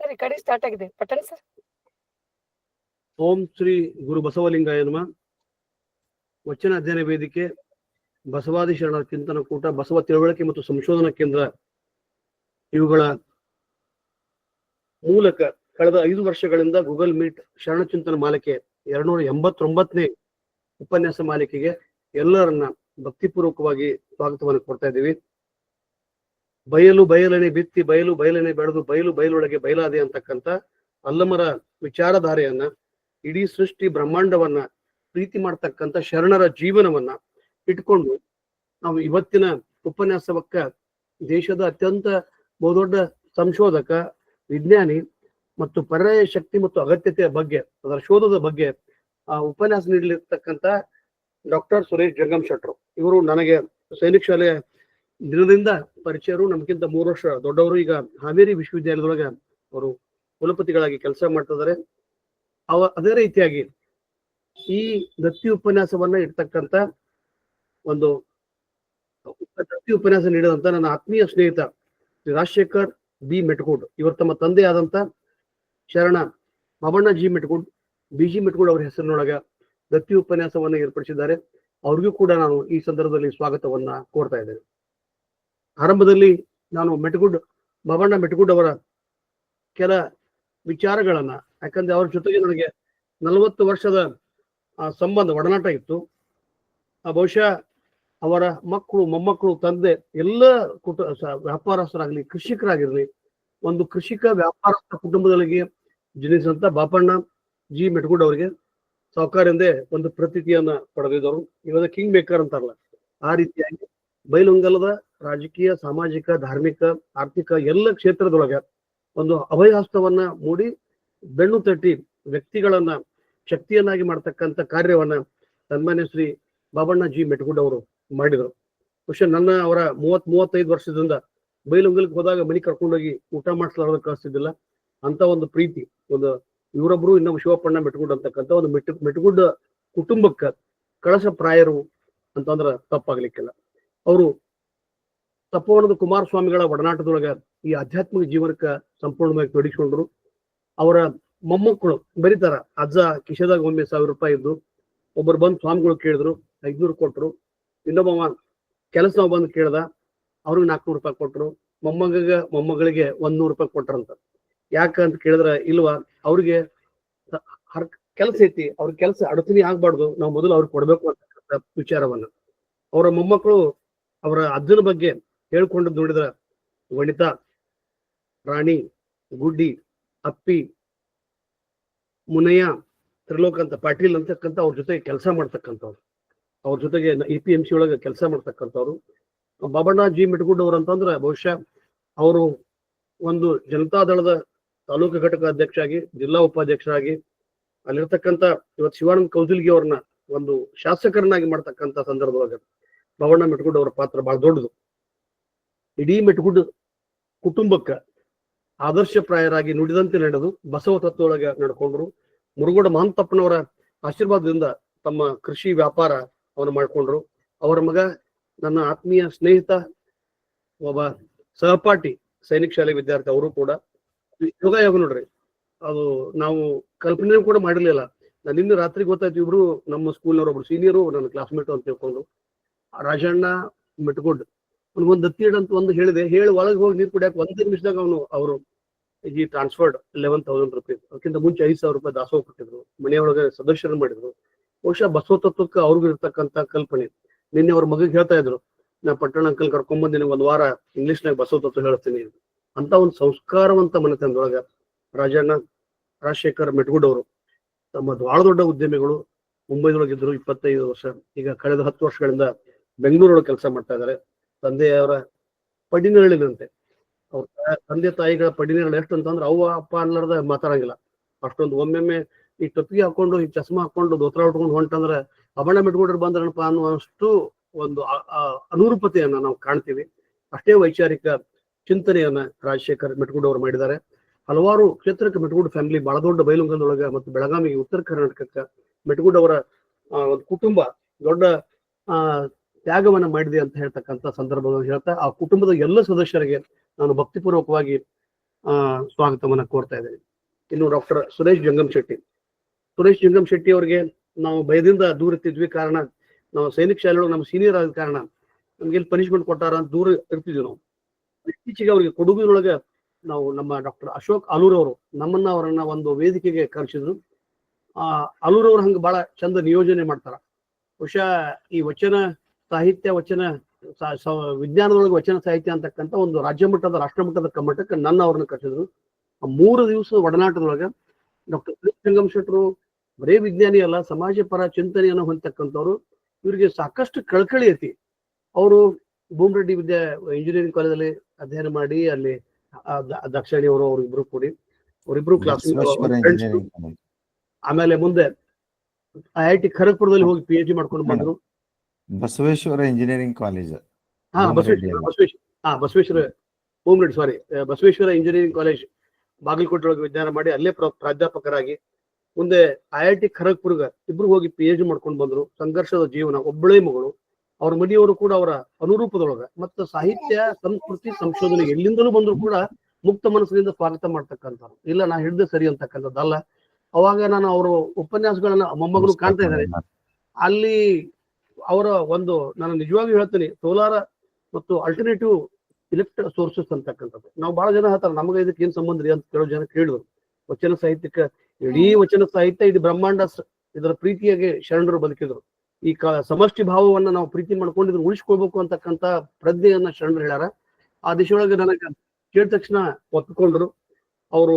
Sir recording start ಆಗಿದೆ ಪಟ್ಟಣ sir. ಓಂ ಶ್ರೀ ಗುರು ಬಸವಲಿಂಗಾಯ ನಮಃ. ವಚನ ಅಧ್ಯಯನ ವೇದಿಕೆ, ಬಸವಾದಿ ಶರಣರ ಚಿಂತನ ಕೂಟ, ಬಸವ ತಿಳುವಳಿಕೆ ಮತ್ತು ಸಂಶೋಧನಾ ಕೇಂದ್ರ ಇವುಗಳ ಮೂಲಕ ಕಳೆದ 5 ವರ್ಷಗಳಿಂದ ಗೂಗಲ್ ಮೀಟ್ ಶರಣ ಚಿಂತನ ಮಾಲಿಕೆ 289ನೇ ಉಪನ್ಯಾಸ ಮಾಲಿಕೆಗೆ ಎಲ್ಲರನ್ನ ಭಕ್ತಿಪೂರ್ವಕವಾಗಿ ಸ್ವಾಗತವನ್ನು ಕೊಡ್ತಾ ಇದ್ದೀವಿ. ಬಯಲು ಬಯಲನೆ ಬಿತ್ತಿ ಬಯಲು ಬಯಲನೆ ಬೆಳೆದು ಬಯಲು ಬಯಲೊಳಗೆ ಬಯಲಾದೆ ಅಂತಕ್ಕಂಥ ಅಲ್ಲಮರ ವಿಚಾರಧಾರೆಯನ್ನ, ಇಡೀ ಸೃಷ್ಟಿ ಬ್ರಹ್ಮಾಂಡವನ್ನ ಪ್ರೀತಿ ಮಾಡ್ತಕ್ಕಂಥ ಶರಣರ ಜೀವನವನ್ನ ಇಟ್ಕೊಂಡು ನಾವು ಇವತ್ತಿನ ಉಪನ್ಯಾಸವಕ್ಕ ದೇಶದ ಅತ್ಯಂತ ಬಹುದೊಡ್ಡ ಸಂಶೋಧಕ, ವಿಜ್ಞಾನಿ ಮತ್ತು ಪರ್ಯಾಯ ಶಕ್ತಿ ಮತ್ತು ಅಗತ್ಯತೆಯ ಬಗ್ಗೆ, ಅದರ ಶೋಧದ ಬಗ್ಗೆ ಉಪನ್ಯಾಸ ನೀಡಲಿರ್ತಕ್ಕಂಥ ಡಾಕ್ಟರ್ ಸುರೇಶ್ ಜಂಗಮ್ ಶೆಟ್ರು. ಇವರು ನನಗೆ ಸೈನಿಕ ಶಾಲೆಯ ದಿನದಿಂದ ಪರಿಚಯರು, ನಮ್ಗಿಂತ 3 ವರ್ಷ ದೊಡ್ಡವರು. ಈಗ ಹಾವೇರಿ ವಿಶ್ವವಿದ್ಯಾಲಯದೊಳಗೆ ಅವರು ಕುಲಪತಿಗಳಾಗಿ ಕೆಲಸ ಮಾಡ್ತಿದ್ದಾರೆ. ಅದೇ ರೀತಿಯಾಗಿ ಈ ದತ್ತಿ ಉಪನ್ಯಾಸವನ್ನ ಇರ್ತಕ್ಕಂಥ ಒಂದು ದತ್ತಿ ಉಪನ್ಯಾಸ ನೀಡಿದಂತ ನನ್ನ ಆತ್ಮೀಯ ಸ್ನೇಹಿತ ಶ್ರೀ ರಾಜಶೇಖರ್ ಬಿ ಮೆಟ್ಕೂಡ್, ಇವರು ತಮ್ಮ ತಂದೆ ಆದಂತ ಶರಣ ಬಾಬಣ್ಣ ಜಿ ಮೆಟ್ಕೂಡ್, BG ಮೆಟ್ಕೂಡ್ ಅವರ ಹೆಸರಿನೊಳಗ ದತ್ತಿ ಉಪನ್ಯಾಸವನ್ನ ಏರ್ಪಡಿಸಿದ್ದಾರೆ. ಅವ್ರಿಗೂ ಕೂಡ ನಾನು ಈ ಸಂದರ್ಭದಲ್ಲಿ ಸ್ವಾಗತವನ್ನ ಕೋರ್ತಾ ಇದ್ದೇನೆ. ಆರಂಭದಲ್ಲಿ ನಾನು ಬಾಬಣ್ಣ ಮೆಟ್ಕೂಡ್ ಅವರ ಕೆಲ ವಿಚಾರಗಳನ್ನ, ಯಾಕಂದ್ರೆ ಅವ್ರ ಜೊತೆಗೆ ನನಗೆ 40 ವರ್ಷದ ಸಂಬಂಧ, ಒಡನಾಟ ಇತ್ತು. ಬಹುಶಃ ಅವರ ಮಕ್ಕಳು, ಮೊಮ್ಮಕ್ಕಳು, ತಂದೆ ಎಲ್ಲ ವ್ಯಾಪಾರಸ್ಥರಾಗ್ಲಿ, ಕೃಷಿಕರಾಗಿರ್ಲಿ, ಒಂದು ಕೃಷಿಕ ವ್ಯಾಪಾರಸ್ಥ ಕುಟುಂಬದಲ್ಲಿ ಜನಿಸಿದಂತ ಬಾಪಣ್ಣ ಜಿ ಮೆಟ್ಕೂಡ್ ಅವರಿಗೆ ಸಾಹುಕಾರಿಂದೇ ಒಂದು ಪ್ರತೀತಿಯನ್ನ ಪಡೆದಿದ್ದವರು. ಇವಾಗ ಕಿಂಗ್ ಮೇಕರ್ ಅಂತಾರಲ್ಲ, ಆ ರೀತಿಯಾಗಿ ಬೈಲುಂಗಲದ ರಾಜಕೀಯ, ಸಾಮಾಜಿಕ, ಧಾರ್ಮಿಕ, ಆರ್ಥಿಕ ಎಲ್ಲ ಕ್ಷೇತ್ರದೊಳಗೆ ಒಂದು ಅಭಯಹಸ್ತವನ್ನ ಮೂಡಿ ಬೆನ್ನು ತಟ್ಟಿ ವ್ಯಕ್ತಿಗಳನ್ನ ಶಕ್ತಿಯನ್ನಾಗಿ ಮಾಡ್ತಕ್ಕಂಥ ಕಾರ್ಯವನ್ನ ಸನ್ಮಾನ್ಯ ಶ್ರೀ ಬಾಬಣ್ಣ ಜಿ ಮೆಟ್ಕೂಡ್ ಅವರು ಮಾಡಿದರು. ಬಹುಶಃ ಅವರ 30-35 ವರ್ಷದಿಂದ ಬೈಲುಂಗಲಕ್ಕೆ ಹೋದಾಗ ಮನೆ ಕರ್ಕೊಂಡೋಗಿ ಊಟ ಮಾಡಿಸಲಾರದ ಕಳಿಸ್ತಿದ್ದಿಲ್ಲ. ಅಂತ ಒಂದು ಪ್ರೀತಿ, ಒಂದು ಇವರೊಬ್ರು ಇನ್ನೊಬ್ಬ ಶಿವಪ್ಪಣ್ಣ ಮೆಟ್ಕೂಡ್ ಅಂತಕ್ಕಂಥ ಒಂದು ಮೆಟ್ಕೂಡ್ ಕುಟುಂಬಕ್ಕ ಕಳಶ ಪ್ರಾಯರು ಅಂತಂದ್ರ ತಪ್ಪಾಗ್ಲಿಕ್ಕಿಲ್ಲ. ಅವರು ತಪೋವನದ ಕುಮಾರಸ್ವಾಮಿಗಳ ಒಡನಾಟದೊಳಗ ಈ ಆಧ್ಯಾತ್ಮಿಕ ಜೀವನಕ್ಕೆ ಸಂಪೂರ್ಣವಾಗಿ ತೊಡಗಿಸಿಕೊಂಡ್ರು. ಅವರ ಮೊಮ್ಮಕ್ಕಳು ಬರೀತಾರ, ಅಜ್ಜ ಕಿಶೆದಾಗ ಒಮ್ಮೆ 1000 ರೂಪಾಯಿ ಇದ್ದು, ಒಬ್ಬರು ಬಂದು ಸ್ವಾಮಿಗಳು ಕೇಳಿದ್ರು, 500 ಕೊಟ್ರು. ಇನ್ನೊಬ್ಬ ಕೆಲಸ ಬಂದು ಕೇಳ್ದ, ಅವ್ರಿಗೆ 400 ರೂಪಾಯಿ ಕೊಟ್ರು. ಮೊಮ್ಮಗಳಿಗೆ 100 ರೂಪಾಯಿ ಕೊಟ್ರಂತ. ಯಾಕಂತ ಕೇಳಿದ್ರ, ಇಲ್ವಾ ಅವ್ರಿಗೆ ಕೆಲಸ ಐತಿ, ಅವ್ರ ಕೆಲಸ ಅಡಚಣೆ ಆಗ್ಬಾರ್ದು, ನಾವು ಮೊದಲು ಅವ್ರಿಗೆ ಕೊಡ್ಬೇಕು ಅಂತಕ್ಕಂಥ ವಿಚಾರವನ್ನ ಅವರ ಮೊಮ್ಮಕ್ಕಳು ಅವರ ಅಜ್ಜನ ಬಗ್ಗೆ ಹೇಳ್ಕೊಂಡದ್ದು ನೋಡಿದ್ರ, ವನಿತಾ, ರಾಣಿ, ಗುಡ್ಡಿ, ಅಪ್ಪಿ, ಮುನಯ್ಯ, ತ್ರಿಲೋಕ ಅಂತ ಪಾಟೀಲ್ ಅಂತಕ್ಕಂಥ ಅವ್ರ ಜೊತೆಗೆ ಕೆಲಸ ಮಾಡ್ತಕ್ಕಂಥವ್ರು, ಅವ್ರ ಜೊತೆಗೆ APMC ಒಳಗೆ ಕೆಲಸ ಮಾಡ್ತಕ್ಕಂಥವ್ರು. ಬಾಬಣ್ಣ ಜಿ ಮೆಟ್ಕೂಡ್ ಅವರು ಅಂತಂದ್ರೆ ಬಹುಶಃ ಅವರು ಒಂದು ಜನತಾದಳದ ತಾಲೂಕು ಘಟಕ ಅಧ್ಯಕ್ಷ ಆಗಿ, ಜಿಲ್ಲಾ ಉಪಾಧ್ಯಕ್ಷರಾಗಿ, ಅಲ್ಲಿರ್ತಕ್ಕಂಥ ಇವತ್ತು ಶಿವಾನಂದ ಕೌಜಲ್ಗಿ ಅವ್ರನ್ನ ಒಂದು ಶಾಸಕರನ್ನಾಗಿ ಮಾಡ್ತಕ್ಕಂಥ ಸಂದರ್ಭದೊಳಗೆ ಬಾಬಣ್ಣ ಮೆಟ್ಕೂಡ್ ಅವರ ಪಾತ್ರ ಬಹಳ ದೊಡ್ಡದು. ಇಡೀ ಮೆಟ್ಕೂಡ್ ಕುಟುಂಬಕ್ಕ ಆದರ್ಶಪ್ರಾಯರಾಗಿ ನುಡಿದಂತೆ ನಡೆದು ಬಸವ ತತ್ವದೊಳಗೆ ನಡ್ಕೊಂಡ್ರು. ಮುರುಗೋಡ ಮಹಂತಪ್ಪನವರ ಆಶೀರ್ವಾದದಿಂದ ತಮ್ಮ ಕೃಷಿ ವ್ಯಾಪಾರ ಅವನು ಮಾಡ್ಕೊಂಡ್ರು. ಅವರ ಮಗ ನನ್ನ ಆತ್ಮೀಯ ಸ್ನೇಹಿತ, ಒಬ್ಬ ಸಹಪಾಠಿ, ಸೈನಿಕ ಶಾಲೆ ವಿದ್ಯಾರ್ಥಿ, ಅವರು ಕೂಡ ಯೋಗ ನೋಡ್ರಿ, ಅದು ನಾವು ಕಲ್ಪನೆ ಕೂಡ ಮಾಡಿರ್ಲಿಲ್ಲ. ನಾನು ನಿನ್ನೆ ರಾತ್ರಿ ಗೊತ್ತಾಯ್ತು, ಇಬ್ರು ನಮ್ಮ ಸ್ಕೂಲ್ನವ್ರು, ಒಬ್ರು ಸೀನಿಯರು, ನನ್ನ ಕ್ಲಾಸ್ಮೇಟ್ ಅಂತ ತಿಳ್ಕೊಂಡು. ರಾಜಣ್ಣ ಮೆಟ್ಕೂಡ್ ಒಂದು ದತ್ತಿ ಅಂತ ಒಂದು ಹೇಳಿದೆ, ಹೇಳಿ ಒಳಗೆ ಹೋಗಿ ನೀರು ಕುಡಿಯಕ್ಕೆ 1 ನಿಮಿಷದಾಗ ಅವರು ಈ ಟ್ರಾನ್ಸ್ಫರ್ಡ್ 11,000 ರೂಪಾಯಿ. ಅದಕ್ಕಿಂತ ಮುಂಚೆ 5,000 ರೂಪಾಯಿ ದಾಸೋಹ ಕೊಟ್ಟಿದ್ರು, ಮನೆಯೊಳಗೆ ಸದಸ್ಯರನ್ನು ಮಾಡಿದ್ರು. ಬಹುಶಃ ಬಸವ ತತ್ವಕ್ಕೆ ಅವ್ರಿಗೂ ಇರ್ತಕ್ಕಂಥ ಕಲ್ಪನೆ. ನಿನ್ನೆ ಅವ್ರ ಮಗಿಗೆ ಹೇಳ್ತಾ ಇದ್ರು, ನಾ ಪಟ್ಟಣ ಅಂಕಲ್ ಕರ್ಕೊಂಡ್ಬಂದಿನಿ, 1 ವಾರ ಇಂಗ್ಲಿಷ್ನಾಗ ಬಸವ ತತ್ವ ಹೇಳ್ತೀನಿ ಅಂತ. ಒಂದು ಸಂಸ್ಕಾರವಂತ ಮನೆತನದೊಳಗ ರಾಜಶೇಖರ್ ಮೆಟ್ಕೂಡ್ ಅವರು ತಮ್ಮ ಬಹಳ ದೊಡ್ಡ ಉದ್ಯಮಿಗಳು. ಮುಂಬೈದೊಳಗಿದ್ರು 25 ವರ್ಷ, ಈಗ ಕಳೆದ 10 ವರ್ಷಗಳಿಂದ ಬೆಂಗಳೂರೊಳಗೆ ಕೆಲಸ ಮಾಡ್ತಾ ಇದ್ದಾರೆ. ತಂದೆಯವರ ಪಡಿನೇರಳಿನಂತೆ, ಅವ್ರ ತಂದೆ ತಾಯಿಗಳ ಪಡಿನೇರಳು ಎಷ್ಟು ಅಂತಂದ್ರೆ ಅವ್ವ ಅಪ್ಪ ಅನ್ಲಾರ್ದ ಮಾತಾಡಂಗಿಲ್ಲ ಅಷ್ಟೊಂದು. ಒಮ್ಮೊಮ್ಮೆ ಈ ಟೊಪ್ಪಿಗೆ ಹಾಕೊಂಡು, ಈ ಚಸ್ಮಾ ಹಾಕೊಂಡು, ದೋತ್ರ ಉಟ್ಕೊಂಡು ಹೊಂಟಂದ್ರೆ ಬಾಬಣ್ಣ ಮೆಟ್ಕೂಡ್ರು ಬಂದ್ರನಪ್ಪ ಅನ್ನುವಷ್ಟು ಒಂದು ಅನುರೂಪತೆಯನ್ನ ನಾವು ಕಾಣ್ತೀವಿ. ಅಷ್ಟೇ ವೈಚಾರಿಕ ಚಿಂತನೆಯನ್ನ ರಾಜಶೇಖರ್ ಮೆಟ್ಕೂಡ್ ಅವರು ಮಾಡಿದ್ದಾರೆ. ಹಲವಾರು ಕ್ಷೇತ್ರಕ್ಕೆ ಮೆಟ್ಕೂಡ್ ಫ್ಯಾಮಿಲಿ ಬಹಳ ದೊಡ್ಡ ಬೈಲುಂಗಲದೊಳಗೆ ಮತ್ತು ಬೆಳಗಾವಿಗೆ, ಉತ್ತರ ಕರ್ನಾಟಕಕ್ಕೆ ಮೆಟ್ಕೂಡ್ ಅವರ ಒಂದು ಕುಟುಂಬ ದೊಡ್ಡ ತ್ಯಾಗವನ್ನ ಮಾಡಿದೆ ಅಂತ ಹೇಳ್ತಕ್ಕಂಥ ಸಂದರ್ಭದಲ್ಲಿ ಹೇಳ್ತಾ, ಆ ಕುಟುಂಬದ ಎಲ್ಲ ಸದಸ್ಯರಿಗೆ ನಾನು ಭಕ್ತಿಪೂರ್ವಕವಾಗಿ ಸ್ವಾಗತವನ್ನ ಕೋರ್ತಾ ಇದ್ದೇನೆ. ಇನ್ನು ಡಾಕ್ಟರ್ ಸುರೇಶ್ ಜಂಗಮ್ ಶೆಟ್ಟಿ ಅವರಿಗೆ ನಾವು ಭಯದಿಂದ ದೂರ ಇರ್ತಿದ್ವಿ. ಕಾರಣ ನಾವು ಸೈನಿಕ ಶಾಲೆಗಳು ನಮ್ಮ ಸೀನಿಯರ್ ಆದ ಕಾರಣ ನಮ್ಗೆ ಎಲ್ಲಿ ಪನಿಷ್ಮೆಂಟ್ ಕೊಟ್ಟಾರ ಅಂತ ದೂರ ಇರ್ತಿದ್ವಿ ನಾವು. ಇತ್ತೀಚೆಗೆ ಅವರಿಗೆ ಕೊಡಗಿನೊಳಗೆ ನಾವು ನಮ್ಮ ಡಾಕ್ಟರ್ ಅಶೋಕ್ ಅಲೂರ್ ಅವರು ಅವರನ್ನ ಒಂದು ವೇದಿಕೆಗೆ ಕರೆಸಿದ್ರು. ಅಲೂರ್ ಅವ್ರು ಹಂಗ ಬಹಳ ಚಂದ ನಿಯೋಜನೆ ಮಾಡ್ತಾರ. ಬಹುಶಃ ಈ ವಚನ ಸಾಹಿತ್ಯ, ವಿಜ್ಞಾನದೊಳಗೆ ವಚನ ಸಾಹಿತ್ಯ ಅಂತಕ್ಕಂಥ ಒಂದು ರಾಜ್ಯ ಮಟ್ಟದ, ರಾಷ್ಟ್ರ ಮಟ್ಟದ ಕಮ್ಮಟಕ್ಕೆ ಅವ್ರನ್ನ ಕರೆಸಿದ್ರು. ಆ 3 ದಿವಸ ಒಡನಾಟದೊಳಗೆ ಡಾಕ್ಟರ್ ಜಂಗಮ್ ಶೆಟ್ಟರು ಬರೇ ವಿಜ್ಞಾನಿ ಅಲ್ಲ, ಸಮಾಜ ಪರ ಚಿಂತನೆಯನ್ನು ಹೊಂದತಕ್ಕಂಥವ್ರು. ಇವರಿಗೆ ಸಾಕಷ್ಟು ಕಳಕಳಿ ಐತಿ. ಅವರು ಭೂಮರೆಡ್ಡಿ ಇಂಜಿನಿಯರಿಂಗ್ ಕಾಲೇಜಲ್ಲಿ ಅಧ್ಯಯನ ಮಾಡಿ ಅಲ್ಲಿ ದಾಕ್ಷಾಯಣಿ ಅವರು ಅವರಿಬ್ರು ಕೂಡಿ ಅವರಿಬ್ರು ಕ್ಲಾಸ್. ಆಮೇಲೆ ಮುಂದೆ IIT ಖರಗ್ಪುರದಲ್ಲಿ ಹೋಗಿ PhD ಮಾಡ್ಕೊಂಡು ಬಂದ್ರು. Basaveshwara engineering college, Basaveshwara engineering college Bagalkote ಒಳಗೆ ವಿಜ್ಞಾನ ಮಾಡಿ ಅಲ್ಲೇ ಪ್ರಾಧ್ಯಾಪಕರಾಗಿ ಮುಂದೆ IIT ಖರಗ್ಪುರ್ಗ ಇಬ್ರು ಹೋಗಿ PhD ಮಾಡ್ಕೊಂಡು ಬಂದ್ರು. ಸಂಘರ್ಷದ ಜೀವನ, ಒಬ್ಬಳೇ ಮಗಳು. ಅವ್ರ ಮನೆಯವರು ಕೂಡ ಅವರ ಅನುರೂಪದೊಳಗ ಮತ್ತು ಸಾಹಿತ್ಯ, ಸಂಸ್ಕೃತಿ, ಸಂಶೋಧನೆ ಎಲ್ಲಿಂದಲೂ ಬಂದ್ರು ಕೂಡ ಮುಕ್ತ ಮನಸ್ಸಿನಿಂದ ಸ್ವಾಗತ ಮಾಡ್ತಕ್ಕಂಥವ್ರು. ಇಲ್ಲ ನಾ ಹಿಡ್ದೆ ಸರಿ ಅಂತಕ್ಕಂಥದ್ದಲ್ಲ. ಅವಾಗ ನಾನು ಅವರು ಉಪನ್ಯಾಸಗಳನ್ನ ಮೊಮ್ಮಗನು ಕಾಣ್ತಾ ಇದ್ದಾರೆ. ಅಲ್ಲಿ ಅವರ ನಾನು ನಿಜವಾಗಿಯೂ ಹೇಳ್ತೀನಿ, ಸೋಲಾರ ಮತ್ತು ಅಲ್ಟರ್ನೇಟಿವ್ ಸೋರ್ಸಸ್ ಅಂತಕ್ಕಂಥದ್ದು. ನಾವು ಬಹಳ ಜನ ಹೇಳ್ತಾರೆ ನಮಗೆ ಇದಕ್ಕೆ ಏನ್ ಸಂಬಂಧ ರೀ ಅಂತ ಕೆಲವು ಜನ ಕೇಳಿದ್ರು. ವಚನ ಸಾಹಿತ್ಯಕ್ಕೆ, ಇಡೀ ವಚನ ಸಾಹಿತ್ಯ, ಇಡೀ ಬ್ರಹ್ಮಾಂಡ ಇದರ ಪ್ರೀತಿಯಾಗಿ ಶರಣರು ಬದುಕಿದ್ರು. ಈ ಸಮಷ್ಟಿ ಭಾವವನ್ನ ನಾವು ಪ್ರೀತಿ ಮಾಡ್ಕೊಂಡಿದ್ರು ಉಳಿಸ್ಕೊಳ್ಬೇಕು ಅಂತಕ್ಕಂಥ ಪ್ರಜ್ಞೆಯನ್ನ ಶರಣರು ಹೇಳ್ಯಾರ. ಆ ದಿಶೆಯೊಳಗೆ ನನಗೆ ಕೇಳಿದ ತಕ್ಷಣ ಒಪ್ಪಿಕೊಂಡ್ರು. ಅವರು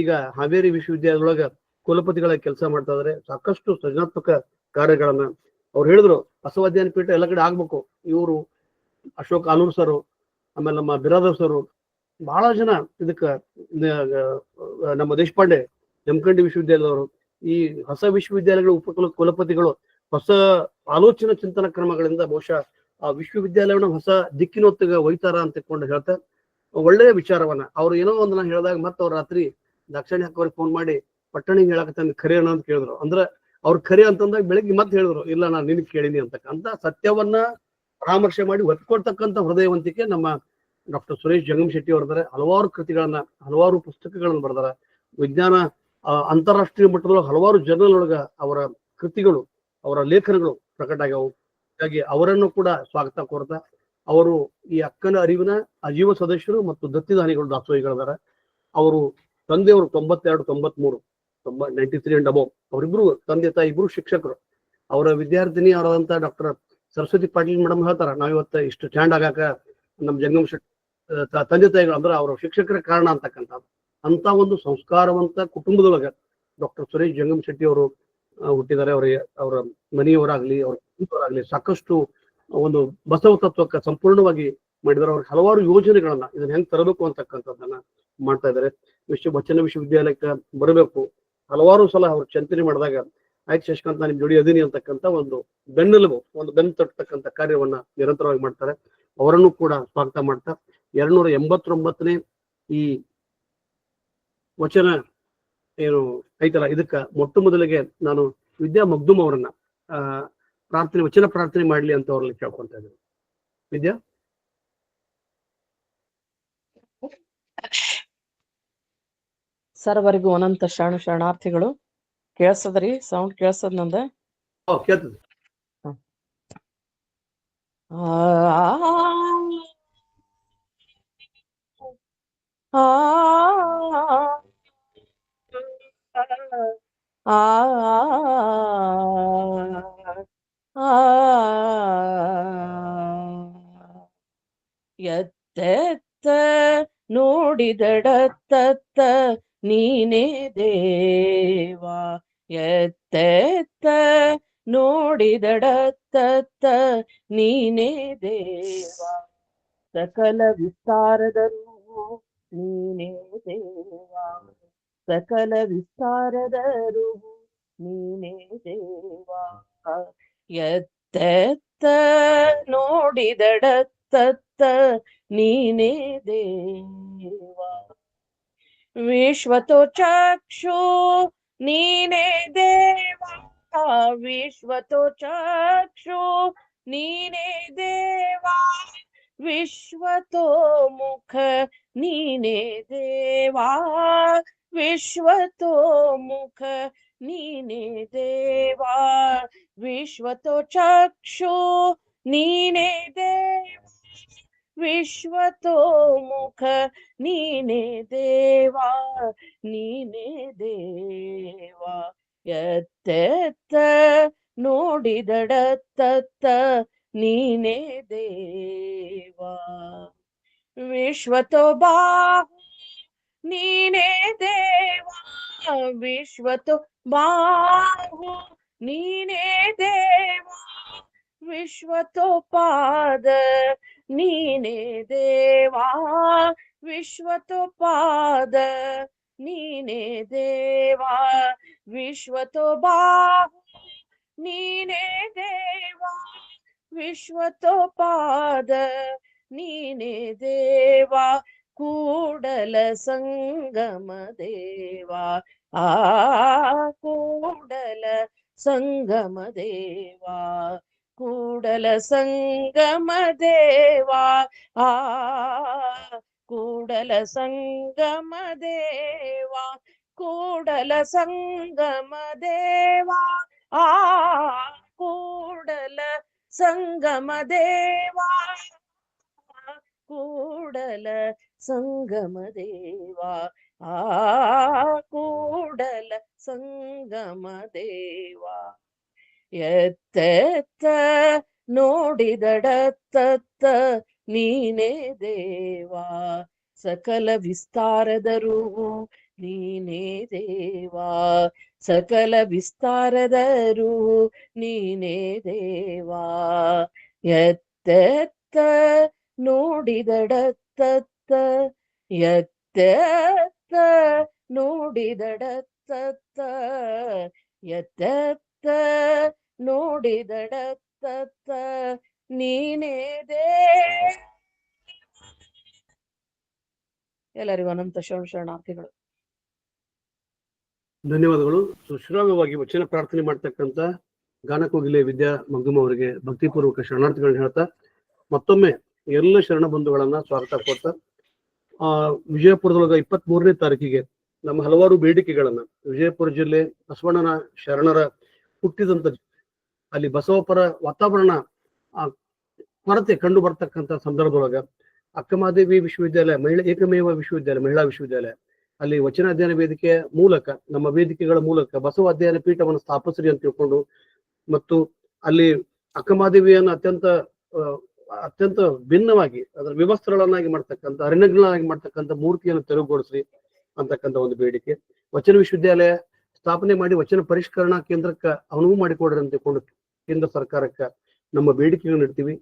ಈಗ ಹಾವೇರಿ ವಿಶ್ವವಿದ್ಯಾಲಯದೊಳಗ ಕುಲಪತಿಗಳ ಕೆಲಸ ಮಾಡ್ತಾ ಇದಾರೆ. ಸಾಕಷ್ಟು ಸೃಜನಾತ್ಮಕ ಕಾರ್ಯಗಳನ್ನ ಅವ್ರು ಹೇಳಿದ್ರು. ಬಸವ ಅಧ್ಯಯನ ಪೀಠ ಎಲ್ಲ ಕಡೆ ಆಗ್ಬೇಕು. ಇವರು ಅಶೋಕ್ ಆಲೂರ್ ಸರ್, ಆಮೇಲೆ ನಮ್ಮ ಬಿರಾದರ್ ಸರ್, ಬಹಳ ಜನ ಇದಕ್ಕ, ನಮ್ಮ ದೇಶಪಾಂಡೆ ಜಮಖಂಡಿ ವಿಶ್ವವಿದ್ಯಾಲಯದವರು, ಈ ಹೊಸ ವಿಶ್ವವಿದ್ಯಾಲಯಗಳ ಕುಲಪತಿಗಳು ಹೊಸ ಆಲೋಚನಾ ಚಿಂತನ ಕ್ರಮಗಳಿಂದ ಬಹುಶಃ ಆ ವಿಶ್ವವಿದ್ಯಾಲಯವನ್ನು ಹೊಸ ದಿಕ್ಕಿನೊತ್ತಿಗೆ ಒಯ್ತಾರ ಅಂತ ತಿಳ್ಕೊಂಡು ಹೇಳ್ತಾ, ಒಳ್ಳೆಯ ವಿಚಾರವನ್ನ ಅವ್ರು ಏನೋ ಒಂದನ್ನ ಹೇಳಿದಾಗ ಮತ್ತೆ ಅವ್ರ ರಾತ್ರಿ ದಾಕ್ಷಾಯಣಿ ಹಾಕೋರಿಗೆ ಫೋನ್ ಮಾಡಿ ಪಟ್ಟಣಿ ಹೇಳಕತ್ತ ಖರೆ ಅನ್ನೋ ಅಂತ ಕೇಳಿದ್ರು. ಅಂದ್ರೆ ಅವ್ರ ಖರೆ ಅಂತಂದಾಗ ಬೆಳಗ್ಗೆ ಮತ್ತೆ ಹೇಳಿದ್ರು, ಇಲ್ಲ ನಾನು ನಿನಗೆ ಕೇಳಿನಿ ಅಂತಕ್ಕಂಥ ಸತ್ಯವನ್ನ ಪರಾಮರ್ಶೆ ಮಾಡಿ ಒತ್ಕೊಡ್ತಕ್ಕಂಥ ಹೃದಯವಂತಿಕೆ ನಮ್ಮ ಡಾಕ್ಟರ್ ಸುರೇಶ್ ಜಂಗಮ್ ಶೆಟ್ಟಿ ಅವರಿದ್ದಾರೆ. ಹಲವಾರು ಕೃತಿಗಳನ್ನ, ಹಲವಾರು ಪುಸ್ತಕಗಳನ್ನ ಬರೆದಾರ. ವಿಜ್ಞಾನ ಅಂತಾರಾಷ್ಟ್ರೀಯ ಮಟ್ಟದೊಳಗೆ ಹಲವಾರು ಜರ್ನಲ್ ಒಳಗ ಅವರ ಕೃತಿಗಳು, ಅವರ ಲೇಖನಗಳು ಪ್ರಕಟ ಆಗ್ಯಾವು. ಹಾಗಾಗಿ ಅವರನ್ನು ಕೂಡ ಸ್ವಾಗತ ಕೋರ್ತಾ, ಅವರು ಈ ಅಕ್ಕನ ಅರಿವಿನ ಅಜೀವ ಸದಸ್ಯರು ಮತ್ತು ದತ್ತಿದಾನಿಗಳು, ದಾಸೋಹಿಗಳಿದ್ದಾರೆ. ಅವರು ತಂದೆಯವರು 92, 93, 93 ಅಂಡ್ ಅಬೌವ್. ಅವರಿಬ್ರು ತಂದೆ ತಾಯಿ ಇಬ್ರು ಶಿಕ್ಷಕರು. ಅವರ ವಿದ್ಯಾರ್ಥಿನಿ ಅವರಾದಂತ ಡಾಕ್ಟರ್ ಸರಸ್ವತಿ ಪಾಟೀಲ್ ಮೇಡಮ್ ಹೇಳ್ತಾರ, ನಾವಿವತ್ತ ಇಷ್ಟು ಸ್ಟ್ಯಾಂಡ್ ಆಗಾಕ ನಮ್ಮ ಜಂಗಮ್ ಶೆಟ್ಟಿ ತಂದೆ ತಾಯಿಗಳು ಅಂದ್ರೆ ಅವರ ಶಿಕ್ಷಕರ ಕಾರಣ ಅಂತಕ್ಕಂಥ ಅಂತ ಒಂದು ಸಂಸ್ಕಾರವಂತ ಕುಟುಂಬದೊಳಗ ಡಾಕ್ಟರ್ ಸುರೇಶ್ ಜಂಗಮ್ ಶೆಟ್ಟಿ ಅವರು ಹುಟ್ಟಿದ್ದಾರೆ. ಅವರ ಮನೆಯವರಾಗ್ಲಿ, ಅವ್ರ ಕುಟುಂಬವರಾಗ್ಲಿ ಸಾಕಷ್ಟು ಒಂದು ಬಸವ ತತ್ವಕ್ಕೆ ಸಂಪೂರ್ಣವಾಗಿ ಮಾಡಿದಾರೆ. ಅವ್ರಿಗೆ ಹಲವಾರು ಯೋಜನೆಗಳನ್ನ ಇದನ್ನ ಹೆಂಗ್ ತರಬೇಕು ಅಂತಕ್ಕಂಥದ್ದನ್ನ ಮಾಡ್ತಾ ಇದ್ದಾರೆ. ವಚನ ವಿಶ್ವವಿದ್ಯಾಲಯಕ್ಕೆ ಬರಬೇಕು. ಹಲವಾರು ಸಲ ಅವ್ರು ಚಿಂತನೆ ಮಾಡಿದಾಗ ಆಯ್ತು ಶಶಿಕಾಂತ್, ನಿಮ್ ಜೋಡಿ ಅದೀನಿ ಅಂತಕ್ಕಂಥ ಒಂದು ಬೆನ್ನೆಲುಬು, ಒಂದು ಬೆನ್ನು ತಟ್ಟತಕ್ಕಂಥ ಕಾರ್ಯವನ್ನ ನಿರಂತರವಾಗಿ ಮಾಡ್ತಾರೆ. ಅವರನ್ನು ಕೂಡ ಸ್ವಾಗತ ಮಾಡ್ತಾ 289ನೇ ಈ ವಚನ ಏನು ಐತಲ್ಲ, ಇದಕ್ಕ ಮೊಟ್ಟ ಮೊದಲಿಗೆ ನಾನು ವಿದ್ಯಾ ಮಗ್ದುಮ್ ಅವರನ್ನ ವಚನ ಪ್ರಾರ್ಥನೆ ಮಾಡ್ಲಿ ಅಂತ ಅವ್ರಲ್ಲಿ ಕೇಳ್ಕೊಂತ ಇದ್ದೀನಿ. ವಿದ್ಯಾ. ಸರ್ವರಿಗೂ ಅನಂತ ಶರಣಾರ್ಥಿಗಳು. ಕೇಳಿಸ್ತದ್ರಿ? ಸೌಂಡ್ ಕೇಳಿಸ್ತದ ನಂದ? ಕೇಳ್ತದೆ. ಎತ್ತೆತ್ತ ನೋಡಿದಡತ್ತ ನೀನೇ ದೇವಾ, ಎತ್ತೆತ್ತ ನೋಡಿದಡತ್ತ ನೀನೇ ದೇವಾ, ಸಕಲ ವಿಸ್ತಾರದರೂ ನೀನೇ ದೇವಾ, ಸಕಲ ವಿಸ್ತಾರದರೂ ನೀನೇ ದೇವಾ, ಎತ್ತೆತ್ತ ನೋಡಿದಡತ್ತ ನೀನೇ ದೇವಾ, ವಿಶ್ವತೋ ಚಕ್ಷು ನೀನೇ ದೇವಾ, ವಿಶ್ವತೋ ಚಕ್ಷು ನೀನೇ ದೇವಾ, ವಿಶ್ವತೋಮುಖ ನೀನೇ ದೇವಾ ವಿಶ್ವತೋಮುಖ ನೀನೇ ದೇವಾ ವಿಶ್ವತೋ ಚಕ್ಷು ನೀನೇ ದೇವಾ ವಿಶ್ವತೋಮುಖ ನೀನೇ ದೇವಾ ನೀನೇ ದೇವಾ ಎತ್ತೆತ್ತ ನೋಡಿದಡತ್ತತ್ತ ನೀನೇ ದೇವಾ ವಿಶ್ವತೋ ಬಾಹು ನೀನೇ ದೇವಾ ವಿಶ್ವತೋ ಬಾಹು ನೀನೇ ದೇವಾ ವಿಶ್ವತೋ ಪಾದ ನೀನೇ ದೇವಾ ವಿಶ್ವತೋ ಪಾದ ನೀನೇ ದೇವಾ ವಿಶ್ವತೋ ಬಾಹು ನೀನೇ ದೇವಾ ವಿಶ್ವತೋ ಪಾದ ನೀನೇ ದೇವಾ ಕೂಡಲ ಸಂಗಮ ದೇವಾ ಆ ಕೂಡಲ ಸಂಗಮ ದೇವಾ ಕೂಡಲ ಸಂಗಮ ದೇವಾ ಆ ಕೂಡಲ ಸಂಗಮ ದೇವಾ ಕೂಡಲ ಸಂಗಮ ದೇವಾ ಆ ಕೂಡಲ ಸಂಗಮ ದೇವಾ ಕೂಡಲ ಸಂಗಮ ದೇವಾ ಆ ಕೂಡಲ ಸಂಗಮ ದೇವಾ ಎತ್ತೆತ್ತ ನೋಡಿದಡತ್ತತ್ತ ನೀನೇ ದೇವಾ ಸಕಲ ವಿಸ್ತಾರದರು ನೀನೇ ದೇವಾ ಸಕಲ ವಿಸ್ತಾರದರು ನೀನೇ ದೇವಾ ಎತ್ತೆತ್ತ ನೋಡಿದಡತ್ತತ್ತ ಎತ್ತೆತ್ತ ನೋಡಿದಡತ್ತತ್ತ ಎತ್ತೆತ್ತ ನೋಡಿದಡತ್ತತ್ತ ನೀನೇ ಎಲ್ಲರಿಗೂ ಅನಂತ ಶರಣಾರ್ಥಿಗಳು. ಧನ್ಯವಾದಗಳು. ಸುಶ್ರಾವ್ಯವಾಗಿ ವಚನ ಪ್ರಾರ್ಥನೆ ಮಾಡ್ತಕ್ಕಂಥ ಗಾನಕೋಗಿಲೆ ವಿದ್ಯಾ ಮಗ್ದುಮ್ ಅವರಿಗೆ ಭಕ್ತಿಪೂರ್ವಕ ಶರಣಾರ್ಥಿಗಳನ್ನ ಹೇಳ್ತಾ ಮತ್ತೊಮ್ಮೆ ಎಲ್ಲ ಶರಣ ಬಂಧುಗಳನ್ನ ಸ್ವಾಗತ ಕೊಡ್ತಾ ವಿಜಯಪುರದೊಳಗ 23ನೇ ತಾರೀಕಿಗೆ ನಮ್ಮ ಹಲವಾರು ಬೇಡಿಕೆಗಳನ್ನ ವಿಜಯಪುರ ಜಿಲ್ಲೆ ಬಸವಣ್ಣನ ಶರಣರ ಹುಟ್ಟಿದಂತ ಅಲ್ಲಿ ಬಸವಪರ ವಾತಾವರಣ ಕೊರತೆ ಕಂಡು ಬರ್ತಕ್ಕಂಥ ಸಂದರ್ಭದೊಳಗ ಅಕ್ಕಮಹಾದೇವಿ ವಿಶ್ವವಿದ್ಯಾಲಯ ಏಕಮೇವ ವಿಶ್ವವಿದ್ಯಾಲಯ ಮಹಿಳಾ ವಿಶ್ವವಿದ್ಯಾಲಯ ಅಲ್ಲಿ ವಚನ ಅಧ್ಯಯನ ವೇದಿಕೆಯ ಮೂಲಕ ನಮ್ಮ ವೇದಿಕೆಗಳ ಮೂಲಕ ಬಸವ ಅಧ್ಯಯನ ಪೀಠವನ್ನು ಸ್ಥಾಪಿಸ್ರಿ ಅಂತ ತಿಳ್ಕೊಂಡು ಮತ್ತು ಅಲ್ಲಿ ಅಕ್ಕಮಹಾದೇವಿಯನ್ನು ಅತ್ಯಂತ ಭಿನ್ನವಾಗಿ ಅದರ ವ್ಯವಸ್ಥೆಗಳನ್ನಾಗಿ ಮಾಡ್ತಕ್ಕಂಥ ಅರಣ್ಯಗಳನ್ನಾಗಿ ಮಾಡ್ತಕ್ಕಂಥ ಮೂರ್ತಿಯನ್ನು ತೆರವುಗೊಳಿಸ್ರಿ ಅಂತಕ್ಕಂಥ ಒಂದು ಬೇಡಿಕೆ. ವಚನ ವಿಶ್ವವಿದ್ಯಾಲಯ ಸ್ಥಾಪನೆ ಮಾಡಿ ವಚನ ಪರಿಷ್ಕರಣಾ ಕೇಂದ್ರಕ್ಕೆ ಅನುವು ಮಾಡಿಕೊಡ್ರಿ ಅಂತ ತಿಳ್ಕೊಂಡು ಕೇಂದ್ರ ಸರ್ಕಾರಕ್ಕೆ ನಮ್ಮ ಬೇಡಿಕೆಗಳನ್ನು ಇಡ್ತೀವಿ.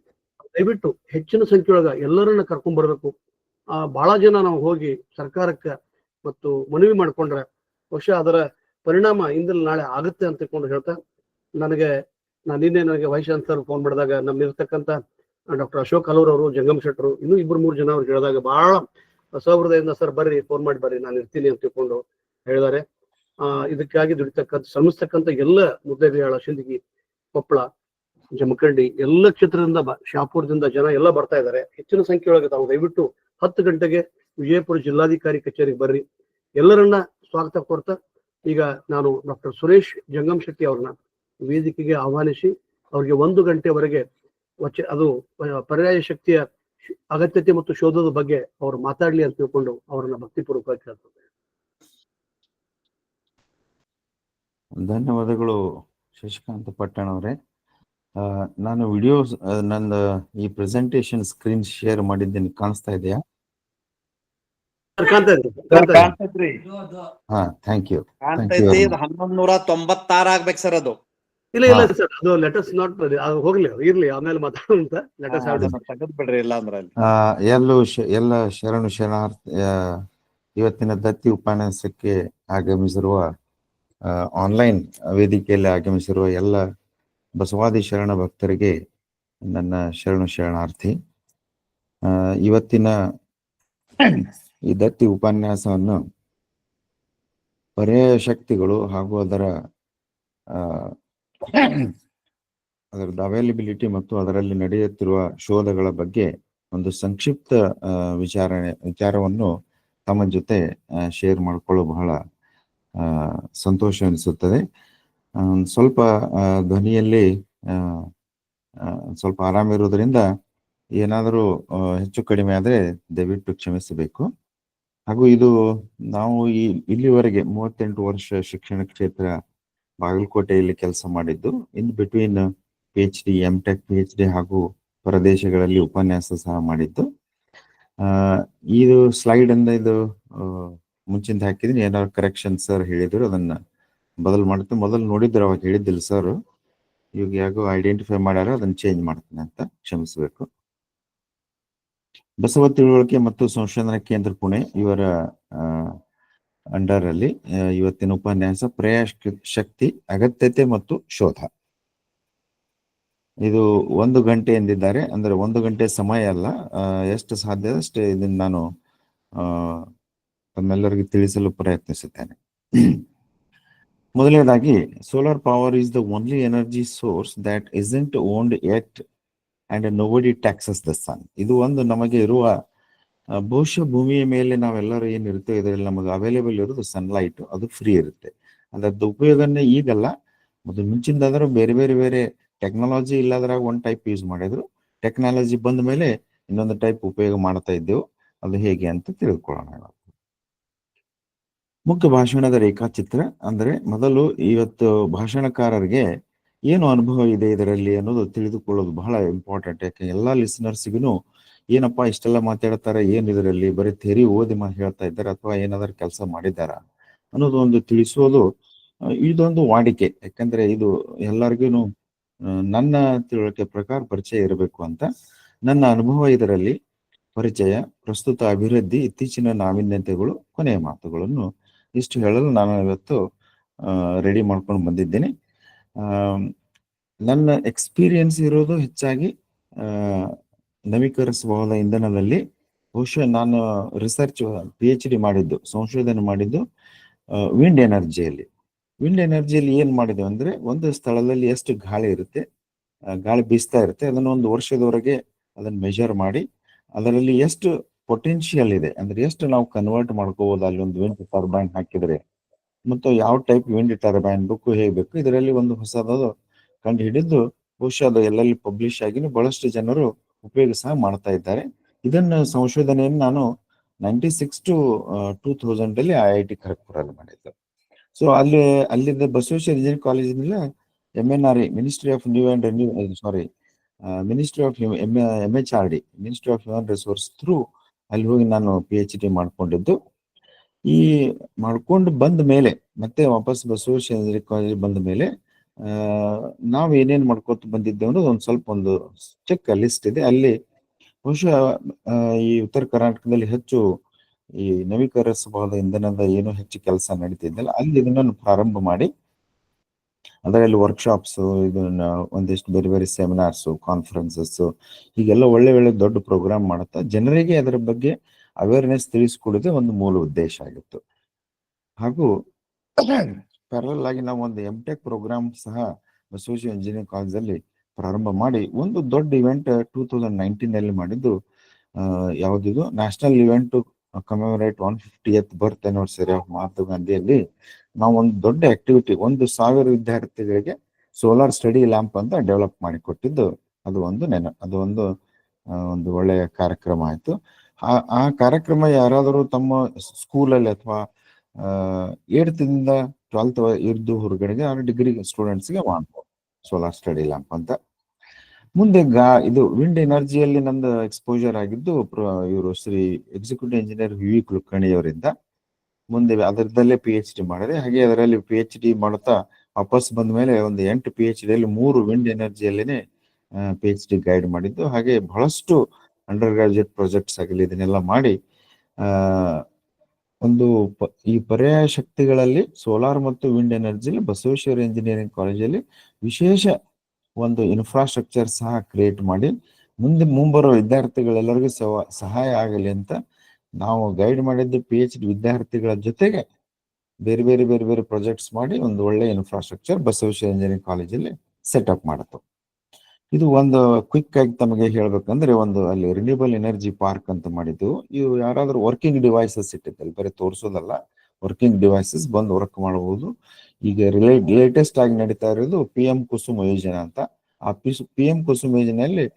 ದಯವಿಟ್ಟು ಹೆಚ್ಚಿನ ಸಂಖ್ಯೆಯೊಳಗ ಎಲ್ಲರನ್ನ ಕರ್ಕೊಂಡ್ ಬರ್ಬೇಕು. ಬಹಳ ಜನ ನಾವು ಹೋಗಿ ಸರ್ಕಾರಕ್ಕೆ ಮತ್ತು ಮನವಿ ಮಾಡ್ಕೊಂಡ್ರೆ ಬಹುಶಃ ಅದರ ಪರಿಣಾಮ ಇಂದಲ್ಲಿ ನಾಳೆ ಆಗುತ್ತೆ ಅಂತ ತಿಳ್ಕೊಂಡು ಹೇಳ್ತಾ ನಿನ್ನೆ ನನಗೆ ವೈಸ್ ಚಾನ್ಸಲರ್ ಫೋನ್ ಮಾಡಿದಾಗ ನಮ್ಮಿರ್ತಕ್ಕಂಥ ಡಾಕ್ಟರ್ ಅಶೋಕ್ ಹಲೂರ್ ಅವರು ಜಂಗಮ್ ಶೆಟ್ಟರು ಇನ್ನೂ 2-3 ಜನ ಅವ್ರು ಹೇಳಿದಾಗ ಬಹಳ ಸಹೃದಯದಿಂದ ಸರ್ ಬರ್ರಿ ಫೋನ್ ಮಾಡಿ ಬರ್ರಿ ನಾನು ಇರ್ತೀನಿ ಅಂತ ತಿಳ್ಕೊಂಡು ಹೇಳಿದ್ದಾರೆ. ಇದಕ್ಕಾಗಿ ಶ್ರಮಿಸ್ತಕ್ಕಂಥ ಎಲ್ಲ ಮುದ್ದೇಬಿಹಾಳ ಶಿಂದಗಿ ಕೊಪ್ಪಳ ಜಮಖಂಡಿ ಎಲ್ಲ ಕ್ಷೇತ್ರದಿಂದ ಶಾಪುರದಿಂದ ಜನ ಎಲ್ಲ ಬರ್ತಾ ಇದ್ದಾರೆ. ಹೆಚ್ಚಿನ ಸಂಖ್ಯೆಯೊಳಗೆ ತಾವು ದಯವಿಟ್ಟು 10 ಗಂಟೆಗೆ ವಿಜಯಪುರ ಜಿಲ್ಲಾಧಿಕಾರಿ ಕಚೇರಿಗೆ ಬರ್ರಿ. ಎಲ್ಲರನ್ನ ಸ್ವಾಗತ ಕೊಡ್ತಾ ಈಗ ನಾನು ಡಾಕ್ಟರ್ ಸುರೇಶ್ ಜಂಗಮ್ ಶೆಟ್ಟಿ ಅವ್ರನ್ನ ವೇದಿಕೆಗೆ ಆಹ್ವಾನಿಸಿ ಅವ್ರಿಗೆ 1 ಗಂಟೆವರೆಗೆ ಅದು ಪರ್ಯಾಯ ಶಕ್ತಿಯ ಅಗತ್ಯತೆ ಮತ್ತು ಶೋಧದ ಬಗ್ಗೆ ಅವರು ಮಾತಾಡ್ಲಿ ಅಂತ ತಿಳ್ಕೊಂಡು ಅವರನ್ನ ಭಕ್ತಿಪೂರ್ವಕವಾಗಿ ಕೇಳ್ತಾರೆ. ಧನ್ಯವಾದಗಳು ಶಶಿಕಾಂತ್ ಪಟ್ಟಣ್ ಅವರೇ. ನಾನು ವಿಡಿಯೋಸ್ ನಂದು ಈ ಪ್ರೆಸೆಂಟೇಶನ್ ಸ್ಕ್ರೀನ್ ಶೇರ್ ಮಾಡಿದ್ದೇನೆ, ಕಾಣಿಸ್ತಾ ಇದೆಯಾ? ಹಾ, ಥ್ಯಾಂಕ್ ಯು. 1196 ಆಗ್ಬೇಕು ಸರ್ ಅದು. ಇಲ್ಲ ಸರ್, ಅದು ಲೆಟರ್ಸ್ ನಾಟ್ ಹೋಗ್ಲಿ, ಇರ್ಲಿ, ಆಮೇಲೆ ಮಾತಾಡುವಂತ ಲೆಟರ್ಸ್ ತೆಗೆದ್ ಬಿಡ್ರಿ, ಇಲ್ಲ ಅಂದ್ರೆ ಎಲ್ಲ ಶರಣು ಶರಣಾರ್ಥಿ ಇವತ್ತಿನ ದತ್ತಿ ಉಪನ್ಯಾಸಕ್ಕೆ ಆಗಮಿಸಿರುವ ಆನ್ಲೈನ್ ವೇದಿಕೆಯಲ್ಲಿ ಆಗಮಿಸಿರುವ ಎಲ್ಲ ಬಸವಾದಿ ಶರಣ ಭಕ್ತರಿಗೆ ನನ್ನ ಶರಣು ಶರಣಾರ್ಥಿ. ಇವತ್ತಿನ ಈ ದತ್ತಿ ಉಪನ್ಯಾಸವನ್ನು ಪರ್ಯಾಯ ಶಕ್ತಿಗಳು ಹಾಗೂ ಅದರದ್ದು ಅವೈಲಬಿಲಿಟಿ ಮತ್ತು ಅದರಲ್ಲಿ ನಡೆಯುತ್ತಿರುವ ಶೋಧಗಳ ಬಗ್ಗೆ ಒಂದು ಸಂಕ್ಷಿಪ್ತ ವಿಚಾರವನ್ನು ತಮ್ಮ ಜೊತೆ ಶೇರ್ ಮಾಡಿಕೊಳ್ಳೋ ಬಹಳ ಸಂತೋಷ ಅನಿಸುತ್ತದೆ. ಸ್ವಲ್ಪ ಧ್ವನಿಯಲ್ಲಿ ಸ್ವಲ್ಪ ಆರಾಮಿರೋದ್ರಿಂದ ಏನಾದರೂ ಹೆಚ್ಚು ಕಡಿಮೆ ಆದರೆ ದಯವಿಟ್ಟು ಕ್ಷಮಿಸಬೇಕು. ಹಾಗೂ ಇದು ನಾವು ಇಲ್ಲಿವರೆಗೆ 38 ವರ್ಷ ಶಿಕ್ಷಣ ಕ್ಷೇತ್ರ ಬಾಗಲಕೋಟೆಯಲ್ಲಿ ಕೆಲಸ ಮಾಡಿದ್ದು, in between PhD, MTech, PhD ಹಾಗೂ ಪ್ರದೇಶಗಳಲ್ಲಿ ಉಪನ್ಯಾಸ ಸಹ ಮಾಡಿದ್ದು. ಇದು ಸ್ಲೈಡ್ ಅಂದ ಇದು ಮುಂಚಿಂದ ಹಾಕಿದ್ದೀನಿ. ಏನಾದ್ರು ಕರೆಕ್ಷನ್ ಸರ್ ಹೇಳಿದ್ರು ಅದನ್ನ ಬದಲು ಮಾಡ್ತೀನಿ. ಮೊದಲು ನೋಡಿದ್ರು ಅವಾಗ ಹೇಳಿದ್ದಿಲ್ಲ ಸರ್, ಇವಾಗ ಯಾಕೋ ಐಡೆಂಟಿಫೈ ಮಾಡ್ಯಾರ, ಅದನ್ನ ಚೇಂಜ್ ಮಾಡ್ತೀನಿ ಅಂತ ಕ್ಷಮಿಸಬೇಕು. ಬಸವ ತಿಳುವಳಿಕೆ ಮತ್ತು ಸಂಶೋಧನಾ ಕೇಂದ್ರ ಪುಣೆ ಇವರ ಅಂಡರ್ ಅಲ್ಲಿ ಇವತ್ತಿನ ಉಪನ್ಯಾಸ ಶಕ್ತಿ, ಅಗತ್ಯತೆ ಮತ್ತು ಶೋಧ. ಇದು 1 ಗಂಟೆ ಎಂದಿದ್ದಾರೆ. ಅಂದ್ರೆ 1 ಗಂಟೆ ಸಮಯ ಅಲ್ಲ, ಎಷ್ಟು ಸಾಧ್ಯ ಅಷ್ಟೇ ಇದನ್ನು ನಾನು ತಮ್ಮೆಲ್ಲರಿಗೂ ತಿಳಿಸಲು ಪ್ರಯತ್ನಿಸುತ್ತೇನೆ. ಮೊದಲನೇದಾಗಿ, solar power is the only energy source that isn't owned yet and nobody taxes the sun. ಇದು ಒಂದು ನಮಗೆ ಇರುವ ಬಹುಶಃ ಭೂಮಿಯ ಮೇಲೆ ನಾವೆಲ್ಲರೂ ಏನಿರ್ತೇವೆ ಇದರಲ್ಲಿ ನಮಗೆ ಅವೈಲೇಬಲ್ ಇರೋದು ಸನ್ಲೈಟ್, ಅದು ಫ್ರೀ ಇರುತ್ತೆ. ಅದರದ್ದು ಉಪಯೋಗನೇ ಈಗಲ್ಲ, ಮತ್ತು ಮುಂಚಿಂದಾದ್ರೂ ಬೇರೆ ಬೇರೆ ಬೇರೆ ಟೆಕ್ನಾಲಜಿ ಇಲ್ಲದ್ರಾಗ ಒಂದು ಟೈಪ್ ಯೂಸ್ ಮಾಡಿದ್ರು. ಟೆಕ್ನಾಲಜಿ ಬಂದ ಮೇಲೆ ಇನ್ನೊಂದು ಟೈಪ್ ಉಪಯೋಗ ಮಾಡ್ತಾ ಇದ್ದೆವು. ಅದು ಹೇಗೆ ಅಂತ ತಿಳ್ಕೊಳ್ಳೋಣ. ಮುಖ್ಯ ಭಾಷಣದ ರೇಖಾಚಿತ್ರ ಅಂದ್ರೆ, ಮೊದಲು ಇವತ್ತು ಭಾಷಣಕಾರರಿಗೆ ಏನು ಅನುಭವ ಇದೆ ಇದರಲ್ಲಿ ಅನ್ನೋದು ತಿಳಿದುಕೊಳ್ಳೋದು ಬಹಳ ಇಂಪಾರ್ಟೆಂಟ್. ಯಾಕೆ ಎಲ್ಲಾ ಲಿಸನರ್ಸ್ಗೂ ಏನಪ್ಪಾ ಇಷ್ಟೆಲ್ಲ ಮಾತಾಡ್ತಾರೆ, ಏನ್ ಇದರಲ್ಲಿ ಬರೀ ಥಿಯರಿ ಓದಿ ಹೇಳ್ತಾ ಇದ್ದಾರೆ ಅಥವಾ ಏನಾದ್ರು ಕೆಲಸ ಮಾಡಿದಾರ ಅನ್ನೋದು ಒಂದು ತಿಳಿಸೋದು ಇದೊಂದು ವಾಡಿಕೆ. ಯಾಕಂದ್ರೆ ಇದು ಎಲ್ಲರಿಗೂ ನನ್ನ ತಿಳುವಳಿಕೆ ಪ್ರಕಾರ ಪರಿಚಯ ಇರಬೇಕು ಅಂತ. ನನ್ನ ಅನುಭವ ಇದರಲ್ಲಿ ಪರಿಚಯ, ಪ್ರಸ್ತುತ ಅಭಿವೃದ್ಧಿ, ಇತ್ತೀಚಿನ ನಾವೀನ್ಯತೆಗಳು, ಕೊನೆಯ ಮಾತುಗಳನ್ನು ಇಷ್ಟು ಹೇಳಲು ನಾನು ಇವತ್ತು ರೆಡಿ ಮಾಡ್ಕೊಂಡು ಬಂದಿದ್ದೇನೆ. ನನ್ನ ಎಕ್ಸ್ಪೀರಿಯನ್ಸ್ ಇರೋದು ಹೆಚ್ಚಾಗಿ ನವೀಕರಿಸಬಹುದಾದ ಇಂಧನದಲ್ಲಿ. ಬಹುಶಃ ನಾನು ರಿಸರ್ಚ್ PhD ಮಾಡಿದ್ದು, ಸಂಶೋಧನೆ ಮಾಡಿದ್ದು ವಿಂಡ್ ಎನರ್ಜಿಯಲ್ಲಿ. ವಿಂಡ್ ಎನರ್ಜಿಯಲ್ಲಿ ಏನ್ ಮಾಡಿದ್ದೇವೆ ಅಂದ್ರೆ, ಒಂದು ಸ್ಥಳದಲ್ಲಿ ಎಷ್ಟು ಗಾಳಿ ಇರುತ್ತೆ, ಗಾಳಿ ಬೀಸ್ತಾ ಇರುತ್ತೆ, ಅದನ್ನ ಒಂದು ವರ್ಷದವರೆಗೆ ಅದನ್ನ ಮೆಜರ್ ಮಾಡಿ ಅದರಲ್ಲಿ ಎಷ್ಟು ಪೊಟೆನ್ಶಿಯಲ್ ಇದೆ, ಅಂದ್ರೆ ಎಷ್ಟು ನಾವು ಕನ್ವರ್ಟ್ ಮಾಡ್ಕೋಬಹುದು ಅಲ್ಲಿ ಒಂದು ವಿಂಡ್ ಟರ್ಬೈನ್ ಹಾಕಿದ್ರೆ, ಮತ್ತು ಯಾವ ಟೈಪ್ ವಿಂಡ್ ಟರ್ಬೈನ್ ಬೇಕು, ಹೇಗೆ ಬೇಕು, ಇದರಲ್ಲಿ ಒಂದು ಹೊಸದಾದ ಕಂಡು ಹಿಡಿದು ಬಹುಶಃ ಅದು ಎಲ್ಲೆಲ್ಲಿ ಪಬ್ಲಿಷ್ ಆಗಿನೂ ಬಹಳಷ್ಟು ಜನರು ಉಪಯೋಗ ಸಹ ಮಾಡ್ತಾ ಇದ್ದಾರೆ. ಇದನ್ನ ಸಂಶೋಧನೆಯನ್ನು ನಾನು 96 to 2000 ಅಲ್ಲಿ IIT ಖರಗ್ಪುರಲ್ಲಿ ಮಾಡಿದ್ದೆ. ಸೊ ಅಲ್ಲಿದ್ದ ಬಸವೇಶ್ವರ ಇಂಜಿನಿಯರಿಂಗ್ ಕಾಲೇಜಿನಲ್ಲಿ MNRE, ministry of new and renew, sorry ministry of MHRD, ministry of human resource through ಅಲ್ಲಿ ಹೋಗಿ ನಾನು PhD ಮಾಡ್ಕೊಂಡಿದ್ದು. ಈ ಮಾಡ್ಕೊಂಡು ಬಂದ ಮೇಲೆ ಮತ್ತೆ ವಾಪಸ್ ಬಸವೇಶ್ವರ ಇಂಜಿನಿಯರಿಂಗ್ ಕಾಲೇಜ್ ಬಂದ ಮೇಲೆ ನಾವು ಏನೇನ್ ಮಾಡ್ಕೊತ ಬಂದಿದ್ದೇವೆ ಅನ್ನೋದು ಒಂದು ಸ್ವಲ್ಪ ಒಂದು ಚಿಕ್ಕ ಲಿಸ್ಟ್ ಇದೆ. ಅಲ್ಲಿ ಬಹುಶಃ ಈ ಉತ್ತರ ಕರ್ನಾಟಕದಲ್ಲಿ ಹೆಚ್ಚು ಈ ನವೀಕರಿಸಬಹುದಾದ ಇಂಧನದ ಏನೋ ಹೆಚ್ಚು ಕೆಲಸ ನಡೀತಿದ್ದಲ್ಲ, ಅಲ್ಲಿ ಇದನ್ನ ಪ್ರಾರಂಭ ಮಾಡಿ ಅದರಲ್ಲಿ ವರ್ಕ್ಶಾಪ್ಸ್, ಇದನ್ನ ಒಂದಿಷ್ಟು ಬೇರೆ ಬೇರೆ ಸೆಮಿನಾರ್ಸ್, ಕಾನ್ಫರೆನ್ಸಸ್, ಹೀಗೆಲ್ಲ ಒಳ್ಳೆ ಒಳ್ಳೆ ದೊಡ್ಡ ಪ್ರೋಗ್ರಾಮ್ ಮಾಡುತ್ತಾ ಜನರಿಗೆ ಅದರ ಬಗ್ಗೆ ಅವೇರ್ನೆಸ್ ತಿಳಿಸ್ಕೊಡೋದೇ ಒಂದು ಮೂಲ ಉದ್ದೇಶ ಆಗಿತ್ತು. ಹಾಗೂ ಪ್ಯಾರಲಲ್ ಆಗಿ ನಾವು ಒಂದು MTech ಪ್ರೋಗ್ರಾಮ್ ಸಹ ಬಸವೇಶ್ವರ ಇಂಜಿನಿಯರಿಂಗ್ ಕಾಲೇಜಲ್ಲಿ ಪ್ರಾರಂಭ ಮಾಡಿ ಒಂದು ದೊಡ್ಡ ಇವೆಂಟ್ 2019 ಮಾಡಿದ್ದು. ಯಾವುದಿದು national event to commemorate 150th birth anniversary of Mahatma ಗಾಂಧಿಯಲ್ಲಿ ನಾವು ಒಂದು ದೊಡ್ಡ ಆಕ್ಟಿವಿಟಿ 1000 ವಿದ್ಯಾರ್ಥಿಗಳಿಗೆ ಸೋಲಾರ್ ಸ್ಟಡಿ ಲ್ಯಾಂಪ್ ಅಂತ ಡೆವಲಪ್ ಮಾಡಿ ಕೊಟ್ಟಿದ್ದು. ಅದು ಒಂದು ಒಳ್ಳೆಯ ಕಾರ್ಯಕ್ರಮ ಆಯ್ತು. ಆ ಕಾರ್ಯಕ್ರಮ ಯಾರಾದರೂ ತಮ್ಮ ಸ್ಕೂಲಲ್ಲಿ ಅಥವಾ 8th ಇಂದ 12th ಇದ್ದು ಹೊರಗಡೆಗೆ ಡಿಗ್ರಿ ಸ್ಟೂಡೆಂಟ್ಸ್ಗೆ ಮಾಡ್ಬೋದು ಸೋಲಾರ್ ಸ್ಟಡಿ ಲ್ಯಾಂಪ್ ಅಂತ. ಮುಂದೆ ಇದು ವಿಂಡ್ ಎನರ್ಜಿಯಲ್ಲಿ ನಂದು ಎಕ್ಸ್ಪೋಜರ್ ಆಗಿದ್ದು ಇವರು Shri executive engineer VV Kulkarni ಅವರಿಂದ. ಮುಂದೆ ಅದರದಲ್ಲೇ PhD ಮಾಡಿದೆ. ಹಾಗೆ ಅದರಲ್ಲಿ PhD ಮಾಡುತ್ತಾ ವಾಪಸ್ ಬಂದ ಮೇಲೆ ಒಂದು 8 PhD ಅಲ್ಲಿ 3 ವಿಂಡ್ ಎನರ್ಜಿಯಲ್ಲೇನೆ PhD ಗೈಡ್ ಮಾಡಿದ್ದು. ಹಾಗೆ ಬಹಳಷ್ಟು ಅಂಡರ್ ಗ್ರಾಜುಯೇಟ್ ಪ್ರಾಜೆಕ್ಟ್ಸ್ ಆಗಲಿ ಇದನ್ನೆಲ್ಲ ಮಾಡಿ ಈ ಪರ್ಯಾಯ ಶಕ್ತಿಗಳಲ್ಲಿ ಸೋಲಾರ್ ಮತ್ತು ವಿಂಡ್ ಎನರ್ಜಿಲಿ ಬಸವೇಶ್ವರ ಇಂಜಿನಿಯರಿಂಗ್ ಕಾಲೇಜಲ್ಲಿ ವಿಶೇಷ ಒಂದು ಇನ್ಫ್ರಾಸ್ಟ್ರಕ್ಚರ್ ಸಹ ಕ್ರಿಯೇಟ್ ಮಾಡಿ ಮುಂಬರುವ ವಿದ್ಯಾರ್ಥಿಗಳೆಲ್ಲರಿಗೂ ಸಹಾಯ ಆಗಲಿ ಅಂತ ನಾವು ಗೈಡ್ ಮಾಡಿದ್ದು PhD ವಿದ್ಯಾರ್ಥಿಗಳ ಜೊತೆಗೆ ಬೇರೆ ಬೇರೆ ಬೇರೆ ಬೇರೆ ಪ್ರಾಜೆಕ್ಟ್ಸ್ ಮಾಡಿ ಒಂದು ಒಳ್ಳೆ ಇನ್ಫ್ರಾಸ್ಟ್ರಕ್ಚರ್ ಬಸವೇಶ್ವರ ಇಂಜಿನಿಯರಿಂಗ್ ಕಾಲೇಜಲ್ಲಿ ಸೆಟಪ್ ಮಾಡಿತು. ಇದು ಒಂದು ಕ್ವಿಕ್ ಆಗಿ ತಮಗೆ ಹೇಳ್ಬೇಕಂದ್ರೆ ಒಂದು ಅಲ್ಲಿ ರಿನ್ಯೂಬಲ್ ಎನರ್ಜಿ ಪಾರ್ಕ್ ಅಂತ ಮಾಡಿದ್ದು. ಇವು ಯಾರಾದ್ರೂ ವರ್ಕಿಂಗ್ ಡಿವೈಸಸ್ ಇಟ್ಟಿದ್ದಲ್ಲಿ ಬರೀ ತೋರಿಸೋದಲ್ಲ, ವರ್ಕಿಂಗ್ ಡಿವೈಸಸ್ ಬಂದು ವರ್ಕ್ ಮಾಡಬಹುದು. ಈಗ ಲೇಟೆಸ್ಟ್ ಆಗಿ ನಡೀತಾ ಇರೋದು PM ಕುಸುಮ್ ಯೋಜನೆ ಅಂತ. ಆ PM ಕುಸುಮ್ ಯೋಜನೆಯಲ್ಲಿ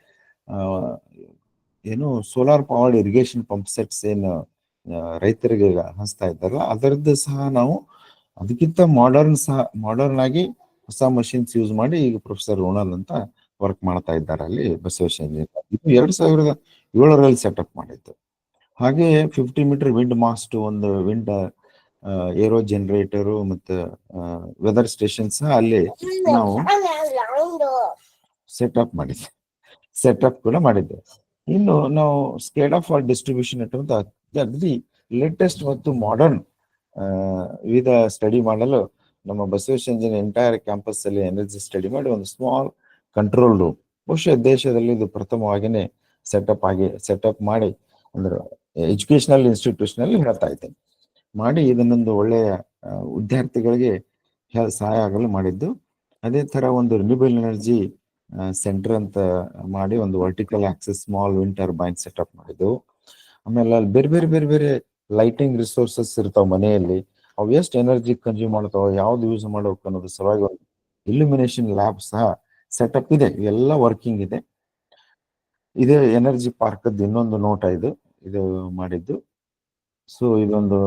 ಏನು solar powered irrigation pump sets ಏನು ರೈತರಿಗೆ ಹಂಚ್ತಾ ಇದ್ದಾರಲ್ಲ, ಅದರದ್ದು ಸಹ ನಾವು ಅದಕ್ಕಿಂತ ಮಾಡರ್ನ್ ಆಗಿ ಹೊಸ ಮಷಿನ್ಸ್ ಯೂಸ್ ಮಾಡಿ ಈಗ ಪ್ರೊಫೆಸರ್ ರೋಣಲ್ ಅಂತ ವರ್ಕ್ ಮಾಡ್ತಾ ಇದ್ದಾರೆ ಅಲ್ಲಿ ಬಸವೇಶ್ವರ ಇಂಜಿನಿಯರ್. ಇದು 2007ರಲ್ಲಿ ಸೆಟಪ್ ಮಾಡಿದ್ದು. ಹಾಗೆ 50 ಮೀಟರ್ ವಿಂಡ್ ಮಾಸ್ಟ್, ಒಂದು ವಿಂಡ್ ಏರೋ ಜನರೇಟರು ಮತ್ತು ವೆದರ್ ಸ್ಟೇಷನ್ ಸಹ ಅಲ್ಲಿ ನಾವು ಸೆಟಪ್ ಕೂಡ ಮಾಡಿದ್ದೆ. ಇನ್ನು ನಾವು ಸ್ಕೇಲ್ ಆಫ್ ಡಿಸ್ಟ್ರಿಬ್ಯೂಷನ್ ಅಂತ ಅಗದಿ ಲೇಟೆಸ್ಟ್ ಮತ್ತು ಮಾಡರ್ನ್ ವಿವಿಧ ಸ್ಟಡಿ ಮಾಡಲು ನಮ್ಮ ಬಸವೇಶ್ವರ ಇಂಜಿನಿಯರ್ ಎಂಟೈರ್ ಕ್ಯಾಂಪಸ್ ಅಲ್ಲಿ ಎನರ್ಜಿ ಸ್ಟಡಿ ಮಾಡಿ ಒಂದು ಸ್ಮಾಲ್ ಕಂಟ್ರೋಲ್ ರೂಮ್, ಬಹುಶಃ ದೇಶದಲ್ಲಿ ಇದು ಪ್ರಥಮವಾಗಿನೇ ಸೆಟಪ್ ಮಾಡಿ ಅಂದ್ರೆ ಎಜುಕೇಶನಲ್ ಇನ್ಸ್ಟಿಟ್ಯೂಷನ್ ಅಲ್ಲಿ ಹೇಳ್ತಾ ಇದ್ದೇನೆ ಮಾಡಿ ಇದನ್ನೊಂದು ಒಳ್ಳೆಯ ವಿದ್ಯಾರ್ಥಿಗಳಿಗೆ ಸಹಾಯ ಆಗಲು ಮಾಡಿದ್ದು. ಅದೇ ತರ ಒಂದು ರಿನ್ಯೂಬಲ್ ಎನರ್ಜಿ ಸೆಂಟರ್ ಅಂತ ಮಾಡಿ ಒಂದು vertical access small wind turbine setup ಮಾಡಿದ್ದು. ಆಮೇಲೆ ಅಲ್ಲಿ ಬೇರೆ ಬೇರೆ ಲೈಟಿಂಗ್ ರಿಸೋರ್ಸಸ್ ಇರ್ತಾವ ಮನೆಯಲ್ಲಿ, ಅವು ಎಷ್ಟು ಎನರ್ಜಿ ಕನ್ಸ್ಯೂಮ್ ಮಾಡ್ತಾವ, ಯಾವ್ದು ಯೂಸ್ ಮಾಡ್ಬೇಕು ಅನ್ನೋದು ಸಲುವಾಗಿ ಒಂದು ಇಲ್ಯುಮಿನೇಷನ್ ಲ್ಯಾಬ್ ಸಹ ಸೆಟಪ್ ಇದೆ. ಇವೆಲ್ಲ ವರ್ಕಿಂಗ್ ಇದೆ. ಇದೇ ಎನರ್ಜಿ ಪಾರ್ಕ್ ಇನ್ನೊಂದು ನೋಟ ಇದು ಮಾಡಿದ್ದು. ಸೊ ಇದೊಂದು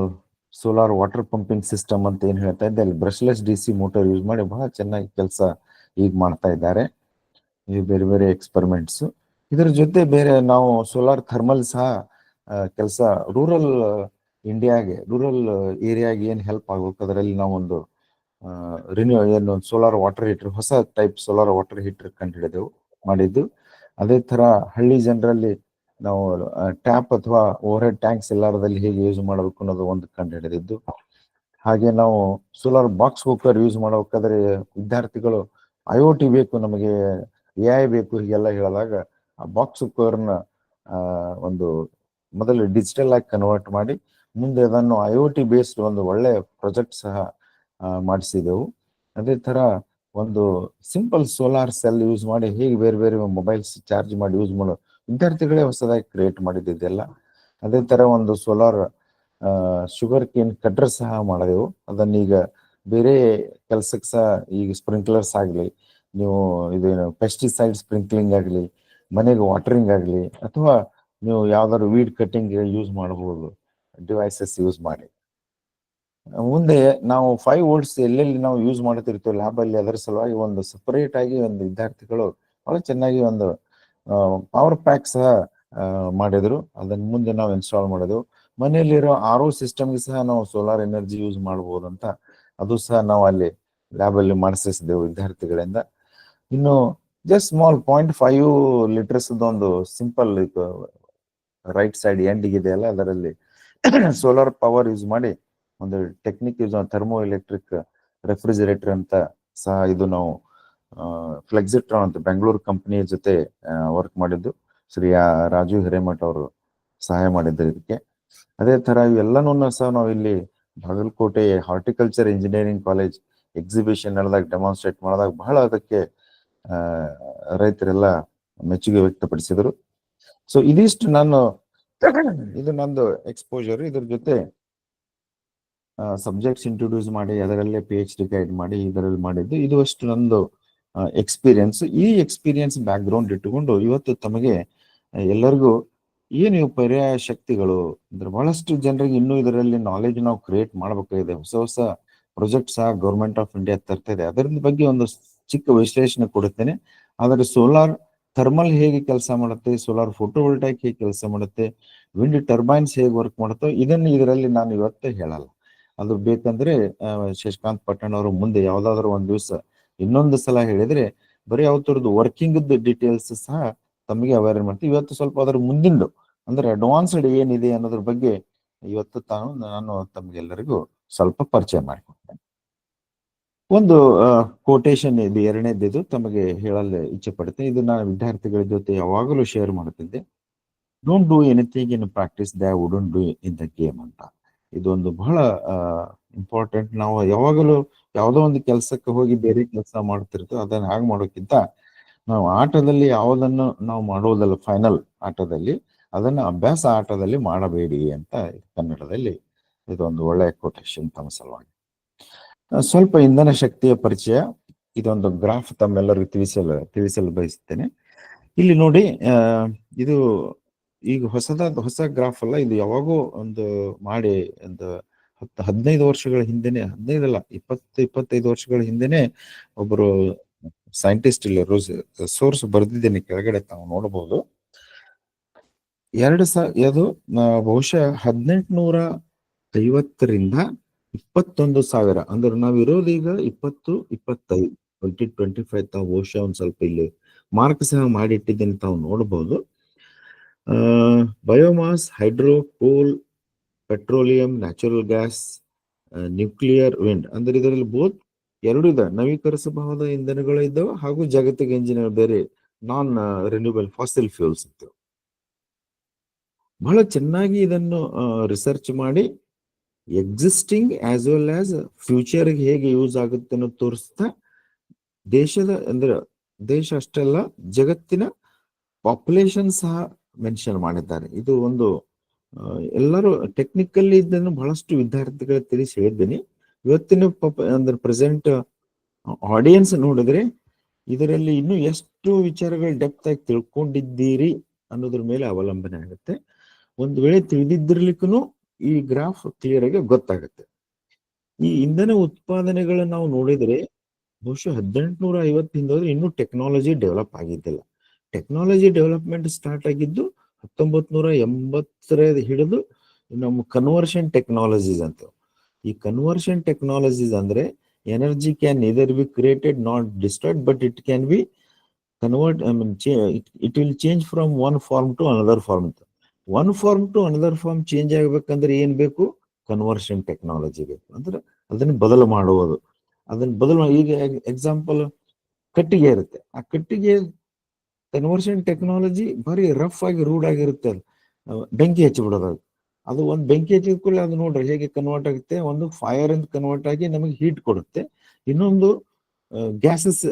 ಸೋಲಾರ್ ವಾಟರ್ ಪಂಪಿಂಗ್ ಸಿಸ್ಟಮ್ ಅಂತ ಏನ್ ಹೇಳ್ತಾ ಇದ್ದೆ, ಅಲ್ಲಿ ಬ್ರಷ್ಲೆಸ್ DC ಮೋಟರ್ ಯೂಸ್ ಮಾಡಿ ಬಹಳ ಚೆನ್ನಾಗಿ ಕೆಲಸ ಈಗ ಮಾಡ್ತಾ ಇದ್ದಾರೆ. ಇವು ಬೇರೆ ಎಕ್ಸ್ಪೆರಿಮೆಂಟ್ಸ್. ಇದರ ಜೊತೆ ಬೇರೆ ನಾವು ಸೋಲಾರ್ ಥರ್ಮಲ್ ಸಹ ಕೆಲಸ ರೂರಲ್ ಏರಿಯಾಗೆ ಏನ್ ಹೆಲ್ಪ್ ಆಗ್ಬೇಕು ಅದರಲ್ಲಿ ನಾವೊಂದು ಏನು ಸೋಲಾರ್ ವಾಟರ್ ಹೀಟರ್, ಹೊಸ ಟೈಪ್ ಸೋಲಾರ್ ವಾಟರ್ ಹೀಟರ್ ಕಂಡುಹಿಡಿದೆವು ಮಾಡಿದ್ದು. ಅದೇ ತರ ಹಳ್ಳಿ ಜನರಲ್ಲಿ ನಾವು ಟ್ಯಾಪ್ ಅಥವಾ ಓವರ್ ಹೆಡ್ ಟ್ಯಾಂಕ್ಸ್ ಎಲ್ಲಾರದಲ್ಲಿ ಹೇಗೆ ಯೂಸ್ ಮಾಡಬೇಕು ಅನ್ನೋದು ಒಂದು ಕಂಡುಹಿಡಿದಿದ್ದು. ಹಾಗೆ ನಾವು ಸೋಲಾರ್ ಬಾಕ್ಸ್ ಕುಕ್ಕರ್ ಯೂಸ್ ಮಾಡಬೇಕಾದ್ರೆ ವಿದ್ಯಾರ್ಥಿಗಳು IoT ಬೇಕು ನಮಗೆ, AI ಬೇಕು ಹೀಗೆಲ್ಲ ಹೇಳಿದಾಗ ಆ ಬಾಕ್ಸ್ ಕುಕ್ಕರ್ನ ಒಂದು ಮೊದಲು ಡಿಜಿಟಲ್ ಆಗಿ ಕನ್ವರ್ಟ್ ಮಾಡಿ ಮುಂದೆ ಅದನ್ನು IoT ಬೇಸ್ಡ್ ಒಂದು ಒಳ್ಳೆ ಪ್ರಾಜೆಕ್ಟ್ ಸಹ ಮಾಡಿಸಿದೆವು. ಅದೇ ತರ ಒಂದು ಸಿಂಪಲ್ ಸೋಲಾರ್ ಸೆಲ್ ಯೂಸ್ ಮಾಡಿ ಹೇಗೆ ಬೇರೆ ಮೊಬೈಲ್ಸ್ ಚಾರ್ಜ್ ಮಾಡಿ ಯೂಸ್ ಮಾಡೋ ವಿದ್ಯಾರ್ಥಿಗಳೇ ಹೊಸದಾಗಿ ಕ್ರಿಯೇಟ್ ಮಾಡಿದ್ದೆಲ್ಲ. ಅದೇ ತರ ಒಂದು ಸೋಲಾರ್ ಶುಗರ್ ಕೇನ್ ಕಟ್ರ್ ಸಹ ಮಾಡಿದೆವು. ಅದನ್ನೀಗ ಬೇರೆ ಕೆಲ್ಸಕ್ಕೆ ಸಹ ಈಗ ಸ್ಪ್ರಿಂಕ್ಲರ್ಸ್ ಆಗಲಿ, ನೀವು ಇದೇನು ಪೆಸ್ಟಿಸೈಡ್ ಸ್ಪ್ರಿಂಕ್ಲಿಂಗ್ ಆಗಲಿ, ಮನೆಗೆ ವಾಟರಿಂಗ್ ಆಗಲಿ, ಅಥವಾ ನೀವು ಯಾವ್ದಾದ್ರು ವೀಡ್ ಕಟ್ಟಿಂಗ್ ಯೂಸ್ ಮಾಡಬಹುದು ಡಿವೈಸಸ್ ಯೂಸ್ ಮಾಡಿ. ಮುಂದೆ ನಾವು 5 ವೋಲ್ಟ್ಸ್ ಎಲ್ಲೆಲ್ಲಿ ನಾವು ಯೂಸ್ ಮಾಡ್ತಿರ್ತೀವಿ ಲ್ಯಾಬ್ ಅಲ್ಲಿ, ಅದರ ಸಲುವಾಗಿ ಒಂದು ಸಪರೇಟ್ ಆಗಿ ಒಂದು ವಿದ್ಯಾರ್ಥಿಗಳು ಬಹಳ ಚೆನ್ನಾಗಿ ಒಂದು ಪವರ್ ಪ್ಯಾಕ್ ಸಹ ಮಾಡಿದ್ರು. ಅದನ್ನ ಮುಂದೆ ನಾವು ಇನ್ಸ್ಟಾಲ್ ಮಾಡಿದೆವು. ಮನೆಯಲ್ಲಿರೋ RO ಸಿಸ್ಟಮ್ಗೆ ಸಹ ನಾವು ಸೋಲಾರ್ ಎನರ್ಜಿ ಯೂಸ್ ಮಾಡಬಹುದು ಅಂತ ಅದು ಸಹ ನಾವು ಅಲ್ಲಿ ಲ್ಯಾಬ್ ಅಲ್ಲಿ ಮಾಡಿಸಿದ್ದೆವು ವಿದ್ಯಾರ್ಥಿಗಳಿಂದ. ಇನ್ನು ಜಸ್ಟ್ ಸ್ಮಾಲ್ 0.5 ಲೀಟರ್ಸ್ ಒಂದು ಸಿಂಪಲ್ ರೈಟ್ ಸೈಡ್ ಎಂಡಿಗೆ ಇದೆಯಲ್ಲ, ಅದರಲ್ಲಿ ಸೋಲಾರ್ ಪವರ್ ಯೂಸ್ ಮಾಡಿ ಒಂದು technique use thermo electric refrigerator ಅಂತ ಸಹ ಇದು ನಾವು ಫ್ಲೆಕ್ಸಿಟ್ರಾನ್ ಅಂತ ಬೆಂಗಳೂರು ಕಂಪನಿಯ ಜೊತೆ ವರ್ಕ್ ಮಾಡಿದ್ದು. ಶ್ರೀ ರಾಜು ಹಿರೇಮಠ್ ಅವರು ಸಹಾಯ ಮಾಡಿದ್ರು ಇದಕ್ಕೆ. ಅದೇ ತರ ಇವೆಲ್ಲನೂ ಸಹ ನಾವು ಇಲ್ಲಿ Bagalkote horticulture engineering college exhibition ನಡೆದಾಗ ಡೆಮಾನ್ಸ್ಟ್ರೇಟ್ ಮಾಡಿದಾಗ ಬಹಳ ಅದಕ್ಕೆ ರೈತರೆಲ್ಲ ಮೆಚ್ಚುಗೆ ವ್ಯಕ್ತಪಡಿಸಿದರು. ಸೊ ಇದಿಷ್ಟು ಇದು ನಂದು ಎಕ್ಸ್ಪೋಜರ್. ಇದ್ರ ಜೊತೆ ಸಬ್ಜೆಕ್ಟ್ಸ್ ಇಂಟ್ರೊಡ್ಯೂಸ್ ಮಾಡಿ ಅದರಲ್ಲೇ PhD ಗೈಡ್ ಮಾಡಿ ಇದರಲ್ಲಿ ಮಾಡಿದ್ದು. ಇದು ಅಷ್ಟು ನಂದು ಎಕ್ಸ್ಪೀರಿಯನ್ಸ್. ಈ ಎಕ್ಸ್ಪೀರಿಯನ್ಸ್ ಬ್ಯಾಕ್ ಗ್ರೌಂಡ್ ಇಟ್ಟುಕೊಂಡು ಇವತ್ತು ತಮಗೆ ಎಲ್ಲರಿಗೂ ಏನು ಪರ್ಯಾಯ ಶಕ್ತಿಗಳು ಅಂದ್ರೆ ಬಹಳಷ್ಟು ಜನರಿಗೆ ಇನ್ನೂ ಇದರಲ್ಲಿ ನಾಲೆಜ್ ನಾವು ಕ್ರಿಯೇಟ್ ಮಾಡಬೇಕಾಗಿದೆ. ಹೊಸ ಪ್ರಾಜೆಕ್ಟ್ ಸಹ ಗೌರ್ಮೆಂಟ್ ಆಫ್ ಇಂಡಿಯಾ ತರ್ತಾ ಇದೆ. ಅದರ ಬಗ್ಗೆ ಒಂದು ಚಿಕ್ಕ ವಿಶ್ಲೇಷಣೆ ಕೊಡುತ್ತೇನೆ. ಆದರೆ ಸೋಲಾರ್ ಥರ್ಮಲ್ ಹೇಗೆ ಕೆಲಸ ಮಾಡುತ್ತೆ, ಸೋಲಾರ್ ಫೋಟೋವೋಲ್ಟೈಕ್ ಹೇಗೆ ಕೆಲಸ ಮಾಡುತ್ತೆ, ವಿಂಡ್ ಟರ್ಬೈನ್ಸ್ ಹೇಗೆ ವರ್ಕ್ ಮಾಡುತ್ತೋ ಇದರಲ್ಲಿ ನಾನು ಇವತ್ತೇ ಹೇಳಲ್ಲ. ಅದು ಬೇಕಂದ್ರೆ ಶಶಿಕಾಂತ್ ಪಟ್ಟಣ್ ಅವರು ಮುಂದೆ ಯಾವ್ದಾದ್ರು ಒಂದ್ ದಿವಸ ಇನ್ನೊಂದು ಸಲ ಹೇಳಿದ್ರೆ ಬರೀ ಅವತ್ತರದ್ದು ವರ್ಕಿಂಗ್ ಡೀಟೇಲ್ಸ್ ಸಹ ತಮಗೆ ಅವೇರ್ ಮಾಡ್ತೀವಿ. ಇವತ್ತು ಸ್ವಲ್ಪ ಅದರ ಮುಂದಿಂದು ಅಂದ್ರೆ ಅಡ್ವಾನ್ಸ್ಡ್ ಏನಿದೆ ಅನ್ನೋದ್ರ ಬಗ್ಗೆ ಇವತ್ತು ನಾನು ತಮ್ಗೆಲ್ಲರಿಗೂ ಸ್ವಲ್ಪ ಪರಿಚಯ ಮಾಡಿಕೊಡ್ತೇನೆ. ಒಂದು ಕೋಟೇಶನ್ ಇದು ಎರಡನೇದ್ದು ತಮಗೆ ಹೇಳಲು ಇಚ್ಛೆ ಪಡ್ತೇನೆ. ಇದು ನಾನು ವಿದ್ಯಾರ್ಥಿಗಳ ಜೊತೆ ಯಾವಾಗಲೂ ಶೇರ್ ಮಾಡ್ತಿದ್ದೆ. Don't do anything in practice they wouldn't do in the game ಅಂತ. ಇದೊಂದು ಬಹಳ ಇಂಪಾರ್ಟೆಂಟ್. ನಾವು ಯಾವಾಗಲೂ ಯಾವುದೋ ಒಂದು ಕೆಲಸಕ್ಕೆ ಹೋಗಿ ಬೇರೆ ಕೆಲಸ ಮಾಡ್ತಿರ್ತೀವಿ, ಅದನ್ನ ಹಾಗೆ ಮಾಡೋಕ್ಕಿಂತ ನಾವು ಆಟದಲ್ಲಿ ಯಾವುದನ್ನು ನಾವು ಮಾಡುವುದಲ್ಲ ಫೈನಲ್ ಆಟದಲ್ಲಿ, ಅದನ್ನ ಅಭ್ಯಾಸ ಆಟದಲ್ಲಿ ಮಾಡಬೇಡಿ ಅಂತ ಕನ್ನಡದಲ್ಲಿ ಇದೊಂದು ಒಳ್ಳೆಯ ಕೊಟೇಶನ್ ತಮ್ಮ ಸಲುವಾಗಿ. ಸ್ವಲ್ಪ ಇಂಧನ ಶಕ್ತಿಯ ಪರಿಚಯ, ಇದೊಂದು ಗ್ರಾಫ್ ತಮ್ಮೆಲ್ಲರಿಗೂ ತಿಳಿಸಲು ಬಯಸುತ್ತೇನೆ. ಇಲ್ಲಿ ನೋಡಿ, ಇದು ಈಗ ಹೊಸ ಗ್ರಾಫ್ ಅಲ್ಲ, ಇದು ಯಾವಾಗೋ ಒಂದು ಮಾಡಿ ಒಂದು 15 ವರ್ಷಗಳ ಹಿಂದೆನೆ, 15 ಅಲ್ಲ 20-25 ವರ್ಷಗಳ ಹಿಂದೆನೆ ಒಬ್ಬರು ಸೈಂಟಿಸ್ಟ್ ಇಲ್ಲಿ ಸೋರ್ಸ್ ಬರೆದಿದ್ದೇನೆ, ಕೆಳಗಡೆ ತಾವು ನೋಡಬಹುದು. ಅದು ಬಹುಶಃ 1850ರಿಂದ 21,000, ಅಂದ್ರೆ ನಾವಿರೋದು ಈಗ 2025, 2025. ತಾವು ಬಹುಶಃ ಒಂದ್ ಸ್ವಲ್ಪ ಇಲ್ಲಿ ಮಾರ್ಕ್ ಸಹ ಮಾಡಿಟ್ಟಿದ್ದೇನೆ, ತಾವು ನೋಡಬಹುದು. ಬಯೋಮಾಸ್, ಹೈಡ್ರೋ, ಕೋಲ್, petroleum, natural gas, nuclear, wind, ಅಂದ್ರೆ ಇದರಲ್ಲಿ ಬೋತ್ ಎರಡು ಇದೆ, ನವೀಕರಿಸಬಹುದಾದ ಇಂಧನಗಳು ಇದ್ದಾವೆ ಹಾಗೂ ಜಾಗತಿಕ ಇಂಜಿನ್ ಬೇರೆ ನಾನ್ ರಿನ್ಯೂಬಲ್ ಫಾಸಿಲ್ ಫ್ಯೂಲ್ಸ್ ಇತ್ತು. ಬಹಳ ಚೆನ್ನಾಗಿ ಇದನ್ನು ರಿಸರ್ಚ್ ಮಾಡಿ existing as well as future ಹೇಗೆ ಯೂಸ್ ಆಗುತ್ತೆ ಅನ್ನೋ ತೋರಿಸ್ತಾ ದೇಶ ಅಷ್ಟೆಲ್ಲ ಜಗತ್ತಿನ ಪಾಪ್ಯುಲೇಷನ್ ಸಹ ಮೆನ್ಷನ್ ಮಾಡಿದ್ದಾರೆ. ಇದು ಒಂದು ಎಲ್ಲರೂ ಟೆಕ್ನಿಕಲ್ಲಿ ಇದನ್ನು ಬಹಳಷ್ಟು ವಿದ್ಯಾರ್ಥಿಗಳ ತಿಳಿಸಿ ಹೇಳಿದ್ದೀನಿ. ಇವತ್ತಿನ ಅಂದ್ರೆ ಪ್ರೆಸೆಂಟ್ ಆಡಿಯನ್ಸ್ ನೋಡಿದ್ರೆ ಇದರಲ್ಲಿ ಇನ್ನೂ ಎಷ್ಟು ವಿಚಾರಗಳು ಡೆಪ್ತ್ ಆಗಿ ತಿಳ್ಕೊಂಡಿದ್ದೀರಿ ಅನ್ನೋದ್ರ ಮೇಲೆ ಅವಲಂಬನೆ ಆಗುತ್ತೆ. ಒಂದು ವೇಳೆ ತಿಳಿದಿದ್ದಿರ್ಲಿಕ್ಕೂ ಈ ಗ್ರಾಫ್ ಕ್ಲಿಯರ್ ಆಗಿ ಗೊತ್ತಾಗುತ್ತೆ. ಈ ಇಂಧನ ಉತ್ಪಾದನೆಗಳನ್ನ ನಾವು ನೋಡಿದ್ರೆ ಬಹುಶಃ 1850 ಹಿಂದೋದ್ರೆ ಇನ್ನೂ ಟೆಕ್ನಾಲಜಿ ಡೆವಲಪ್ ಆಗಿದ್ದಿಲ್ಲ. ಟೆಕ್ನಾಲಜಿ ಡೆವಲಪ್ಮೆಂಟ್ ಸ್ಟಾರ್ಟ್ ಆಗಿದ್ದು 1980 ಹಿಡಿದು ನಮ್ಮ ಕನ್ವರ್ಷನ್ ಟೆಕ್ನಾಲಜೀಸ್ ಅಂತ. ಈ ಕನ್ವರ್ಷನ್ ಟೆಕ್ನಾಲಜೀಸ್ ಅಂದ್ರೆ energy can neither be created, not destroyed, but it can be convert, it will change from one form to another form. One form to another form change ಆಗ್ಬೇಕಂದ್ರೆ ಏನ್ ಬೇಕು? Conversion technology ಬೇಕು. ಅಂದ್ರೆ ಅದನ್ನ ಬದಲು ಮಾಡುವುದು. ಈಗ ಎಕ್ಸಾಂಪಲ್ ಕಟ್ಟಿಗೆ ಇರುತ್ತೆ, ಆ ಕಟ್ಟಿಗೆ ಕನ್ವರ್ಷನ್ ಟೆಕ್ನಾಲಜಿ ಬರೀ ರಫ್ ಆಗಿ ರೂಡ್ ಆಗಿರುತ್ತೆ. ಅದು ಬೆಂಕಿ ಹಚ್ಚಿಬಿಡೋದು. ಅದು ಒಂದು ಬೆಂಕಿ ಹಚ್ಚಿದ ಕೂಡಲೇ ಅದು ನೋಡ್ರಿ ಹೇಗೆ ಕನ್ವರ್ಟ್ ಆಗುತ್ತೆ. ಒಂದು ಫೈರ್ ಅಂತ ಕನ್ವರ್ಟ್ ಆಗಿ ನಮಗೆ ಹೀಟ್ ಕೊಡುತ್ತೆ, ಇನ್ನೊಂದು ಗ್ಯಾಸಸ್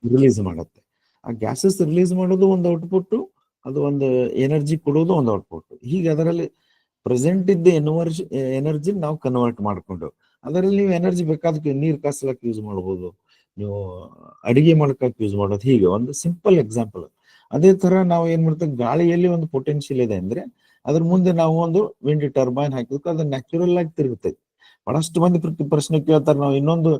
ರಿಲೀಸ್ ಮಾಡುತ್ತೆ. ಆ ಗ್ಯಾಸಸ್ ರಿಲೀಸ್ ಮಾಡೋದು ಒಂದು ಔಟ್ಪುಟ್, ಅದು ಒಂದು ಎನರ್ಜಿ ಕೊಡೋದು ಒಂದು ಔಟ್ಪುಟ್. ಹೀಗೆ ಅದರಲ್ಲಿ ಪ್ರೆಸೆಂಟ್ ಇದ್ದ ಎನರ್ಜಿ ನಾವು ಕನ್ವರ್ಟ್ ಮಾಡ್ಕೊಂಡು, ಅದರಲ್ಲಿ ನೀವು ಎನರ್ಜಿ ಬೇಕಾದಕ್ಕೆ ನೀರು ಕಾಸಲಕ್ಕೆ ಯೂಸ್ ಮಾಡ್ಬೋದು, ನೀವು ಅಡಿಗೆ ಮಾಡ್ಕಕ್ಕೆ ಯೂಸ್ ಮಾಡೋದು. ಹೀಗೆ ಒಂದು ಸಿಂಪಲ್ ಎಕ್ಸಾಂಪಲ್. ಅದೇ ತರ ನಾವು ಏನ್ ಮಾಡ್ತೇವೆ, ಗಾಳಿಯಲ್ಲಿ ಒಂದು ಪೊಟೆನ್ಶಿಯಲ್ ಇದೆ ಅಂದ್ರೆ ಅದ್ರ ಮುಂದೆ ನಾವು ಒಂದು ವಿಂಡ್ ಟರ್ಬೈನ್ ಹಾಕಿದ್ರೆ ಅದು ನ್ಯಾಚುರಲ್ ಆಗಿ ತಿರುಗುತ್ತದೆ. ಬಹಳಷ್ಟು ಮಂದಿ ಪ್ರಶ್ನೆ ಕೇಳ್ತಾರೆ, ನಾವು ಇನ್ನೊಂದು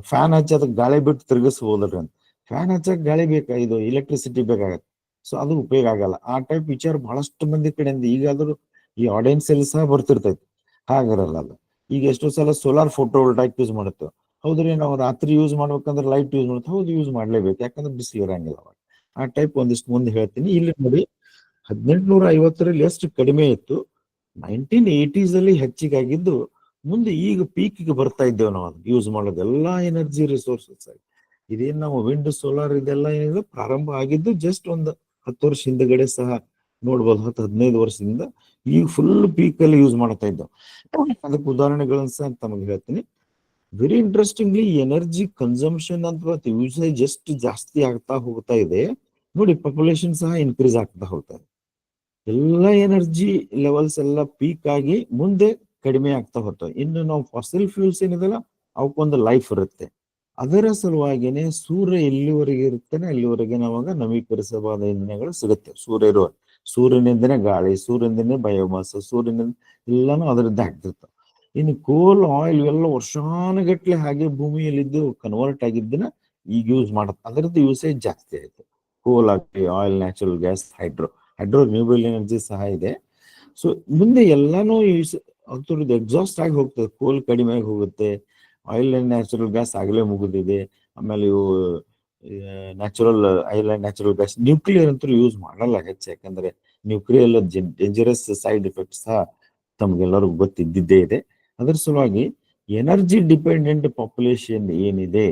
ಫ್ಯಾನ್ ಹಚ್ಚಿ ಅದಕ್ಕೆ ಗಾಳಿ ಬಿಟ್ಟು ತಿರುಗಿಸ್ಬೋದ್ರಿ ಅಂತ. ಫ್ಯಾನ್ ಹಚ್ಚಕ್ ಗಾಳಿ ಬೇಕಾ, ಇದು ಎಲೆಕ್ಟ್ರಿಸಿಟಿ ಬೇಕಾಗತ್ತೆ. ಸೊ ಅದು ಉಪಯೋಗ ಆಗಲ್ಲ. ಆ ಟೈಪ್ ವಿಚಾರ ಬಹಳಷ್ಟು ಮಂದಿ ಕಡೆಯಿಂದ ಈಗಾದ್ರೂ ಈ ಆಡಿಯನ್ಸ್ ಅಲ್ಲಿ ಸಹ ಬರ್ತಿರ್ತೈತಿ. ಹಾಗಿರಲ್ಲ ಅದು. ಈಗ ಎಷ್ಟೋ ಸಲ ಸೋಲಾರ್ ಫೋಟೋ ವೋಲ್ಟಾಯಿಕ್ ಯೂಸ್ ಮಾಡುತ್ತೇವೆ. ಹೌದ್ರಿ, ನಾವು ರಾತ್ರಿ ಯೂಸ್ ಮಾಡ್ಬೇಕಂದ್ರೆ ಲೈಟ್ ಯೂಸ್ ಮಾಡ್ತೀವಿ. ಹೌದು, ಯೂಸ್ ಮಾಡ್ಲೇಬೇಕು, ಯಾಕಂದ್ರೆ ಬಿಸಿಲು ಇರಂಗಿಲ್ಲ ಅವಾಗ. ಆ ಟೈಪ್ ಒಂದಿಷ್ಟು ಮುಂದೆ ಹೇಳ್ತೀನಿ. ಇಲ್ಲಿ ನೋಡಿ, 1850ರಲ್ಲಿ ಎಷ್ಟು ಕಡಿಮೆ ಇತ್ತು, 1980s ಅಲ್ಲಿ ಹೆಚ್ಚಿಗಾಗಿದ್ದು, ಮುಂದೆ ಈಗ ಪೀಕ್ಗೆ ಬರ್ತಾ ಇದ್ದೇವೆ ನಾವು ಅದು ಯೂಸ್ ಮಾಡೋದು ಎಲ್ಲಾ ಎನರ್ಜಿ ರಿಸೋರ್ಸಸ್ ಆಗಿ. ಇದೇನ್ ನಾವು ವಿಂಡ್, ಸೋಲಾರ್ ಇದೆಲ್ಲ ಏನಿದೆ ಪ್ರಾರಂಭ ಆಗಿದ್ದು ಜಸ್ಟ್ ಒಂದು 10 ವರ್ಷ ಹಿಂದಗಡೆ ಸಹ ನೋಡ್ಬೋದು. 10-15 ವರ್ಷದಿಂದ ಈಗ ಫುಲ್ ಪೀಕ್ ಅಲ್ಲಿ ಯೂಸ್ ಮಾಡ್ತಾ ಇದ್ದವು. ಅದಕ್ಕೆ ಉದಾಹರಣೆಗಳನ್ನ ಸಹ ತಮಗೆ ಹೇಳ್ತೀನಿ. ವೆರಿ ಇಂಟ್ರೆಸ್ಟಿಂಗ್ಲಿ, ಎನರ್ಜಿ ಕನ್ಸಂಪ್ಷನ್ ಅಥವಾ ಯೂಸೇಜ್ ಎಷ್ಟು ಜಾಸ್ತಿ ಆಗ್ತಾ ಹೋಗ್ತಾ ಇದೆ ನೋಡಿ, ಪಾಪ್ಯುಲೇಷನ್ ಸಹ ಇನ್ಕ್ರೀಸ್ ಆಗ್ತಾ ಹೋಗ್ತಾ ಇದೆ. ಎಲ್ಲ ಎನರ್ಜಿ ಲೆವೆಲ್ಸ್ ಎಲ್ಲ ಪೀಕ್ ಆಗಿ ಮುಂದೆ ಕಡಿಮೆ ಆಗ್ತಾ ಹೋಗ್ತವೆ. ಇನ್ನು ನಾವು ಫಾಸಿಲ್ ಫ್ಯೂಲ್ಸ್ ಏನಿದೆಲ್ಲ ಅವಕ್ಕೊಂದು ಲೈಫ್ ಇರುತ್ತೆ. ಅದರ ಸಲುವಾಗಿನೇ ಸೂರ್ಯ ಎಲ್ಲಿವರೆಗೆ ಇರುತ್ತಾನೆ ಅಲ್ಲಿವರೆಗೆ ನಾವಾಗ ನವೀಕರಿಸಬಹುದಾದ ಇಂಧನಗಳು ಸಿಗುತ್ತೆ. ಸೂರ್ಯನಿಂದನೇ ಗಾಳಿ, ಸೂರ್ಯನಿಂದನೇ ಬಯೋಮಾಸ್, ಸೂರ್ಯನಿಂದ ಎಲ್ಲಾನು ಅದರದ್ದು ಆಗ್ತಿರ್ತಾವ. ಇನ್ನು ಕೋಲ್, ಆಯಿಲ್ ಇವೆಲ್ಲ ವರ್ಷಾನುಗಟ್ಲೆ ಹಾಗೆ ಭೂಮಿಯಲ್ಲಿದ್ದು ಕನ್ವರ್ಟ್ ಆಗಿದ್ದನ್ನ ಈಗ ಯೂಸ್ ಮಾಡುತ್ತೆ. ಅದರದ್ದು ಯೂಸೇಜ್ ಜಾಸ್ತಿ ಆಯ್ತು. ಕೋಲ್ ಆಗಲಿ, oil, natural gas, hydro renewable energy ಸಹ ಇದೆ. ಸೊ ಮುಂದೆ ಎಲ್ಲಾನು ಅದ್ರದ್ದು ಎಕ್ಸಾಸ್ಟ್ ಆಗಿ ಹೋಗ್ತದೆ. ಕೋಲ್ ಕಡಿಮೆ ಆಗಿ ಹೋಗುತ್ತೆ, ಆಯಿಲ್ ಅಂಡ್ ನ್ಯಾಚುರಲ್ ಗ್ಯಾಸ್ ಆಗಲೇ ಮುಗಿದಿದೆ. ಆಮೇಲೆ ಇವು oil and natural gas, nuclear ಅಂತೂ ಯೂಸ್ ಮಾಡಲ್ಲ ಹೆಚ್ಚು, ಯಾಕಂದ್ರೆ ನ್ಯೂಕ್ಲಿಯರ್ ಡೇಂಜರಸ್ ಸೈಡ್ ಎಫೆಕ್ಟ್ಸ್ ಸಹ ತಮ್ಗೆಲ್ಲರಿಗೂ ಗೊತ್ತಿದ್ದೇ ಇದೆ. ಅದರ ಸಲುವಾಗಿ ಎನರ್ಜಿ ಡಿಪೆಂಡೆಂಟ್ ಪಾಪ್ಯುಲೇಷನ್ ಏನಿದೆ,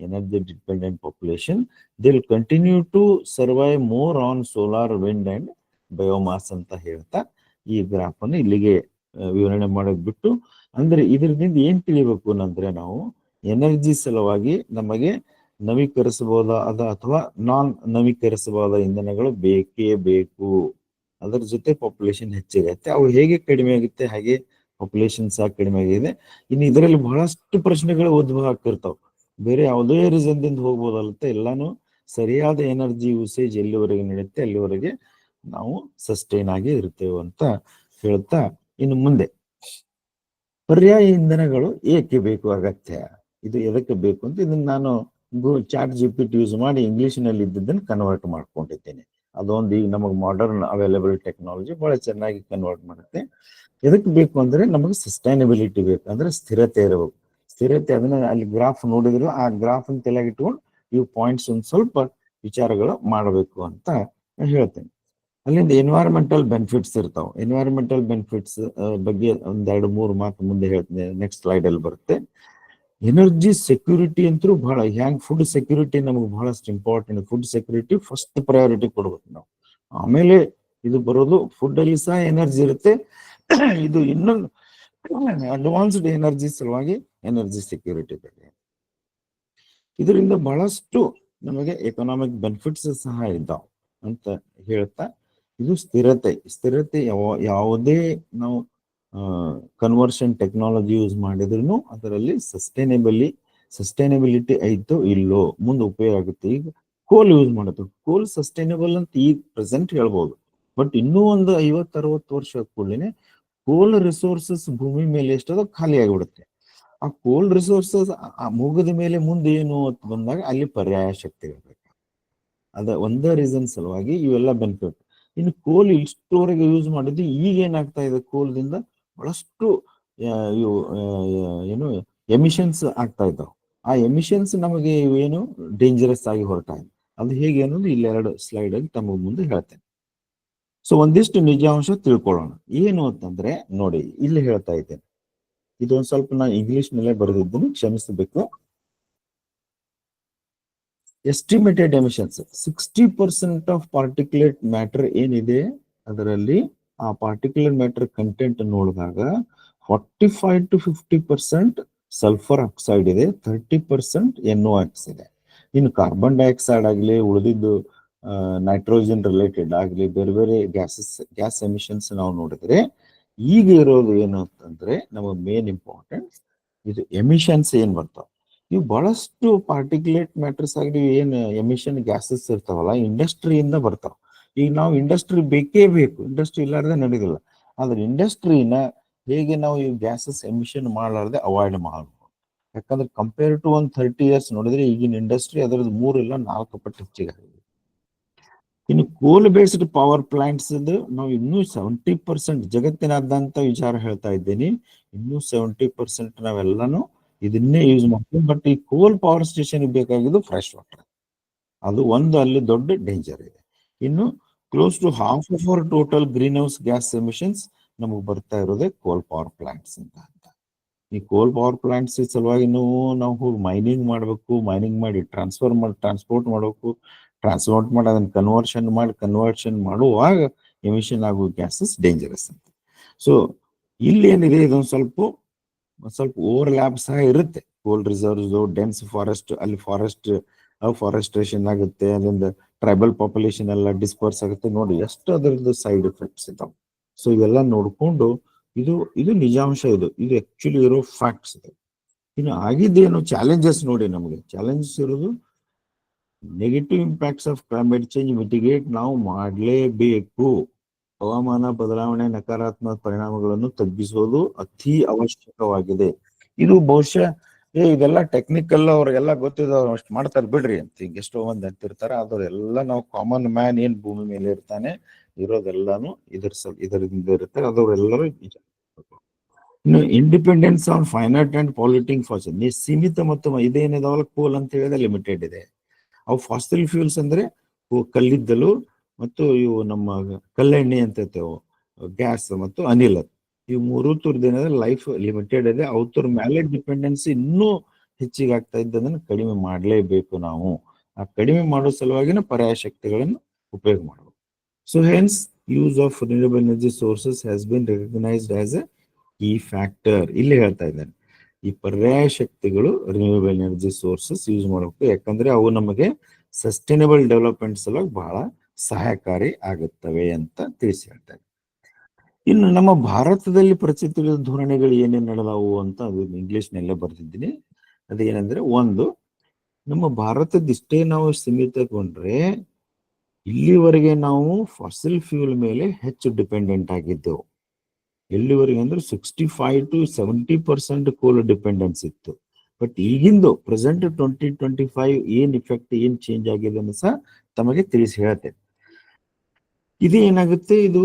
energy dependent population they will continue to survive more on solar, wind and biomass ಅಂತ ಹೇಳ್ತಾ ಈ ಗ್ರಾಫ್ ಅನ್ನು ಇಲ್ಲಿಗೆ ವಿವರಣೆ ಮಾಡೋದ್ ಬಿಟ್ಟು, ಅಂದ್ರೆ ಇದರಿಂದ ಏನ್ ತಿಳಿಬೇಕು ಅಂದ್ರೆ, ನಾವು ಎನರ್ಜಿ ಸಲುವಾಗಿ ನಮಗೆ ನವೀಕರಿಸಬಹುದಾದ ಅಥವಾ ನಾನ್ ನವೀಕರಿಸಬಹುದಾದ ಇಂಧನಗಳು ಬೇಕೇ ಬೇಕು. ಅದರ ಜೊತೆ ಪಾಪ್ಯುಲೇಷನ್ ಹೆಚ್ಚಾಗತ್ತೆ. ಅವು ಹೇಗೆ ಕಡಿಮೆ ಆಗುತ್ತೆ ಹಾಗೆ ಪಾಪ್ಯುಲೇಷನ್ ಸಹ ಕಡಿಮೆ ಆಗಿದೆ. ಇನ್ನು ಇದರಲ್ಲಿ ಬಹಳಷ್ಟು ಪ್ರಶ್ನೆಗಳು ಉದ್ಭವ ಆಗ್ತಿರ್ತಾವ. ಬೇರೆ ಯಾವುದೇ ರೀಸನ್ದಿಂದ ಹೋಗ್ಬೋದಲ್ಲತ್ತೆ, ಎಲ್ಲಾನು ಸರಿಯಾದ ಎನರ್ಜಿ ಯೂಸೇಜ್ ಎಲ್ಲಿವರೆಗೆ ನಡೆಯುತ್ತೆ ಅಲ್ಲಿವರೆಗೆ ನಾವು ಸಸ್ಟೈನ್ ಆಗಿ ಇರ್ತೇವೆ ಅಂತ ಹೇಳ್ತಾ, ಇನ್ನು ಮುಂದೆ ಪರ್ಯಾಯ ಇಂಧನಗಳು ಏಕೆ ಬೇಕು, ಅಗತ್ಯ, ಇದು ಎದಕ್ಕೆ ಬೇಕು ಅಂತ ಇದನ್ನ ನಾನು ChatGPT ಯೂಸ್ ಮಾಡಿ ಇಂಗ್ಲಿಷ್ ನಲ್ಲಿ ಇದ್ದದ್ದನ್ನು ಕನ್ವರ್ಟ್ ಮಾಡ್ಕೊಂಡಿದ್ದೇನೆ. ಅದೊಂದು ಈಗ ನಮಗೆ ಮಾಡರ್ನ್ ಅವೈಲೇಬಲ್ ಟೆಕ್ನಾಲಜಿ ಬಹಳ ಚೆನ್ನಾಗಿ ಕನ್ವರ್ಟ್ ಮಾಡುತ್ತೆ. ಎದಕ್ಕೆ ಬೇಕು ಅಂದ್ರೆ ನಮಗೆ ಸಸ್ಟೈನಬಿಲಿಟಿ ಬೇಕು, ಅಂದ್ರೆ ಸ್ಥಿರತೆ ಇರಬೇಕು. ಸ್ಥಿರತೆ ಅದನ್ನ ಅಲ್ಲಿ ಗ್ರಾಫ್ ನೋಡಿದ್ರು ಆ ಗ್ರಾಫ್ ಅನ್ನು ತಲೆಯಾಗಿ ಇಟ್ಕೊಂಡು ಇವು ಪಾಯಿಂಟ್ಸ್ ಒಂದು ಸ್ವಲ್ಪ ವಿಚಾರಗಳು ಮಾಡಬೇಕು ಅಂತ ಹೇಳ್ತೇನೆ. ಅಲ್ಲಿಂದ ಎನ್ವೈರನ್ಮೆಂಟಲ್ ಬೆನಿಫಿಟ್ಸ್ ಇರ್ತಾವ. ಎನ್ವೈರನ್ಮೆಂಟಲ್ ಬೆನಿಫಿಟ್ಸ್ ಬಗ್ಗೆ ಒಂದೆರಡು ಮೂರು ಮಾತು ಮುಂದೆ ಹೇಳ್ತೀನಿ, ನೆಕ್ಸ್ಟ್ ಸ್ಲೈಡ್ ಅಲ್ಲಿ ಬರುತ್ತೆ. ಎನರ್ಜಿ ಸೆಕ್ಯೂರಿಟಿ ಅಂತೂ ಬಹಳ, ಹ್ಯಾಂಗ್ ಫುಡ್ ಸೆಕ್ಯೂರಿಟಿ ನಮಗೆ ಬಹಳಷ್ಟು important. Food security first priority ಕೊಡ್ಬೇಕು ನಾವು. ಆಮೇಲೆ ಇದು ಬರೋದು ಫುಡ್ ಅಲ್ಲಿ ಸಹ ಎನರ್ಜಿ ಇರುತ್ತೆ. ಇದು ಇನ್ನೊಂದು ಅಡ್ವಾನ್ಸ್ಡ್ ಎನರ್ಜಿ ಸಲುವಾಗಿ ಎನರ್ಜಿ ಸೆಕ್ಯೂರಿಟಿ ಬಗ್ಗೆ. ಇದರಿಂದ ಬಹಳಷ್ಟು ನಮಗೆ ಎಕನಾಮಿಕ್ ಬೆನಿಫಿಟ್ಸ್ ಸಹ ಇದ್ದಾವೆ ಅಂತ ಹೇಳ್ತಾ, ಇದು ಸ್ಥಿರತೆ ಯಾವುದೇ ನಾವು ಕನ್ವರ್ಷನ್ ಟೆಕ್ನಾಲಜಿ ಯೂಸ್ ಮಾಡಿದ್ರು ಅದರಲ್ಲಿ ಸಸ್ಟೈನಬಿಲಿಟಿ ಐತೋ ಇಲ್ಲೋ ಮುಂದೆ ಉಪಯೋಗ ಆಗುತ್ತೆ. ಈಗ ಕೋಲ್ ಯೂಸ್ ಮಾಡುತ್ತೆ, ಕೋಲ್ ಸಸ್ಟೈನಬಲ್ ಅಂತ ಈಗ ಪ್ರೆಸೆಂಟ್ ಹೇಳ್ಬೋದು. ಬಟ್ ಇನ್ನೂ ಒಂದು 50-60 ವರ್ಷ ಕೂಡಲೇ ಕೋಲ್ ರಿಸೋರ್ಸಸ್ ಭೂಮಿ ಮೇಲೆ ಎಷ್ಟದ ಖಾಲಿ ಆಗಿಬಿಡುತ್ತೆ. ಆ ಕೋಲ್ ರಿಸೋರ್ಸಸ್ ಮುಗಿದ ಮೇಲೆ ಮುಂದೆ ಏನು ಅಂತ ಬಂದಾಗ ಅಲ್ಲಿ ಪರ್ಯಾಯ ಶಕ್ತಿ ಇರಬೇಕು. ಅದ ಒಂದೇ ರೀಸನ್ ಸಲುವಾಗಿ ಇವೆಲ್ಲ ಬೆನಿಫಿಟ್. ಇನ್ನು ಕೋಲ್ ಇಷ್ಟವರೆಗೆ ಯೂಸ್ ಮಾಡಿದ್ದು ಈಗ ಏನಾಗ್ತಾ ಇದೆ, ಕೋಲ್ದಿಂದ ಬಹಳಷ್ಟು ಏನು ಎಮಿಷನ್ಸ್ ಆಗ್ತಾ ಇದ್ದಾವೆ. ಆ ಎಮಿಷನ್ಸ್ ನಮಗೆ ಏನು ಡೇಂಜರಸ್ ಆಗಿ ಹೊರಟ ಇದೆ. ಅದು ಹೇಗೆ ಅನ್ನೋದು ಇಲ್ಲಿ 2 ಸ್ಲೈಡ್ ಅಲ್ಲಿ ತಮ್ಮ ಮುಂದೆ ಹೇಳ್ತೇನೆ. ಸೊ ಒಂದಿಷ್ಟು ನಿಜಾಂಶ ತಿಳ್ಕೊಳ್ಳೋಣ. ಏನು ಅಂತಂದ್ರೆ ನೋಡಿ, ಇಲ್ಲಿ ಹೇಳ್ತಾ ಇದ್ದೇನೆ, ಇದೊಂದು ಸ್ವಲ್ಪ ನಾನು ಇಂಗ್ಲಿಷ್ ನಲ್ಲೇ ಬರೆದಿದ್ದೀನಿ, ಕ್ಷಮಿಸಬೇಕು. Estimated emissions 60% of particulate matter ಏನಿದೆ ಅದರಲ್ಲಿ, ಆ ಪಾರ್ಟಿಕ್ಯುಲರ್ ಮ್ಯಾಟರ್ ಕಂಟೆಂಟ್ ನೋಡಿದಾಗ 45-50% ಸಲ್ಫರ್ ಆಕ್ಸೈಡ್ ಇದೆ, 30% NOx ಇದೆ. ಇನ್ನು ಕಾರ್ಬನ್ ಡೈಆಕ್ಸೈಡ್ ಆಗಲಿ, ಉಳಿದಿದ್ದು ನೈಟ್ರೋಜನ್ ರಿಲೇಟೆಡ್ ಆಗಲಿ, ಬೇರೆ ಬೇರೆ ಗ್ಯಾಸ್ ಎಮಿಷನ್ಸ್ ನಾವು ನೋಡಿದ್ರೆ ಈಗ ಇರೋದು ಏನು ಅಂತಂದ್ರೆ ನಮಗೆ ಮೇನ್ ಇಂಪಾರ್ಟೆಂಟ್ ಇದು ಎಮಿಷನ್ಸ್ ಏನ್ ಬರ್ತಾವ. ಇವು ಬಹಳಷ್ಟು ಪಾರ್ಟಿಕ್ಯುಲೇಟ್ ಮ್ಯಾಟರ್ಸ್ ಆಗಲಿ ಏನ್ ಎಮಿಷನ್ ಗ್ಯಾಸಸ್ ಇರ್ತಾವಲ್ಲ ಇಂಡಸ್ಟ್ರಿಯಿಂದ ಬರ್ತಾವ. ಈಗ ನಾವು ಇಂಡಸ್ಟ್ರಿ ಬೇಕೇ ಬೇಕು, ಇಂಡಸ್ಟ್ರಿ ಇಲ್ಲಾರ್ದೆ ನಡೆದಿಲ್ಲ. ಆದ್ರೆ ಇಂಡಸ್ಟ್ರಿನ ಹೇಗೆ ನಾವು ಈ ಗ್ಯಾಸಸ್ ಎಮಿಷನ್ ಮಾಡಲಾರ್ದೆ ಅವಾಯ್ಡ್ ಮಾಡಬಹುದು. ಯಾಕಂದ್ರೆ ಕಂಪೇರ್ ಟು 30 years ನೋಡಿದ್ರೆ ಈಗಿನ ಇಂಡಸ್ಟ್ರಿ ಅದರದ್ದು 3 ಇಲ್ಲ 4 ಪಟ್ಟು ಹೆಚ್ಚಿಗೆ ಆಗಿದೆ. ಇನ್ನು ಕೋಲ್ ಬೇಸ್ಡ್ ಪವರ್ ಪ್ಲಾಂಟ್ಸ್ ನಾವು ಇನ್ನೂ 70% ಜಗತ್ತಿನಾದ್ಯಂತ ವಿಚಾರ ಹೇಳ್ತಾ ಇದ್ದೀನಿ, ಇನ್ನೂ 70% ನಾವೆಲ್ಲಾನು ಇದನ್ನೇ ಯೂಸ್ ಮಾಡ್ತೀವಿ. ಬಟ್ ಈ ಕೋಲ್ ಪವರ್ ಸ್ಟೇಷನ್ ಬೇಕಾಗಿದ್ದು ಫ್ರೆಶ್ ವಾಟರ್, ಅದು ಒಂದು ಅಲ್ಲಿ ದೊಡ್ಡ ಡೇಂಜರ್ ಇದೆ. ಇನ್ನು close to half of our total green house gas emissions ನಮಗೆ ಬರ್ತಾ ಇರೋದೇ ಕೋಲ್ ಪವರ್ ಪ್ಲಾಂಟ್ಸ್ ಅಂತ. ಈ ಕೋಲ್ ಪವರ್ ಪ್ಲಾಂಟ್ಸ್ ಸಲುವಾಗಿ ನಾವು ಹೋಗಿ ಮೈನಿಂಗ್ ಮಾಡಬೇಕು, ಮೈನಿಂಗ್ ಮಾಡಿ ಟ್ರಾನ್ಸ್ಪೋರ್ಟ್ ಮಾಡಬೇಕು, ಟ್ರಾನ್ಸ್ಪೋರ್ಟ್ ಮಾಡಿ ಅದನ್ನ ಕನ್ವರ್ಷನ್ ಮಾಡುವಾಗ ಎಮಿಷನ್ ಆಗುವ ಗ್ಯಾಸಸ್ ಡೇಂಜರಸ್ ಅಂತ. ಸೊ ಇಲ್ಲಿ ಏನಿದೆ, ಇದೊಂದು ಸ್ವಲ್ಪ ಓವರ್ಲ್ಯಾಪ್ ಸಹ ಇರುತ್ತೆ. ಕೋಲ್ ರಿಸರ್ವ್ಸ್, ಡೆನ್ಸ್ ಫಾರೆಸ್ಟ್, ಅಲ್ಲಿ ಫಾರೆಸ್ಟ್ರೇಷನ್ ಆಗುತ್ತೆ, ಅಲ್ಲಿಂದ ಟ್ರೈಬಲ್ ಪಾಪ್ಯುಲೇಷನ್ ಎಲ್ಲ ಡಿಸ್ಪರ್ಸ್ ಆಗುತ್ತೆ. ನೋಡಿ ಎಷ್ಟು ಅದರದ್ದು ಸೈಡ್ ಎಫೆಕ್ಟ್ಸ್ ಇದಾವೆ. ಸೊ ಇವೆಲ್ಲ ನೋಡ್ಕೊಂಡು ಇದು ನಿಜಾಂಶ, ಇದು ಆಕ್ಚುಲಿ ಇರೋ ಫ್ಯಾಕ್ಟ್ಸ್ ಇದೆ. ಇನ್ನು ಆಗಿದ್ದೇನು ಚಾಲೆಂಜಸ್ ನೋಡಿ, ನಮಗೆ ಚಾಲೆಂಜಸ್ ಇರೋದು negative impacts of climate change mitigate ನಾವು ಮಾಡಲೇಬೇಕು. ಹವಾಮಾನ ಬದಲಾವಣೆ ನಕಾರಾತ್ಮಕ ಪರಿಣಾಮಗಳನ್ನು ತಗ್ಗಿಸೋದು ಅತಿ ಅವಶ್ಯಕವಾಗಿದೆ. ಇದು ಬಹುಶಃ ಇದೆಲ್ಲ ಟೆಕ್ನಿಕಲ್ ಅವ್ರಿಗೆಲ್ಲ ಗೊತ್ತಿದ್ದವ್ರು ಅಷ್ಟು ಮಾಡ್ತಾರೆ ಬಿಡ್ರಿ ಅಂತ ಈಗ ಎಷ್ಟೋ ಮಂದಿ ಅಂತಿರ್ತಾರೆ. ಅದರೆಲ್ಲ ನಾವು ಕಾಮನ್ ಮ್ಯಾನ್ ಏನ್ ಭೂಮಿ ಮೇಲೆ ಇರ್ತಾನೆ ಇರೋದೆಲ್ಲಾನು ಇದರಿಂದ ಇರುತ್ತೆ. ಅದವರೆಲ್ಲರೂ ಇನ್ನು independence on finite and polluting fossil, ಸೀಮಿತ ಮತ್ತು ಇದೇನಿದಾವಲ್ಲ ಕೋಲ್ ಅಂತ ಹೇಳಿದ್ರೆ ಲಿಮಿಟೆಡ್ ಇದೆ. ಅವು ಫಾಸಿಲ್ ಫ್ಯೂಲ್ಸ್ ಅಂದ್ರೆ ಕಲ್ಲಿದ್ದಲು ಮತ್ತು ಇವು ನಮ್ಮ ಕಲ್ಲೆಣ್ಣೆ ಅಂತ ಇರ್ತೇವೆ, ಗ್ಯಾಸ್ ಮತ್ತು ಅನಿಲ, ಇವು ಮೂರು ತುರ್ದೇನದ ಲೈಫ್ ಲಿಮಿಟೆಡ್ ಇದೆ. ಅವ್ರ ಮೇಲೆ ಡಿಪೆಂಡೆನ್ಸಿ ಇನ್ನೂ ಹೆಚ್ಚಿಗೆ ಆಗ್ತಾ ಇದ್ದದನ್ನು ಕಡಿಮೆ ಮಾಡಲೇಬೇಕು ನಾವು. ಆ ಕಡಿಮೆ ಮಾಡೋ ಸಲುವಾಗಿನ ಪರ್ಯಾಯ ಶಕ್ತಿಗಳನ್ನು ಉಪಯೋಗ ಮಾಡಬೇಕು. So hence use of renewable energy sources has been recognised as A key factor. ಇಲ್ಲಿ ಹೇಳ್ತಾ ಇದ್ದೇನೆ, ಈ ಪರ್ಯಾಯ ಶಕ್ತಿಗಳು ರಿನ್ಯೂವಬಲ್ ಎನರ್ಜಿ ಸೋರ್ಸಸ್ ಯೂಸ್ ಮಾಡಬೇಕು, ಯಾಕಂದ್ರೆ ಅವು ನಮಗೆ ಸಸ್ಟೈನಬಲ್ ಡೆವಲಪ್ಮೆಂಟ್ ಸಲುವಾಗಿ ಬಹಳ ಸಹಾಯಕಾರಿ ಆಗುತ್ತವೆ ಅಂತ ತಿಳಿಸಿ ಹೇಳ್ತಾರೆ. ಇನ್ನು ನಮ್ಮ ಭಾರತದಲ್ಲಿ ಪ್ರಚಲಿತ ಧೋರಣೆಗಳು ಏನೇನ್ ನಡೆದವು ಅಂತ ಅದು ಇಂಗ್ಲಿಷ್ನಲ್ಲೇ ಬರ್ತಿದ್ದೀನಿ. ಅದೇನಂದ್ರೆ, ಒಂದು, ನಮ್ಮ ಭಾರತದಿಷ್ಟೇ ನಾವು ಸೀಮಿತಗೊಂಡ್ರೆ ಇಲ್ಲಿವರೆಗೆ ನಾವು ಫಾಸಿಲ್ ಫ್ಯೂಲ್ ಮೇಲೆ ಹೆಚ್ಚು ಡಿಪೆಂಡೆಂಟ್ ಆಗಿದ್ದೆವು. ಎಲ್ಲಿವರೆಗೆ ಅಂದ್ರೆ 65 to 70% ಕೋಲ್ ಡಿಪೆಂಡೆನ್ಸ್ ಇತ್ತು. ಬಟ್ ಈಗಿಂದು ಪ್ರೆಸೆಂಟ್ 2025 ಏನ್ ಇಫೆಕ್ಟ್, ಏನ್ ಚೇಂಜ್ ಆಗಿದೆ ಅಂತ ಸಹ ತಮಗೆ ತಿಳಿಸಿ ಹೇಳ್ತೇನೆ. ಇದು ಏನಾಗುತ್ತೆ, ಇದು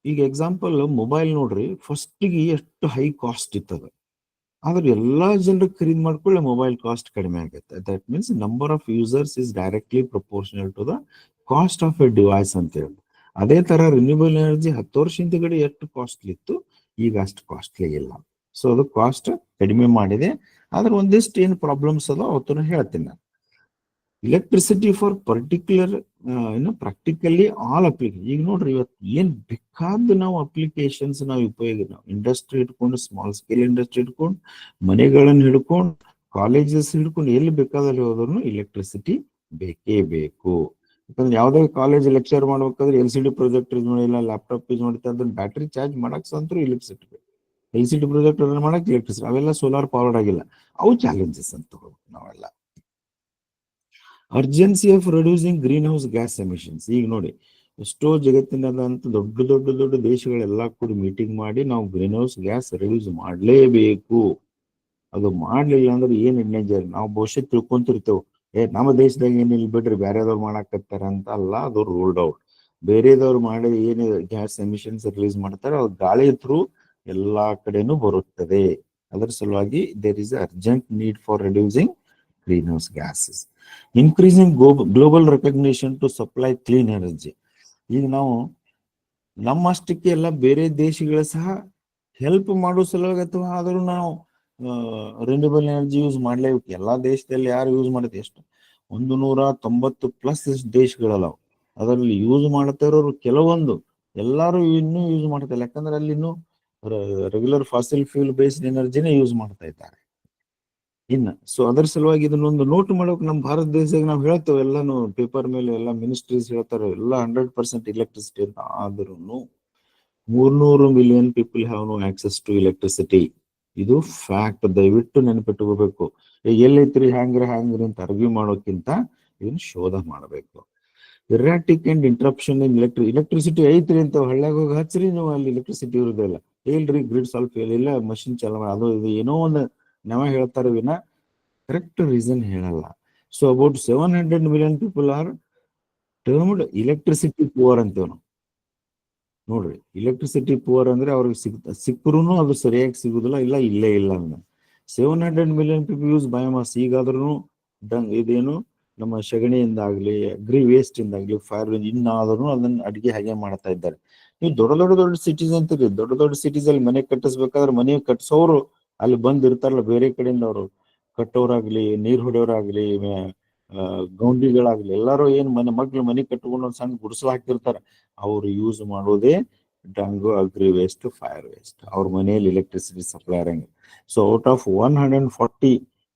ಈಗ ಎಕ್ಸಾಂಪಲ್ ಮೊಬೈಲ್ ನೋಡ್ರಿ, ಫಸ್ಟಿಗೆ ಎಷ್ಟು ಹೈ ಕಾಸ್ಟ್ ಇತ್ತದ, ಆದ್ರೆ ಎಲ್ಲಾ ಜನರು ಖರೀದಿ ಮಾಡ್ಕೊಳ್ಳೆ ಮೊಬೈಲ್ ಕಾಸ್ಟ್ ಕಡಿಮೆ ಆಗುತ್ತೆ. That means number of users is directly proportional to the cost of a device ಅಂತ ಹೇಳಿ. ಅದೇ ತರ ರಿನ್ಯೂಬಲ್ ಎನರ್ಜಿ 10 ವರ್ಷ ಹಿಂದಗಡೆ ಎಷ್ಟು ಕಾಸ್ಟ್ಲಿ ಇತ್ತು, ಈಗ ಅಷ್ಟು ಕಾಸ್ಟ್ಲಿ ಇಲ್ಲ. ಸೊ ಅದು ಕಾಸ್ಟ್ ಕಡಿಮೆ ಮಾಡಿದೆ. ಆದ್ರೆ ಒಂದಿಷ್ಟು ಏನು ಪ್ರಾಬ್ಲಮ್ಸ್ ಅದ ಅವತ್ತನ್ನು ಹೇಳ್ತೀನಿ ನಾನು. Electricity for particular practically all application. ಈಗ ನೋಡ್ರಿ, ಇವತ್ತು ಏನ್ ಬೇಕಾದ ನಾವು ಅಪ್ಲಿಕೇಶನ್ಸ್ ನಾವು ಉಪಯೋಗ, ನಾವು ಇಂಡಸ್ಟ್ರಿ ಹಿಡ್ಕೊಂಡು, ಸ್ಮಾಲ್ ಸ್ಕೇಲ್ ಇಂಡಸ್ಟ್ರಿ ಹಿಡ್ಕೊಂಡು, ಮನೆಗಳನ್ನ ಹಿಡ್ಕೊಂಡು, ಕಾಲೇಜಸ್ ಹಿಡ್ಕೊಂಡು, ಎಲ್ಲಿ ಬೇಕಾದಲ್ಲಿ ಹೋದ್ರು ಎಲೆಕ್ಟ್ರಿಸಿಟಿ ಬೇಕೇ ಬೇಕು. ಯಾಕಂದ್ರೆ ಯಾವ್ದೇ ಕಾಲೇಜ್ ಲೆಕ್ಚರ್ ಮಾಡ್ಬೇಕಾದ್ರೆ LCD ಪ್ರೊಜೆಕ್ಟರ್ ಯೂಸ್ ಮಾಡಿಲ್ಲ, ಲ್ಯಾಪ್ಟಾಪ್ ಯೂಸ್ ಮಾಡ್ತಾರೆ, ಅದನ್ನ ಬ್ಯಾಟ್ರಿ ಚಾರ್ಜ್ ಮಾಡಕ್ ಅಂತೂ ಎಲೆಕ್ಟ್ರಿಸಿಟಿ ಬೇಕು. LCD ಪ್ರೊಜೆಕ್ಟರ್ ಮಾಡಕ್ ಎಲೆಕ್ಟ್ರಿಸಿಟಿ, ಅವೆಲ್ಲ ಸೋಲಾರ್ ಪವರ್ಡ್ ಆಗಿಲ್ಲ. ಅವು ಚಾಲೆಂಜಸ್ ಅಂತ ನಾವೆಲ್ಲ. Urgency of reducing green house gas emissions. ಈಗ ನೋಡಿ, ಎಷ್ಟೋ ಜಗತ್ತಿನದಂತ ದೊಡ್ಡ ದೊಡ್ಡ ದೊಡ್ಡ ದೇಶಗಳೆಲ್ಲ ಕೂಡ ಮೀಟಿಂಗ್ ಮಾಡಿ ನಾವು ಗ್ರೀನ್ ಹೌಸ್ ಗ್ಯಾಸ್ ರಿಡ್ಯೂಸ್ ಮಾಡಲೇಬೇಕು. ಅದು ಮಾಡ್ಲಿಲ್ಲ ಅಂದ್ರೆ ಏನ್ ಡೇಂಜರ್. ನಾವು ಬಹುಶಃ ತಿಳ್ಕೊಂತಿರ್ತೇವೆ, ನಮ್ಮ ದೇಶದಾಗ ಏನಿಲ್ಲ ಬಿಡ್ರಿ, ಬೇರೆದವ್ರು ಮಾಡಾಕತ್ತಾರ ಅಂತ. ಅಲ್ಲ, ಅದು ರೂಲ್ಡ್ ಔಟ್. ಬೇರೆದವ್ರು ಮಾಡಿ ಏನು ಗ್ಯಾಸ್ ಎಮಿಷನ್ಸ್ ರಿಲೀಸ್ ಮಾಡ್ತಾರೆ, ಅದು ಗಾಳಿ ಥ್ರೂ ಎಲ್ಲಾ ಕಡೆನೂ ಬರುತ್ತದೆ. ಅದರ ಸಲುವಾಗಿ there is urgent need for reducing green house gases. Increasing global recognition to supply clean energy. ಈಗ ನಾವು ನಮ್ಮಷ್ಟಕ್ಕೆ ಎಲ್ಲ ಬೇರೆ ದೇಶಗಳ ಸಹ ಹೆಲ್ಪ್ ಮಾಡೋ ಸಲುವಾಗಿ, ಅಥವಾ ಆದ್ರೂ ನಾವು ರಿನ್ಯೂಬಲ್ ಎನರ್ಜಿ ಯೂಸ್ ಮಾಡ್ಲೇಬೇಕು. ಎಲ್ಲಾ ದೇಶದಲ್ಲಿ ಯಾರು ಯೂಸ್ ಮಾಡುತ್ತೆ, ಎಷ್ಟು 190+ ದೇಶಗಳಲ್ಲ, ಅದರಲ್ಲಿ ಯೂಸ್ ಮಾಡ್ತಾ ಇರೋರು ಕೆಲವೊಂದು, ಎಲ್ಲಾರು ಇನ್ನೂ ಯೂಸ್ ಮಾಡ್ತಾರೆ. ಯಾಕಂದ್ರೆ ಅಲ್ಲಿ ಇನ್ನೂ ರೆಗ್ಯುಲರ್ ಫಾಸಿಲ್ ಫ್ಯೂಲ್ ಬೇಸ್ಡ್ ಎನರ್ಜಿನೇ ಯೂಸ್ ಮಾಡ್ತಾ ಇದ್ದಾರೆ ಇನ್ನ. ಸೊ ಅದರ ಸಲುವಾಗಿ ಇದನ್ನೊಂದು ನೋಟ್ ಮಾಡೋಕೆ ನಮ್ಮ ಭಾರತ ದೇಶದಾಗ ನಾವು ಹೇಳ್ತೇವೆ, ಎಲ್ಲಾನು ಪೇಪರ್ ಮೇಲೆ ಎಲ್ಲ ಮಿನಿಸ್ಟ್ರೀಸ್ ಹೇಳ್ತಾರೆ ಎಲ್ಲ 100% ಎಲೆಕ್ಟ್ರಿಸಿಟಿ ಅಂತ. ಆದ್ರೂ 300 million people have no access to electricity. ಇದು ಫ್ಯಾಕ್ಟ್, ದಯವಿಟ್ಟು ನೆನಪಿಟ್ಟುಕೋಬೇಕು. ಎಲ್ಲೈತ್ರಿ ಹ್ಯಾಂಗ್ರಿ ಅಂತ ಅರ್ಗ್ಯೂ ಮಾಡೋಕ್ಕಿಂತ ಇದನ್ನ ಶೋಧ ಮಾಡಬೇಕು. ಇರಾಟಿಕ್ ಅಂಡ್ ಇಂಟ್ರಪ್ಷನ್ ಇನ್ ಎಲೆಕ್ಟ್ರಿಸಿಟಿ ಐತ್ರಿ ಅಂತ ಹಳ್ಳ್ಯಾಗ ಹೋಗಿ ಹಚ್ಚ್ರಿ ನೀವು, ಅಲ್ಲಿ ಎಲೆಕ್ಟ್ರಿಸಿಟಿ ಇರುದಿಲ್ಲ. ಇಲ್ರಿ ಗ್ರಿಡ್ ಸ್ವಲ್ಪ ಇಲ್ಲ, ಮಷಿನ್ ಚಾಲೂ ಅದು ಇದು ಏನೋ ಒಂದು ನಾವ ಹೇಳ್ತಾರೆ ವಿನ ಕರೆಕ್ಟ್ ರೀಸನ್ ಹೇಳಲ್ಲ. So about 700 million people are termed electricity poor ಅಂತೇವ್ ನಾವು. ನೋಡ್ರಿ, ಎಲೆಕ್ಟ್ರಿಸಿಟಿ ಪುವರ್ ಅಂದ್ರೆ ಅವ್ರಿಗೆ ಸಿಕ್ಕರೂ ಅದು ಸರಿಯಾಗಿ ಸಿಗುದಿಲ್ಲ, ಇಲ್ಲೇ ಇಲ್ಲ ಅಂದ. 700 ಮಿಲಿಯನ್ ಪೀಪಲ್ ಯೂಸ್ ಬಯೋಮಾಸ್. ಈಗಾದ್ರೂ ಇದೇನು ನಮ್ಮ ಸಗಣಿಯಿಂದ ಆಗ್ಲಿ, ಅಗ್ರಿ ವೇಸ್ಟ್ ಇಂದಾಗ್ಲಿ, ಫೈರ್ ಇನ್ನಾದ್ರೂ ಅದನ್ನ ಅಡಿಗೆ ಹಾಗೆ ಮಾಡ್ತಾ ಇದ್ದಾರೆ. ನೀವು ದೊಡ್ಡ ಸಿಟೀಸ್ ಅಂತೀರಿ, ದೊಡ್ಡ ಸಿಟೀಸ್ ಅಲ್ಲಿ ಮನೆ ಕಟ್ಟಿಸ್ಬೇಕಾದ್ರೆ ಮನೆ ಕಟ್ಸೋರು ಅಲ್ಲಿ ಬಂದ್ ಇರ್ತಾರಲ್ಲ ಬೇರೆ ಕಡೆಯಿಂದ, ಅವರು ಕಟ್ಟೋರಾಗ್ಲಿ, ನೀರ್ ಹೊಡೆಯೋರಾಗ್ಲಿ, ಗೌಂಡಿಗಳಾಗ್ಲಿ, ಎಲ್ಲಾರು ಏನ್ ಮನೆ ಕಟ್ಕೊಂಡು ಒಂದ್ ಸಣ್ಣ ಗುಡಿಸಲು ಹಾಕಿರ್ತಾರ, ಅವ್ರು ಯೂಸ್ ಮಾಡೋದೇ dung, agri waste, fire waste. ಅವ್ರ ಮನೆಯಲ್ಲಿ ಎಲೆಕ್ಟ್ರಿಸಿಟಿ ಸಪ್ಲೈ ಇರಂಗ. ಸೊ ಔಟ್ ಆಫ್ 140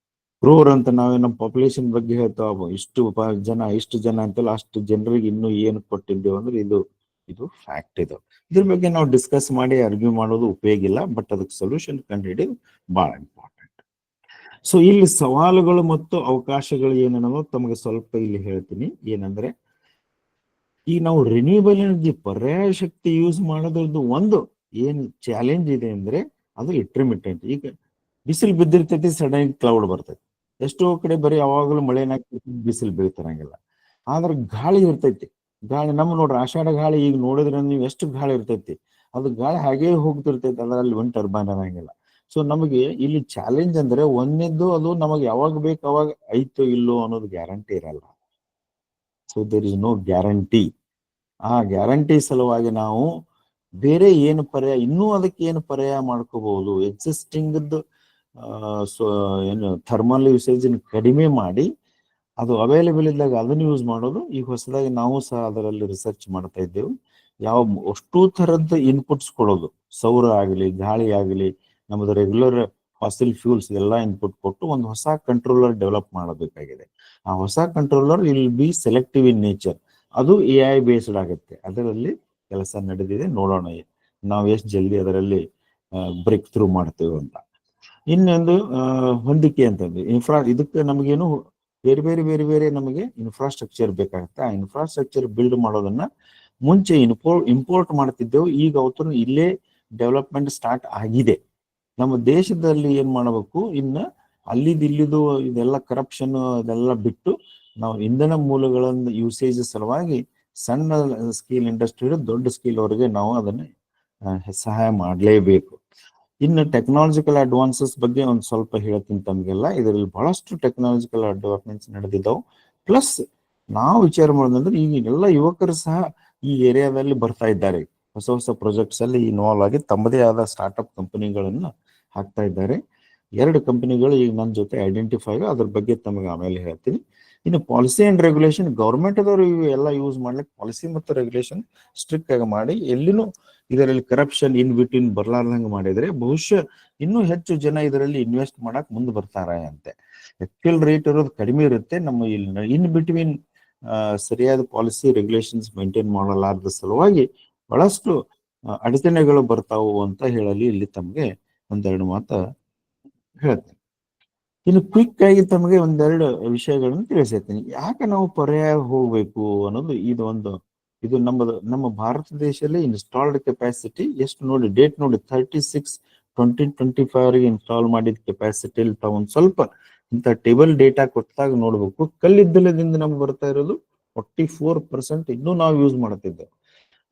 crore ಅಂತ ನಾವೇ ನಮ್ಮ ಪಾಪ್ಯುಲೇಷನ್ ಬಗ್ಗೆ ಹೇಳ್ತಾವ, ಇಷ್ಟು ಜನ ಅಂತಲ್ಲ, ಅಷ್ಟು ಜನರಿಗೆ ಇನ್ನೂ ಏನು ಕೊಟ್ಟಿದ್ದೇವೆ ಅಂದ್ರೆ ಇದು ಫ್ಯಾಕ್ಟ್. ಇದ್ರ ಬಗ್ಗೆ ನಾವು ಡಿಸ್ಕಸ್ ಮಾಡಿ ಅರ್ಗ್ಯೂ ಮಾಡೋದು ಉಪಯೋಗ ಇಲ್ಲ, ಬಟ್ ಅದಕ್ಕೆ ಸೊಲ್ಯೂಷನ್ ಕಂಡುಹಿಡಿಯೋದು ಬಹಳ ಇಂಪಾರ್ಟೆಂಟ್. ಸೊ ಇಲ್ಲಿ ಸವಾಲುಗಳು ಮತ್ತು ಅವಕಾಶಗಳು ಏನನ್ನೋ ತಮಗೆ ಸ್ವಲ್ಪ ಇಲ್ಲಿ ಹೇಳ್ತೀನಿ. ಏನಂದ್ರೆ, ಈಗ ನಾವು ರಿನ್ಯೂಬಲ್ ಎನರ್ಜಿ ಪರ್ಯಾಯ ಶಕ್ತಿ ಯೂಸ್ ಮಾಡೋದ್ರದ್ದು ಒಂದು ಏನ್ ಚಾಲೆಂಜ್ ಇದೆ ಅಂದ್ರೆ, ಅದು ಇಂಟರ್ಮಿಟೆಂಟ್. ಈಗ ಬಿಸಿಲು ಬಿದ್ದಿರ್ತೈತಿ, ಸಡನ್ ಕ್ಲೌಡ್ ಬರ್ತೈತಿ. ಎಷ್ಟೋ ಕಡೆ ಬರೀ ಯಾವಾಗಲೂ ಮಳೆನಾಗ ಬಿಸಿಲು ಬೀಳ್ತಾರಂಗಿಲ್ಲ. ಆದ್ರೆ ಗಾಳಿ ಇರ್ತೈತಿ. ಗಾಳಿ ನೋಡ್ರಿ, ಆಷಾಢ ಗಾಳಿ ಈಗ ನೋಡಿದ್ರೆ ನೀವು ಎಷ್ಟು ಗಾಳಿ ಇರ್ತೈತಿ, ಅದು ಗಾಳಿ ಹಾಗೇ ಹೋಗ್ತಿರ್ತೈತಿ, ಅದರಲ್ಲಿ ಒಂದು ಟರ್ಬೈನ್ ಅನ್ನಂಗಿಲ್ಲ. ಸೊ ನಮಗೆ ಇಲ್ಲಿ ಚಾಲೆಂಜ್ ಅಂದ್ರೆ, ಒಂದೇದ್ದು ಅದು ನಮಗೆ ಯಾವಾಗ ಬೇಕು ಅವಾಗ ಐತೋ ಇಲ್ಲೋ ಅನ್ನೋದು ಗ್ಯಾರಂಟಿ ಇರಲ್ಲ. So there is no guarantee. ಆ ಗ್ಯಾರಂಟಿ ಸಲುವಾಗಿ ನಾವು ಬೇರೆ ಏನು ಪರ್ಯಾಯ, ಇನ್ನೂ ಅದಕ್ಕೆ ಏನು ಪರ್ಯಾಯ ಮಾಡ್ಕೋಬಹುದು, ಎಕ್ಸಿಸ್ಟಿಂಗ್ ಏನು ಥರ್ಮಲ್ ಯೂಸೇಜ್ ಕಡಿಮೆ ಮಾಡಿ ಅದು ಅವೈಲೇಬಲ್ ಇದ್ದಾಗ ಅದನ್ನು ಯೂಸ್ ಮಾಡೋದು. ಈಗ ಹೊಸದಾಗಿ ನಾವು ಸಹ ಅದರಲ್ಲಿ ರಿಸರ್ಚ್ ಮಾಡ್ತಾ ಇದ್ದೇವೆ. ಅಷ್ಟು ಥರದ್ದು ಇನ್ಪುಟ್ಸ್ ಕೊಡೋದು, ಸೌರ ಆಗಲಿ, ಗಾಳಿ ಆಗಲಿ, ನಮ್ಮದು ರೆಗ್ಯುಲರ್ ಫಾಸಿಲ್ ಫ್ಯೂಲ್ಸ್ ಎಲ್ಲ ಇನ್ಪುಟ್ ಕೊಟ್ಟು ಒಂದು ಹೊಸ ಕಂಟ್ರೋಲರ್ ಡೆವಲಪ್ ಮಾಡಬೇಕಾಗಿದೆ. ಆ ಹೊಸ controller will be selective in nature. ಅದು AI ಬೇಸ್ಡ್ ಆಗುತ್ತೆ. ಅದರಲ್ಲಿ ಕೆಲಸ ನಡೆದಿದೆ, ನೋಡೋಣ ನಾವು ಎಷ್ಟು ಜಲ್ದಿ ಅದರಲ್ಲಿ ಬ್ರೇಕ್ ಥ್ರೂ ಮಾಡ್ತೇವೆ ಅಂತ. ಇನ್ನೊಂದು ಹೊಂದಿಕೆ ಅಂತಂದ್ರೆ ಇದಕ್ಕೆ ನಮಗೇನು ಬೇರೆ ಬೇರೆ ಬೇರೆ ಬೇರೆ ನಮಗೆ ಇನ್ಫ್ರಾಸ್ಟ್ರಕ್ಚರ್ ಬೇಕಾಗುತ್ತೆ. ಆ ಇನ್ಫ್ರಾಸ್ಟ್ರಕ್ಚರ್ ಬಿಲ್ಡ್ ಮಾಡೋದನ್ನ ಮುಂಚೆ ಇಂಪೋರ್ಟ್ ಮಾಡ್ತಿದ್ದೆವು, ಈಗ ಅವತ್ತು ಇಲ್ಲೇ ಡೆವಲಪ್ಮೆಂಟ್ ಸ್ಟಾರ್ಟ್ ಆಗಿದೆ. ನಮ್ಮ ದೇಶದಲ್ಲಿ ಏನ್ ಮಾಡಬೇಕು, ಇನ್ನ ಇಲ್ಲಿದು ಇದೆಲ್ಲ ಕರಪ್ಷನ್ ಇದೆಲ್ಲ ಬಿಟ್ಟು ನಾವು ಇಂಧನ ಮೂಲಗಳನ್ನ ಯೂಸೇಜ್ ಸಲುವಾಗಿ ಸಣ್ಣ ಸ್ಕೇಲ್ ಇಂಡಸ್ಟ್ರಿ ದೊಡ್ಡ ಸ್ಕೇಲ್ ಅವರಿಗೆ ನಾವು ಅದನ್ನ ಸಹಾಯ ಮಾಡಲೇಬೇಕು. ಇನ್ನು ಟೆಕ್ನಾಲಜಿಕಲ್ ಅಡ್ವಾನ್ಸಸ್ ಬಗ್ಗೆ ಒಂದು ಸ್ವಲ್ಪ ಹೇಳ್ತೀನಿ ತಮಗೆಲ್ಲ. ಇದರಲ್ಲಿ ಬಹಳಷ್ಟು ಟೆಕ್ನಾಲಜಿಕಲ್ ಡೆವಲಪ್ಮೆಂಟ್ಸ್ ನಡೆದಿದ್ದಾವೆ. ಪ್ಲಸ್ ನಾವು ವಿಚಾರ ಮಾಡೋದಂದ್ರೆ ಈಗ ಎಲ್ಲ ಯುವಕರು ಸಹ ಈ ಏರಿಯಾದಲ್ಲಿ ಬರ್ತಾ ಇದ್ದಾರೆ. ಹೊಸ ಹೊಸ ಪ್ರಾಜೆಕ್ಟ್ಸ್ ಅಲ್ಲಿ ಇನ್ವಾಲ್ವ್ ಆಗಿ ತಮ್ಮದೇ ಆದ ಸ್ಟಾರ್ಟ್ಅಪ್ ಕಂಪನಿಗಳನ್ನ ಹಾಕ್ತಾ ಇದ್ದಾರೆ. 2 ಕಂಪನಿಗಳು ಈಗ ನನ್ನ ಜೊತೆ ಐಡೆಂಟಿಫೈ, ಅದ್ರ ಬಗ್ಗೆ ತಮಗೆ ಆಮೇಲೆ ಹೇಳ್ತೀನಿ. ಇನ್ನು ಪಾಲಿಸಿ ಅಂಡ್ ರೆಗ್ಯುಲೇಷನ್, ಗೌರ್ಮೆಂಟ್ ಅದವರು ಇವೆಲ್ಲ ಯೂಸ್ ಮಾಡ್ಲಿಕ್ಕೆ ಪಾಲಿಸಿ ಮತ್ತು ರೆಗ್ಯುಲೇಷನ್ ಸ್ಟ್ರಿಕ್ಟ್ ಆಗಿ ಮಾಡಿ ಎಲ್ಲಿನೂ ಇದರಲ್ಲಿ ಕರಪ್ಷನ್ ಇನ್ ಬಿಟ್ವೀನ್ ಬರ್ಲಾರ್ದಂಗೆ ಮಾಡಿದ್ರೆ ಬಹುಶಃ ಇನ್ನೂ ಹೆಚ್ಚು ಜನ ಇದರಲ್ಲಿ ಇನ್ವೆಸ್ಟ್ ಮಾಡಕ್ ಮುಂದೆ ಬರ್ತಾರೆ ಅಂತೆ. ಆಕ್ಚುಯಲ್ ರೇಟ್ ಇರೋದು ಕಡಿಮೆ ಇರುತ್ತೆ. ನಮ್ಮ ಇಲ್ಲಿ ಇನ್ ಬಿಟ್ವೀನ್ ಸರಿಯಾದ ಪಾಲಿಸಿ ರೆಗ್ಯುಲೇಷನ್ಸ್ ಮೇಂಟೈನ್ ಮಾಡಲಾರದ ಸಲುವಾಗಿ ಬಹಳಷ್ಟು ಅಡಚಣೆಗಳು ಬರ್ತಾವು ಅಂತ ಹೇಳಲಿ ಇಲ್ಲಿ ತಮಗೆ ಒಂದೆರಡು ಮಾತು ಹೇಳ್ತೇನೆ. ಇನ್ನು ಕ್ವಿಕ್ ಆಗಿ ತಮಗೆ ಒಂದೆರಡು ವಿಷಯಗಳನ್ನು ತಿಳಿಸಿರ್ತೀನಿ. ಯಾಕೆ ನಾವು ಪರ್ಯಾಯ ಹೋಗ್ಬೇಕು ಅನ್ನೋದು ಇದು ನಮ್ಮ ಭಾರತ ದೇಶದಲ್ಲಿ ಇನ್ಸ್ಟಾಲ್ಡ್ ಕೆಪಾಸಿಟಿ ಎಷ್ಟು ನೋಡಿ, ಡೇಟ್ ನೋಡಿ 36/2025 ಇನ್ಸ್ಟಾಲ್ ಮಾಡಿದ ಕೆಪಾಸಿಟಿ ತಾವು ಒಂದ್ ಸ್ವಲ್ಪ ಇಂಥ ಟೇಬಲ್ ಡೇಟಾ ಕೊಟ್ಟಾಗ ನೋಡ್ಬೇಕು. ಕಲ್ಲಿದ್ದಲದಿಂದ ನಮ್ಗೆ ಬರ್ತಾ ಇರೋದು 44% ಇನ್ನೂ ನಾವು ಯೂಸ್ ಮಾಡ್ತಿದ್ದೇವೆ.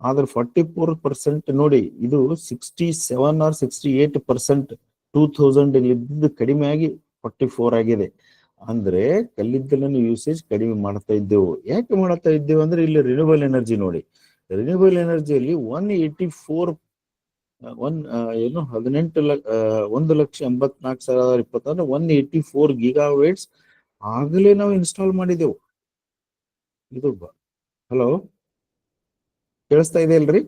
ಆದ್ರೆ 44% ನೋಡಿ, ಇದು 67 or 68% 2000 ಇದ್ದು ಕಡಿಮೆ ಆಗಿ 44 ಆಗಿದೆ. ಅಂದ್ರೆ ಕಲ್ಲಿದ್ದಲನ್ನು ಯೂಸೇಜ್ ಕಡಿಮೆ ಮಾಡ್ತಾ ಇದ್ದೆವು. ಯಾಕೆ ಮಾಡ್ತಾ ಇದ್ದೇವೆ ಅಂದ್ರೆ ಇಲ್ಲಿ ರಿನ್ಯೂಬಲ್ ಎನರ್ಜಿ ನೋಡಿ, ರಿನ್ಯೂಬಲ್ ಎನರ್ಜಿಯಲ್ಲಿ 1,84,020 ಅಂದ್ರೆ 184 ಗಿಗಾವೇಟ್ಸ್ ಆಗಲೇ ನಾವು ಇನ್ಸ್ಟಾಲ್ ಮಾಡಿದೆವು. ಇದು ಹಲೋ ಕೇಳಿಸ್ತಾ ಇದೆ ಅಲ್ರಿ?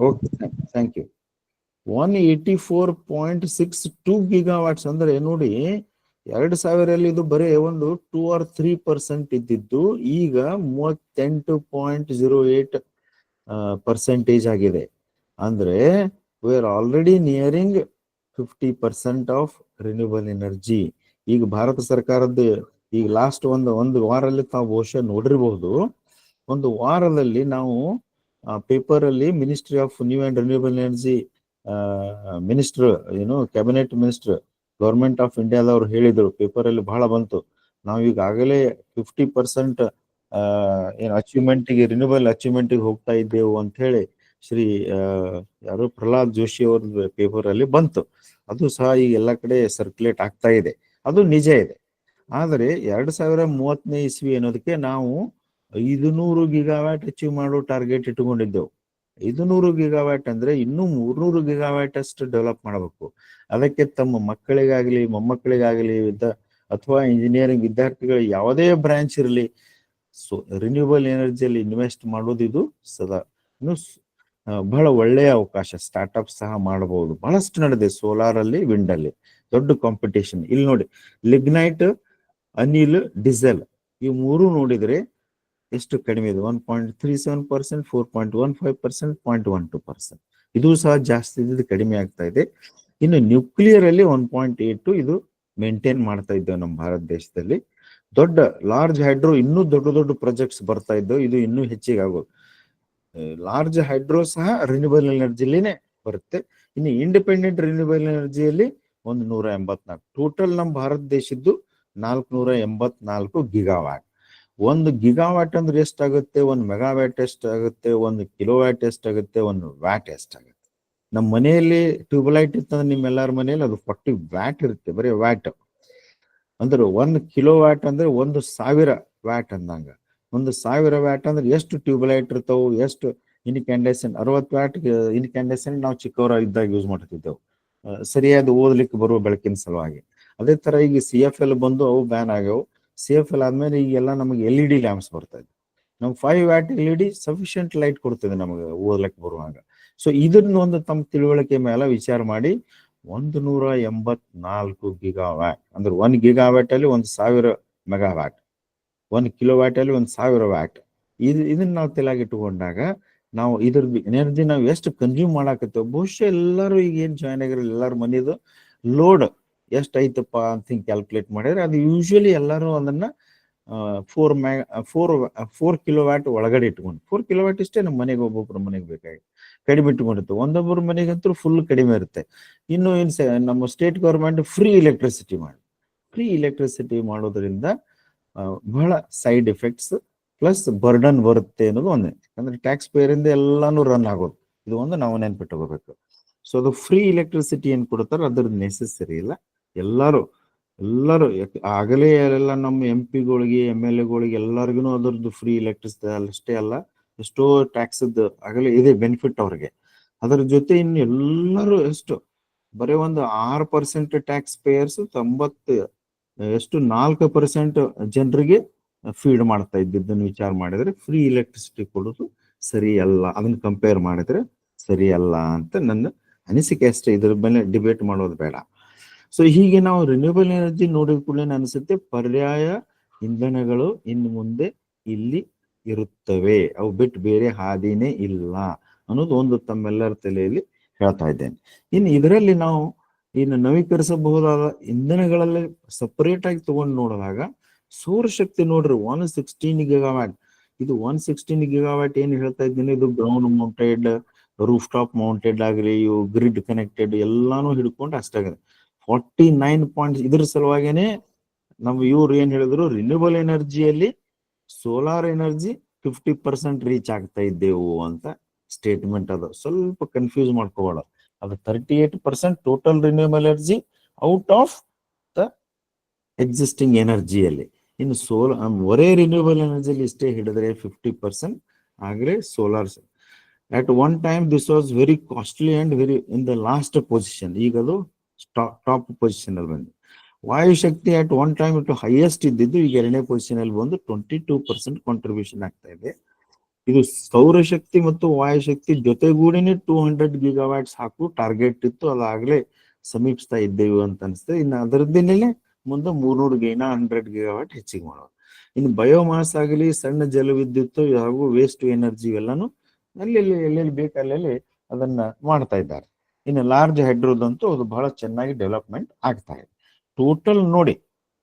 Okay, thank you. 184.62 ಗಿಗಾವಾಟ್ಸ್ ಅಂದ್ರೆ ನೋಡಿ, 2000 ಇದು ಬರೀ ಒಂದು 2 or 3% ಇದ್ದಿದ್ದು ಈಗ 38.08% ಆಗಿದೆ. ಅಂದ್ರೆ we are already nearing 50% of renewable energy. ಈಗ ಭಾರತ ಸರ್ಕಾರದ್ದು ಈಗ ಲಾಸ್ಟ್ ಒಂದು ವಾರಲ್ಲಿ ತಾವು ಬಹುಶಃ ನೋಡಿರಬಹುದು. ಒಂದು ವಾರದಲ್ಲಿ ನಾವು ಪೇಪರ್ ಅಲ್ಲಿ ministry of new and renewable energy minister cabinet minister government of ಇಂಡಿಯಾದವ್ರು ಹೇಳಿದ್ರು, ಪೇಪರ್ ಅಲ್ಲಿ ಬಹಳ ಬಂತು. ನಾವು ಈಗಾಗಲೇ 50% ಅಚೀವ್ಮೆಂಟ್ಗೆ ರಿನ್ಯೂಬಲ್ ಅಚೀವ್ಮೆಂಟ್ಗೆ ಹೋಗ್ತಾ ಇದ್ದೇವು ಅಂತ ಹೇಳಿ ಶ್ರೀ ಯಾರು ಪ್ರಹ್ಲಾದ್ ಜೋಶಿ ಅವ್ರ ಪೇಪರ್ ಅಲ್ಲಿ ಬಂತು. ಅದು ಸಹ ಈಗ ಎಲ್ಲ ಕಡೆ ಸರ್ಕ್ಯುಲೇಟ್ ಆಗ್ತಾ ಇದೆ, ಅದು ನಿಜ ಇದೆ. ಆದರೆ 2030 ಇಸ್ವಿ ಅನ್ನೋದಕ್ಕೆ ನಾವು 500 ಗಿಗಾವ್ಯಾಟ್ ಅಚೀವ್ ಮಾಡೋ ಟಾರ್ಗೆಟ್ ಇಟ್ಟುಕೊಂಡಿದ್ದೆವು. 500 ಗಿಗಾವ್ಯಾಟ್ ಅಂದ್ರೆ ಇನ್ನೂ 300 ಗಿಗಾವ್ಯಾಟ್ ಅಷ್ಟು ಡೆವಲಪ್ ಮಾಡಬೇಕು. ಅದಕ್ಕೆ ತಮ್ಮ ಮಕ್ಕಳಿಗಾಗ್ಲಿ ಮೊಮ್ಮಕ್ಕಳಿಗಾಗ್ಲಿ ಅಥವಾ ಇಂಜಿನಿಯರಿಂಗ್ ವಿದ್ಯಾರ್ಥಿಗಳು ಯಾವುದೇ ಬ್ರಾಂಚ್ ಇರಲಿ, ರಿನ್ಯೂಬಲ್ ಎನರ್ಜಿಯಲ್ಲಿ ಇನ್ವೆಸ್ಟ್ ಮಾಡೋದು ಇದು ಸದಾ ಇನ್ನು ಬಹಳ ಒಳ್ಳೆಯ ಅವಕಾಶ. ಸ್ಟಾರ್ಟ್ಅಪ್ ಸಹ ಮಾಡಬಹುದು. ಬಹಳಷ್ಟು ನಡೆದಿದೆ ಸೋಲಾರ್ ಅಲ್ಲಿ, ವಿಂಡ್ ಅಲ್ಲಿ ದೊಡ್ಡ ಕಾಂಪಿಟೇಷನ್. ಇಲ್ಲಿ ನೋಡಿ, ಲಿಗ್ನೈಟ್, ಅನಿಲ್, ಡೀಸೆಲ್ ಈ ಮೂರು ನೋಡಿದ್ರೆ ಎಷ್ಟು ಕಡಿಮೆ ಇದೆ. 1.37%, 4.15%, 0.12%. ಇದು ಸಹ ಜಾಸ್ತಿ ಇದ್ದು ಕಡಿಮೆ ಆಗ್ತಾ ಇದೆ. ಇನ್ನು ನ್ಯೂಕ್ಲಿಯರ್ ಅಲ್ಲಿ 1.82 ಇದು ಮೇಂಟೈನ್ ಮಾಡ್ತಾ ಇದ್ದೇವೆ ನಮ್ಮ ಭಾರತ ದೇಶದಲ್ಲಿ. ದೊಡ್ಡ ಲಾರ್ಜ್ ಹೈಡ್ರೋ ಇನ್ನೂ ದೊಡ್ಡ ಪ್ರಾಜೆಕ್ಟ್ಸ್ ಬರ್ತಾ ಇದ್ದವು. ಇದು ಇನ್ನೂ ಹೆಚ್ಚಿಗೆ ಆಗೋದು. ಲಾರ್ಜ್ ಹೈಡ್ರೋ ಸಹ ರಿನ್ಯೂಬಲ್ ಎನರ್ಜಿಲಿನೇ ಬರುತ್ತೆ. ಇನ್ನು ಇಂಡಿಪೆಂಡೆಂಟ್ ರಿನ್ಯೂಬಲ್ ಎನರ್ಜಿಯಲ್ಲಿ 184. ಟೋಟಲ್ ನಮ್ಮ ಭಾರತ ದೇಶದ್ದು 484 ಗಿಗಾವ್ಯಾಟ್. 1 ಗಿಗಾವ್ಯಾಟ್ ಅಂದ್ರೆ ಎಷ್ಟಾಗುತ್ತೆ, 1 ಮೆಗಾವ್ಯಾಟ್ ಎಷ್ಟಾಗುತ್ತೆ, 1 ಕಿಲೋವ್ಯಾಟ್ ಎಷ್ಟಾಗುತ್ತೆ, 1 ವ್ಯಾಟ್ ಎಷ್ಟಾಗುತ್ತೆ. ನಮ್ಮ ಮನೆಯಲ್ಲಿ ಟ್ಯೂಬ್ಲೈಟ್ ಇತ್ತಂದ್ರೆ ನಿಮ್ಮೆಲ್ಲರ ಮನೆಯಲ್ಲಿ ಅದು 40 ವ್ಯಾಟ್ ಇರುತ್ತೆ, ಬರೀ ವ್ಯಾಟ್. ಅಂದ್ರೆ 1 ಕಿಲೋವ್ಯಾಟ್ ಅಂದ್ರೆ 1,000 ವ್ಯಾಟ್ ಅಂದಂಗ. 1,000 ವ್ಯಾಟ್ ಅಂದ್ರೆ ಎಷ್ಟು ಟ್ಯೂಬ್ಲೈಟ್ ಇರ್ತಾವು, ಎಷ್ಟು ಇನ್ಕ್ಯಾಂಡೆಸೆಂಟ್. 60 ವ್ಯಾಟ್ ಇನ್ಕ್ಯಾಂಡೆಸೆಂಟ್ ನಾವು ಚಿಕ್ಕವರ ಇದ್ದಾಗ ಯೂಸ್ ಮಾಡ್ತಿದ್ದೆವು, ಸರಿಯಾದ ಓದ್ಲಿಕ್ಕೆ ಬರುವ ಬೆಳಕಿನ ಸಲುವಾಗಿ. ಅದೇ ತರ ಈಗ CFL ಬಂದು ಅವು ಬ್ಯಾನ್ ಆಗ್ಯಾವು. CFL ಆದ್ಮೇಲೆ ಈಗೆಲ್ಲ ನಮಗೆ LED ಲ್ಯಾಂಪ್ಸ್ ಬರ್ತಾ ಇದೆ. ನಮ್ಗೆ 5 ವ್ಯಾಟ್ LED ಸಫಿಶಿಯಂಟ್ ಲೈಟ್ ಕೊಡ್ತದೆ ನಮಗೆ ಓದ್ಲಿಕ್ಕೆ ಬರುವಾಗ. ಸೊ ಇದನ್ನ ಒಂದು ತಮ್ಮ ತಿಳುವಳಿಕೆ ಮೇಲೆ ವಿಚಾರ ಮಾಡಿ 184 ಗಿಗಾವ್ಯಾಟ್. ಅಂದ್ರೆ 1 ಗಿಗಾವ್ಯಾಟ್ ಅಲ್ಲಿ 1000 ಮೆಗಾವ್ಯಾಟ್, 1 ಕಿಲೋವ್ಯಾಟ್ ಅಲ್ಲಿ 1000 ವ್ಯಾಟ್. ಇದನ್ನ ನಾವು ತಲೆಯಾಗಿಟ್ಟುಕೊಂಡಾಗ ನಾವು ಇದ್ರದ್ದು ಎನರ್ಜಿ ನಾವು ಎಷ್ಟು ಕನ್ಸ್ಯೂಮ್ ಮಾಡಾಕತ್ತೇವೆ. ಬಹುಶಃ ಎಲ್ಲರೂ ಈಗ ಏನ್ ಜಾಯ್ನ್ ಆಗಿರೋ ಎಲ್ಲಾರ ಮನೆದು ಲೋಡ್ ಎಷ್ಟ್ ಐತಪ್ಪ ಅಂತ ಹಿಂಗ್ ಕ್ಯಾಲ್ಕುಲೇಟ್ ಮಾಡಿದ್ರೆ ಅದು ಯೂಶುವಲಿ ಎಲ್ಲರೂ ಅದನ್ನ 4 ಕಿಲೋವ್ಯಾಟ್ ಒಳಗಡೆ ಇಟ್ಕೊಂಡು, 4 ಕಿಲೋವ್ಯಾಟ್ ಇಷ್ಟೇ ನಮ್ಮ ಮನೆಗೆ ಒಬ್ಬೊಬ್ರ ಮನೆಗೆ ಬೇಕಾಗಿ ಕಡಿಮೆ ಇಟ್ಕೊಂಡಿತ್ತು. ಒಂದೊಬ್ಬರ ಮನೆಗಂತೂ ಫುಲ್ ಕಡಿಮೆ ಇರುತ್ತೆ. ಇನ್ನು ನಮ್ಮ ಸ್ಟೇಟ್ ಗವರ್ಮೆಂಟ್ ಫ್ರೀ ಎಲೆಕ್ಟ್ರಿಸಿಟಿ ಮಾಡೋದ್ರಿಂದ ಬಹಳ ಸೈಡ್ ಎಫೆಕ್ಟ್ಸ್ ಪ್ಲಸ್ ಬರ್ಡನ್ ಬರುತ್ತೆ ಅನ್ನೋದು ಒಂದೇ. ಯಾಕಂದ್ರೆ ಟ್ಯಾಕ್ಸ್ ಪೇಯರ್ ಇಂದ ಎಲ್ಲಾನು ರನ್ ಆಗೋದು, ಇದು ಒಂದು ನಾವು ನೆನ್ಪಿಟ್ಕೋಬೇಕು. ಸೊ ಅದು ಫ್ರೀ ಎಲೆಕ್ಟ್ರಿಸಿಟಿ ಏನ್ ಕೊಡ್ತಾರ ಅದ್ರದ್ದು ನೆಸೆಸರಿ ಇಲ್ಲ. ಎಲ್ಲರೂ ಆಗಲೇ ಎಲ್ಲ ನಮ್ಮ MP ಗಳಿಗೆ MLAಗಳಿಗೆ ಎಲ್ಲರಿಗೂ ಅದ್ರದ್ದು ಫ್ರೀ ಎಲೆಕ್ಟ್ರಿಸಿಟಿ ಅಷ್ಟೇ ಅಲ್ಲ, ಎಷ್ಟೋ ಟ್ಯಾಕ್ಸ್ ಆಗಲೇ ಇದೆ ಬೆನಿಫಿಟ್ ಅವ್ರಿಗೆ. ಅದ್ರ ಜೊತೆ ಇನ್ನು ಎಲ್ಲರೂ ಬರೀ ಒಂದು 6% ಟ್ಯಾಕ್ಸ್ ಪೇಯರ್ಸ್ 4% ಜನರಿಗೆ ಫೀಡ್ ಮಾಡ್ತಾ ಇದ್ದಿದ್ದನ್ನು ವಿಚಾರ ಮಾಡಿದ್ರೆ ಫ್ರೀ ಎಲೆಕ್ಟ್ರಿಸಿಟಿ ಕೊಡೋದು ಸರಿ ಅಲ್ಲ, ಅದನ್ನ ಕಂಪೇರ್ ಮಾಡಿದ್ರೆ ಸರಿ ಅಲ್ಲ ಅಂತ ನನ್ನ ಅನಿಸಿಕೆ ಅಷ್ಟೇ. ಇದ್ರ ಮೇಲೆ ಡಿಬೇಟ್ ಮಾಡೋದು ಬೇಡ. ಸೊ ಹೀಗೆ ನಾವು ರಿನ್ಯೂಬಲ್ ಎನರ್ಜಿ ನೋಡಿದ ಕೂಡಲೇ ಅನಿಸುತ್ತೆ ಪರ್ಯಾಯ ಇಂಧನಗಳು ಇನ್ನು ಮುಂದೆ ಇಲ್ಲಿ ಇರುತ್ತವೆ, ಅವು ಬಿಟ್ಟು ಬೇರೆ ಹಾದಿನೇ ಇಲ್ಲ ಅನ್ನೋದು ಒಂದು ತಮ್ಮೆಲ್ಲರ ತಲೆಯಲ್ಲಿ ಹೇಳ್ತಾ ಇದ್ದೇನೆ. ಇನ್ನು ಇದರಲ್ಲಿ ನಾವು ನವೀಕರಿಸಬಹುದಾದ ಇಂಧನಗಳಲ್ಲಿ ಸಪರೇಟ್ ಆಗಿ ತಗೊಂಡು ನೋಡಿದಾಗ ಸೌರಶಕ್ತಿ ನೋಡ್ರಿ 116 ಗಿಗಾವ್ಯಾಟ್. ಇದು 116 ಗಿಗಾವ್ಯಾಟ್ ಏನ್ ಹೇಳ್ತಾ ಇದ್ದೀನಿ, ಇದು ground mounted, roof top mounted ಆಗಲಿ, ಇವು ಗ್ರಿಡ್ ಕನೆಕ್ಟೆಡ್ ಎಲ್ಲಾನು ಹಿಡ್ಕೊಂಡು ಅಷ್ಟಾಗಿದೆ. 49 ಪಾಯಿಂಟ್. ಇದ್ರ ಸಲುವಾಗೇನೆ ನಾವು ಇವ್ರು ಏನ್ ಹೇಳಿದ್ರು, ರಿನ್ಯೂಬಲ್ ಎನರ್ಜಿಯಲ್ಲಿ ಸೋಲಾರ್ ಎನರ್ಜಿ 50% ರೀಚ್ ಆಗ್ತಾ ಇದ್ದೇವು ಅಂತ ಸ್ಟೇಟ್ಮೆಂಟ್. ಅದು ಸ್ವಲ್ಪ ಕನ್ಫ್ಯೂಸ್ ಮಾಡ್ಕೋಬೇಡ. ಅದು 38% total renewable energy out of the existing ಎನರ್ಜಿಯಲ್ಲಿ. ಇನ್ನು ಒರೇ ರಿನ್ಯೂಬಲ್ ಎನರ್ಜಿಯಲ್ಲಿ ಇಷ್ಟೇ ಹಿಡಿದ್ರೆ 50% ಆಗಲೇ solar. At one time this was very costly and very in the last position. ಈಗ ಅದು ಟಾಪ್ ಪೊಸಿಷನ್ ಅಲ್ಲಿ ಬಂದು. ವಾಯುಶಕ್ತಿ at one time ಇಟ್ಟು ಹೈಯೆಸ್ಟ್ ಇದ್ದಿದ್ದು ಈಗ 2ನೇ ಪೊಸಿಷನ್ ಅಲ್ಲಿ ಬಂದು 22% ಕಾಂಟ್ರಿಬ್ಯೂಷನ್ ಆಗ್ತಾ ಇದೆ. ಇದು ಸೌರಶಕ್ತಿ ಮತ್ತು ವಾಯುಶಕ್ತಿ ಜೊತೆಗೂಡಿನೇ 200 ಗಿಗಾವ್ಯಾಟ್ಸ್ ಹಾಕು ಟಾರ್ಗೆಟ್ ಇತ್ತು, ಅದಾಗಲೇ ಸಮೀಪಿಸ್ತಾ ಇದ್ದೇವೆ ಅಂತ ಅನಿಸ್ತದೆ. ಇನ್ನು ಅದರದ್ದೇನೆ ಮುಂದೆ 100 ಗಿಗಾವ್ಯಾಟ್ ಹೆಚ್ಚಿಗೆ ಮಾಡೋದು. ಇನ್ನು ಬಯೋಮಾಸ್ ಆಗಲಿ, ಸಣ್ಣ ಜಲವಿದ್ಯುತ್ ಹಾಗೂ ವೇಸ್ಟ್ ಎನರ್ಜಿ ಎಲ್ಲಾನು ಎಲ್ಲೆಲ್ಲಿ ಬೇಕಲ್ಲಿ ಅದನ್ನ ಮಾಡ್ತಾ ಇದ್ದಾರೆ. ಇನ್ನು ಲಾರ್ಜ್ ಹೈಡ್ರೋದಂತೂ ಅದು ಬಹಳ ಚೆನ್ನಾಗಿ ಡೆವಲಪ್ಮೆಂಟ್ ಆಗ್ತಾ ಇದೆ. ಟೋಟಲ್ ನೋಡಿ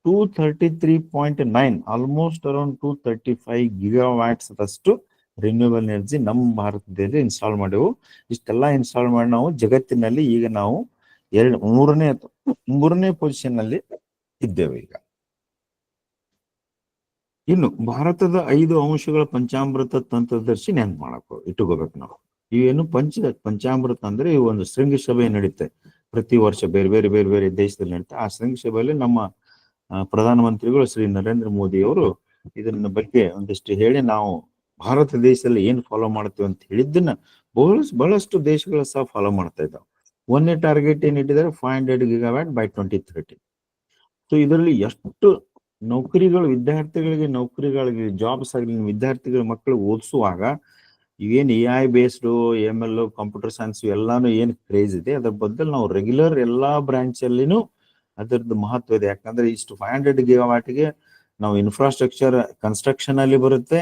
233.9 ಆಲ್ಮೋಸ್ಟ್ ಅರೌಂಡ್ 235 ಗಿಗಾವ್ಯಾಟ್ಸ್ ಅಷ್ಟು ರಿನ್ಯೂಬಲ್ ಎನರ್ಜಿ ನಮ್ಮ ಭಾರತದಲ್ಲಿ ಇನ್ಸ್ಟಾಲ್ ಮಾಡಿವು. ಇಷ್ಟೆಲ್ಲ ಇನ್ಸ್ಟಾಲ್ ಮಾಡಿ ನಾವು ಜಗತ್ತಿನಲ್ಲಿ ಈಗ ನಾವು ಮೂರನೇ ಪೊಸಿಷನ್ ಅಲ್ಲಿ ಇದ್ದೇವೆ ಈಗ. ಇನ್ನು ಭಾರತದ 5 ಅಂಶಗಳ ಪಂಚಾಮೃತ ತಂತ್ರದರ್ಶಿ ನೆನ್ಪು ಮಾಡಬೇಕು, ಇಟ್ಟುಕೋಬೇಕು ನಾವು. ಇವೇನು ಪಂಚಾಮೃತ ಅಂದ್ರೆ ಇವು ಒಂದು ಶೃಂಗಸಭೆ ನಡೀತೆ ಪ್ರತಿ ವರ್ಷ, ಬೇರೆ ಬೇರೆ ದೇಶದಲ್ಲಿ ನಡೀತೆ. ಆ ಶೃಂಗಸಭೆಯಲ್ಲಿ ನಮ್ಮ ಪ್ರಧಾನಮಂತ್ರಿಗಳು ಶ್ರೀ ನರೇಂದ್ರ ಮೋದಿ ಅವರು ಇದನ್ನ ಬಗ್ಗೆ ಒಂದಿಷ್ಟು ಹೇಳಿ, ನಾವು ಭಾರತ ದೇಶದಲ್ಲಿ ಏನ್ ಫಾಲೋ ಮಾಡ್ತೀವಿ ಅಂತ ಹೇಳಿದ್ದನ್ನ ಬಹಳಷ್ಟು ದೇಶಗಳು ಸಹ ಫಾಲೋ ಮಾಡ್ತಾ ಇದ್ದಾವೆ. 1ನೇ ಟಾರ್ಗೆಟ್ ಏನ್ ಇಟ್ಟಿದ್ದಾರೆ, 500 ಗಿಗಾವ್ಯಾಟ್ ಬೈ 2030. ಸೊ ಇದರಲ್ಲಿ ಎಷ್ಟು ವಿದ್ಯಾರ್ಥಿಗಳಿಗೆ ಜಾಬ್ಸ್ ಆಗಲಿ, ವಿದ್ಯಾರ್ಥಿಗಳ ಮಕ್ಕಳು ಓದಿಸುವಾಗ ಇವೇನ್ AI based ML computer science ಎಲ್ಲಾನು ಏನ್ ಕ್ರೇಜ್ ಇದೆ, ಅದ್ರ ಬದಲು ನಾವು ರೆಗ್ಯುಲರ್ ಎಲ್ಲಾ ಬ್ರಾಂಚ್ ಅಲ್ಲಿನೂ ಅದರದ್ದು ಮಹತ್ವ ಇದೆ. ಯಾಕಂದ್ರೆ ಇಷ್ಟು 500 ಗಿಗಾವ್ಯಾಟ್ಗೆ ನಾವು ಇನ್ಫ್ರಾಸ್ಟ್ರಕ್ಚರ್ ಕನ್ಸ್ಟ್ರಕ್ಷನ್ ಅಲ್ಲಿ ಬರುತ್ತೆ,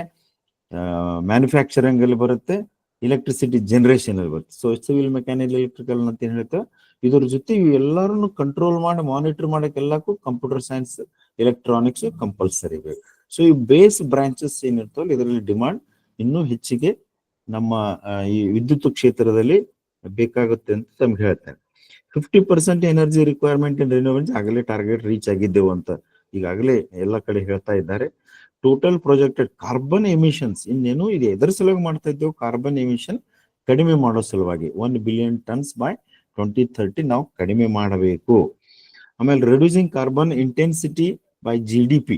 ಮ್ಯಾನುಫ್ಯಾಕ್ಚರಿಂಗ್ ಅಲ್ಲಿ ಬರುತ್ತೆ, ಎಲೆಕ್ಟ್ರಿಸಿಟಿ ಜನರೇಷನ್ ಅಲ್ಲಿ ಬರುತ್ತೆ. ಸೊ ಸಿವಿಲ್ ಮೆಕ್ಯಾನಿಕಲ್ ಎಲೆಕ್ಟ್ರಿಕಲ್ ಅಂತ ಏನ್ ಹೇಳ್ತೇವೆ, ಇದ್ರ ಜೊತೆ ಇವು ಎಲ್ಲಾರನ್ನು ಕಂಟ್ರೋಲ್ ಮಾಡಿ ಮಾನಿಟರ್ ಮಾಡಕ್ಕೆಲ್ಲಕ್ಕೂ ಕಂಪ್ಯೂಟರ್ ಸೈನ್ಸ್, ಎಲೆಕ್ಟ್ರಾನಿಕ್ಸ್ ಕಂಪಲ್ಸರಿ ಬೇಕು. ಸೊ ಈ ಬೇಸ್ ಬ್ರಾಂಚಸ್ ಏನಿರ್ತಾವಲ್ಲ ಇದರಲ್ಲಿ ಡಿಮಾಂಡ್ ಇನ್ನೂ ಹೆಚ್ಚಿಗೆ ನಮ್ಮ ಈ ವಿದ್ಯುತ್ ಕ್ಷೇತ್ರದಲ್ಲಿ ಬೇಕಾಗುತ್ತೆ ಅಂತ ತಮ್ಗೆ ಹೇಳ್ತೇನೆ. 50% ಎನರ್ಜಿ ರಿಕ್ವೈರ್ಮೆಂಟ್ ಇನ್ ರಿನ್ಯೂವಲ್ಸ್ ಆಗಲೇ ಟಾರ್ಗೆಟ್ ರೀಚ್ ಆಗಿದ್ದೆವು ಅಂತ ಈಗಾಗಲೇ ಎಲ್ಲ ಕಡೆ ಹೇಳ್ತಾ ಇದ್ದಾರೆ. ಟೋಟಲ್ ಪ್ರೊಜೆಕ್ಟೆಡ್ ಕಾರ್ಬನ್ ಎಮಿಷನ್ಸ್ ಇನ್ನೇನು ಇದೆ, ಎದರ ಸಲುವಾಗಿ ಮಾಡ್ತಾ ಇದ್ದೇವೆ, ಕಾರ್ಬನ್ ಎಮಿಷನ್ ಕಡಿಮೆ ಮಾಡೋ ಸಲುವಾಗಿ 1 ಬಿಲಿಯನ್ ಟನ್ಸ್ ಬೈ 2030 ನಾವು ಕಡಿಮೆ ಮಾಡಬೇಕು. ಆಮೇಲೆ reducing carbon intensity by GDP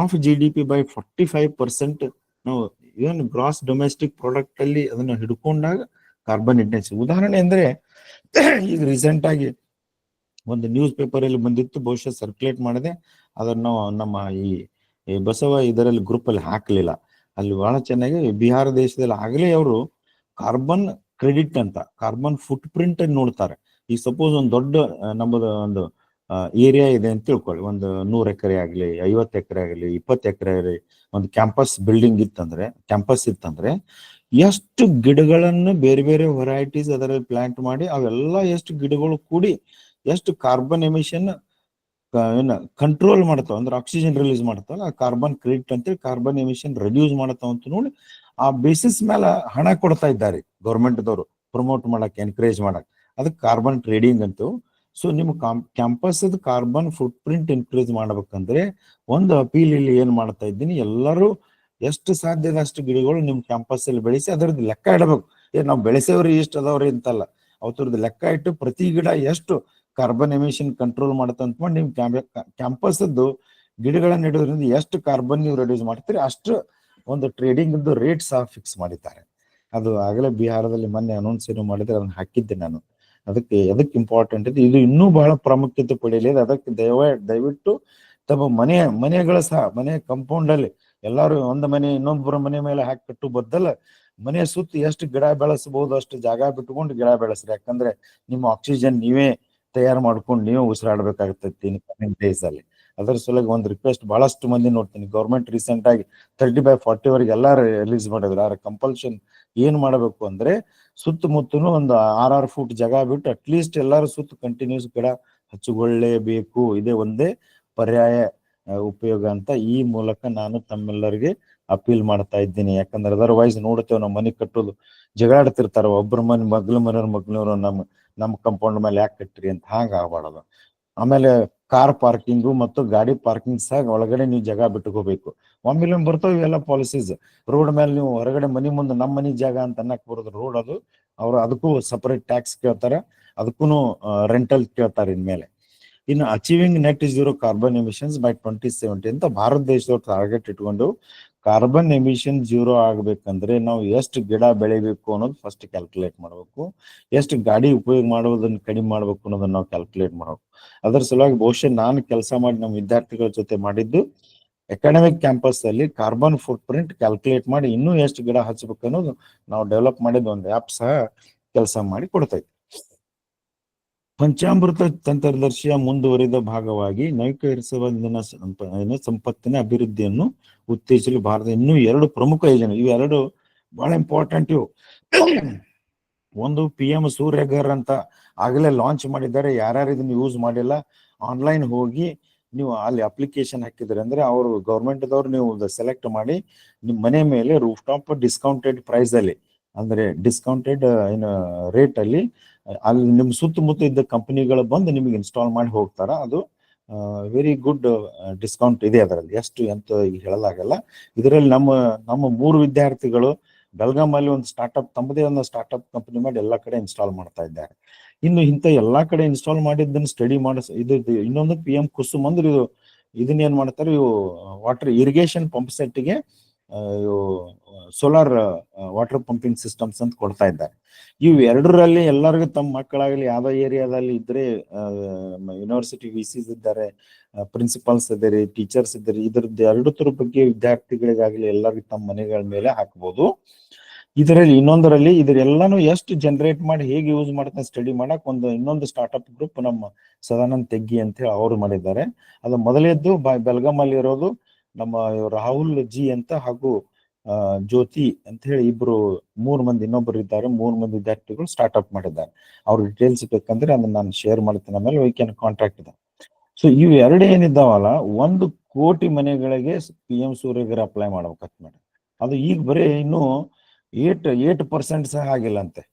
of GDP by 45%. ನಾವು ಇವನ್ ಗ್ರಾಸ್ ಡೊಮೆಸ್ಟಿಕ್ ಪ್ರಾಡಕ್ಟ್ ಅಲ್ಲಿ ಅದನ್ನ ಹಿಡ್ಕೊಂಡಾಗ ಕಾರ್ಬನ್ ಇಂಟೆನ್ಸಿಟಿ. ಉದಾಹರಣೆ ಅಂದ್ರೆ ಈಗ ರೀಸೆಂಟ್ ಆಗಿ ಒಂದು ನ್ಯೂಸ್ ಪೇಪರ್ ಅಲ್ಲಿ ಬಂದಿತ್ತು, ಬಹುಶಃ ಸರ್ಕ್ಯುಲೇಟ್ ಮಾಡಿದೆ, ಅದನ್ನ ನಮ್ಮ ಈ ಬಸವ ಇದರಲ್ಲಿ ಗ್ರೂಪ್ ಅಲ್ಲಿ ಹಾಕ್ಲಿಲ್ಲ. ಅಲ್ಲಿ ಬಹಳ ಚೆನ್ನಾಗಿ ಬಿಹಾರ ದೇಶದಲ್ಲಿ ಆಗಲೇ ಅವರು ಕಾರ್ಬನ್ ಕ್ರೆಡಿಟ್ ಅಂತ ಕಾರ್ಬನ್ ಫುಟ್ ಪ್ರಿಂಟ್ ನೋಡ್ತಾರೆ. ಈಗ ಸಪೋಸ್ ಒಂದು ದೊಡ್ಡ ನಮ್ಮದು ಒಂದು ಏರಿಯಾ ಇದೆ ಅಂತ ತಿಳ್ಕೊಳ್ಳಿ, ಒಂದು 100 ಎಕರೆ ಆಗಲಿ, 50 ಎಕರೆ ಆಗಲಿ, 20 ಎಕರೆ ಆಗಲಿ, ಒಂದು ಕ್ಯಾಂಪಸ್ ಬಿಲ್ಡಿಂಗ್ ಕ್ಯಾಂಪಸ್ ಇತ್ತಂದ್ರೆ ಎಷ್ಟು ಗಿಡಗಳನ್ನು ಬೇರೆ ಬೇರೆ ವೆರೈಟೀಸ್ ಅದರಲ್ಲಿ ಪ್ಲಾಂಟ್ ಮಾಡಿ ಅವೆಲ್ಲ ಎಷ್ಟು ಗಿಡಗಳು ಕೂಡಿ ಎಷ್ಟು ಕಾರ್ಬನ್ ಎಮಿಷನ್ ಕಂಟ್ರೋಲ್ ಮಾಡ್ತಾವ ಅಂದ್ರೆ ಆಕ್ಸಿಜನ್ ರಿಲೀಸ್ ಮಾಡ್ತಾವಲ್ಲ, ಕಾರ್ಬನ್ ಕ್ರೆಡಿಟ್ ಅಂತೇಳಿ ಕಾರ್ಬನ್ ಎಮಿಷನ್ ರೆಡ್ಯೂಸ್ ಮಾಡ್ತಾವ ಅಂತ ನೋಡಿ ಆ ಬೇಸಿಸ್ ಮೇಲೆ ಹಣ ಕೊಡ್ತಾ ಇದ್ದಾರೆ ಗೌರ್ಮೆಂಟ್ ದವರು ಪ್ರಮೋಟ್ ಮಾಡಕ್, ಎನ್ಕರೇಜ್ ಮಾಡಕ್. ಅದಕ್ಕೆ ಕಾರ್ಬನ್ ಟ್ರೇಡಿಂಗ್ ಅಂತೂ. ಸೊ ನಿಮ್ಮ campus carbon foot print increase ಮಾಡ್ಬೇಕಂದ್ರೆ ಒಂದು ಅಪೀಲ್ ಇಲ್ಲಿ ಏನ್ ಮಾಡ್ತಾ ಇದ್ದೀನಿ, ಎಲ್ಲರೂ ಎಷ್ಟು ಸಾಧ್ಯದ ಅಷ್ಟು ಗಿಡಗಳು ನಿಮ್ ಕ್ಯಾಂಪಸ್ ಅಲ್ಲಿ ಬೆಳೆಸಿ ಅದರದ್ದು ಲೆಕ್ಕ ಇಡಬೇಕು. ನಾವು ಬೆಳೆಸೇವ್ರಿ ಇಷ್ಟ ಅದಾವ್ರಿ ಅಂತಲ್ಲ, ಅವ್ರದ್ದು ಲೆಕ್ಕ ಇಟ್ಟು ಪ್ರತಿ ಗಿಡ ಎಷ್ಟು ಕಾರ್ಬನ್ ಎಮಿಷನ್ ಕಂಟ್ರೋಲ್ ಮಾಡತ್ತಂತ ಮಾಡಿ ನಿಮ್ ಕ್ಯಾಂಪಸ್ ಗಿಡಗಳನ್ನ ಇಡೋದ್ರಿಂದ ಎಷ್ಟು ಕಾರ್ಬನ್ ನೀವು ರೆಡ್ಯೂಸ್ ಮಾಡ್ತೀರಿ ಅಷ್ಟು ಒಂದು ಟ್ರೇಡಿಂಗ್ ರೇಟ್ ಸಹ ಫಿಕ್ಸ್ ಮಾಡಿದ್ದಾರೆ. ಅದು ಆಗಲೇ ಬಿಹಾರದಲ್ಲಿ ಮೊನ್ನೆ ಅನೌನ್ಸ್ ಏನು ಮಾಡಿದ್ರೆ ಅದನ್ನ ಹಾಕಿದ್ದೆ ನಾನು. ಅದಕ್ಕೆ ಇಂಪಾರ್ಟೆಂಟ್ ಇದೆ, ಇದು ಇನ್ನೂ ಬಹಳ ಪ್ರಾಮುಖ್ಯತೆ ಪಡೆಯಲಿದೆ. ಅದಕ್ಕೆ ದಯವಿಟ್ಟು ತಮ್ಮ ಮನೆಗಳ ಸಹ ಮನೆ ಕಂಪೌಂಡ್ ಅಲ್ಲಿ ಎಲ್ಲಾರು ಒಂದು ಮನೆ ಇನ್ನೊಬ್ಬರ ಮನೆ ಮೇಲೆ ಹಾಕಿ ಕಟ್ಟು ಬದ್ದಲ್ಲ, ಮನೆ ಸುತ್ತ ಎಷ್ಟು ಗಿಡ ಬೆಳೆಸಬಹುದು ಅಷ್ಟು ಜಾಗ ಬಿಟ್ಕೊಂಡು ಗಿಡ ಬೆಳೆಸ್ರಿ. ಯಾಕಂದ್ರೆ ನಿಮ್ಮ ಆಕ್ಸಿಜನ್ ನೀವೇ ತಯಾರು ಮಾಡ್ಕೊಂಡು ನೀವೇ ಉಸಿರಾಡ್ಬೇಕಾಗ್ತೈತಿ ಕಮಿಂಗ್ ಡೇಸ್ ಅಲ್ಲಿ. ಅದರ ಸಲುವಾಗಿ ಒಂದು ರಿಕ್ವೆಸ್ಟ್ ಬಹಳಷ್ಟು ಮಂದಿ ನೋಡ್ತೀನಿ, ಗೌರ್ಮೆಂಟ್ ರೀಸೆಂಟ್ ಆಗಿ 30/40 ವರೆಗೆ ಎಲ್ಲಾರು ರಿಲೀಸ್ ಮಾಡಿದ್ರು. ಆದ್ರೆ ಕಂಪಲ್ಷನ್ ಏನ್ ಮಾಡಬೇಕು ಅಂದ್ರೆ ಸುತ್ತಮುತ್ತನು ಒಂದು 6 ಫೂಟ್ ಜಾಗ ಬಿಟ್ಟು ಅಟ್ಲೀಸ್ಟ್ ಎಲ್ಲಾರು ಸುತ್ತ ಕಂಟಿನ್ಯೂಸ್ ಗಿಡ ಹಚ್ಚುಕೊಳ್ಳೇಬೇಕು. ಇದೇ ಒಂದೇ ಪರ್ಯಾಯ ಉಪಯೋಗ ಅಂತ ಈ ಮೂಲಕ ನಾನು ತಮ್ಮೆಲ್ಲರಿಗೆ ಅಪೀಲ್ ಮಾಡ್ತಾ ಇದ್ದೀನಿ. ಯಾಕಂದ್ರೆ ಅದರ್ವೈಸ್ ನೋಡ್ತೇವೆ ನಾವು ಮನೆ ಕಟ್ಟೋದು ಜಗಳಾಡ್ತಿರ್ತಾರ, ಒಬ್ಬರ ಮನೆ ಮಗ್ಳವ್ರು ನಮ್ಮ ಕಂಪೌಂಡ್ ಮೇಲೆ ಯಾಕೆ ಕಟ್ಟ್ರಿ ಅಂತ. ಹಾಂಗ ಆಗ್ಬಾರ್ದು. ಆಮೇಲೆ ಕಾರ್ ಪಾರ್ಕಿಂಗು ಮತ್ತು ಗಾಡಿ ಪಾರ್ಕಿಂಗ್ ಸಹ ಒಳಗಡೆ ನೀವು ಜಾಗ ಬಿಟ್ಕೋಬೇಕು. ಒಮ್ಮೆಲೆ ಬರ್ತಾವ ಇವೆಲ್ಲ ಪಾಲಿಸೀಸ್. ರೋಡ್ ಮೇಲೆ ನೀವು ಹೊರಗಡೆ ಮನಿ ಮುಂದೆ ನಮ್ಮ ಮನಿ ಜಾಗ ಅಂತ ಅನ್ನಕ್ ಬರೋದು ರೋಡ್ ಅದು. ಅವ್ರು ಅದಕ್ಕೂ ಸಪರೇಟ್ ಟ್ಯಾಕ್ಸ್ ಕೇಳ್ತಾರ, ಅದಕ್ಕೂ ರೆಂಟಲ್ ಕೇಳ್ತಾರೆ ಇನ್ಮೇಲೆ. ಇನ್ನು achieving net zero carbon emissions by 2070 ಅಂತ ಭಾರತ ದೇಶದವ್ರು ಟಾರ್ಗೆಟ್ ಇಟ್ಕೊಂಡು ಕಾರ್ಬನ್ ಎಮಿಷನ್ ಜೀರೋ ಆಗ್ಬೇಕಂದ್ರೆ ನಾವು ಎಷ್ಟು ಗಿಡ ಬೆಳಿಬೇಕು ಅನ್ನೋದು ಫಸ್ಟ್ ಕ್ಯಾಲ್ಕುಲೇಟ್ ಮಾಡ್ಬೇಕು, ಎಷ್ಟು ಗಾಡಿ ಉಪಯೋಗ ಮಾಡೋದನ್ನ ಕಡಿಮೆ ಮಾಡ್ಬೇಕು ಅನ್ನೋದನ್ನ ನಾವು ಕ್ಯಾಲ್ಕುಲೇಟ್ ಮಾಡ್ಬೇಕು. ಅದರ ಸಲುವಾಗಿ ಬಹುಶಃ ನಾನು ಕೆಲಸ ಮಾಡಿ ನಮ್ಮ ವಿದ್ಯಾರ್ಥಿಗಳ ಜೊತೆ ಮಾಡಿದ್ದು ಅಕಾಡೆಮಿಕ್ ಕ್ಯಾಂಪಸ್ ಅಲ್ಲಿ ಕಾರ್ಬನ್ ಫುಟ್ ಪ್ರಿಂಟ್ ಕ್ಯಾಲ್ಕುಲೇಟ್ ಮಾಡಿ ಇನ್ನೂ ಎಷ್ಟು ಗಿಡ ಹಚ್ಬೇಕು ಅನ್ನೋದು ನಾವು ಡೆವಲಪ್ ಮಾಡಿದ ಒಂದು ಆ್ಯಪ್ ಸಹ ಕೆಲಸ ಮಾಡಿ ಕೊಡ್ತಾ ಇದ್ವಿ. ಪಂಚಾಮೃತ ತಂತ್ರದರ್ಶಿಯ ಮುಂದುವರಿದ ಭಾಗವಾಗಿ ನವೀಕರಿಸುವ ಸಂಪತ್ತಿನ ಅಭಿವೃದ್ಧಿಯನ್ನು ಉತ್ತೇಜಿಸಲು ಭಾರತ ಇನ್ನೂ 2 ಪ್ರಮುಖ ಯೋಜನೆ, ಇವು 2 ಬಹಳ ಇಂಪಾರ್ಟೆಂಟ್. ಇವು ಒಂದು PM ಸೂರ್ಯಘರ್ ಅಂತ ಆಗಲೇ ಲಾಂಚ್ ಮಾಡಿದ್ದಾರೆ. ಯಾರ್ಯಾರು ಇದನ್ನ ಯೂಸ್ ಮಾಡಿಲ್ಲ ಆನ್ಲೈನ್ ಹೋಗಿ ನೀವು ಅಲ್ಲಿ ಅಪ್ಲಿಕೇಶನ್ ಹಾಕಿದ್ರೆ ಅಂದ್ರೆ ಅವರು ಗೌರ್ಮೆಂಟ್ ದವ್ರು ನೀವು ಸೆಲೆಕ್ಟ್ ಮಾಡಿ ನಿಮ್ ಮನೆ ಮೇಲೆ ರೂಫ್ ಟಾಪ್ ಡಿಸ್ಕೌಂಟೆಡ್ ಪ್ರೈಸ್ ಅಲ್ಲಿ ಅಂದ್ರೆ ಡಿಸ್ಕೌಂಟೆಡ್ ರೇಟ್ ಅಲ್ಲಿ ಅಲ್ಲಿ ನಿಮ್ ಸುತ್ತಮುತ್ತ ಇದ್ದ ಕಂಪನಿಗಳು ಬಂದು ನಿಮಗೆ ಇನ್ಸ್ಟಾಲ್ ಮಾಡಿ ಹೋಗ್ತಾರ. ಅದು ವೆರಿ ಗುಡ್ ಡಿಸ್ಕೌಂಟ್ ಇದೆ ಅದರಲ್ಲಿ, ಎಷ್ಟು ಎಂತ ಈಗ ಹೇಳಲಾಗಲ್ಲ. ಇದರಲ್ಲಿ ನಮ್ಮ 3 ವಿದ್ಯಾರ್ಥಿಗಳು ಬೆಳಗಾಮಲ್ಲಿ ಒಂದು ಸ್ಟಾರ್ಟ್ಅಪ್, ತಮ್ಮದೇ ಒಂದು ಸ್ಟಾರ್ಟ್ಅಪ್ ಕಂಪನಿ ಮಾಡಿ ಎಲ್ಲಾ ಕಡೆ ಇನ್ಸ್ಟಾಲ್ ಮಾಡ್ತಾ ಇದ್ದಾರೆ. ಇನ್ನು ಇಂಥ ಎಲ್ಲಾ ಕಡೆ ಇನ್ಸ್ಟಾಲ್ ಮಾಡಿದ್ದನ್ನು ಸ್ಟಡಿ ಇದು ಇನ್ನೊಂದು PM ಕುಸುಮ್ ಅಂದ್ರೆ ಇದನ್ನ ಏನ್ ಮಾಡ್ತಾರೆ, ಇವು ವಾಟರ್ ಇರಿಗೇಷನ್ ಪಂಪ್ ಸೆಟ್ಗೆ ಸೋಲಾರ್ ವಾಟರ್ ಪಂಪಿಂಗ್ ಸಿಸ್ಟಮ್ಸ್ ಅಂತ ಕೊಡ್ತಾ ಇದ್ದಾರೆ. ಇವು 2ರಲ್ಲಿ ಎಲ್ಲರಿಗೂ ತಮ್ಮ ಮಕ್ಕಳಾಗಲಿ ಯಾವ್ದೋ ಏರಿಯಾದಲ್ಲಿ ಇದ್ರೆ ಯೂನಿವರ್ಸಿಟಿ VCs ಇದ್ದಾರೆ, ಪ್ರಿನ್ಸಿಪಾಲ್ಸ್ ಇದ್ದಾರೆ, ಟೀಚರ್ಸ್ ಇದ್ದಾರೆ, ಇದ್ರದ್ದು 2 ಬಗ್ಗೆ ವಿದ್ಯಾರ್ಥಿಗಳಿಗಾಗಲಿ ಎಲ್ಲರಿಗೂ ತಮ್ಮ ಮನೆಗಳ ಮೇಲೆ ಹಾಕ್ಬೋದು. ಇದರಲ್ಲಿ ಇನ್ನೊಂದರಲ್ಲಿ ಇದರೆಲ್ಲಾನು ಎಷ್ಟು ಜನರೇಟ್ ಮಾಡಿ ಹೇಗೆ ಯೂಸ್ ಮಾಡ್ತಾರೆ ಸ್ಟಡಿ ಮಾಡಕ್ ಇನ್ನೊಂದು ಸ್ಟಾರ್ಟ್ಅಪ್ ಗ್ರೂಪ್ ನಮ್ಮ ಸದಾನಂದ್ ತೆಗ್ಗಿ ಅಂತ ಹೇಳಿ ಅವರು ಮಾಡಿದ್ದಾರೆ. ಅದು ಮೊದಲೇದ್ದು ಬೆಳಗಾಮಲ್ಲಿ ಇರೋದು ನಮ್ಮ ರಾಹುಲ್ ಜಿ ಅಂತ ಹಾಗೂ ಜ್ಯೋತಿ ಅಂತ ಹೇಳಿ 3 ಮಂದಿ ಇನ್ನೊಬ್ಬರು ಇದ್ದಾರೆ. 3 ಮಂದಿ ವಿದ್ಯಾರ್ಥಿಗಳು ಸ್ಟಾರ್ಟ್ಅಪ್ ಮಾಡಿದ್ದಾರೆ. ಅವ್ರ ಡೀಟೇಲ್ಸ್ ಬೇಕಂದ್ರೆ ಅದನ್ನ ನಾನು ಶೇರ್ ಮಾಡ್ತೀನಿ, ಆಮೇಲೆ ವಿ ಕ್ಯಾನ್ ಕಾಂಟ್ಯಾಕ್ಟ್ ಇದೆ. ಸೊ ಇವು 2 ಏನಿದ್ದಾವಲ್ಲ 1 ಕೋಟಿ ಮನೆಗಳಿಗೆ PM ಸೂರ್ಯಘರ್ ಅಪ್ಲೈ ಮಾಡ್ಬೇಕಂತ ಮಾಡಿ. ಅದು ಈಗ ಬರೀ ಇನ್ನು 8% ಸಹ ಆಗಿಲ್ಲ ಅಂತೆ.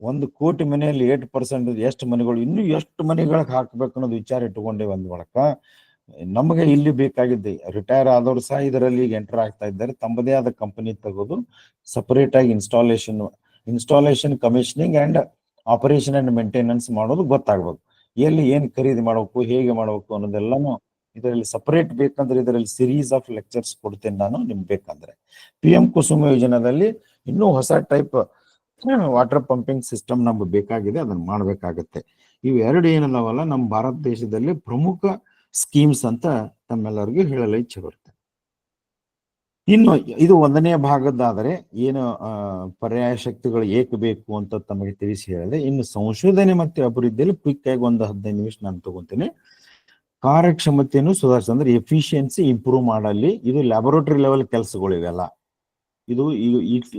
1 ಕೋಟಿ ಮನೆಯಲ್ಲಿ 8% ಎಷ್ಟು ಮನೆಗಳು, ಇನ್ನು ಎಷ್ಟು ಮನೆಗಳಿಗೆ ಹಾಕ್ಬೇಕು ಅನ್ನೋದು ವಿಚಾರ ಇಟ್ಟುಕೊಂಡೆ ಒಂದ್ ಬಳಕ ನಮಗೆ ಇಲ್ಲಿ ಬೇಕಾಗಿದ್ದೆ ರಿಟೈರ್ ಆದವರು ಸಹ ಇದರಲ್ಲಿ ಈಗ ಎಂಟರ್ ಆಗ್ತಾ ಇದ್ದಾರೆ. ತಮ್ಮದೇ ಆದ ಕಂಪನಿ ತೆಗೆದು ಸಪರೇಟ್ ಆಗಿ installation commissioning and operation and maintenance ಮಾಡೋದು ಗೊತ್ತಾಗ್ಬೇಕು. ಎಲ್ಲಿ ಏನ್ ಖರೀದಿ ಮಾಡ್ಬೇಕು, ಹೇಗೆ ಮಾಡ್ಬೇಕು ಅನ್ನೋದೆಲ್ಲಾನು ಇದರಲ್ಲಿ ಸಪರೇಟ್ ಬೇಕಂದ್ರೆ ಇದರಲ್ಲಿ ಸಿರೀಸ್ ಆಫ್ ಲೆಕ್ಚರ್ಸ್ ಕೊಡ್ತೇನೆ ನಾನು ನಿಮ್ಗೆ ಬೇಕಂದ್ರೆ. PM ಕುಸುಮ ಯೋಜನೆಯಲ್ಲಿ ಇನ್ನೂ ಹೊಸ ಟೈಪ್ ವಾಟರ್ ಪಂಪಿಂಗ್ ಸಿಸ್ಟಮ್ ನಮ್ಗೆ ಬೇಕಾಗಿದೆ, ಅದನ್ನ ಮಾಡ್ಬೇಕಾಗತ್ತೆ. ಇವು 2 ಏನಲ್ಲವಲ್ಲ ನಮ್ಮ ಭಾರತ ದೇಶದಲ್ಲಿ ಪ್ರಮುಖ ಸ್ಕೀಮ್ಸ್ ಅಂತ ತಮ್ಮೆಲ್ಲರಿಗೂ ಹೇಳಲು ಇಚ್ಛೆ ಬರುತ್ತೆ. ಇನ್ನು ಇದು ಒಂದನೇ ಭಾಗದ್ದಾದರೆ ಏನು ಪರ್ಯಾಯ ಶಕ್ತಿಗಳು ಏಕೆ ಬೇಕು ಅಂತ ತಮಗೆ ತಿಳಿಸಿ ಹೇಳಿದೆ. ಇನ್ನು ಸಂಶೋಧನೆ ಮತ್ತೆ ಅಭಿವೃದ್ಧಿಯಲ್ಲಿ ಕ್ವಿಕ್ ಆಗಿ ಒಂದು 15 ನಿಮಿಷ ನಾನು ತಗೊಂತೀನಿ. ಕಾರ್ಯಕ್ಷಮತೆಯನ್ನು ಸುಧಾರಿಸ ಅಂದ್ರೆ ಎಫಿಷಿಯನ್ಸಿ ಇಂಪ್ರೂವ್ ಮಾಡಲಿ. ಇದು ಲ್ಯಾಬೊರೇಟರಿ ಲೆವೆಲ್ ಕೆಲಸಗಳು ಇವೆಲ್ಲ. ಇದು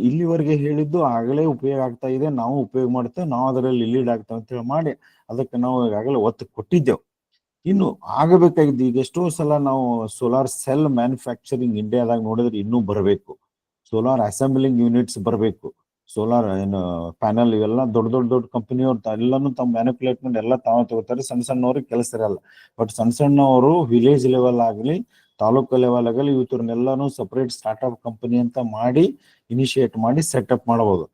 ಇಲ್ಲಿವರೆಗೆ ಹೇಳಿದ್ದು ಆಗಲೇ ಉಪಯೋಗ ಆಗ್ತಾ ಇದೆ, ನಾವು ಉಪಯೋಗ ಮಾಡ್ತೇವೆ, ನಾವು ಅದರಲ್ಲಿ ಲೀಡ್ ಆಗ್ತೇವೆ ಅಂತ ಹೇಳಿ ಮಾಡಿ ಅದಕ್ಕೆ ನಾವು ಈಗಾಗಲೇ ಒತ್ತು ಕೊಟ್ಟಿದ್ದೆವು. ಇನ್ನು ಆಗಬೇಕಾಗಿದ್ದು ಈಗ ಎಷ್ಟೋ ಸಲ ನಾವು ಸೋಲಾರ್ ಸೆಲ್ ಮ್ಯಾನುಫ್ಯಾಕ್ಚರಿಂಗ್ ಇಂಡಿಯಾದಾಗ ನೋಡಿದ್ರೆ ಇನ್ನೂ ಬರಬೇಕು, ಸೋಲಾರ್ ಅಸೆಂಬ್ಲಿಂಗ್ ಯೂನಿಟ್ಸ್ ಬರಬೇಕು, ಸೋಲಾರ್ ಏನು ಪ್ಯಾನಲ್ ಇವೆಲ್ಲ ದೊಡ್ಡ ಕಂಪನಿಯವ್ರು ಎಲ್ಲಾನು ತಮ್ಮ ಮ್ಯಾನುಪ್ಯುಲೇಟ್ ಮಾಡಿ ಎಲ್ಲ ತಾವು ತಗೋತಾರೆ. ಸಣ್ಣವ್ರಿಗೆ ಕೆಲಸ ಇರಲ್ಲ. ಬಟ್ ಸಣ್ಣವರು ವಿಲೇಜ್ ಲೆವೆಲ್ ಆಗಲಿ ತಾಲೂಕು ಲೆವೆಲ್ ಆಗಲಿ ಇವತ್ತರನ್ನೆಲ್ಲಾನು ಸಪರೇಟ್ ಸ್ಟಾರ್ಟ್ಅಪ್ ಕಂಪನಿ ಅಂತ ಮಾಡಿ ಇನಿಷಿಯೇಟ್ ಮಾಡಿ ಸೆಟಪ್ ಮಾಡಬಹುದು.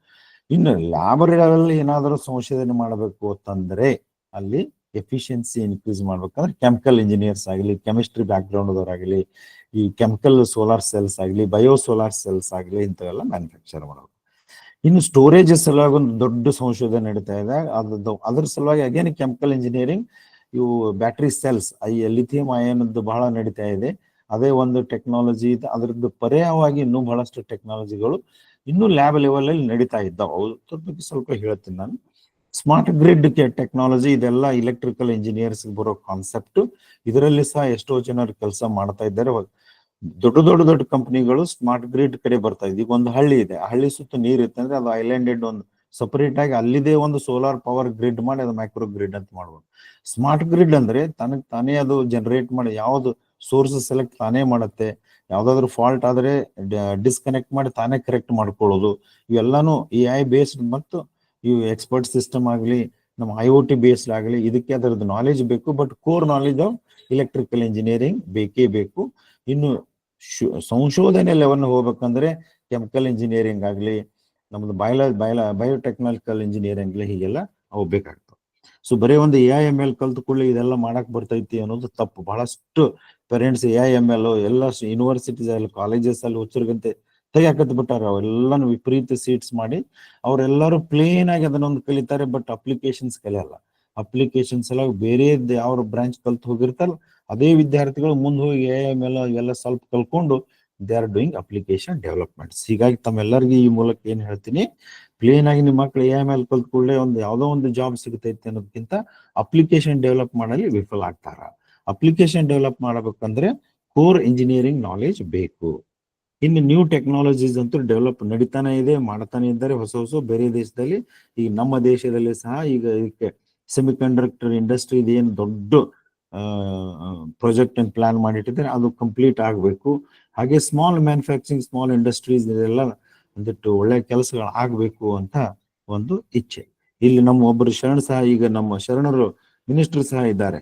ಇನ್ನು ಲ್ಯಾಬೊರೇಟರಿಯಲ್ಲಿ ಏನಾದರೂ ಸಂಶೋಧನೆ ಮಾಡಬೇಕು ಅಂತಂದ್ರೆ ಅಲ್ಲಿ ಎಫಿಷಿಯನ್ಸಿ ಇನ್ಕ್ರೀಸ್ ಮಾಡ್ಬೇಕಂದ್ರೆ ಕೆಮಿಕಲ್ ಇಂಜಿನಿಯರ್ಸ್ ಆಗಲಿ, ಕೆಮಿಸ್ಟ್ರಿ ಬ್ಯಾಕ್ ಗ್ರೌಂಡ್ ಅವರಾಗಲಿ, ಈ ಕೆಮಿಕಲ್ ಸೋಲಾರ್ ಸೆಲ್ಸ್ ಆಗಲಿ, ಬಯೋ ಸೋಲಾರ್ ಸೆಲ್ಸ್ ಆಗಲಿ ಇಂಥವೆಲ್ಲ ಮ್ಯಾನುಫ್ಯಾಕ್ಚರ್ ಮಾಡಬೇಕು. ಇನ್ನು ಸ್ಟೋರೇಜ್ ಸಲುವಾಗಿ ಒಂದು ದೊಡ್ಡ ಸಂಶೋಧನೆ ನಡೀತಾ ಇದೆ. ಅದ್ರ ಸಲುವಾಗಿ ಅಗೇನ್ ಕೆಮಿಕಲ್ ಇಂಜಿನಿಯರಿಂಗ್, ಇವು ಬ್ಯಾಟ್ರಿ ಸೆಲ್ಸ್, ಲಿಥಿಯಂ ಅಯಾನದ್ದು ಬಹಳ ನಡೀತಾ ಇದೆ. ಅದೇ ಒಂದು ಟೆಕ್ನಾಲಜಿ ಇದೆ. ಅದರದ್ದು ಪರ್ಯಾಯವಾಗಿ ಇನ್ನೂ ಬಹಳಷ್ಟು ಟೆಕ್ನಾಲಜಿಗಳು ಇನ್ನೂ ಲ್ಯಾಬ್ ಲೆವೆಲ್ ಅಲ್ಲಿ ನಡೀತಾ ಇದ್ದಾವೆ. ಅದ್ರ ಬಗ್ಗೆ ಸ್ವಲ್ಪ ಹೇಳ್ತೀನಿ ನಾನು. ಸ್ಮಾರ್ಟ್ ಗ್ರಿಡ್ ಟೆಕ್ನಾಲಜಿ, ಇದೆಲ್ಲ ಇಲೆಕ್ಟ್ರಿಕಲ್ ಇಂಜಿನಿಯರ್ಸ್ ಬರೋ ಕಾನ್ಸೆಪ್ಟ್. ಇದರಲ್ಲಿ ಸಹ ಎಷ್ಟೋ ಜನರು ಕೆಲಸ ಮಾಡ್ತಾ ಇದ್ದಾರೆ. ದೊಡ್ಡ ಕಂಪನಿಗಳು ಸ್ಮಾರ್ಟ್ ಗ್ರಿಡ್ ಕಡೆ ಬರ್ತಾ ಇದೆ. ಈಗ ಒಂದು ಹಳ್ಳಿ ಇದೆ, ಆ ಹಳ್ಳಿ ಸುತ್ತ ನೀರ್ ಇರುತ್ತೆ ಅಂದ್ರೆ ಅದು ಐಲ್ಯಾಂಡೆಡ್ ಒಂದು ಸಪರೇಟ್ ಆಗಿ ಅಲ್ಲಿದೆ ಒಂದು ಸೋಲಾರ್ ಪವರ್ ಗ್ರಿಡ್ ಮಾಡಿ ಅದು ಮೈಕ್ರೋ ಗ್ರಿಡ್ ಅಂತ ಮಾಡ್ಬೋದು. ಸ್ಮಾರ್ಟ್ ಗ್ರಿಡ್ ಅಂದ್ರೆ ತನಗ್ ತಾನೇ ಅದು ಜನರೇಟ್ ಮಾಡಿ ಯಾವ್ದು ಸೋರ್ಸ್ ಸೆಲೆಕ್ಟ್ ತಾನೇ ಮಾಡುತ್ತೆ, ಯಾವ್ದಾದ್ರು ಫಾಲ್ಟ್ ಆದ್ರೆ ಡಿಸ್ಕನೆಕ್ಟ್ ಮಾಡಿ ತಾನೇ ಕರೆಕ್ಟ್ ಮಾಡ್ಕೊಳ್ಳೋದು. ಇವೆಲ್ಲಾನು AI ಬೇಸ್ಡ್ ಮತ್ತು ಇವು ಎಕ್ಸ್ಪರ್ಟ್ ಸಿಸ್ಟಮ್ ಆಗಲಿ, ನಮ್ಮ IoT ಬೇಸ್ಡ್ ಆಗಲಿ, ಇದಕ್ಕೆ ಅದರದ್ದು ನಾಲೆಜ್ ಬೇಕು. But core knowledge of electrical engineering ಬೇಕೇ ಬೇಕು. ಇನ್ನು ಸಂಶೋಧನೆ ಲೆವೆಲ್ ಹೋಗ್ಬೇಕಂದ್ರೆ ಕೆಮಿಕಲ್ ಇಂಜಿನಿಯರಿಂಗ್ ಆಗಲಿ, ನಮ್ದು ಬಯೋಟೆಕ್ನಾಲಿಕಲ್ ಇಂಜಿನಿಯರಿಂಗ್ ಆಗಲಿ, ಹೀಗೆಲ್ಲ ಅವು ಬೇಕಾಗ್ತವೆ. ಸೊ ಬರೀ ಒಂದು AIML ಕಲ್ತ್ಕೊಳ್ಳಿ ಇದೆಲ್ಲ ಮಾಡಕ್ ಬರ್ತೈತಿ ಅನ್ನೋದು ತಪ್ಪು. ಬಹಳಷ್ಟು ಪೇರೆಂಟ್ಸ್ AIML ಎಲ್ಲ ಯೂನಿವರ್ಸಿಟೀಸ್ ಅಲ್ಲಿ ಕಾಲೇಜಸ್ ಅಲ್ಲಿ ಹುಚ್ಚರ್ಗಂತೆ ತೆಗಿಯಾಕತ್ ಬಿಟ್ಟಾರ. ಅವೆಲ್ಲಾನು ವಿಪರೀತ ಸೀಟ್ಸ್ ಮಾಡಿ ಅವರೆಲ್ಲರೂ ಪ್ಲೇನ್ ಆಗಿ ಅದನ್ನೊಂದು ಕಲಿತಾರೆ, ಬಟ್ ಅಪ್ಲಿಕೇಶನ್ಸ್ ಕಲಿಯಲ್ಲ. ಅಪ್ಲಿಕೇಶನ್ಸ್ ಎಲ್ಲ ಬೇರೆ ಯಾವ ಬ್ರಾಂಚ್ ಕಲ್ತು ಹೋಗಿರ್ತಾರ ಅದೇ ವಿದ್ಯಾರ್ಥಿಗಳು ಮುಂದೆ ಹೋಗಿ AIML ಇವೆಲ್ಲ ಸ್ವಲ್ಪ ಕಲ್ಕೊಂಡು they are doing application developments. ಹೀಗಾಗಿ ತಮ್ಮೆಲ್ಲರಿಗೂ ಈ ಮೂಲಕ ಏನ್ ಹೇಳ್ತೀನಿ, ಪ್ಲೇನ್ ಆಗಿ ನಿಮ್ಮ ಮಕ್ಳು AIML ಕಲ್ತ್ಕೊಳ್ಳೆ ಒಂದು ಯಾವ್ದೋ ಒಂದು ಜಾಬ್ ಸಿಗುತ್ತೈತೆ ಅನ್ನೋದಕ್ಕಿಂತ ಅಪ್ಲಿಕೇಶನ್ ಡೆವಲಪ್ ಮಾಡಲಿ ವಿಫಲ ಆಗ್ತಾರ. ಅಪ್ಲಿಕೇಶನ್ ಡೆವಲಪ್ ಮಾಡಬೇಕಂದ್ರೆ ಕೋರ್ ಇಂಜಿನಿಯರಿಂಗ್ ನಾಲೆಜ್ ಬೇಕು. ಇನ್ನು ನ್ಯೂ ಟೆಕ್ನಾಲಜೀಸ್ ಅಂತೂ ಡೆವಲಪ್ ನಡೀತಾನೆ ಇದೆ, ಮಾಡ್ತಾನೆ ಇದ್ದಾರೆ ಹೊಸ ಬೇರೆ ದೇಶದಲ್ಲಿ. ಈಗ ನಮ್ಮ ದೇಶದಲ್ಲಿ ಸಹ ಈಗ ಇದಕ್ಕೆ ಸೆಮಿಕಂಡಕ್ಟರ್ ಇಂಡಸ್ಟ್ರಿ ಇದೇನು ದೊಡ್ಡ ಪ್ರಾಜೆಕ್ಟ್ ಅನ್ನು ಪ್ಲಾನ್ ಮಾಡಿಟ್ಟಿದ್ದಾರೆ, ಅದು ಕಂಪ್ಲೀಟ್ ಆಗಬೇಕು. ಹಾಗೆ ಸ್ಮಾಲ್ ಮ್ಯಾನುಫ್ಯಾಕ್ಚರಿಂಗ್, ಸ್ಮಾಲ್ ಇಂಡಸ್ಟ್ರೀಸ್ ಇದೆಲ್ಲ ಒಂದಿಟ್ಟು ಒಳ್ಳೆ ಕೆಲಸಗಳು ಆಗ್ಬೇಕು ಅಂತ ಒಂದು ಇಚ್ಛೆ. ಇಲ್ಲಿ ನಮ್ಮ ಒಬ್ಬರು ಶರಣ್ ಸಹ, ಈಗ ನಮ್ಮ ಶರಣರು ಮಿನಿಸ್ಟರ್ ಸಹ ಇದ್ದಾರೆ,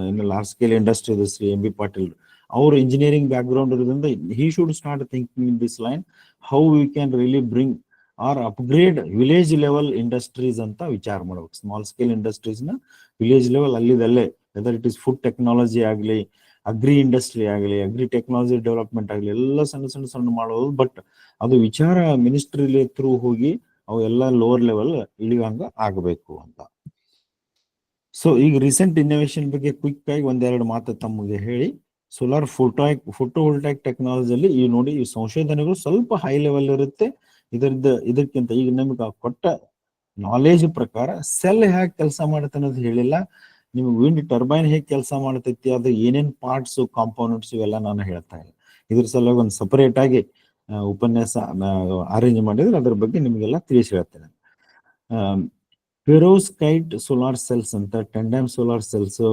ಇನ್ನು large scale industry Shri MB Patil. ಅವರು ಇಂಜಿನಿಯರಿಂಗ್ ಬ್ಯಾಕ್ ಗ್ರೌಂಡ್ ಇರೋದ್ರಿಂದ he should start thinking in this line, how we can really bring or upgrade village level industries ಅಂತ ವಿಚಾರ ಮಾಡ್ಬೇಕು. ಸ್ಮಾಲ್ ಸ್ಕೇಲ್ ಇಂಡಸ್ಟ್ರೀಸ್ ನ ವಿಲೇಜ್ ಲೆವೆಲ್ ಅಲ್ಲಿದಲ್ಲೇ, whether it is food technology ಆಗಲಿ, agri industry ಆಗಲಿ, agri technology development ಆಗಲಿ, ಎಲ್ಲ ಸಣ್ಣ ಮಾಡೋದು. ಬಟ್ ಅದು ವಿಚಾರ ಮಿನಿಸ್ಟ್ರಿ ಥ್ರೂ ಹೋಗಿ ಅವು ಎಲ್ಲ ಲೋವರ್ ಲೆವೆಲ್ ಇಳಿಯುವಂಗ ಆಗಬೇಕು ಅಂತ. ಸೊ ಈಗ ರೀಸೆಂಟ್ ಇನ್ನೋವೇಷನ್ ಬಗ್ಗೆ ಕ್ವಿಕ್ ಆಗಿ ಒಂದೆರಡು ಮಾತು ತಮಗೆ ಹೇಳಿ, ಸೋಲಾರ್ ಫೋಟೋವೋಲ್ಟಾಯಿಕ್ ಟೆಕ್ನಾಲಜಿಯಲ್ಲಿ ಈ ನೋಡಿ ಈ ಸಂಶೋಧನೆಗಳು ಸ್ವಲ್ಪ ಹೈ ಲೆವೆಲ್ ಇರುತ್ತೆ. ಇದಕ್ಕಿಂತ ಈಗ ನಮ್ಗೆ ಕೊಟ್ಟ ನಾಲೆಜ್ ಪ್ರಕಾರ ಸೆಲ್ ಹೇಗೆ ಕೆಲಸ ಮಾಡುತ್ತೆ ಅನ್ನೋದು ಹೇಳಿಲ್ಲ. ನಿಮ್ಗೆ ವಿಂಡ್ ಟರ್ಬೈನ್ ಹೇಗೆ ಕೆಲಸ ಮಾಡ್ತೈತಿ, ಅದು ಏನೇನ್ ಪಾರ್ಟ್ಸ್ ಕಾಂಪೋನೆಂಟ್ಸ್ ಇವೆಲ್ಲ ನಾನು ಹೇಳ್ತಾ ಇಲ್ಲ. ಇದ್ರ ಸಲುವಾಗಿ ಒಂದು ಸಪರೇಟ್ ಆಗಿ ಉಪನ್ಯಾಸ ಅರೇಂಜ್ ಮಾಡಿದ್ರೆ ಅದ್ರ ಬಗ್ಗೆ ನಿಮ್ಗೆಲ್ಲ ತಿಳಿಸಿ ಹೇಳ್ತೇನೆ. ಪೆರೋಸ್ಕೈಟ್ ಸೋಲಾರ್ ಸೆಲ್ಸ್ ಅಂತ, ಟೆಂಡಮ್ ಸೋಲಾರ್ ಸೆಲ್ಸ್.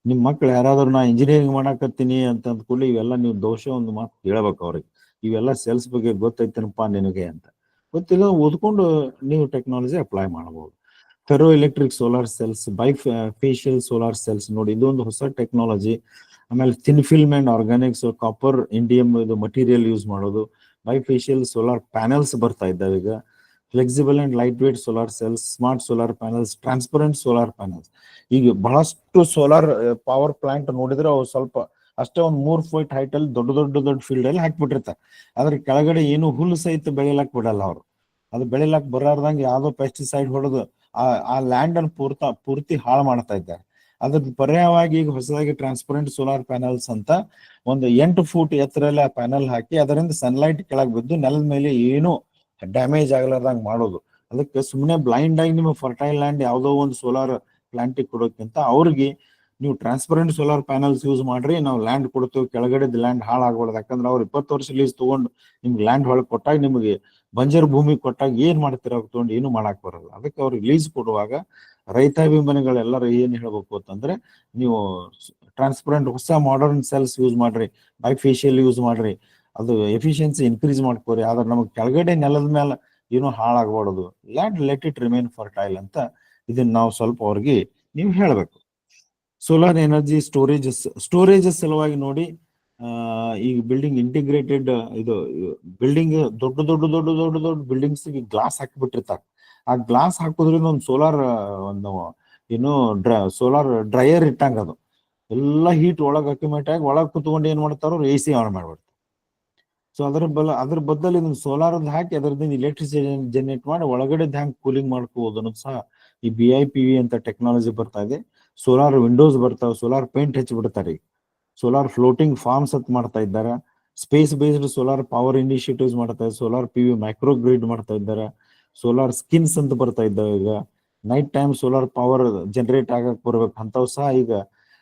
ನಿಮ್ ಮಕ್ಳು ಯಾರಾದ್ರೂ ನಾ ಇಂಜಿನಿಯರಿಂಗ್ ಮಾಡಾಕತ್ತೀನಿ ಅಂತ ಅಂದ್ಕೊಳ್ಳಿ, ಇವೆಲ್ಲ ನೀವು ದೋಷ ಒಂದು ಮಾತು ಹೇಳ್ಬೇಕು ಅವ್ರಿಗೆ, ಇವೆಲ್ಲ ಸೆಲ್ಸ್ ಬಗ್ಗೆ ಗೊತ್ತೈತೇನಪ್ಪಾ ನಿನಗೆ ಅಂತ. ಗೊತ್ತಿಲ್ಲ ಓದ್ಕೊಂಡು ನೀವು ಟೆಕ್ನಾಲಜಿ ಅಪ್ಲೈ ಮಾಡಬಹುದು. Ferro electric solar cells, facial solar cells ನೋಡಿ, ಇದೊಂದು ಹೊಸ ಟೆಕ್ನಾಲಜಿ. ಆಮೇಲೆ thin film and organics, copper indium ಇದು ಮಟೀರಿಯಲ್ ಯೂಸ್ ಮಾಡೋದು. ಬೈಫೇಶಿಯಲ್ ಸೋಲಾರ್ ಪ್ಯಾನೆಲ್ಸ್ ಬರ್ತಾ ಇದ್ದಾವೆ ಈಗ. Flexible and light weight solar cells, smart solar panels, transparent solar panels. ಈಗ ಬಹಳಷ್ಟು ಸೋಲಾರ್ ಪವರ್ ಪ್ಲಾಂಟ್ ನೋಡಿದ್ರೆ ಅವು ಸ್ವಲ್ಪ ಅಷ್ಟೇ ಒಂದು 3 ಫೀಟ್ ಹೈಟ್ ಅಲ್ಲಿ ದೊಡ್ಡ ಫೀಲ್ಡ್ ಅಲ್ಲಿ ಹಾಕ್ಬಿಟ್ಟಿರ್ತಾರೆ. ಆದ್ರೆ ಕೆಳಗಡೆ ಏನು ಹುಲ್ಲು ಸಹಿತ ಬೆಳಿಲಾಕ್ ಬಿಡಲ್ಲ ಅವರು. ಅದು ಬೆಳಿಲಾಕ್ ಬರಾರ್ದಂಗೆ ಯಾವ್ದೋ ಪೆಸ್ಟಿಸೈಡ್ ಹೊಡೆದು ಆ ಲ್ಯಾಂಡ್ ಅನ್ನು ಪೂರ್ತಿ ಹಾಳು ಮಾಡ್ತಾ ಇದ್ದಾರೆ. ಅದ್ರ ಪರ್ಯಾಯವಾಗಿ ಈಗ ಹೊಸದಾಗಿ ಟ್ರಾನ್ಸ್ಪರೆಂಟ್ ಸೋಲಾರ್ ಪ್ಯಾನಲ್ಸ್ ಅಂತ ಒಂದು 8 ಫೂಟ್ ಎತ್ತರಲ್ಲಿ ಆ ಪ್ಯಾನಲ್ ಹಾಕಿ ಅದರಿಂದ ಸನ್ಲೈಟ್ ಕೆಳಗೆ ಬಿದ್ದು ನೆಲದ ಮೇಲೆ ಏನು ಡ್ಯಾಮೇಜ್ ಆಗಲಾರ್ದಂಗ್ ಮಾಡೋದು. ಅದಕ್ಕೆ ಸುಮ್ಮನೆ ಬ್ಲೈಂಡ್ ಆಗಿ ನಿಮಗೆ ಫರ್ಟೈಲ್ ಲ್ಯಾಂಡ್ ಯಾವುದೋ ಒಂದು ಸೋಲಾರ್ ಪ್ಲಾಂಟಿಗೆ ಕೊಡೋಕ್ಕಿಂತ ಅವ್ರಿಗೆ ನೀವು ಟ್ರಾನ್ಸ್ಪರೆಂಟ್ ಸೋಲಾರ್ ಪ್ಯಾನಲ್ಸ್ ಯೂಸ್ ಮಾಡ್ರಿ, ನಾವು ಲ್ಯಾಂಡ್ ಕೊಡ್ತೀವಿ, ಕೆಳಗಡೆ ಲ್ಯಾಂಡ್ ಹಾಳಾಗ್ಬಾರ್ದು. ಯಾಕಂದ್ರೆ ಅವ್ರು 20 ವರ್ಷ ಲೀಸ್ ತಗೊಂಡು ನಿಮ್ಗೆ ಲ್ಯಾಂಡ್ ಹೊಳಗೆ ಕೊಟ್ಟಾಗ ನಿಮಗೆ ಬಂಜರ್ ಭೂಮಿ ಕೊಟ್ಟಾಗ ಏನ್ ಮಾಡ್ತೀರ ತಗೊಂಡು ಏನು ಮಾಡಕ್ ಬರಲ್ಲ. ಅದಕ್ಕೆ ಅವ್ರಿಗೆ ಲೀಸ್ ಕೊಡುವಾಗ ರೈತಾಭಿಮಾನಿಗಳೆಲ್ಲರೂ ಏನ್ ಹೇಳ್ಬೇಕು ಅಂತಂದ್ರೆ, ನೀವು ಟ್ರಾನ್ಸ್ಪರೆಂಟ್ ಹೊಸ ಮಾಡರ್ನ್ ಸೆಲ್ಸ್ ಯೂಸ್ ಮಾಡ್ರಿ, ಬೈಫೇಶಿಯಲ್ ಯೂಸ್ ಮಾಡ್ರಿ, ಅದು ಎಫಿಷಿಯನ್ಸಿ ಇನ್ಕ್ರೀಸ್ ಮಾಡ್ಕೋರಿ. ಆದ್ರೆ ನಮಗೆ ಕೆಳಗಡೆ ನೆಲದ ಮೇಲೆ ಏನೋ ಹಾಳಾಗಬಾರ್ದು, land let it remain fertile ಅಂತ ಇದನ್ನ ನಾವು ಸ್ವಲ್ಪ ಅವ್ರಿಗೆ ನೀವು ಹೇಳ್ಬೇಕು. ಸೋಲಾರ್ ಎನರ್ಜಿ ಸ್ಟೋರೇಜ್ ಸಲುವಾಗಿ ನೋಡಿ, ಈಗ ಬಿಲ್ಡಿಂಗ್ ಇಂಟಿಗ್ರೇಟೆಡ್ ಇದು ಬಿಲ್ಡಿಂಗ್ ದೊಡ್ಡ ಬಿಲ್ಡಿಂಗ್ಸ್ ಗ್ಲಾಸ್ ಹಾಕಿಬಿಟ್ಟಿರ್ತಾರೆ. ಆ ಗ್ಲಾಸ್ ಹಾಕೋದ್ರಿಂದ ಒಂದು ಸೋಲಾರ್ ಡ್ರೈಯರ್ ಇಟ್ಟಂಗ ಅದು ಎಲ್ಲ ಹೀಟ್ ಒಳಗೆ ಅಕ್ಯುಮೇಟ್ ಆಗಿ ಒಳಗೆ ಕುತ್ಕೊಂಡು ಏನ್ ಮಾಡ್ತಾರೋ AC ಆನ್ ಮಾಡ್ಬಿಡ್ತಾರೆ. ಸೊ ಅದ್ರ ಬದಲು ಇದನ್ನ ಸೋಲಾರ್ ಹಾಕಿ ಅದರದಿಂದ ಎಲೆಕ್ಟ್ರಿಸಿಟಿ ಜನರೇಟ್ ಮಾಡಿ ಒಳಗಡೆ ಹ್ಯಾಂಗ್ ಕೂಲಿಂಗ್ ಮಾಡ್ಕೋಬಹುದು ಅನ್ನೋದು ಸಹ ಈ BIPV ಅಂತ ಟೆಕ್ನಾಲಜಿ ಬರ್ತಾ ಇದೆ. ಸೋಲಾರ್ ವಿಂಡೋಸ್ ಬರ್ತಾವೆ, ಸೋಲಾರ್ ಪೇಂಟ್ ಹಚ್ಚಿ ಬಿಡ್ತಾರೆ. ಸೋಲಾರ್ ಫ್ಲೋಟಿಂಗ್ ಫಾರ್ಮ್ಸ್ ಅಂತ ಮಾಡ್ತಾ ಇದ್ದಾರೆ. Space based solar power initiatives ಮಾಡ್ತಾ ಇದ್ದಾರೆ. ಸೋಲಾರ್ PV ಮೈಕ್ರೋ ಗ್ರಿಡ್ ಮಾಡ್ತಾ ಇದ್ದಾರೆ. ಸೋಲಾರ್ ಸ್ಕಿನ್ಸ್ ಅಂತ ಬರ್ತಾ ಇದ್ದಾವೆ. ಈಗ night time solar power generate ಆಗಕ್ ಬರ್ಬೇಕು ಅಂತವ್ ಸಹ ಈಗ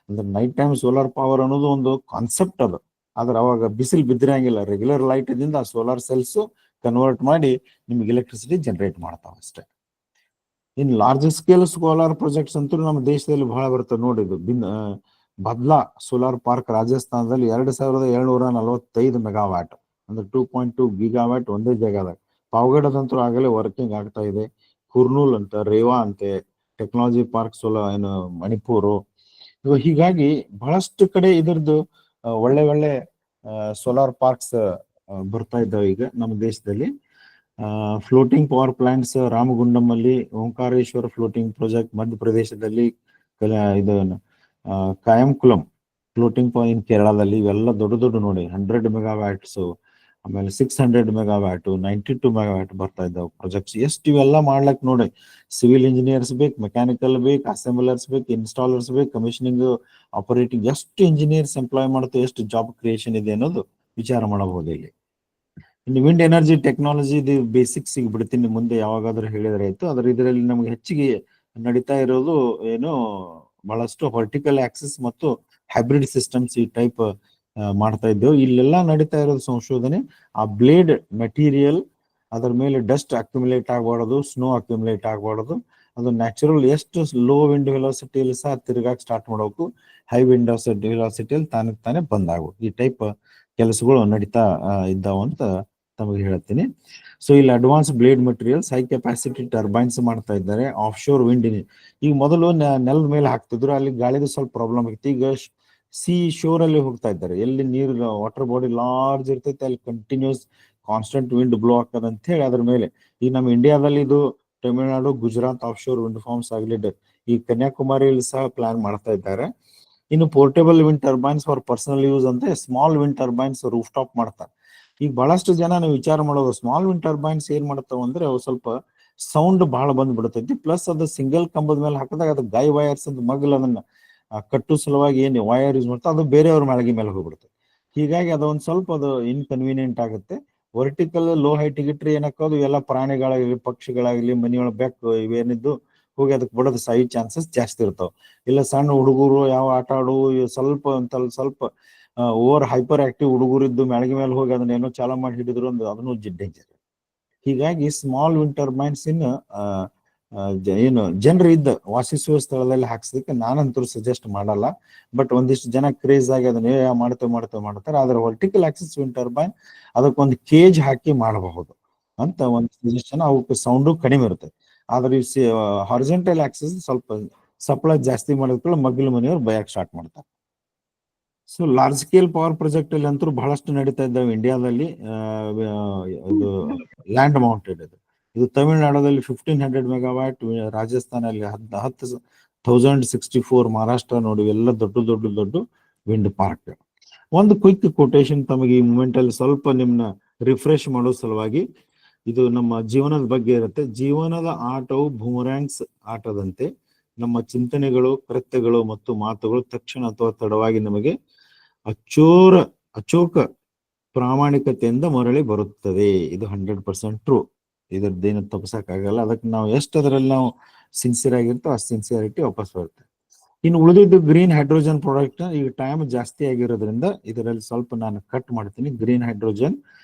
ಅಂದ್ರೆ ನೈಟ್ ಟೈಮ್ ಸೋಲಾರ್ ಪವರ್ ಅನ್ನೋದು ಒಂದು ಕಾನ್ಸೆಪ್ಟ್ ಅದು. ಆದ್ರೆ ಅವಾಗ ಬಿಸಿಲು ಬಿದ್ದಿರಂಗಿಲ್ಲ, ರೆಗ್ಯುಲರ್ ಲೈಟ್ ಇಂದ ಸೋಲಾರ್ ಸೆಲ್ಸ್ ಕನ್ವರ್ಟ್ ಮಾಡಿ ನಿಮ್ಗೆ ಎಲೆಕ್ಟ್ರಿಸಿಟಿ ಜನರೇಟ್ ಮಾಡ್ತಾವ ಅಷ್ಟೇ. ಇನ್ ಲಾರ್ಜ್ ಸ್ಕೇಲ್ ಸೋಲಾರ್ ಪ್ರಾಜೆಕ್ಟ್ಸ್ ಅಂತೂ ನಮ್ಮ ದೇಶದಲ್ಲಿ ಬಹಳ ಬರ್ತದೆ ನೋಡಿ. ಇದು ಬದ್ಲಾ ಸೋಲಾರ್ ಪಾರ್ಕ್ ರಾಜಸ್ಥಾನದಲ್ಲಿ 2745 ಮೆಗಾವ್ಯಾಟ್ ಅಂದ್ರೆ 2.2 ಗಿಗಾವ್ಯಾಟ್ ಒಂದೇ ಜಾಗದಾಗ. ಪಾವಗಡದಂತೂ ಆಗಲೇ ವರ್ಕಿಂಗ್ ಆಗ್ತಾ ಇದೆ. ಕುರ್ನೂಲ್ ಅಂತ, ರೇವಾ ಅಂತೆ, ಟೆಕ್ನಾಲಜಿ ಪಾರ್ಕ್ ಏನು ಮಣಿಪುರು. ಹೀಗಾಗಿ ಬಹಳಷ್ಟು ಕಡೆ ಇದರದ್ದು ಒಳ್ಳೆ ಸೋಲಾರ್ ಪಾರ್ಕ್ಸ್ ಬರ್ತಾ ಇದ್ದಾವೆ ಈಗ ನಮ್ಮ ದೇಶದಲ್ಲಿ. ಫ್ಲೋಟಿಂಗ್ ಪವರ್ ಪ್ಲಾಂಟ್ಸ್ ರಾಮಗುಂಡಂ ಅಲ್ಲಿ, ಓಂಕಾರೇಶ್ವರ ಫ್ಲೋಟಿಂಗ್ ಪ್ರಾಜೆಕ್ಟ್ ಮಧ್ಯಪ್ರದೇಶದಲ್ಲಿ, ಕಾಯಂಕುಲಂ ಫ್ಲೋಟಿಂಗ್ ಪಾಯಿಂಟ್ ಕೇರಳದಲ್ಲಿ. ಇವೆಲ್ಲ ದೊಡ್ಡ ನೋಡಿ 100 ಮೆಗಾವ್ಯಾಟ್ಸ್, ಆಮೇಲೆ 600 ಮೆಗಾವ್ಯಾಟ್, 92 ಮೆಗಾವ್ಯಾಟ್ ಬರ್ತಾ ಇದ್ದಾವೆ ಪ್ರಾಜೆಕ್ಟ್ಸ್. ಎಷ್ಟು ಇವೆಲ್ಲ ಮಾಡ್ಲಕ್ ನೋಡಿ, ಸಿವಿಲ್ ಇಂಜಿನಿಯರ್ಸ್ ಬೇಕು, ಮೆಕ್ಯಾನಿಕಲ್ ಬೇಕು, ಅಸೆಂಬ್ಲರ್ಸ್ ಬೇಕು, ಇನ್ಸ್ಟಾಲರ್ಸ್ ಬೇಕು, ಕಮಿಷನಿಂಗ್, ಆಪರೇಟಿಂಗ್, ಎಷ್ಟು ಇಂಜಿನಿಯರ್ಸ್ ಎಂಪ್ಲಾಯ್ ಮಾಡ್ತೇವೆ, ಎಷ್ಟು ಜಾಬ್ ಕ್ರಿಯೇಷನ್ ಇದೆ ಅನ್ನೋದು ವಿಚಾರ ಮಾಡಬಹುದು ಇಲ್ಲಿ. ಇನ್ನು ವಿಂಡ್ ಎನರ್ಜಿ ಟೆಕ್ನಾಲಜಿ ಬೇಸಿಕ್ಸ್ ಈಗ ಬಿಡ್ತೀನಿ, ಮುಂದೆ ಯಾವಾಗಾದ್ರೂ ಹೇಳಿದ್ರೆ ಆಯ್ತು. ಆದ್ರೆ ಇದರಲ್ಲಿ ನಮ್ಗೆ ಹೆಚ್ಚಿಗೆ ನಡೀತಾ ಇರೋದು ಏನು, ಬಹಳಷ್ಟು ವರ್ಟಿಕಲ್ ಆಕ್ಸಿಸ್ ಮತ್ತು ಹೈಬ್ರಿಡ್ ಸಿಸ್ಟಮ್ಸ್ ಈ ಟೈಪ್ ಮಾಡ್ತಾ ಇದ್ದೇವೆ. ಇಲ್ಲೆಲ್ಲ ನಡೀತಾ ಇರೋದು ಸಂಶೋಧನೆ. ಆ ಬ್ಲೇಡ್ ಮೆಟೀರಿಯಲ್ ಅದ್ರ ಮೇಲೆ ಡಸ್ಟ್ ಅಕ್ಯುಮುಲೇಟ್ ಆಗಬಾರ್ದು, ಸ್ನೋ ಅಕ್ಯುಮುಲೇಟ್ ಆಗಬಾರ್ದು. ಅದು ನ್ಯಾಚುರಲ್ ಎಷ್ಟು ಲೋ ವಿಂಡ್ ವೆಲಾಸಿಟಿಯಲ್ಲಿ ಸಹ ತಿರುಗಾಕ್ ಸ್ಟಾರ್ಟ್ ಮಾಡಬೇಕು, ಹೈ ವಿಂಡ್ ವೆಲಾಸಿಟಿಯಲ್ಲಿ ತಾನೇ ಬಂದಾಗಬೇಕು. ಈ ಟೈಪ್ ಕೆಲಸಗಳು ನಡೀತಾ ಇದ್ದಾವಂತ ತಮಗೆ ಹೇಳ್ತೀನಿ. ಸೊ ಇಲ್ಲಿ advance blade materials, high capacity turbines ಮಾಡ್ತಾ ಇದ್ದಾರೆ. ಆಫ್ ಶೋರ್ ವಿಂಡ್ ಈಗ ಮೊದಲು ನೆಲದ ಮೇಲೆ ಹಾಕ್ತಿದ್ರು, ಅಲ್ಲಿ ಗಾಳಿದು ಸ್ವಲ್ಪ ಪ್ರಾಬ್ಲಮ್ ಆಗಿತ್ತು. ಈಗ ಶೋರ್ ಅಲ್ಲಿ ಹೋಗ್ತಾ ಇದ್ದಾರೆ. ಎಲ್ಲಿ ನೀರು ವಾಟರ್ ಬಾಡಿ ಲಾರ್ಜ್ ಇರ್ತೈತೆ ಅಲ್ಲಿ ಕಂಟಿನ್ಯೂಸ್ ಕಾನ್ಸ್ಟೆಂಟ್ ವಿಂಡ್ ಬ್ಲೋ ಆಗ್ತದೆ ಅಂತ ಹೇಳಿ ಅದ್ರ ಮೇಲೆ ಈಗ ನಮ್ಮ ಇಂಡಿಯಾದಲ್ಲಿ ಇದು Tamil Nadu, Gujarat offshore wind farms ಆಗಲಿ, ಈ ಕನ್ಯಾಕುಮಾರಿಯಲ್ಲಿ ಸಹ ಪ್ಲಾನ್ ಮಾಡ್ತಾ ಇದ್ದಾರೆ. ಇನ್ನು portable wind turbines for personal use ಅಂತ small wind turbines rooftop ಮಾಡ್ತಾರೆ. ಈಗ ಬಹಳಷ್ಟು ಜನ ನಾವು ವಿಚಾರ ಮಾಡೋದು, ಸ್ಮಾಲ್ ವಿಂಡ್ ಟರ್ಬೈನ್ಸ್ ಏನ್ ಮಾಡ್ತಾವ ಅಂದ್ರೆ ಅವು ಸ್ವಲ್ಪ ಸೌಂಡ್ ಬಹಳ ಬಂದ್ಬಿಡ್ತೈತಿ. ಪ್ಲಸ್ ಅದು ಸಿಂಗಲ್ ಕಂಬದ ಮೇಲೆ ಹಾಕಿದಾಗ ಅದು ಗೈ ವೈರ್ಸ್ ಅಂತ ಮಗ್ಲು ಅದನ್ನ ಕಟ್ಟು ಸಲುವಾಗಿ ಏನ್ ವೈರ್ ಯೂಸ್ ಮಾಡ್ತಾ ಅದು ಬೇರೆಯವ್ರ ಮ್ಯಾಳಗಿ ಮೇಲೆ ಹೋಗ್ಬಿಡುತ್ತೆ. ಹೀಗಾಗಿ ಅದೊಂದ್ ಸ್ವಲ್ಪ ಅದು ಇನ್ಕನ್ವೀನಿಯಂಟ್ ಆಗುತ್ತೆ. ವರ್ಟಿಕಲ್ ಲೋ ಹೈಟ್ ಇಟ್ರಿ ಏನಕ್ಕೋದು ಇವೆಲ್ಲ ಪ್ರಾಣಿಗಳಾಗಲಿ, ಪಕ್ಷಿಗಳಾಗ್ಲಿ, ಮನೆಯೊಳಗೆ ಬೆಕ್ಕು ಇವೇನಿದ್ದು ಹೋಗಿ ಅದಕ್ಕೆ ಬಡೋದು ಸಾಯೋ ಚಾನ್ಸಸ್ ಜಾಸ್ತಿ ಇರ್ತಾವ. ಇಲ್ಲ ಸಣ್ಣ ಹುಡುಗರು ಯಾವ ಆಟ ಆಡು ಸ್ವಲ್ಪ ಓವರ್ ಹೈಪರ್ ಆಕ್ಟಿವ್ ಹುಡುಗರಿದ್ದು ಮ್ಯಾಳಗಿ ಮೇಲೆ ಹೋಗಿ ಅದನ್ನ ಏನೋ ಚಾಲ ಮಾಡಿ ಹಿಡಿದ್ರು ಅದನ್ನು ಡೇಂಜರ್. ಹೀಗಾಗಿ ಸ್ಮಾಲ್ ವಿಂಡ್ ಟರ್ಬೈನ್ಸ್ ಏನು ಜನರು ಇದ್ದ ವಾಸಿಸುವ ಸ್ಥಳದಲ್ಲಿ ಹಾಕ್ಸೋದಕ್ಕೆ ನಾನಂತೂ ಸಜೆಸ್ಟ್ ಮಾಡಲ್ಲ. ಬಟ್ ಒಂದಿಷ್ಟು ಜನ ಕ್ರೇಜ್ ಆಗಿ ಅದನ್ನ ಮಾಡ್ತಾರೆ. ಆದ್ರೆ ವರ್ಟಿಕಲ್ ಆಕ್ಸಿಸ್ ವಿಂಡ್ ಟರ್ಬೈನ್ ಅದಕ್ಕೊಂದು ಕೇಜ್ ಹಾಕಿ ಮಾಡಬಹುದು ಅಂತ ಒಂದು ಸಜೆಷನ್. ಅವಕ್ಕೆ ಸೌಂಡು ಕಡಿಮೆ ಇರುತ್ತೆ. ಆದ್ರೆ ಹಾರಿಜಾಂಟಲ್ ಆಕ್ಸಿಸ್ ಸ್ವಲ್ಪ ಸಪ್ಲೈ ಜಾಸ್ತಿ ಮಾಡೋದ್ಕೊಳ್ಳ ಮಗ್ಲು ಮನೆಯವ್ರು ಬಯಕ್ ಸ್ಟಾರ್ಟ್ ಮಾಡ್ತಾರೆ. So large scale power project ಅಲ್ಲಿ ಅಂತೂ ಬಹಳಷ್ಟು ನಡೀತಾ ಇದ್ದಾವೆ ಇಂಡಿಯಾದಲ್ಲಿ. ಇದು ಲ್ಯಾಂಡ್ ಮೌಂಟೆಡ್ ಇದು ತಮಿಳುನಾಡಲ್ಲಿ 1500 ಮೆಗಾವ್ಯಾಟ್, ರಾಜಸ್ಥಾನಲ್ಲಿ 10,064, ಮಹಾರಾಷ್ಟ್ರ ನೋಡಿ ಎಲ್ಲ ದೊಡ್ಡ ವಿಂಡ್ ಪಾರ್ಕ್. ಒಂದು ಕ್ವಿಕ್ ಕೊಟೇಶನ್ ತಮಗೆ ಈ ಮೂಮೆಂಟ್ ಅಲ್ಲಿ ಸ್ವಲ್ಪ ನಿಮ್ನ ರಿಫ್ರೆಶ್ ಮಾಡೋ ಸಲುವಾಗಿ. ಇದು ನಮ್ಮ ಜೀವನದ ಬಗ್ಗೆ ಇರುತ್ತೆ. ಜೀವನದ ಆಟವು ಬೂಮರಾಂಗ್ಸ್ ಆಟದಂತೆ, ನಮ್ಮ ಚಿಂತನೆಗಳು, ಕೃತ್ಯಗಳು ಮತ್ತು ಮಾತುಗಳು ತಕ್ಷಣ ಅಥವಾ ತಡವಾಗಿ ನಮಗೆ ಅಚೋಕ ಪ್ರಾಮಾಣಿಕತೆಯಿಂದ ಮರಳಿ ಬರುತ್ತದೆ. ಇದು 100% ಟ್ರೂ. ಇದ್ರದ್ದೇನು ತಪ್ಪಿಸಕ್ಕಾಗಲ್ಲ. ಅದಕ್ಕೆ ನಾವು ಎಷ್ಟು ಅದರಲ್ಲಿ ನಾವು ಸಿನ್ಸಿಯರ್ ಆಗಿರ್ತೋ ಅಷ್ಟು ಸಿನ್ಸಿಯಾರಿಟಿ ವಾಪಸ್ ಬರುತ್ತೆ. ಇನ್ನು ಉಳಿದಿದ್ದು ಗ್ರೀನ್ ಹೈಡ್ರೋಜನ್ ಪ್ರಾಡಕ್ಟ್, ಈಗ ಟೈಮ್ ಜಾಸ್ತಿ ಆಗಿರೋದ್ರಿಂದ ಇದರಲ್ಲಿ ಸ್ವಲ್ಪ ನಾನು ಕಟ್ ಮಾಡ್ತೀನಿ. ಗ್ರೀನ್ ಹೈಡ್ರೋಜನ್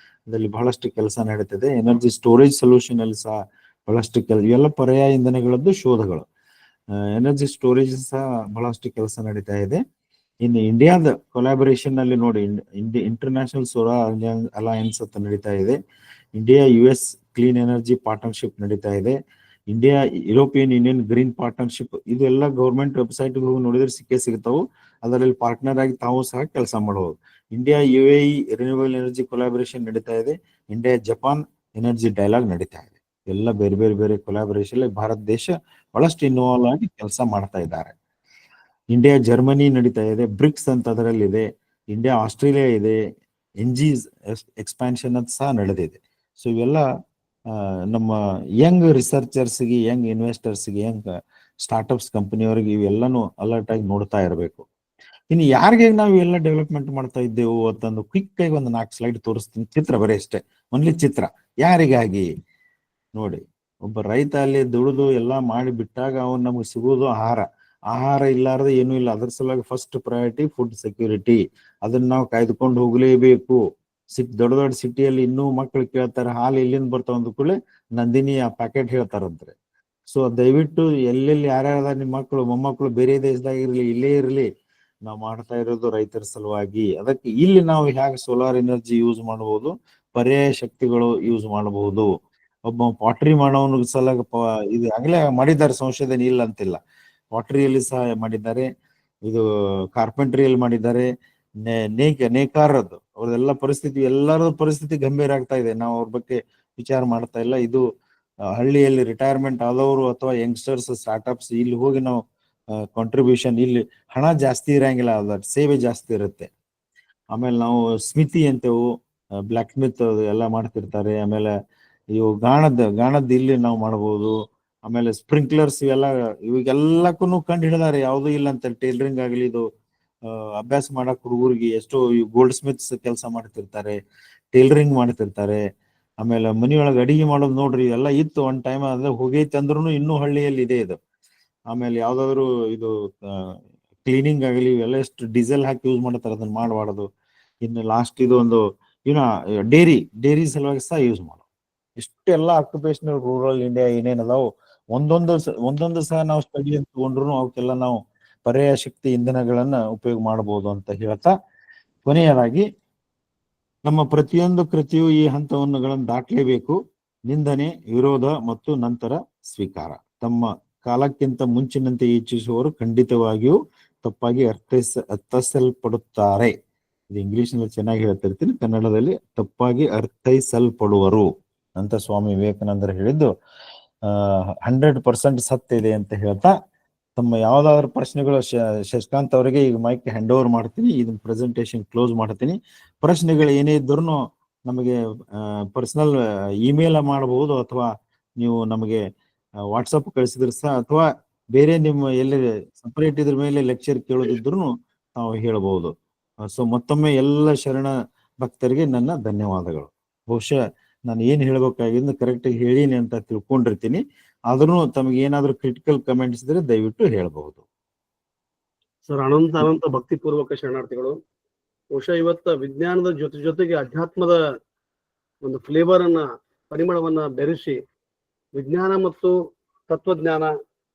ಇದರಲ್ಲಿ ಬಹಳಷ್ಟು ಕೆಲಸ ನಡೀತದೆ. ಎನರ್ಜಿ ಸ್ಟೋರೇಜ್ ಸೊಲ್ಯೂಷನ್ ಅಲ್ಲಿ ಸಹ ಬಹಳಷ್ಟು ಇವೆಲ್ಲ ಪರ್ಯಾಯ ಇಂಧನಗಳದ್ದು ಶೋಧಗಳು. ಎನರ್ಜಿ ಸ್ಟೋರೇಜ್ ಸಹ ಬಹಳಷ್ಟು ಕೆಲಸ ನಡೀತಾ ಇದೆ. ಇನ್ನು ಇಂಡಿಯಾದ ಕೊಲಾಬರೇಷನ್ ಅಲ್ಲಿ ನೋಡಿ, ಇಂಟರ್ನ್ಯಾಷನಲ್ ಸೋಲಾರ್ ಅಲಯನ್ಸ್ ಅಂತ ನಡೀತಾ ಇದೆ. India US clean energy partnership ನಡೀತಾ ಇದೆ. India European union green partnership, ಇದೆಲ್ಲ ಗೌರ್ಮೆಂಟ್ ವೆಬ್ಸೈಟ್ ಹೋಗಿ ನೋಡಿದ್ರೆ ಸಿಗ್ತಾವು. ಅದರಲ್ಲಿ ಪಾರ್ಟ್ನರ್ ಆಗಿ ತಾವು ಸಹ ಕೆಲಸ ಮಾಡಬಹುದು. India UAE renewable energy collaboration ನಡೀತಾ ಇದೆ. ಇಂಡಿಯಾ ಜಪಾನ್ ಎನರ್ಜಿ ಡೈಲಾಗ್ ನಡೀತಾ ಇದೆ. ಎಲ್ಲ ಬೇರೆ ಬೇರೆ ಬೇರೆ ಕೊಲಾಬರೇಷನ್ ಭಾರತ ದೇಶ ಬಹಳಷ್ಟು ಇನ್ವಾಲ್ವ್ ಆಗಿ ಕೆಲಸ ಮಾಡ್ತಾ ಇದ್ದಾರೆ. ಇಂಡಿಯಾ ಜರ್ಮನಿ ನಡೀತಾ ಇದೆ. ಬ್ರಿಕ್ಸ್ ಅಂತ ಅದರಲ್ಲಿ ಇದೆ. ಇಂಡಿಯಾ ಆಸ್ಟ್ರೇಲಿಯಾ ಇದೆ. NG's ಎಕ್ಸ್ಪಾನ್ಷನ್ ಅಂತ ಸಹ ನಡೆದಿದೆ. ಸೊ ಇವೆಲ್ಲ ನಮ್ಮ ಯಂಗ್ ರಿಸರ್ಚರ್ಸ್ಗೆ, ಯಂಗ್ ಇನ್ವೆಸ್ಟರ್ಸ್ಗೆ, ಯಂಗ್ ಸ್ಟಾರ್ಟ್ಅಪ್ಸ್ ಕಂಪನಿಯವರಿಗೆ ಇವೆಲ್ಲನೂ ಅಲರ್ಟ್ ಆಗಿ ನೋಡ್ತಾ ಇರಬೇಕು. ಇನ್ನು ಯಾರಿಗೆ ನಾವು ಇವೆಲ್ಲ ಡೆವಲಪ್ಮೆಂಟ್ ಮಾಡ್ತಾ ಇದ್ದೇವು ಅಂತಂದು ಕ್ವಿಕ್ ಆಗಿ ಒಂದು 4 ಸ್ಲೈಡ್ ತೋರಿಸ್ತೀನಿ. ಚಿತ್ರ ಬರೀ ಅಷ್ಟೇ, ಓನ್ಲಿ ಚಿತ್ರ. ಯಾರಿಗಾಗಿ ನೋಡಿ, ಒಬ್ಬ ರೈತ ಅಲ್ಲಿ ದುಡಿದು ಎಲ್ಲ ಮಾಡಿ ಬಿಟ್ಟಾಗ ಅವನು ನಮಗೆ ಸಿಗೋದು ಆಹಾರ ಇಲ್ಲಾರ್ದೆ ಏನೂ ಇಲ್ಲ. ಅದ್ರ ಸಲುವಾಗಿ ಫಸ್ಟ್ ಪ್ರಯಾರಿಟಿ ಫುಡ್ ಸೆಕ್ಯೂರಿಟಿ. ಅದನ್ನ ನಾವು ಕಾಯ್ದುಕೊಂಡು ಹೋಗ್ಲೇಬೇಕು. ದೊಡ್ಡ ದೊಡ್ಡ ಸಿಟಿಯಲ್ಲಿ ಇನ್ನೂ ಮಕ್ಕಳು ಕೇಳ್ತಾರೆ, ಹಾಲು ಎಲ್ಲಿಂದ ಬರ್ತಾವ ಅಂದ ಕೂಡಲೇ ನಂದಿನಿ ಆ ಪ್ಯಾಕೆಟ್ ಹೇಳ್ತಾರಂದ್ರೆ. ಸೊ ದಯವಿಟ್ಟು ಎಲ್ಲೆಲ್ಲಿ ಯಾರ್ಯಾರ ನಿಮ್ಮ ಮಕ್ಕಳು ಮೊಮ್ಮಕ್ಕಳು ಬೇರೆ ದೇಶದಾಗ ಇರ್ಲಿ, ಇಲ್ಲೇ ಇರ್ಲಿ, ನಾವು ಮಾಡ್ತಾ ಇರೋದು ರೈತರ ಸಲುವಾಗಿ. ಅದಕ್ಕೆ ಇಲ್ಲಿ ನಾವು ಹೇಗೆ ಸೋಲಾರ್ ಎನರ್ಜಿ ಯೂಸ್ ಮಾಡಬಹುದು, ಪರ್ಯಾಯ ಶಕ್ತಿಗಳು ಯೂಸ್ ಮಾಡಬಹುದು. ಒಬ್ಬ ಪಾಟ್ರಿ ಮಾಡೋನ ಸಲ ಇದು ಆಗ್ಲೇ ಮಾಡಿದ್ದಾರೆ ಸಂಶೋಧನೆ, ಇಲ್ಲ ಅಂತಿಲ್ಲ. ಪಾಟ್ರಿಯಲ್ಲಿ ಸಹ ಮಾಡಿದ್ದಾರೆ, ಇದು ಕಾರ್ಪೆಂಟ್ರಿಯಲ್ಲಿ ಮಾಡಿದ್ದಾರೆ. ನೇಕಾರದ್ದು ಅವ್ರದೆಲ್ಲ ಪರಿಸ್ಥಿತಿ, ಎಲ್ಲರ ಪರಿಸ್ಥಿತಿ ಗಂಭೀರ ಆಗ್ತಾ ಇದೆ. ನಾವು ಅವ್ರ ಬಗ್ಗೆ ವಿಚಾರ ಮಾಡ್ತಾ ಇಲ್ಲ. ಇದು ಹಳ್ಳಿಯಲ್ಲಿ ರಿಟೈರ್ಮೆಂಟ್ ಆದವರು ಅಥವಾ ಯಂಗ್ಸ್ಟರ್ಸ್ ಸ್ಟಾರ್ಟ್ಅಪ್ಸ್ ಇಲ್ಲಿ ಹೋಗಿ ನಾವು ಕಾಂಟ್ರಿಬ್ಯೂಷನ್, ಇಲ್ಲಿ ಹಣ ಜಾಸ್ತಿ ಇರಂಗಿಲ್ಲ, ಅದ ಸೇವೆ ಜಾಸ್ತಿ ಇರುತ್ತೆ. ಆಮೇಲೆ ನಾವು ಸ್ಮಿತಿ ಅಂತೇವು, ಬ್ಲ್ಯಾಕ್ ಸ್ಮಿತ್ ಎಲ್ಲ ಮಾಡ್ತಿರ್ತಾರೆ. ಆಮೇಲೆ ಇವು ಗಾಣದ ಇಲ್ಲಿ ನಾವು ಮಾಡಬಹುದು. ಆಮೇಲೆ ಸ್ಪ್ರಿಂಕ್ಲರ್ಸ್ ಇವೆಲ್ಲಕ್ಕೂ ಕಂಡು ಹಿಡಿದಾರೆ, ಯಾವ್ದು ಇಲ್ಲ ಅಂತ. ಟೈಲರಿಂಗ್ ಆಗ್ಲಿ, ಇದು ಅಭ್ಯಾಸ ಮಾಡಕ್ ಹುಡುಗರಿಗೆ ಎಷ್ಟೋ ಗೋಲ್ಡ್ ಸ್ಮಿತ್ಸ್ ಕೆಲಸ ಮಾಡ್ತಿರ್ತಾರೆ, ಟೈಲರಿಂಗ್ ಮಾಡ್ತಿರ್ತಾರೆ. ಆಮೇಲೆ ಮನಿಯೊಳಗೆ ಅಡಿಗೆ ಮಾಡೋದು ನೋಡ್ರಿ, ಎಲ್ಲ ಇತ್ತು ಒಂದ್ ಟೈಮ್, ಅದ ಹೋಗೈತಿ ಅಂದ್ರೂ ಇನ್ನೂ ಹಳ್ಳಿಯಲ್ಲಿ ಇದೆ ಇದು. ಆಮೇಲೆ ಯಾವ್ದಾದ್ರು ಇದು ಕ್ಲೀನಿಂಗ್ ಆಗಲಿ, ಇವೆಲ್ಲ ಎಷ್ಟು ಡೀಸೆಲ್ ಹಾಕಿ ಯೂಸ್ ಮಾಡ್ತಾರೆ, ಅದನ್ನ ಮಾಡಬಾರ್ದು. ಇನ್ನು ಲಾಸ್ಟ್ ಇದು ಒಂದು ಡೇರಿ ಸಲುವಾಗಿ ಸಹ ಯೂಸ್ ಮಾಡೋದು. ಇಷ್ಟೆಲ್ಲ ಆಕ್ಯುಪೇಷನಲ್ ರೂರಲ್ ಇಂಡಿಯಾ ಏನೇನ್ ಅದಾವು, ಒಂದೊಂದು ಸಹ ನಾವು ಸ್ಟಡಿ ಅಂತ ತಗೊಂಡ್ರು ಅವಕ್ಕೆಲ್ಲ ನಾವು ಪರ್ಯಾಯ ಶಕ್ತಿ ಇಂಧನಗಳನ್ನ ಉಪಯೋಗ ಮಾಡಬಹುದು ಅಂತ ಹೇಳ್ತಾ, ಕೊನೆಯದಾಗಿ ನಮ್ಮ ಪ್ರತಿಯೊಂದು ಕೃತಿಯು ಈ ಹಂತಗಳನ್ನು ದಾಟಲೇಬೇಕು. ನಿಂದನೆ, ವಿರೋಧ ಮತ್ತು ನಂತರ ಸ್ವೀಕಾರ. ತಮ್ಮ ಕಾಲಕ್ಕಿಂತ ಮುಂಚಿನಂತೆ ಇಚ್ಛಿಸುವವರು ಖಂಡಿತವಾಗಿಯೂ ತಪ್ಪಾಗಿ ಅರ್ಥೈಸಲ್ಪಡುತ್ತಾರೆ. ಇದು ಇಂಗ್ಲಿಷ್ ನಲ್ಲಿ ಚೆನ್ನಾಗಿ ಹೇಳ್ತಿರ್ತೀನಿ, ಕನ್ನಡದಲ್ಲಿ ತಪ್ಪಾಗಿ ಅರ್ಥೈಸಲ್ಪಡುವರು ಅಂತ ಸ್ವಾಮಿ ವಿವೇಕಾನಂದರು ಹೇಳಿದ್ದು 100% ಸತ್ಯ ಇದೆ ಅಂತ ಹೇಳ್ತಾ, ತಮ್ಮ ಯಾವ್ದಾದ್ರು ಪ್ರಶ್ನೆಗಳು ಶಶಿಕಾಂತ್ ಅವರಿಗೆ ಈಗ ಮೈಕ್ ಹ್ಯಾಂಡ್ ಓವರ್ ಮಾಡ್ತೀನಿ. ಇದನ್ನ ಪ್ರೆಸೆಂಟೇಶನ್ ಕ್ಲೋಸ್ ಮಾಡ್ತೀನಿ. ಪ್ರಶ್ನೆಗಳು ಏನೇ ಇದ್ರೂ ನಮಗೆ ಪರ್ಸನಲ್ ಇಮೇಲ್ ಮಾಡಬಹುದು, ಅಥವಾ ನೀವು ನಮಗೆ ವಾಟ್ಸಪ್ ಕಳಿಸಿದ್ರು ಸಹ, ಅಥವಾ ಬೇರೆ ನಿಮ್ಮ ಎಲ್ಲಿ ಸಪರೇಟ್ ಇದ್ರ ಮೇಲೆ ಲೆಕ್ಚರ್ ಕೇಳೋದಿದ್ರು ನಾವು ಹೇಳಬಹುದು. ಸೊ ಮತ್ತೊಮ್ಮೆ ಎಲ್ಲ ಶರಣ ಭಕ್ತರಿಗೆ ನನ್ನ ಧನ್ಯವಾದಗಳು. ಬಹುಶಃ ನಾನು ಏನ್ ಹೇಳ್ಬೇಕಾಗಿದ್ದು ಕರೆಕ್ಟ್ ಆಗಿ ಹೇಳಿನಿ ಅಂತ ತಿಳ್ಕೊಂಡಿರ್ತೀನಿ. ಆದ್ರೂ ತಮಗೆ ಏನಾದ್ರು ಕ್ರಿಟಿಕಲ್ ಕಮೆಂಟ್ಸ್ ಇದ್ರೆ ದಯವಿಟ್ಟು ಹೇಳಬಹುದು. ಸರ್, ಅನಂತ ಭಕ್ತಿಪೂರ್ವಕ ಶರಣಾರ್ಥಿಗಳು. ಬಹುಶಃ ಇವತ್ತ ವಿಜ್ಞಾನದ ಜೊತೆಗೆ ಅಧ್ಯಾತ್ಮದ ಒಂದು ಫ್ಲೇವರ್ ಅನ್ನ, ಪರಿಮಳವನ್ನ ಬೆರೆಸಿ, ವಿಜ್ಞಾನ ಮತ್ತು ತತ್ವಜ್ಞಾನ,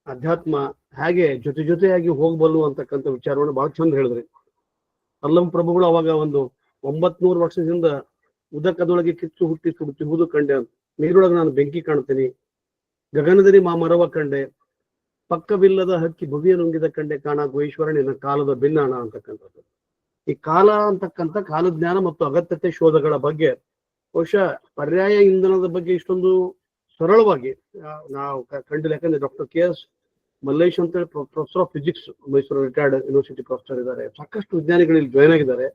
ಅಧ್ಯಾತ್ಮ ಹೇಗೆ ಜೊತೆಯಾಗಿ ಹೋಗ್ಬಲ್ಲು ಅಂತಕ್ಕಂಥ ವಿಚಾರವನ್ನು ಬಹಳ ಚಂದ ಹೇಳಿದ್ರಿ. ಅಲ್ಲಂ ಪ್ರಭುಗಳು ಅವಾಗ ಒಂದು 900 ವರ್ಷದಿಂದ ಉದಕದೊಳಗೆ ಕಿಚ್ಚು ಹುಟ್ಟಿ ಸುಡುತ್ತಿರುವುದು ಕಂಡೆ, ನೀರೊಳಗೆ ನಾನು ಬೆಂಕಿ ಕಾಣ್ತೀನಿ, ಗಗನದಲ್ಲಿ ಮಾಮರವ ಕಂಡೆ, ಪಕ್ಕವಿಲ್ಲದ ಹಕ್ಕಿ ಭುವಿಯ ನುಂಗಿದ ಕಂಡೆ, ಕಾಣ ಗುಹೇಶ್ವರ ನಿನ್ನ ಕಾಲದ ಭಿನ್ನಾಣ ಅಂತಕ್ಕಂಥದ್ದು. ಈ ಕಾಲ ಅಂತಕ್ಕಂಥ ಕಾಲಜ್ಞಾನ ಮತ್ತು ಅಗತ್ಯತೆ ಶೋಧಗಳ ಬಗ್ಗೆ, ಬಹುಶಃ ಪರ್ಯಾಯ ಇಂಧನದ ಬಗ್ಗೆ ಇಷ್ಟೊಂದು ಸರಳವಾಗಿ ನಾವು ಕಂಡಿಲ್ಲ. ಯಾಕಂದ್ರೆ ಡಾಕ್ಟರ್ KS ಮಲ್ಲೇಶ್ ಅಂತ ಹೇಳಿ professor of physics, Mysuru retired university professor ಇದ್ದಾರೆ. ಸಾಕಷ್ಟು ವಿಜ್ಞಾನಿಗಳು ಇಲ್ಲಿ ಜಾಯ್ನ್ ಆಗಿದ್ದಾರೆ.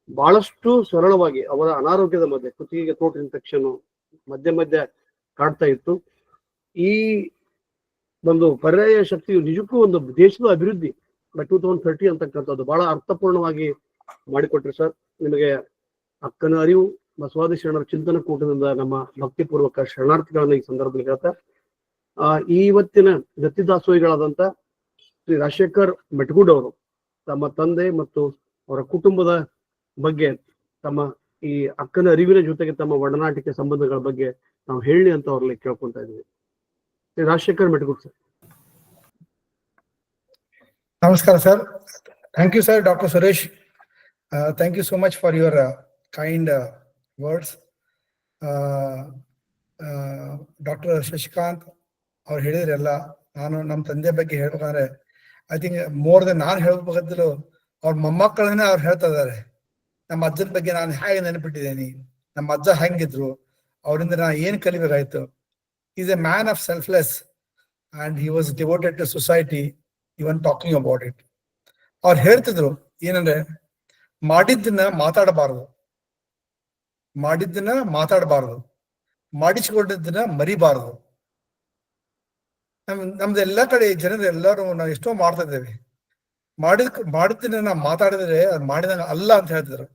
ಬಹಳಷ್ಟು ಸರಳವಾಗಿ ಅವರ ಅನಾರೋಗ್ಯದ ಮಧ್ಯೆ, ಕುತ್ತಿಗೆಗೆ ಥ್ರೋಟ್ ಇನ್ಫೆಕ್ಷನ್ ಮಧ್ಯೆ ಕಾಡ್ತಾ ಇತ್ತು. ಈ ಒಂದು ಪರ್ಯಾಯ ಶಕ್ತಿಯು ನಿಜಕ್ಕೂ ಒಂದು ದೇಶದ ಅಭಿವೃದ್ಧಿ 2030 ಅಂತಕ್ಕಂಥದ್ದು ಬಹಳ ಅರ್ಥಪೂರ್ಣವಾಗಿ ಮಾಡಿಕೊಟ್ರಿ ಸರ್. ನಿಮಗೆ ಅಕ್ಕನ ಅರಿವು ಬಸವಾದಿ ಶರಣರ ಚಿಂತನ ಕೂಟದಿಂದ ನಮ್ಮ ಭಕ್ತಿಪೂರ್ವಕ ಶರಣಾರ್ಥಿಗಳನ್ನ ಈ ಸಂದರ್ಭದಲ್ಲಿ ಹೇಳ್ತಾ, ಇವತ್ತಿನ ಗತಿದಾಸೋಹಿಗಳಾದಂತ ಶ್ರೀ ರಾಜಶೇಖರ್ ಮೆಟ್ಗೂಡ್ ಅವರು ತಮ್ಮ ತಂದೆ ಮತ್ತು ಅವರ ಕುಟುಂಬದ ಬಗ್ಗೆ, ತಮ್ಮ ಈ ಅಕ್ಕನ ಅರಿವಿನ ಜೊತೆಗೆ ತಮ್ಮ ಒಡನಾಟಿಕೆ ಸಂಬಂಧಗಳ ಬಗ್ಗೆ ನಾವು ಹೇಳಿ ಅಂತ ಅವ್ರಲ್ಲಿ ಕೇಳ್ಕೊಂತ ಇದೀವಿ. Shri Rajashekhar Metgud sir. Namaskar, sir. Thank you, sir, Dr. Suresh. Thank you so much for your kind words. Dr. Shashikant ಅವ್ರು ಹೇಳಿದ್ರೆಲ್ಲ. ನಾನು ನಮ್ಮ ತಂದೆ ಬಗ್ಗೆ ಹೇಳ್ಬೇಕಂದ್ರೆ ಐ ಥಿಂಕ್ ಮೋರ್ ದೆನ್ ನಾನು ಹೇಳ್ಬೇಕಂತಲೂ ಅವ್ರ ಮೊಮ್ಮಕ್ಕಳನ್ನೇ ಅವ್ರು ಹೇಳ್ತಾ ಇದ್ದಾರೆ. ನಮ್ಮ ಅಜ್ಜನ ಬಗ್ಗೆ ನಾನು ಹೇಗೆ ನೆನಪಿಟ್ಟಿದ್ದೀನಿ, ನಮ್ಮ ಅಜ್ಜ ಹೆಂಗಿದ್ರು, ಅವರಿಂದ ನಾನು ಏನ್ ಕಲಿಬೇಕಾಯ್ತು. Is a man of selfless and he was devoted to society. Even talking about it, ಅವ್ರು ಹೇಳ್ತಿದ್ರು ಏನಂದ್ರೆ ಮಾಡಿದ್ದನ್ನ ಮಾತಾಡಬಾರದು, ಮಾಡಿಸಿಕೊಂಡಿದ್ದನ್ನ ಮರಿಬಾರದು. ನಮ್ದು ಎಲ್ಲಾ ಕಡೆ ಜನರು ಎಲ್ಲರೂ ನಾವು ಎಷ್ಟೋ ಮಾಡ್ತಾ ಇದ್ದೇವೆ, ಮಾಡಿದ್ದನ್ನ ನಾವು ಮಾತಾಡಿದ್ರೆ ಅದು ಮಾಡಿದಂಗ ಅಲ್ಲ ಅಂತ ಹೇಳ್ತಿದ್ರು.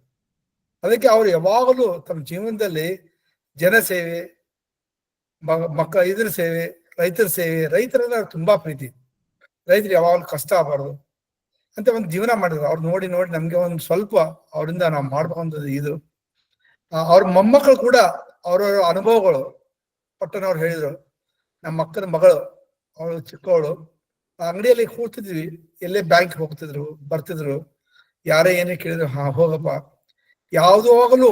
ಅದಕ್ಕೆ ಅವ್ರು ಯಾವಾಗಲೂ ತಮ್ಮ ಜೀವನದಲ್ಲಿ ಜನಸೇವೆ, ಇದ್ರ ಸೇವೆ, ರೈತರ ಸೇವೆ, ರೈತರಂದ್ರೆ ತುಂಬಾ ಪ್ರೀತಿ. ರೈತರು ಯಾವಾಗಲೂ ಕಷ್ಟ ಆಗಬಾರ್ದು ಅಂತ ಒಂದು ಜೀವನ ಮಾಡಿದ್ರು. ಅವ್ರು ನೋಡಿ ನಮ್ಗೆ ಒಂದು ಸ್ವಲ್ಪ ಅವರಿಂದ ನಾವು ಮಾಡ್ಬೇಕಂತ ಇದು. ಅವ್ರ ಮೊಮ್ಮಕ್ಕಳು ಕೂಡ ಅವ್ರವ್ರ ಅನುಭವಗಳು ಪಟ್ಟನವ್ರು ಹೇಳಿದ್ರು. ನಮ್ಮ ಅಕ್ಕನ ಮಗಳು, ಅವಳು ಚಿಕ್ಕವಳು, ಅಂಗಡಿಯಲ್ಲಿ ಕೂರ್ತಿದ್ವಿ, ಎಲ್ಲೇ ಬ್ಯಾಂಕ್ ಹೋಗ್ತಿದ್ರು ಬರ್ತಿದ್ರು, ಯಾರೇ ಏನೇ ಕೇಳಿದ್ರು ಹಾ ಹೋಗಪ್ಪ. ಯಾವುದಾಗಲೂ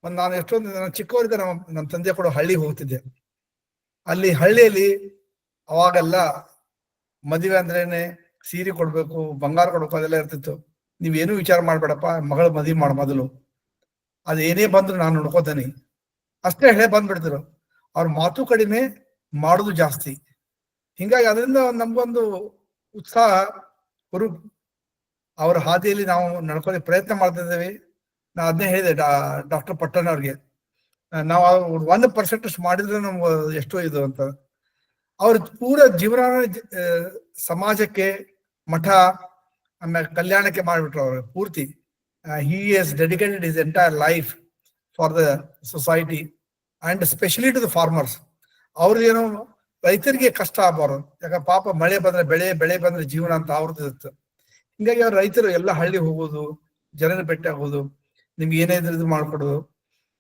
ಒಂದು ನಾನು ಎಷ್ಟೊಂದು ನಾನು ಚಿಕ್ಕವರಿಂದ ನಮ್ಮ ತಂದೆ ಕೂಡ ಹಳ್ಳಿಗೆ ಹೋಗ್ತಿದ್ದೆ. ಅಲ್ಲಿ ಹಳ್ಳಿಯಲ್ಲಿ ಅವಾಗೆಲ್ಲ ಮದುವೆ ಅಂದ್ರೇನೆ ಸೀರೆ ಕೊಡ್ಬೇಕು, ಬಂಗಾರ ಕೊಡ್ಬೇಕು, ಅದೆಲ್ಲ ಇರ್ತಿತ್ತು. ನೀವೇನು ವಿಚಾರ ಮಾಡ್ಬೇಡಪ್ಪ, ಮಗಳ ಮದುವೆ ಮಾಡ ಮೊದಲು, ಅದೇನೇ ಬಂದ್ರು ನಾನು ನೋಡ್ಕೋತೀನಿ ಅಷ್ಟೇ ಹೇಳಿ ಬಂದ್ಬಿಡ್ತಿರು. ಅವ್ರ ಮಾತು ಕಡಿಮೆ, ಮಾಡೋದು ಜಾಸ್ತಿ. ಹಿಂಗಾಗಿ ಅದರಿಂದ ನಮ್ಗೊಂದು ಉತ್ಸಾಹ ಹುರು. ಅವ್ರ ಹಾದಿಯಲ್ಲಿ ನಾವು ನಡ್ಕೊಳ್ಳಿ ಪ್ರಯತ್ನ ಮಾಡ್ತಾ ಇದ್ದೇವೆ. ನಾ ಅದನ್ನೇ ಹೇಳಿದೆ ಡಾಕ್ಟರ್ ಪಟ್ಟಣ ಅವ್ರಿಗೆ, ನಾವು 1% ಮಾಡಿದ್ರೆ ನಮ್ಗೆ ಎಷ್ಟೋ ಇದು ಅಂತ. ಅವ್ರ ಪೂರ ಜೀವನ ಸಮಾಜಕ್ಕೆ, ಮಠ, ಆಮೇಲೆ ಕಲ್ಯಾಣಕ್ಕೆ ಮಾಡಿಬಿಟ್ರು ಅವರು ಪೂರ್ತಿ. he has dedicated his entire life for the society and especially to the farmers. ಅವ್ರಿಗೇನು ರೈತರಿಗೆ ಕಷ್ಟ ಆಗಬಾರ್ದು, ಯಾಕ ಪಾಪ ಮಳೆ ಬಂದ್ರೆ ಬೆಳೆ ಬಂದ್ರೆ ಜೀವನ ಅಂತ ಅವ್ರದ್ದು ಇರುತ್ತೆ. ಹಿಂಗಾಗಿ ಅವ್ರ ರೈತರು ಎಲ್ಲ ಹಳ್ಳಿ ಹೋಗೋದು, ಜನರ ಭೇಟಿ ಆಗೋದು, ನಿಮ್ಗೆ ಏನೇ ಇದು ಮಾಡ್ಕೊಡೋದು.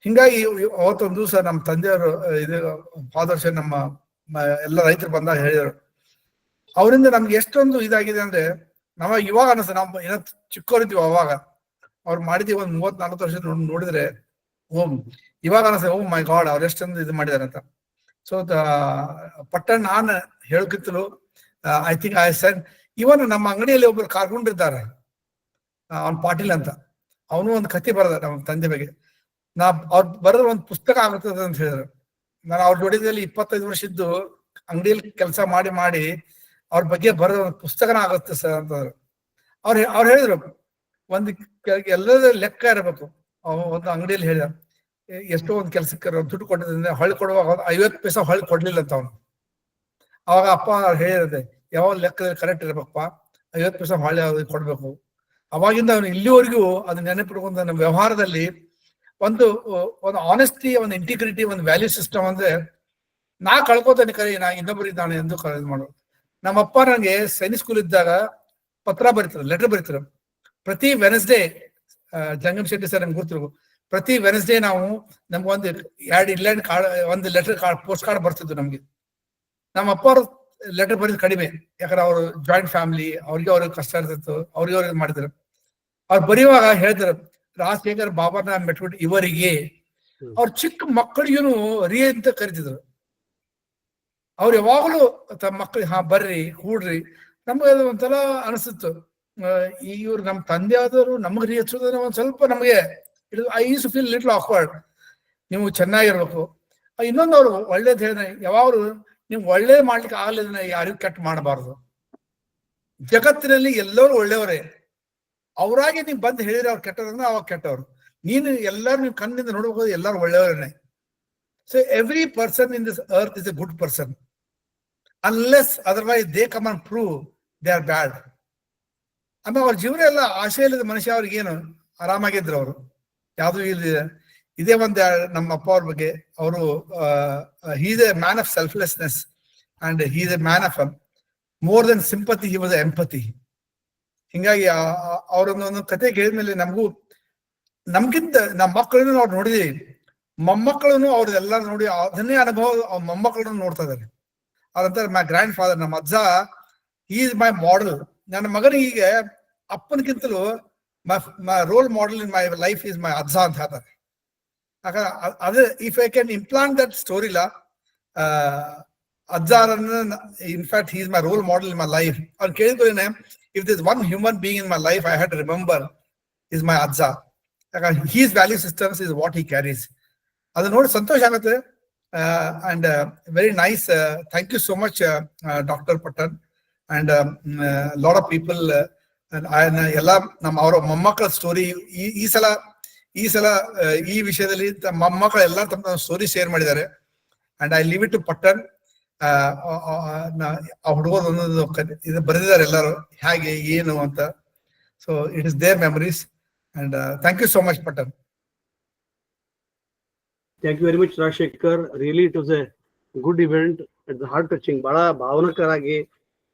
ಹಿಂಗಾಗಿ ಅವತ್ತೊಂದು ದಿವಸ ನಮ್ಮ ತಂದೆಯವರು ಇದು ಫಾದರ್ಸ್ ನಮ್ಮ ಎಲ್ಲ ರೈತರು ಬಂದಾಗ ಹೇಳಿದರು, ಅವರಿಂದ ನಮ್ಗೆ ಎಷ್ಟೊಂದು ಇದಾಗಿದೆ ಅಂದ್ರೆ, ನಾವ ಇವಾಗ ಅನಿಸ್ತದೆ, ನಾವು ಏನೋ ಚಿಕ್ಕವರಿದ್ದೀವಿ ಅವಾಗ ಅವ್ರು ಮಾಡಿದೀವಿ ಒಂದು 30-40 ವರ್ಷ ನೋಡಿದ್ರೆ ಇವಾಗ ಅನಿಸ್ತದೆ, ಓ ಮೈ ಗಾಡ್ ಅವ್ರು ಎಷ್ಟೊಂದು ಇದು ಮಾಡಿದಾರೆ ಅಂತ. ಸೊ ಪಟ್ಟಣ ನಾನು ಹೇಳ್ಕಿತ್ತಲು ಐ ಥಿಂಕ್ ಐ ಸೆಡ್, ಇವನ್ ನಮ್ಮ ಅಂಗಡಿಯಲ್ಲಿ ಒಬ್ರು ಕಾರ್ಕೊಂಡಿದ್ದಾರೆ, ಅವ್ನ ಪಾಟೀಲ್ ಅಂತ, ಅವನು ಒಂದು ಕತೆ ಬರದ ನಮ್ಮ ತಂದೆ ಬಗ್ಗೆ. ಅವ್ರು ಬರೆದ್ರೆ ಒಂದು ಪುಸ್ತಕ ಆಗುತ್ತದೆ ಅಂತ ಹೇಳಿದ್ರು. ನಾನು ಅವ್ರ ಜೋಡಿದಲ್ಲಿ 25 ವರ್ಷ ಇದ್ದು ಅಂಗಡಿಯಲ್ಲಿ ಕೆಲಸ ಮಾಡಿ ಅವ್ರ ಬಗ್ಗೆ ಬರೆದ ಒಂದು ಪುಸ್ತಕನ ಆಗುತ್ತೆ ಸರ್ ಅಂತಂದ್ರು. ಅವ್ರು ಹೇಳಿದ್ರು, ಒಂದು ಎಲ್ಲದ ಲೆಕ್ಕ ಇರಬೇಕು. ಒಂದು ಅಂಗಡಿಯಲ್ಲಿ ಹೇಳಿದ, ಎಷ್ಟೋ ಒಂದು ಕೆಲ್ಸಕ್ಕೆ ದುಡ್ಡು ಕೊಟ್ಟಿದ್ರೆ ಹೊಳ್ಳಿ ಕೊಡುವಾಗ 50 ಪೈಸೆ ಹೊಳ್ಳಿ ಕೊಡ್ಲಿಲ್ಲ ಅಂತ ಅವನು. ಅವಾಗ ಅಪ್ಪ ಹೇಳಿರದೆ, ಯಾವಾಗ ಲೆಕ್ಕದಲ್ಲಿ ಕರೆಕ್ಟ್ ಇರ್ಬೇಕಪ್ಪ, 50 ಪೈಸೆ ಹೊಳ್ಳಿ ಕೊಡ್ಬೇಕು. ಅವಾಗಿಂದ ಅವನು ಇಲ್ಲಿವರೆಗೂ ಅದನ್ನ ನೆನಪಿಟ್ಕೊಂಡ. ನಮ್ಮ ವ್ಯವಹಾರದಲ್ಲಿ ಒಂದು ಆನೆಸ್ಟಿ, ಒಂದು ಇಂಟಿಗ್ರಿಟಿ, ಒಂದು ವ್ಯಾಲ್ಯೂ ಸಿಸ್ಟಮ್ ಅಂದ್ರೆ ನಾ ಕಳ್ಕೊತಾನೆ ಕರೆ, ನಾ ಇನ್ನೊಬ್ಬರಿದ್ದಾನೆ ಎಂದು ಇದು ಮಾಡೋದು. ನಮ್ಮಪ್ಪ ನನಗೆ ಸೈನಿಕ್ ಸ್ಕೂಲ್ ಇದ್ದಾಗ ಪತ್ರ ಬರೀತಾರೆ, ಲೆಟರ್ ಬರೀತಾರೆ. ಪ್ರತಿ ವೆನ್ಸ್ಡೇ, ಜಂಗಮ್ ಶೆಟ್ಟಿ ಸರ್ ನಮ್ಗೆ ಗೊತ್ತಿರ್ಬೇಕು, ಪ್ರತಿ ವೆನ್ಸ್ಡೇ ನಾವು ನಮ್ಗೊಂದು 2 ಇಂಗ್ಲೆಂಡ್ ಕಾರ್ಡ್, ಒಂದು ಲೆಟರ್ ಕಾರ್ಡ್, ಪೋಸ್ಟ್ ಕಾರ್ಡ್ ಬರ್ತಿದ್ದು ನಮ್ಗೆ. ನಮ್ಮ ಅಪ್ಪ ಅವ್ರ ಲೆಟರ್ ಬರೀದ್ ಕಡಿಮೆ, ಯಾಕಂದ್ರೆ ಅವರು ಜಾಯಿಂಟ್ ಫ್ಯಾಮಿಲಿ, ಅವ್ರಿಗೆ ಕಷ್ಟ ಇರ್ತಿತ್ತು, ಅವ್ರಿಗೆ ಮಾಡಿದ್ರು. ಅವ್ರು ಬರೆಯುವಾಗ ಹೇಳ್ತಾರೆ, ರಾಜಶೇಖರ್ ಬಾಬಾನ ಮೆಟ್ಬಿಟ್ಟು ಇವರಿಗೆ, ಅವ್ರ ಚಿಕ್ಕ ಮಕ್ಕಳಿಗೂ ರೀ ಅಂತ ಕರಿತಿದ್ರು. ಅವ್ರು ಯಾವಾಗಲೂ ತಮ್ಮ ಮಕ್ಕಳಿಗೆ ಹಾ ಬರ್ರಿ ಕೂಡ್ರಿ. ನಮ್ಗೆ ಅದು ಒಂಥರ ಅನಿಸ್ತಿತ್ತು, ಇವ್ರು ನಮ್ಮ ತಂದೆ ಆದವರು ನಮ್ಗೆ ರೀ ಹಚ್ಚೋದ್ರೆ ಒಂದ್ ಸ್ವಲ್ಪ ನಮಗೆ I use feel little awkward. ನೀವು ಚೆನ್ನಾಗಿರ್ಬೇಕು. ಇನ್ನೊಂದು ಅವ್ರು ಒಳ್ಳೇದ್ ಹೇಳಿದ್ರೆ, ಯಾವಾಗಲೂ ನೀವು ಒಳ್ಳೇದ್ ಮಾಡ್ಲಿಕ್ಕೆ ಆಗಲಿದ್ರೆ ಯಾರಿಗೂ ಕೆಟ್ಟ ಮಾಡಬಾರ್ದು. ಜಗತ್ತಿನಲ್ಲಿ ಎಲ್ಲರೂ ಒಳ್ಳೆಯವರೇ, ಅವರಾಗಿ ನೀವು ಬಂದು ಹೇಳಿದ್ರೆ ಅವ್ರು ಕೆಟ್ಟದಂದ್ರೆ ಅವಾಗ ಕೆಟ್ಟವ್ರು. ನೀನು ಎಲ್ಲರೂ ನೀವು ಕಣ್ಣಿಂದ ನೋಡ್ಬೋದು, ಎಲ್ಲರೂ ಒಳ್ಳೆಯವರೇ. So every person in this earth is a good person. Unless otherwise they come and prove they are bad. ಆಮೇಲೆ ಅವ್ರ ಜೀವನ ಎಲ್ಲ ಆಶೆ ಇಲ್ಲದ ಮನುಷ್ಯ, ಅವ್ರಿಗೇನು ಆರಾಮಾಗಿದ್ರು ಅವರು, ಯಾವ್ದು ಇಲ್ಲ. ಇದೇ ಒಂದು ನಮ್ಮ ಅಪ್ಪ ಅವ್ರ ಬಗ್ಗೆ, ಅವರು he's a man of selflessness and he's a man of more than sympathy, he was empathy. ಹಿಂಗಾಗಿ ಅವರೊಂದೊಂದು ಕತೆ ಕೇಳಿದ್ಮೇಲೆ ನಮ್ಗಿಂತ ನಮ್ಮ ಮಕ್ಕಳನ್ನು ಅವ್ರು ನೋಡಿದೀವಿ, ಮೊಮ್ಮಕ್ಕಳನ್ನು ಅವ್ರದೆಲ್ಲ ನೋಡಿ ಅದನ್ನೇ ಅನುಭವ ಮೊಮ್ಮಕ್ಕಳನ್ನು ನೋಡ್ತಾ ಇದ್ದಾರೆ. ಅದಂತಾರೆ ಮೈ ಗ್ರ್ಯಾಂಡ್ ಫಾದರ್, ನಮ್ಮ ಅಜ್ಜ ಈಸ್ ಮೈ ಮಾಡೆಲ್. ನನ್ನ ಮಗನಿಗೆ ಅಪ್ಪನಕ್ಕಿಂತಲೂ my role model in my life is my ಅಜ್ಜ ಅಂತ ಹೇಳ್ತಾರೆ. ಯಾಕಂದ್ರೆ ಅದು if I can implant that ಸ್ಟೋರಿಲ ಅಜ್ಜಾರನ್ನ, in fact he is my role model in my life. ಅವ್ನು ಕೇಳಿದ್ರೆ if this one human being in my life I had remember is my ಅಜ್ಜ. ಯಾಕಂದ್ರೆ he's value systems is what he carries. ಅದು ನೋಡಿ ಸಂತೋಷ ಆಗುತ್ತೆ. And very nice. Thank you so much doctor Pattan. And lot of people ಎಲ್ಲ ನಮ್ಮ ಅವರ ಮೊಮ್ಮಕ್ಕಳ story ಈ ಸಲ ಈ ವಿಷಯದಲ್ಲಿ ಮೊಮ್ಮಕ್ಕಳು ಎಲ್ಲ ತಮ್ಮ ಸ್ಟೋರಿ ಶೇರ್ ಮಾಡಿದ್ದಾರೆ. And I leave it to Pattan. ಆ ಹುಡುಗರು ಒಂದೊಂದು ಇದು ಬರೆದಿದ್ದಾರೆ ಎಲ್ಲರೂ, ಹೇಗೆ ಏನು ಅಂತ. So it is their memories. And thank you so much Pattan. Thank you very much Rajashekar. Really it was a good event. It's heart touching. ಬಹಳ ಭಾವನಕರಾಗಿ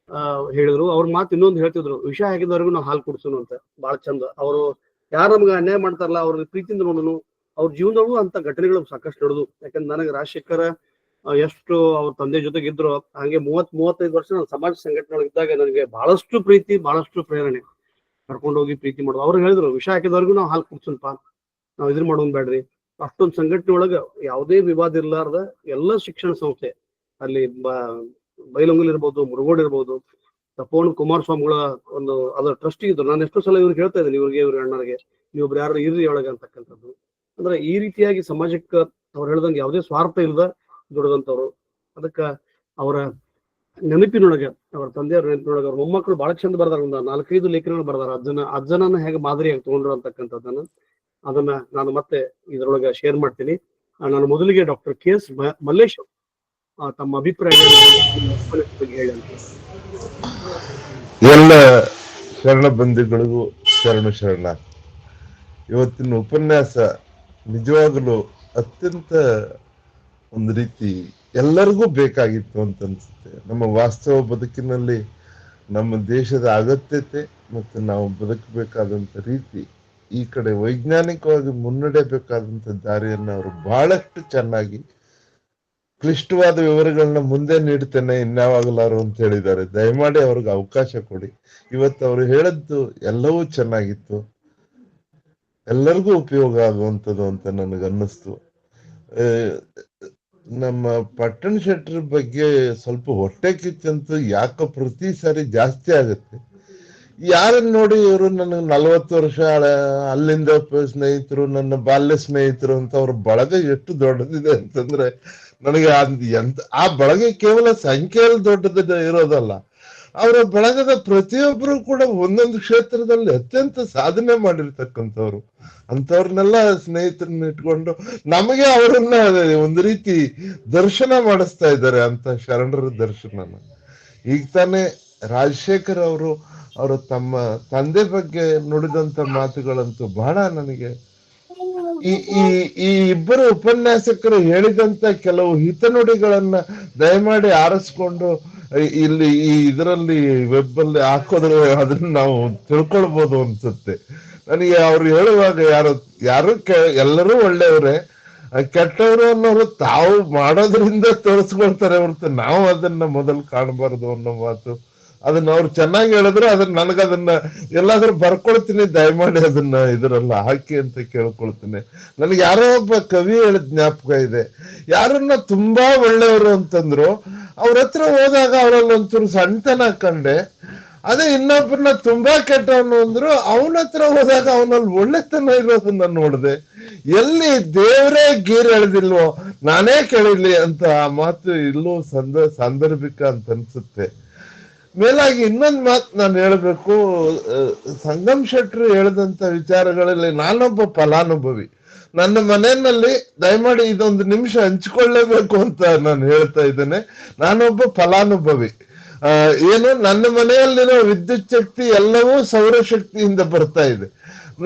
ಹೇಳಿದ್ರು. ಅವ್ರ ಮಾತು ಇನ್ನೊಂದು ಹೇಳ್ತಿದ್ರು, ವಿಷ ಆಗಿದವರೆಗೂ ನಾವು ಹಾಲು ಕುಡಿಸೋನು ಅಂತ. ಬಹಳ ಚಂದ. ಅವರು ಯಾರು ನಮ್ಗೆ ಅನ್ಯಾಯ ಮಾಡ್ತಾರಲ್ಲ ಅವ್ರ ಪ್ರೀತಿಯಿಂದ ನೋಡೋನು. ಅವ್ರ ಜೀವನದೊಳಗೂ ಅಂತ ಘಟನೆಗಳು ಸಾಕಷ್ಟು ನಡೆದು. ಯಾಕಂದ್ರೆ ನನಗೆ ರಾಜಶೇಖರ ಎಷ್ಟು ಅವ್ರ ತಂದೆ ಜೊತೆಗೆ ಇದ್ರು, ಹಾಗೆ 30-35 ವರ್ಷ ನಾನು ಸಮಾಜ ಸಂಘಟನೆಗಳಿದ್ದಾಗ ನನಗೆ ಬಹಳಷ್ಟು ಪ್ರೀತಿ, ಬಹಳಷ್ಟು ಪ್ರೇರಣೆ. ಕರ್ಕೊಂಡು ಹೋಗಿ ಪ್ರೀತಿ ಮಾಡೋದು. ಅವ್ರು ಹೇಳಿದ್ರು, ವಿಷ ಹಾಕಿದವರೆಗೂ ನಾವು ಹಾಲು ಕುಡ್ಸೋಣಪ್ಪ, ನಾವು ಇದನ್ನ ಮಾಡೋನ್ ಬೇಡ್ರಿ. ಅಷ್ಟೊಂದು ಸಂಘಟನೆ ಒಳಗ ಯಾವುದೇ ವಿವಾದ ಇರ್ಲಾರ್ದ ಎಲ್ಲ ಶಿಕ್ಷಣ ಸಂಸ್ಥೆ, ಅಲ್ಲಿ ಬೈಲೊಂಗಲ್ ಇರ್ಬೋದು, ಮುರುಗೋಡ್ ಇರ್ಬೋದು, ತಪೋವನ್ ಕುಮಾರಸ್ವಾಮಿಗಳ ಒಂದು ಅದರ ಟ್ರಸ್ಟಿ ಇದ್ರು. ನಾನು ಎಷ್ಟೋ ಸಲ ಇವ್ರಿಗೆ ಹೇಳ್ತಾ ಇದ್ದೀನಿ, ಇವ್ರ ಅಣ್ಣರಿಗೆ, ನೀವೊಬ್ರು ಯಾರು ಇರ್ರಿ ಒಳಗ ಅಂತಕ್ಕಂಥದ್ದು. ಅಂದ್ರೆ ಈ ರೀತಿಯಾಗಿ ಸಮಾಜಕ್ಕೆ ಅವ್ರು ಹೇಳ್ದಂಗೆ ಯಾವುದೇ ಸ್ವಾರ್ಥ ಇಲ್ದ ದುಡ್ದಂತವ್ರು. ಅದಕ್ಕ ಅವರ ನೆನಪಿನೊಳಗೆ, ಅವರ ತಂದೆಯವ್ರ ನೆನಪಿನೊಳಗೆ ಅವ್ರ ಮೊಮ್ಮಕ್ಕಳು ಬಹಳ ಚಂದ ಬರ್ದಾರ. ಒಂದು 4-5 ಲೇಖನಗಳು ಬರ್ದಾರ. ಅಜ್ಜನನ್ನ ಹೇಗೆ ಮಾದರಿಯಾಗಿ ತಗೊಂಡ್ರು ಅಂತಕ್ಕಂಥದ್ದನ್ನ. ಅದನ್ನ ನಾನು ಮತ್ತೆ ಇದರೊಳಗೆ ಶೇರ್ ಮಾಡ್ತೀನಿ. ನಾನು ಮೊದಲಿಗೆ ಡಾಕ್ಟರ್ KS ಮಲ್ಲೇಶ್ ತಮ್ಮ ಅಭಿಪ್ರಾಯಗಳನ್ನು ಹೇಳಿ ಅಂತ. ಎಲ್ಲ ಶರಣ ಬಂಧುಗಳಿಗೂ ಶರಣ. ಇವತ್ತಿನ ಉಪನ್ಯಾಸ ನಿಜವಾಗಲೂ ಅತ್ಯಂತ ಒಂದು ರೀತಿ ಎಲ್ಲರಿಗೂ ಬೇಕಾಗಿತ್ತು ಅಂತ ಅನ್ಸುತ್ತೆ. ನಮ್ಮ ವಾಸ್ತವ ಬದುಕಿನಲ್ಲಿ ನಮ್ಮ ದೇಶದ ಅಗತ್ಯತೆ ಮತ್ತು ನಾವು ಬದುಕಬೇಕಾದಂತ ರೀತಿ, ಈ ಕಡೆ ವೈಜ್ಞಾನಿಕವಾಗಿ ಮುನ್ನಡೆಯಬೇಕಾದಂತ ದಾರಿಯನ್ನು ಅವರು ಬಹಳಷ್ಟು ಚೆನ್ನಾಗಿ ಕ್ಲಿಷ್ಟವಾದ ವಿವರಗಳನ್ನ ಮುಂದೆ ನೀಡ್ತೇನೆ ಇನ್ಯಾವಾಗಲಾರು ಅಂತ ಹೇಳಿದ್ದಾರೆ. ದಯಮಾಡಿ ಅವ್ರಿಗೆ ಅವಕಾಶ ಕೊಡಿ. ಇವತ್ತು ಅವರು ಹೇಳದ್ದು ಎಲ್ಲವೂ ಚೆನ್ನಾಗಿತ್ತು, ಎಲ್ಲರಿಗೂ ಉಪಯೋಗ ಆಗುವಂಥದ್ದು ಅಂತ ನನಗನ್ನಿಸ್ತು. ನಮ್ಮ ಪಟ್ಟಣ್ ಶೆಟ್ಟರ್ ಬಗ್ಗೆ ಸ್ವಲ್ಪ ಹೊಟ್ಟೆ ಕಿಚ್ಚಂತೂ ಯಾಕೋ ಪ್ರತಿ ಸಾರಿ ಜಾಸ್ತಿ ಆಗುತ್ತೆ. ಯಾರನ್ನ ನೋಡಿ ಇವರು ನನಗೆ 40 ವರ್ಷ ಅಲ್ಲಿಂದ ಸ್ನೇಹಿತರು, ನನ್ನ ಬಾಲ್ಯ ಸ್ನೇಹಿತರು ಅಂತ ಅವ್ರ ಬಳಗ ಎಷ್ಟು ದೊಡ್ಡದಿದೆ ಅಂತಂದ್ರೆ ನನಗೆ ಆ ಬಳಗ ಕೇವಲ ಸಂಖ್ಯೆಯಲ್ಲಿ ದೊಡ್ಡದ ಇರೋದಲ್ಲ, ಅವರ ಬಳಗದ ಪ್ರತಿಯೊಬ್ಬರು ಕೂಡ ಒಂದೊಂದು ಕ್ಷೇತ್ರದಲ್ಲಿ ಅತ್ಯಂತ ಸಾಧನೆ ಮಾಡಿರ್ತಕ್ಕಂಥವ್ರು. ಅಂತವ್ರನ್ನೆಲ್ಲ ಸ್ನೇಹಿತರನ್ನ ಇಟ್ಕೊಂಡು ನಮಗೆ ಅವರನ್ನ ಒಂದು ರೀತಿ ದರ್ಶನ ಮಾಡಿಸ್ತಾ ಇದ್ದಾರೆ ಅಂತ ಶರಣರ ದರ್ಶನನ. ಈಗ ತಾನೇ ರಾಜಶೇಖರ್ ಅವರು ತಮ್ಮ ತಂದೆ ಬಗ್ಗೆ ನುಡಿದಂತ ಮಾತುಗಳಂತೂ ಬಹಳ ನನಗೆ ಈ ಇಬ್ಬರು ಉಪನ್ಯಾಸಕರು ಹೇಳಿದಂತ ಕೆಲವು ಹಿತನುಡಿಗಳನ್ನ ದಯಮಾಡಿ ಆರಿಸ್ಕೊಂಡು ಇಲ್ಲಿ ಇದರಲ್ಲಿ ವೆಬ್ ಅಲ್ಲಿ ಹಾಕೋದ್ರೆ ಅದನ್ನ ನಾವು ತಿಳ್ಕೊಳ್ಬಹುದು ಅನ್ಸುತ್ತೆ. ನನಗೆ ಅವ್ರು ಹೇಳುವಾಗ ಯಾರು ಎಲ್ಲರೂ ಒಳ್ಳೆಯವರೇ, ಕೆಟ್ಟವರು ಅನ್ನೋರು ತಾವು ಮಾಡೋದ್ರಿಂದ ತೋರಿಸ್ಕೊಳ್ತಾರೆ ಹೊರತು ನಾವು ಅದನ್ನ ಮೊದಲು ಕಾಣಬಾರ್ದು ಅನ್ನೋ ಮಾತು. ಅದನ್ನ ಅವ್ರು ಚೆನ್ನಾಗಿ ಹೇಳಿದ್ರೆ ಅದನ್ನ ನನಗದನ್ನ ಎಲ್ಲಾದ್ರೂ ಬರ್ಕೊಳ್ತೀನಿ, ದಯಮಾಡಿ ಅದನ್ನ ಇದರಲ್ಲ ಹಾಕಿ ಅಂತ ಕೇಳ್ಕೊಳ್ತೀನಿ. ನನಗೆ ಯಾರೋ ಒಬ್ಬ ಕವಿ ಹೇಳಿದ ಜ್ಞಾಪಕ ಇದೆ. ಯಾರನ್ನ ತುಂಬಾ ಒಳ್ಳೆಯವರು ಅಂತಂದ್ರು, ಅವ್ರ ಹತ್ರ ಹೋದಾಗ ಅವರಲ್ಲಿ ಒಂಚೂರು ಸಣ್ಣತನ ಕಂಡೆ. ಅದೇ ಇನ್ನೊಬ್ಬರನ್ನ ತುಂಬಾ ಕೆಟ್ಟವನು ಅಂದ್ರು, ಅವನ ಹತ್ರ ಹೋದಾಗ ಅವನಲ್ಲಿ ಒಳ್ಳೆತನ ಇರೋದನ್ನ ನೋಡಿದೆ. ಎಲ್ಲಿ ದೇವರೇ ಗೀರ್ ಎಳೆದಿಲ್ವೋ ನಾನೇ ಕೇಳಿರ್ಲಿ ಅಂತ ಆ ಮಾತು ಇಲ್ಲೂ ಸಾಂದರ್ಭಿಕ ಅಂತ ಅನ್ಸುತ್ತೆ. ಮೇಲಾಗಿ ಇನ್ನೊಂದು ಮಾತು ನಾನು ಹೇಳ್ಬೇಕು. ಸಂಗಮ್ ಶೆಟ್ರು ಹೇಳಿದಂತ ವಿಚಾರಗಳಲ್ಲಿ ನಾನೊಬ್ಬ ಫಲಾನುಭವಿ. ನನ್ನ ಮನೆಯಲ್ಲಿ ದಯಮಾಡಿ ಇದೊಂದು ನಿಮಿಷ ಹಂಚಿಕೊಳ್ಳೇಬೇಕು ಅಂತ ನಾನು ಹೇಳ್ತಾ ಇದ್ದೇನೆ. ನಾನೊಬ್ಬ ಫಲಾನುಭವಿ. ಏನು, ನನ್ನ ಮನೆಯಲ್ಲಿರೋ ವಿದ್ಯುತ್ ಶಕ್ತಿ ಎಲ್ಲವೂ ಸೌರಶಕ್ತಿಯಿಂದ ಬರ್ತಾ ಇದೆ.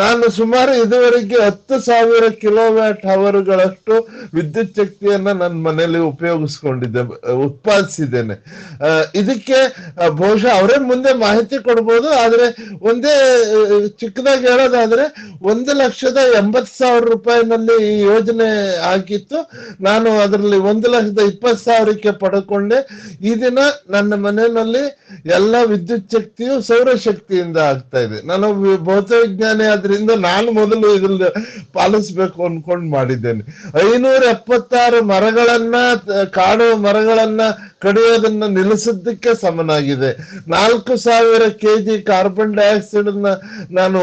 ನಾನು ಸುಮಾರು ಇದುವರೆಗೆ 10,000 ಕಿಲೋವ್ಯಾಟ್ ಅವರ್ಗಳಷ್ಟು ವಿದ್ಯುತ್ ಶಕ್ತಿಯನ್ನ ನನ್ನ ಮನೆಯಲ್ಲಿ ಉತ್ಪಾದಿಸಿದ್ದೇನೆ. ಇದಕ್ಕೆ ಬಹುಶಃ ಅವರೇ ಮುಂದೆ ಮಾಹಿತಿ ಕೊಡ್ಬೋದು. ಆದ್ರೆ ಒಂದೇ ಚಿಕ್ಕದಾಗಿ ಹೇಳೋದಾದ್ರೆ 1,80,000 ರೂಪಾಯಿನಲ್ಲಿ ಈ ಯೋಜನೆ ಆಗಿತ್ತು. ನಾನು ಅದರಲ್ಲಿ 1,20,000ಕ್ಕೆ ಪಡ್ಕೊಂಡೆ. ಈ ದಿನ ನನ್ನ ಮನೆಯಲ್ಲಿ ಎಲ್ಲ ವಿದ್ಯುತ್ ಶಕ್ತಿಯು ಸೌರಶಕ್ತಿಯಿಂದ ಆಗ್ತಾ ಇದೆ. ನಾನು ಭೌತವಿಜ್ಞಾನಿ ಆದ್ರಿಂದ ನಾನು ಮೊದಲು ಇದನ್ನ ಪಾಲಿಸ್ಬೇಕು ಅನ್ಕೊಂಡ್ ಮಾಡಿದ್ದೇನೆ. 576 ಮರಗಳನ್ನ, ಕಾಡು ಮರಗಳನ್ನ ಕಡಿಯೋದನ್ನ ನಿಲ್ಲಿಸೋದಕ್ಕೆ ಸಮನಾಗಿದೆ. 4,000 kg ಕಾರ್ಬನ್ ಡೈಆಕ್ಸೈಡ್ ಅನ್ನ ನಾನು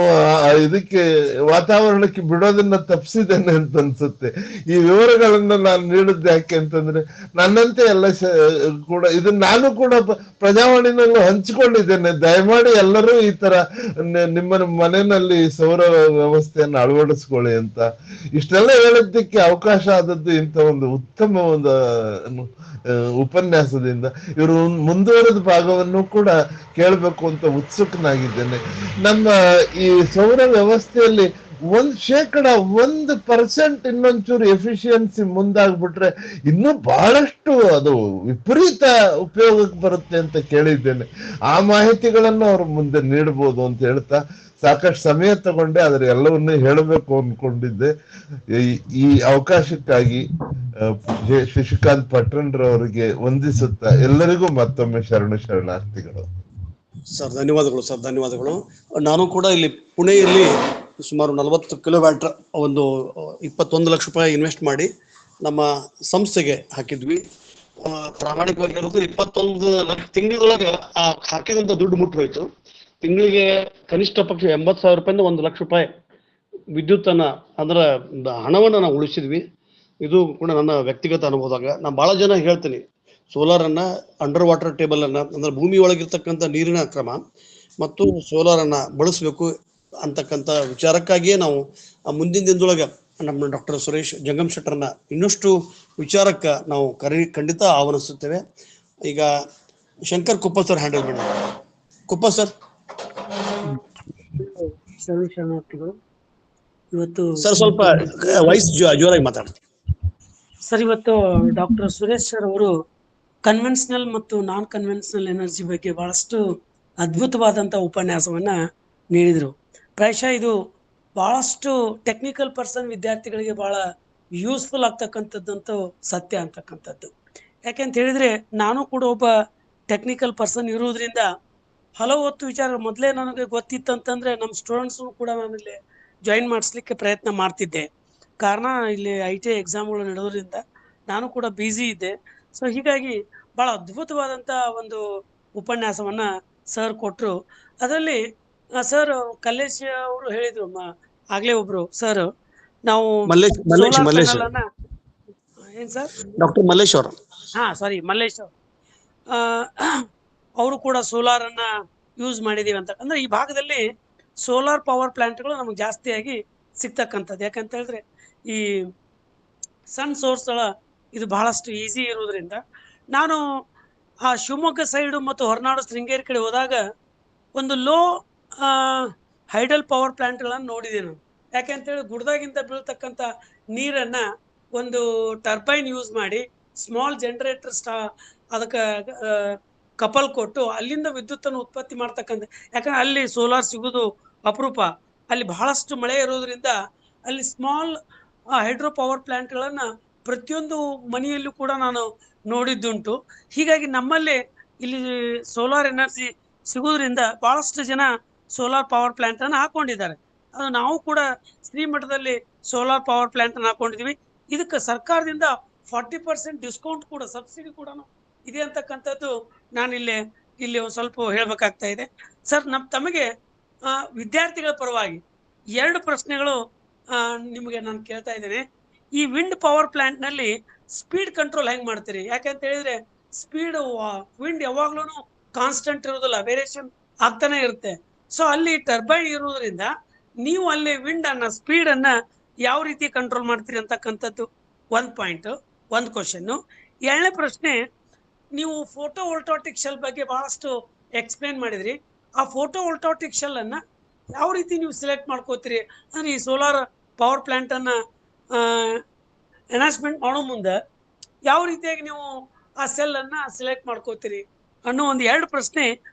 ಇದಕ್ಕೆ ವಾತಾವರಣಕ್ಕೆ ಬಿಡೋದನ್ನ ತಪ್ಪಿಸಿದ್ದೇನೆ ಅಂತ ಅನ್ಸುತ್ತೆ. ಈ ವಿವರಗಳನ್ನ ನಾನು ನೀಡಿದ್ದು ಯಾಕೆ ಅಂತಂದ್ರೆ, ನನ್ನಂತೆ ಎಲ್ಲ ಕೂಡ ಇದನ್ನ ನಾನು ಕೂಡ ಪ್ರಜಾವಾಣಿನಲ್ಲೂ ಹಂಚಿಕೊಂಡಿದ್ದೇನೆ. ದಯಮಾಡಿ ಎಲ್ಲರೂ ಈ ತರ ನಿಮ್ಮ ಮನೆಯಲ್ಲಿ ಸೌರ ವ್ಯವಸ್ಥೆಯನ್ನು ಅಳವಡಿಸ್ಕೊಳ್ಳಿ ಅಂತ. ಇಷ್ಟೆಲ್ಲ ಹೇಳೋದಕ್ಕೆ ಅವಕಾಶ ಆದದ್ದು ಇಂಥ ಒಂದು ಉತ್ತಮ ಒಂದು ಉಪನ್ಯಾಸದಿಂದ. ಇವರು ಮುಂದುವರೆದ ಭಾಗವನ್ನು ಕೂಡ ಕೇಳಬೇಕು ಅಂತ ಉತ್ಸುಕನಾಗಿದ್ದೇನೆ. ನಮ್ಮ ಈ ಸೌರ ವ್ಯವಸ್ಥೆಯಲ್ಲಿ 1% ಇನ್ನೊಂಚೂರು ಎಫಿಷಿಯನ್ಸಿ ಮುಂದಾಗ್ಬಿಟ್ರೆ ಇನ್ನೂ ಬಹಳಷ್ಟು ಅದು ವಿಪರೀತ ಉಪಯೋಗಕ್ಕೆ ಬರುತ್ತೆ ಅಂತ ಕೇಳಿದ್ದೇನೆ. ಆ ಮಾಹಿತಿಗಳನ್ನು ಅವ್ರು ಮುಂದೆ ನೀಡಬಹುದು ಅಂತ ಹೇಳ್ತಾ ಸಾಕಷ್ಟು ಸಮಯ ತಗೊಂಡೆ, ಆದ್ರೆ ಎಲ್ಲವನ್ನೂ ಹೇಳಬೇಕು ಅನ್ಕೊಂಡಿದ್ದೆ. ಈ ಅವಕಾಶಕ್ಕಾಗಿ ಶಶಿಕಾಂತ್ ಪಟ್ಟಣ್ರವರಿಗೆ ವಂದಿಸುತ್ತಾ ಎಲ್ಲರಿಗೂ ಮತ್ತೊಮ್ಮೆ ಶರಣಾರ್ಥಿಗಳು. ಸರ್ ಧನ್ಯವಾದಗಳು ಸರ್, ಧನ್ಯವಾದಗಳು. ನಾನು ಕೂಡ ಇಲ್ಲಿ ಪುಣೆಯಲ್ಲಿ ಸುಮಾರು 40 ಕಿಲೋವ್ಯಾಟ್ ಒಂದು 21 ಲಕ್ಷ ರೂಪಾಯಿ ಇನ್ವೆಸ್ಟ್ ಮಾಡಿ ನಮ್ಮ ಸಂಸ್ಥೆಗೆ ಹಾಕಿದ್ವಿ. ಪ್ರಾಮಾಣಿಕವಾಗಿ ಹೇಳೋದು 21 ಲಕ್ಷ ತಿಂಗಳೊಳಗೆ ಆ ಹಾಕಿದಂತ ದುಡ್ಡು ಮುಟ್ಟೋಯ್ತು. ತಿಂಗಳಿಗೆ ಕನಿಷ್ಠ ಪಕ್ಷ 80,000 ರೂಪಾಯಿಂದ 1 ಲಕ್ಷ ರೂಪಾಯಿ ವಿದ್ಯುತ್ತನ್ನ ಅಂದ್ರೆ ಹಣವನ್ನ ನಾವು ಉಳಿಸಿದ್ವಿ. ಇದು ಕೂಡ ನನ್ನ ವ್ಯಕ್ತಿಗತ ಅನುಭವದಾಗ. ನಾನು ಬಹಳ ಜನ ಹೇಳ್ತೀನಿ, ಸೋಲಾರ್ ಅನ್ನ ಅಂಡರ್ ವಾಟರ್ ಟೇಬಲ್ ಅನ್ನ ಅಂದ್ರೆ ಭೂಮಿ ಒಳಗಿರ್ತಕ್ಕಂಥ ನೀರಿನ ಕ್ರಮ ಮತ್ತು ಸೋಲಾರ್ ಅನ್ನ ಬಳಸಬೇಕು ಅಂತಕ್ಕಂಥ ವಿಚಾರಕ್ಕಾಗಿಯೇ ನಾವು ಮುಂದಿನ ದಿನದೊಳಗೆ ನಮ್ಮ ಡಾಕ್ಟರ್ ಸುರೇಶ್ ಜಂಗಮ್ ಶೆಟ್ಟರ್ನ ಇನ್ನಷ್ಟು ವಿಚಾರಕ್ಕೆ ನಾವು ಖಂಡಿತ ಆಹ್ವಾನಿಸುತ್ತೇವೆ. ಈಗ ಶಂಕರ್ ಕುಪ್ಪ ಸರ್ ಹ್ಯಾಂಡಲ್ ಮಾಡಿ. ಕುಪ್ಪ ಸರ್. ಶರಣಾರ್ಥಿಗಳು. ಇವತ್ತು ಸರ್ ಸ್ವಲ್ಪ ವಾಯ್ಸ್ ಜೋರಾಗಿ ಮಾತಾಡಿ ಸರ್. ಇವತ್ತು ಡಾಕ್ಟರ್ ಸುರೇಶ್ ಸರ್ ಅವರು ಕನ್ವೆನ್ಷನಲ್ ಮತ್ತು ನಾನ್ ಕನ್ವೆನ್ಷನಲ್ ಎನರ್ಜಿ ಬಗ್ಗೆ ಬಹಳಷ್ಟು ಅದ್ಭುತವಾದಂಥ ಉಪನ್ಯಾಸವನ್ನ ನೀಡಿದರು. ಪ್ರಾಯಶಃ ಇದು ಬಹಳಷ್ಟು ಟೆಕ್ನಿಕಲ್ ಪರ್ಸನ್ ವಿದ್ಯಾರ್ಥಿಗಳಿಗೆ ಬಹಳ ಯೂಸ್ಫುಲ್ ಆಗ್ತಕ್ಕಂಥದ್ದಂತೂ ಸತ್ಯ ಅಂತಕ್ಕಂಥದ್ದು. ಯಾಕೆಂತ ಹೇಳಿದ್ರೆ ನಾನು ಕೂಡ ಒಬ್ಬ ಟೆಕ್ನಿಕಲ್ ಪರ್ಸನ್ ಇರುವುದರಿಂದ ಹಲವು ಹೊತ್ತು ವಿಚಾರ ಮೊದಲೇ ನನಗೆ ಗೊತ್ತಿತ್ತಂತಂದ್ರೆ ನಮ್ಮ ಸ್ಟೂಡೆಂಟ್ಸ್ ಕೂಡ ನಾನಿಲ್ಲಿ ಜಾಯಿನ್ ಮಾಡಿಸ್ಲಿಕ್ಕೆ ಪ್ರಯತ್ನ ಮಾಡ್ತಿದ್ದೆ. ಕಾರಣ ಇಲ್ಲಿ ITI ಎಕ್ಸಾಮ್ಗಳು ನಡೆಯೋದ್ರಿಂದ ನಾನು ಕೂಡ ಬ್ಯುಸಿ ಇದ್ದೆ. ಸೊ ಹೀಗಾಗಿ ಬಹಳ ಅದ್ಭುತವಾದಂಥ ಒಂದು ಉಪನ್ಯಾಸವನ್ನ ಸರ್ ಕೊಟ್ಟರು. ಅದರಲ್ಲಿ ಸರ್ ಕಲ್ಲೇಶ್ ಅವರು ಹೇಳಿದ್ರು, ಆಗ್ಲೇ ಒಬ್ರು ಸರ್, ನಾವು ಏನ್ ಸರ್ ಡಾಕ್ಟರ್ ಮಲ್ಲೇಶ್ ಅವರು, ಸಾರಿ ಮಲ್ಲೇಶ್ ಅವರು ಕೂಡ ಸೋಲಾರ್ ಅನ್ನ ಯೂಸ್ ಮಾಡಿದೀವಿ ಅಂತ. ಅಂದ್ರೆ ಈ ಭಾಗದಲ್ಲಿ ಸೋಲಾರ್ ಪವರ್ ಪ್ಲಾಂಟ್ಗಳು ನಮಗೆ ಜಾಸ್ತಿಯಾಗಿ ಸಿಗ್ತಕ್ಕಂಥದ್ದು. ಯಾಕಂತ ಹೇಳಿದ್ರೆ ಈ ಸನ್ ಸೋರ್ಸ್ಗಳ ಇದು ಬಹಳಷ್ಟು ಈಸಿ ಇರೋದ್ರಿಂದ ನಾನು ಆ ಶಿವಮೊಗ್ಗ ಸೈಡ್ ಮತ್ತು ಹೊರನಾಡು ಶೃಂಗೇರಿ ಕಡೆ ಹೋದಾಗ ಒಂದು ಲೋ ಹೈಡಲ್ ಪವರ್ ಪ್ಲಾಂಟ್ಗಳನ್ನು ನೋಡಿದೆ ನಾನು. ಯಾಕೆಂತೇಳಿ ಗುಡ್ದಾಗಿಂದ ಬೀಳ್ತಕ್ಕಂಥ ನೀರನ್ನ ಒಂದು ಟರ್ಬೈನ್ ಯೂಸ್ ಮಾಡಿ ಸ್ಮಾಲ್ ಜನರೇಟರ್ ಅದಕ್ಕೆ ಕಪಲ್ ಕೊಟ್ಟು ಅಲ್ಲಿಂದ ವಿದ್ಯುತ್ತನ್ನು ಉತ್ಪತ್ತಿ ಮಾಡ್ತಕ್ಕಂಥ. ಯಾಕಂದ್ರೆ ಅಲ್ಲಿ ಸೋಲಾರ್ ಸಿಗೋದು ಅಪರೂಪ. ಅಲ್ಲಿ ಬಹಳಷ್ಟು ಮಳೆ ಇರೋದ್ರಿಂದ ಅಲ್ಲಿ ಸ್ಮಾಲ್ ಹೈಡ್ರೋ ಪವರ್ ಪ್ಲಾಂಟ್ಗಳನ್ನ ಪ್ರತಿಯೊಂದು ಮನೆಯಲ್ಲೂ ಕೂಡ ನಾನು ನೋಡಿದ್ದುಂಟು. ಹೀಗಾಗಿ ನಮ್ಮಲ್ಲಿ ಇಲ್ಲಿ ಸೋಲಾರ್ ಎನರ್ಜಿ ಸಿಗೋದ್ರಿಂದ ಬಹಳಷ್ಟು ಜನ ಸೋಲಾರ್ ಪವರ್ ಪ್ಲಾಂಟ್ ಅನ್ನು ಹಾಕೊಂಡಿದ್ದಾರೆ. ಅದು ನಾವು ಕೂಡ ಶ್ರೀಮಠದಲ್ಲಿ ಸೋಲಾರ್ ಪವರ್ ಪ್ಲಾಂಟ್ ಅನ್ನು ಹಾಕೊಂಡಿದೀವಿ. ಇದಕ್ಕೆ ಸರ್ಕಾರದಿಂದ 40% ಡಿಸ್ಕೌಂಟ್ ಕೂಡ, ಸಬ್ಸಿಡಿ ಕೂಡ ಇದೆ ಅಂತಕ್ಕಂಥದ್ದು ನಾನು ಇಲ್ಲಿ ಒಂದು ಸ್ವಲ್ಪ ಹೇಳ್ಬೇಕಾಗ್ತಾ ಇದೆ. ಸರ್, ತಮಗೆ ವಿದ್ಯಾರ್ಥಿಗಳ ಪರವಾಗಿ 2 ಪ್ರಶ್ನೆಗಳು ನಿಮಗೆ ನಾನು ಕೇಳ್ತಾ ಇದ್ದೇನೆ. ಈ ವಿಂಡ್ ಪವರ್ ಪ್ಲಾಂಟ್ ನಲ್ಲಿ ಸ್ಪೀಡ್ ಕಂಟ್ರೋಲ್ ಹೆಂಗ್ ಮಾಡ್ತೀರಿ? ಯಾಕಂತ ಹೇಳಿದ್ರೆ ಸ್ಪೀಡ್ ವಿಂಡ್ ಯಾವಾಗ್ಲೂ ಕಾನ್ಸ್ಟೆಂಟ್ ಇರೋದಿಲ್ಲ, ವೇರಿಯೇಷನ್ ಆಗ್ತಾನೆ ಇರುತ್ತೆ. ಸೊ ಅಲ್ಲಿ ಟರ್ಬೈನ್ ಇರೋದ್ರಿಂದ ನೀವು ಅಲ್ಲಿ ವಿಂಡ್ ಅನ್ನ ಸ್ಪೀಡ್ ಅನ್ನ ಯಾವ ರೀತಿ ಕಂಟ್ರೋಲ್ ಮಾಡ್ತೀರಿ ಅಂತಕ್ಕಂಥದ್ದು ಒಂದು ಪಾಯಿಂಟ್, ಒಂದು ಕ್ವಶನ್. ಎರಡನೇ ಪ್ರಶ್ನೆ, ನೀವು ಫೋಟೋ ವೋಲ್ಟಾಟಿಕ್ ಶೆಲ್ ಬಗ್ಗೆ ಬಹಳಷ್ಟು ಎಕ್ಸ್ಪ್ಲೇನ್ ಮಾಡಿದ್ರಿ. ಆ ಫೋಟೋ ವೋಲ್ಟಾಟಿಕ್ ಶೆಲ್ ಅನ್ನ ಯಾವ ರೀತಿ ನೀವು ಸೆಲೆಕ್ಟ್ ಮಾಡ್ಕೋತೀರಿ? ಅಂದ್ರೆ ಈ ಸೋಲಾರ್ ಪವರ್ ಪ್ಲಾಂಟ್ ಅನ್ನ ಅನೌನ್ಸ್ಮೆಂಟ್ ಮಾಡೋ ಮುಂದೆ ಯಾವ ರೀತಿಯಾಗಿ ನೀವು ಆ ಸೆಲ್ ಅನ್ನ ಸೆಲೆಕ್ಟ್ ಮಾಡ್ಕೋತೀರಿ ಅನ್ನೋ ಒಂದು 2 ಪ್ರಶ್ನೆ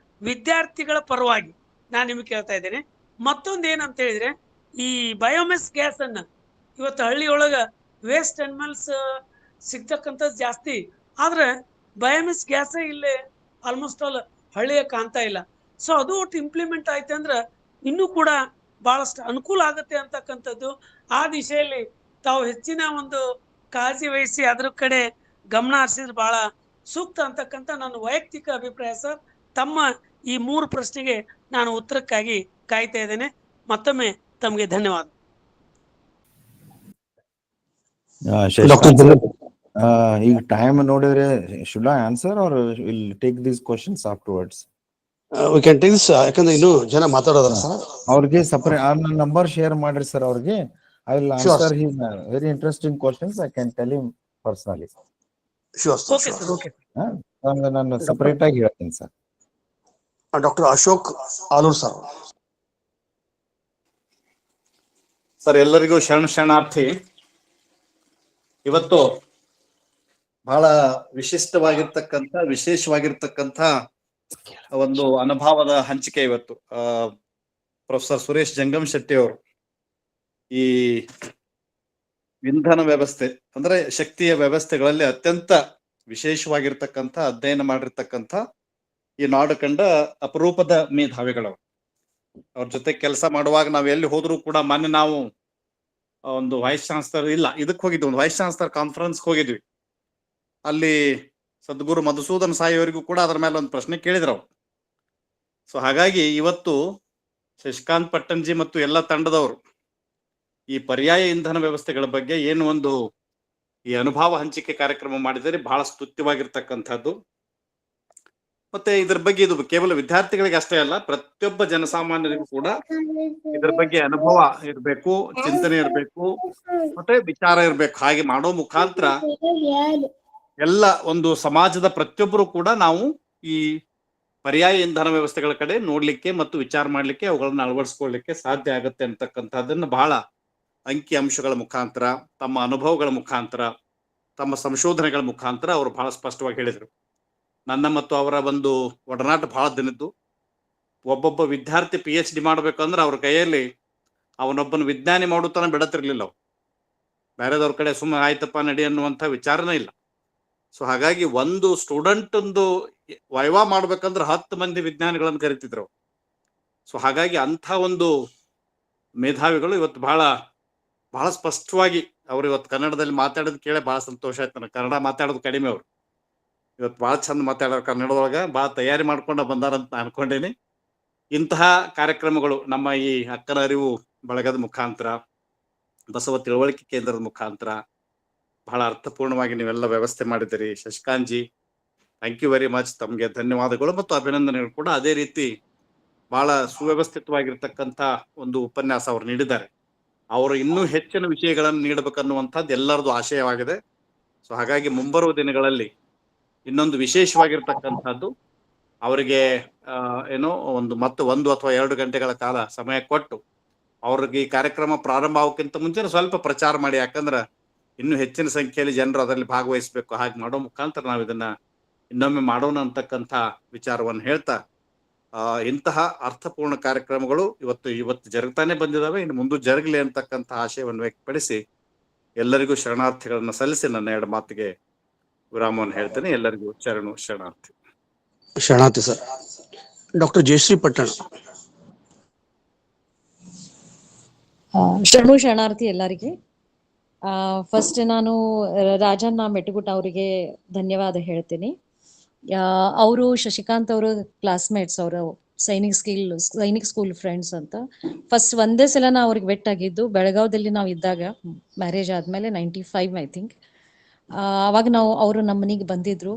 ವಿದ್ಯಾರ್ಥಿಗಳ ಪರವಾಗಿ ನಾನು ನಿಮಗೆ ಕೇಳ್ತಾ ಇದ್ದೇನೆ. ಮತ್ತೊಂದು ಏನಂತ ಹೇಳಿದ್ರೆ, ಈ ಬಯೋಮೆಸ್ ಗ್ಯಾಸ್ ಅನ್ನ ಇವತ್ತು ಹಳ್ಳಿಯೊಳಗ ವೇಸ್ಟ್ ಅನಿಮಲ್ಸ್ ಸಿಗ್ತಕ್ಕಂಥದ್ದು ಜಾಸ್ತಿ, ಆದ್ರೆ ಬಯೋಮೆಸ್ ಗ್ಯಾಸ್ ಇಲ್ಲೇ ಆಲ್ಮೋಸ್ಟ್ ಆಲ್ ಹಳ್ಳಿಯ ಕಾಣ್ತಾ ಇಲ್ಲ. ಸೊ ಅದು ಒಟ್ಟು ಇಂಪ್ಲಿಮೆಂಟ್ ಆಯ್ತು ಅಂದ್ರೆ ಇನ್ನೂ ಕೂಡ ಬಹಳಷ್ಟು ಅನುಕೂಲ ಆಗುತ್ತೆ ಅಂತಕ್ಕಂಥದ್ದು. ಆ ದಿಶೆಯಲ್ಲಿ ತಾವು ಹೆಚ್ಚಿನ ಒಂದು ಕಾಳಜಿ ವಹಿಸಿ ಅದ್ರ ಕಡೆ ಗಮನ ಹರಿಸಿದ್ರೆ ಬಹಳ ಸೂಕ್ತ ಅಂತಕ್ಕಂಥ ನನ್ನ ವೈಯಕ್ತಿಕ ಅಭಿಪ್ರಾಯ ಸರ್. ತಮ್ಮ ಈ 3 ಪ್ರಶ್ನೆಗೆ ನಾನು ಉತ್ತರಕ್ಕಾಗಿ ಕಾಯ್ತಾ ಇದ್ದೇನೆ. ಮತ್ತೊಮ್ಮೆ ತಮಗೆ ಧನ್ಯವಾದ. ಈಗ ಟೈಮ್ ನೋಡಿದ್ರೆ should I answer or will take these questions afterwards? We can take this. ಯಾಕಂದ್ರೆ ಇನ್ನು ಜನ ಮಾತಾಡೋದಲ್ಲ ಸರ್. ಅವ್ರಿಗೆ ಸಪರೇಟ್ ನಂಬರ್ ಶೇರ್ ಮಾಡ್ರಿ ಸರ್ ಅವ್ರಿಗೆ. I will answer him very interesting questions. I can tell him personally. Okay sir, okay. ನಾನು separate ಆಗಿ ಹೇಳ್ತೀನಿ sir. Doctor Ashok Alur sir. Sir, ಎಲ್ಲರಿಗೂ ಶರಣಾರ್ಥಿ. ಇವತ್ತು ಬಹಳ ವಿಶೇಷವಾಗಿರ್ತಕ್ಕಂಥ ಒಂದು ಅನುಭವದ ಹಂಚಿಕೆ ಇವತ್ತು. ಪ್ರೊಫೆಸರ್ ಸುರೇಶ್ ಜಂಗಮ್ ಶೆಟ್ಟಿ ಅವರು ಈ ಇಂಧನ ವ್ಯವಸ್ಥೆ ಅಂದ್ರೆ ಶಕ್ತಿಯ ವ್ಯವಸ್ಥೆಗಳಲ್ಲಿ ಅತ್ಯಂತ ವಿಶೇಷವಾಗಿರ್ತಕ್ಕಂಥ ಅಧ್ಯಯನ ಮಾಡಿರ್ತಕ್ಕಂಥ ಈ ನಾಡು ಕಂಡ ಅಪರೂಪದ ಮೇಧಾವಿಗಳವರು. ಅವ್ರ ಜೊತೆ ಕೆಲಸ ಮಾಡುವಾಗ ನಾವ್ ಎಲ್ಲಿ ಹೋದ್ರು ಕೂಡ, ಮೊನ್ನೆ ನಾವು ಒಂದು ವೈಸ್ ಚಾನ್ಸಲರ್ ಇದಕ್ಕೆ ಹೋಗಿದ್ವಿ, ಒಂದು ವೈಸ್ ಚಾನ್ಸಲರ್ ಕಾನ್ಫರೆನ್ಸ್ ಹೋಗಿದ್ವಿ. ಅಲ್ಲಿ ಸದ್ಗುರು ಮಧುಸೂದನ್ ಸಾಯಿ ಅವರಿಗೂ ಕೂಡ ಅದರ ಮೇಲೆ ಒಂದು ಪ್ರಶ್ನೆ ಕೇಳಿದ್ರು ಅವ್ರು. ಸೊ ಹಾಗಾಗಿ ಇವತ್ತು ಶಶಿಕಾಂತ್ ಪಟ್ಟಣ್ಜಿ ಮತ್ತು ಎಲ್ಲ ತಂಡದವರು ಈ ಪರ್ಯಾಯ ಇಂಧನ ವ್ಯವಸ್ಥೆಗಳ ಬಗ್ಗೆ ಏನು ಒಂದು ಈ ಅನುಭವ ಹಂಚಿಕೆ ಕಾರ್ಯಕ್ರಮ ಮಾಡಿದರೆ ಬಹಳ ಸ್ತುತ್ಯವಾಗಿರ್ತಕ್ಕಂಥದ್ದು. ಮತ್ತೆ ಇದ್ರ ಬಗ್ಗೆ ಇದು ಕೇವಲ ವಿದ್ಯಾರ್ಥಿಗಳಿಗೆ ಅಷ್ಟೇ ಅಲ್ಲ, ಪ್ರತಿಯೊಬ್ಬ ಜನಸಾಮಾನ್ಯರಿಗೂ ಕೂಡ ಇದ್ರ ಬಗ್ಗೆ ಅನುಭವ ಇರಬೇಕು, ಚಿಂತನೆ ಇರಬೇಕು, ಮತ್ತೆ ವಿಚಾರ ಇರಬೇಕು. ಹಾಗೆ ಮಾಡೋ ಮುಖಾಂತರ ಎಲ್ಲ ಒಂದು ಸಮಾಜದ ಪ್ರತಿಯೊಬ್ಬರು ಕೂಡ ನಾವು ಈ ಪರ್ಯಾಯ ಇಂಧನ ವ್ಯವಸ್ಥೆಗಳ ಕಡೆ ನೋಡ್ಲಿಕ್ಕೆ ಮತ್ತು ವಿಚಾರ ಮಾಡ್ಲಿಕ್ಕೆ, ಅವುಗಳನ್ನ ಅಳವಡಿಸ್ಕೊಳ್ಳಿಕ್ಕೆ ಸಾಧ್ಯ ಆಗುತ್ತೆ ಅಂತಕ್ಕಂಥದ್ದನ್ನ ಬಹಳ ಅಂಕಿ ಅಂಶಗಳ ಮುಖಾಂತರ, ತಮ್ಮ ಅನುಭವಗಳ ಮುಖಾಂತರ, ತಮ್ಮ ಸಂಶೋಧನೆಗಳ ಮುಖಾಂತರ ಅವರು ಬಹಳ ಸ್ಪಷ್ಟವಾಗಿ ಹೇಳಿದರು. ನನ್ನ ಮತ್ತು ಅವರ ಒಂದು ಒಡನಾಟ ಬಹಳ ದಿನದ್ದು. ಒಬ್ಬೊಬ್ಬ ವಿದ್ಯಾರ್ಥಿ PhD ಮಾಡ್ಬೇಕಂದ್ರೆ ಅವ್ರ ಕೈಯಲ್ಲಿ ಅವನೊಬ್ಬನ ವಿಜ್ಞಾನಿ ಮಾಡುತ್ತಾನೆ ಬಿಡತಿರ್ಲಿಲ್ಲ. ಅವು ಬೇರೆದವ್ರ ಕಡೆ ಸುಮ್ಮನೆ ಆಯ್ತಪ್ಪ ನಡಿ ಅನ್ನುವಂಥ ವಿಚಾರನೇ ಇಲ್ಲ. ಸೊ ಹಾಗಾಗಿ ಒಂದು ಸ್ಟೂಡೆಂಟ್ ಒಂದು ವೈವಾ ಮಾಡ್ಬೇಕಂದ್ರೆ 10 ಮಂದಿ ವಿಜ್ಞಾನಿಗಳನ್ನು ಕರಿತಿದ್ರು. ಸೊ ಹಾಗಾಗಿ ಅಂಥ ಒಂದು ಮೇಧಾವಿಗಳು ಇವತ್ತು ಬಹಳ ಬಹಳ ಸ್ಪಷ್ಟವಾಗಿ ಅವ್ರು ಇವತ್ತು ಕನ್ನಡದಲ್ಲಿ ಮಾತಾಡೋದು ಕೇಳಿ ಬಹಳ ಸಂತೋಷ ಆಯ್ತು ನನಗೆ. ಕನ್ನಡ ಮಾತಾಡೋದು ಕಡಿಮೆ ಅವರು, ಇವತ್ತು ಬಹಳ ಚಂದ ಮಾತಾಡೋರು ಕನ್ನಡದೊಳಗ, ಬಹಳ ತಯಾರಿ ಮಾಡ್ಕೊಂಡು ಬಂದಾರಂತ ಅನ್ಕೊಂಡೇನಿ. ಇಂತಹ ಕಾರ್ಯಕ್ರಮಗಳು ನಮ್ಮ ಈ ಅಕ್ಕನ ಅರಿವು ಬಳಗದ ಮುಖಾಂತರ, ಬಸವ ತಿಳುವಳಿಕೆ ಕೇಂದ್ರದ ಮುಖಾಂತರ ಬಹಳ ಅರ್ಥಪೂರ್ಣವಾಗಿ ನೀವೆಲ್ಲ ವ್ಯವಸ್ಥೆ ಮಾಡಿದ್ದೀರಿ. Shashikant ji, thank you very much. ತಮಗೆ ಧನ್ಯವಾದಗಳು ಮತ್ತು ಅಭಿನಂದನೆಗಳು ಕೂಡ. ಅದೇ ರೀತಿ ಬಹಳ ಸುವ್ಯವಸ್ಥಿತವಾಗಿರ್ತಕ್ಕಂಥ ಒಂದು ಉಪನ್ಯಾಸ ಅವರು ನೀಡಿದ್ದಾರೆ. ಅವರು ಇನ್ನೂ ಹೆಚ್ಚಿನ ವಿಷಯಗಳನ್ನು ನೀಡಬೇಕನ್ನುವಂಥದ್ದು ಎಲ್ಲರದು ಆಶಯವಾಗಿದೆ. ಸೊ ಹಾಗಾಗಿ ಮುಂಬರುವ ದಿನಗಳಲ್ಲಿ ಇನ್ನೊಂದು ವಿಶೇಷವಾಗಿರ್ತಕ್ಕಂಥದ್ದು ಅವರಿಗೆ ಏನೋ ಒಂದು 1 ಅಥವಾ 2 ಗಂಟೆಗಳ ಕಾಲ ಸಮಯ ಕೊಟ್ಟು ಅವ್ರಿಗೆ ಈ ಕಾರ್ಯಕ್ರಮ ಪ್ರಾರಂಭ ಆಗೋಕ್ಕಿಂತ ಮುಂಚೆ ಸ್ವಲ್ಪ ಪ್ರಚಾರ ಮಾಡಿ. ಯಾಕಂದ್ರೆ ಇನ್ನೂ ಹೆಚ್ಚಿನ ಸಂಖ್ಯೆಯಲ್ಲಿ ಜನರು ಅದರಲ್ಲಿ ಭಾಗವಹಿಸಬೇಕು. ಹಾಗೆ ಮಾಡೋ ಮುಖಾಂತರ ನಾವು ಇದನ್ನ ಇನ್ನೊಮ್ಮೆ ಮಾಡೋಣ ಅಂತಕ್ಕಂಥ ವಿಚಾರವನ್ನು ಹೇಳ್ತಾ, ಇಂತಹ ಅರ್ಥಪೂರ್ಣ ಕಾರ್ಯಕ್ರಮಗಳು ಇವತ್ತು ಜರುಗ್ತಾನೆ ಬಂದಿದ್ದಾವೆ, ಇನ್ನು ಮುಂದೆ ಜರುಗಲಿ ಅಂತಕ್ಕಂಥ ಆಶಯವನ್ನು ವ್ಯಕ್ತಪಡಿಸಿ ಎಲ್ಲರಿಗೂ ಶರಣಾರ್ಥಿಗಳನ್ನ ಸಲ್ಲಿಸಿ ನನ್ನ 2 ಮಾತಿಗೆ ವಿರಾಮವನ್ನು ಹೇಳ್ತೇನೆ. ಎಲ್ಲರಿಗೂ ಶರಣಾರ್ಥಿ ಸರ್. ಡಾಕ್ಟರ್ ಜಯಶ್ರೀ ಪಟ್ಟಣ. ಶರಣಾರ್ಥಿ ಎಲ್ಲರಿಗೆ. ಫಸ್ಟ್ ನಾನು ರಾಜಣ್ಣ ಮೆಟಗುಟ ಅವರಿಗೆ ಧನ್ಯವಾದ ಹೇಳ್ತೀನಿ. ಅವರು ಶಶಿಕಾಂತ್ ಅವರು ಕ್ಲಾಸ್ಮೇಟ್ಸ್, ಅವರು ಸೈನಿಕ್ ಸ್ಕೂಲ್ ಫ್ರೆಂಡ್ಸ್ ಅಂತ. ಫಸ್ಟ್ ಒಂದೇ ಸಲ ನಾ ಅವ್ರಿಗೆ ಆಗಿದ್ದು ಬೆಳಗಾವದಲ್ಲಿ ನಾವು ಇದ್ದಾಗ, ಮ್ಯಾರೇಜ್ ಆದ್ಮೇಲೆ 95 ಐ ಥಿಂಕ್. ಅವಾಗ ಅವರು ನಮ್ಮ ಮನೆಗೆ ಬಂದಿದ್ರು.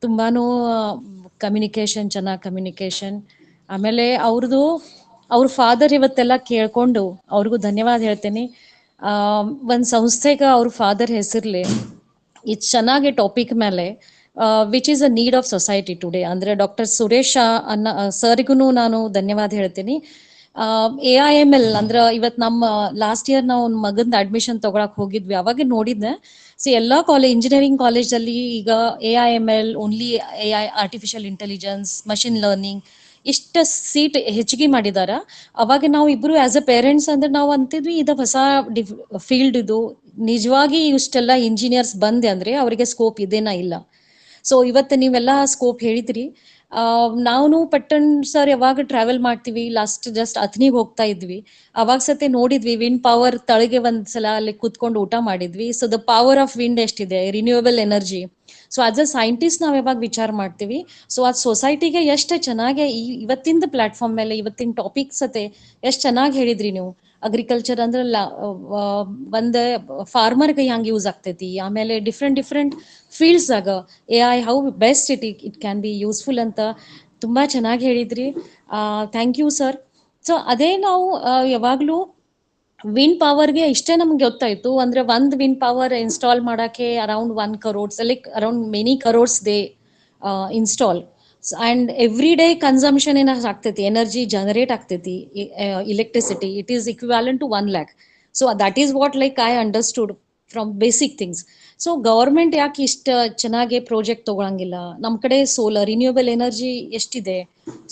ತುಂಬಾನು ಚೆನ್ನಾಗಿ ಕಮ್ಯುನಿಕೇಶನ್. ಆಮೇಲೆ ಅವ್ರ ಫಾದರ್ ಇವತ್ತೆಲ್ಲ ಕೇಳ್ಕೊಂಡು ಅವ್ರಿಗೂ ಧನ್ಯವಾದ ಹೇಳ್ತೇನೆ. ಒಂದ್ ಸಂಸ್ಥೆಗ ಅವ್ರ ಫಾದರ್ ಹೆಸರ್ಲಿ ಇದು ಚೆನ್ನಾಗಿ ಟಾಪಿಕ್ ಮೇಲೆ which is a need of society today ಅಂದ್ರೆ ಡಾಕ್ಟರ್ ಸುರೇಶ್ ಅನ್ನ ಸರ್ಗೂ ನಾನು ಧನ್ಯವಾದ ಹೇಳ್ತೀನಿ. AIML ಅಂದ್ರೆ ಇವತ್ ನಮ್ಮ ಲಾಸ್ಟ್ ಇಯರ್ ನಾವು ಮಗಂದ ಅಡ್ಮಿಷನ್ ತಗೊಳಕ್ ಹೋಗಿದ್ವಿ, ಅವಾಗ ನೋಡಿದ್ದೆ. ಎಲ್ಲಾ ಇಂಜಿನಿಯರಿಂಗ್ ಕಾಲೇಜ್ ಅಲ್ಲಿ ಈಗ AIML only AI artificial intelligence machine learning ಇಷ್ಟ ಸೀಟ್ ಹೆಚ್ಚಿಗೆ ಮಾಡಿದಾರ. ಅವಾಗ ನಾವು ಇಬ್ರು ಆಸ್ ಅ ಪೇರೆಂಟ್ಸ್ ಅಂದ್ರೆ ನಾವು ಅಂತಿದ್ವಿ ಇದು ಹೊಸ ಫೀಲ್ಡ್, ಇದು ನಿಜವಾಗಿ ಇಷ್ಟೆಲ್ಲ ಇಂಜಿನಿಯರ್ಸ್ ಬಂದೆ ಅಂದ್ರೆ ಅವರಿಗೆ ಸ್ಕೋಪ್ ಇದೇನಾ ಇಲ್ಲ. ಸೊ ಇವತ್ತು ನೀವೆಲ್ಲ ಸ್ಕೋಪ್ ಹೇಳಿದ್ರಿ. ನಾವು ಪಟ್ಟಣ್ ಸರ್ ಯಾವಾಗ ಟ್ರಾವೆಲ್ ಮಾಡ್ತೀವಿ, ಜಸ್ಟ್ ಅಥನಿಗೆ ಹೋಗ್ತಾ ಇದ್ವಿ, ಅವಾಗ ಸತೆ ನೋಡಿದ್ವಿ ವಿಂಡ್ ಪವರ್ ತಳಗೆ ಒಂದ್ಸಲ ಅಲ್ಲಿ ಕೂತ್ಕೊಂಡು ಊಟ ಮಾಡಿದ್ವಿ. So the power of wind ಎಷ್ಟಿದೆ, renewable energy. So as a scientist ನಾವ್ ಯಾವಾಗ ವಿಚಾರ ಮಾಡ್ತೀವಿ, ಸೊ ಅದ್ ಸೊಸೈಟಿಗೆ ಎಷ್ಟು ಚೆನ್ನಾಗಿ ಇವತ್ತಿನ ಪ್ಲಾಟ್ಫಾರ್ಮ್ ಮೇಲೆ ಇವತ್ತಿನ ಟಾಪಿಕ್ ಸತೆ ಎಷ್ಟ್ ಚೆನ್ನಾಗಿ ಹೇಳಿದ್ರಿ ನೀವು. ಅಗ್ರಿಕಲ್ಚರ್ ಅಂದ್ರೆ ಒಂದ್ ಫಾರ್ಮರ್ಗೆ ಹೆಂಗ್ ಯೂಸ್ ಆಗ್ತೈತಿ, ಆಮೇಲೆ ಡಿಫ್ರೆಂಟ್ ಫೀಲ್ಡ್ಸ್ ಆಗ AI how best it can be useful ಅಂತ ತುಂಬಾ ಚೆನ್ನಾಗಿ ಹೇಳಿದ್ರಿ. Thank you sir. ಸೊ ಅದೇ ನಾವು ಯಾವಾಗ್ಲೂ ವಿಂಡ್ ಪವರ್ಗೆ ಇಷ್ಟೇ ನಮ್ಗೆ ಗೊತ್ತಾಯ್ತು ಅಂದ್ರೆ ಒಂದ್ ವಿಂಡ್ ಪವರ್ ಇನ್ಸ್ಟಾಲ್ ಮಾಡಕ್ಕೆ around 1 crore like around many crores they install. And every day consumption ಏನ ಆಗ್ತೈತಿ, ಎನರ್ಜಿ ಜನರೇಟ್ ಆಗ್ತೈತಿ, electricity, it is equivalent to 1 lakh. So that is what like I understood from basic things. So government ಯಾಕೆ ಇಷ್ಟ ಚೆನ್ನಾಗಿ project ತಗೊಳಂಗಿಲ್ಲ? ನಮ್ ಕಡೆ solar renewable energy ಎಷ್ಟಿದೆ,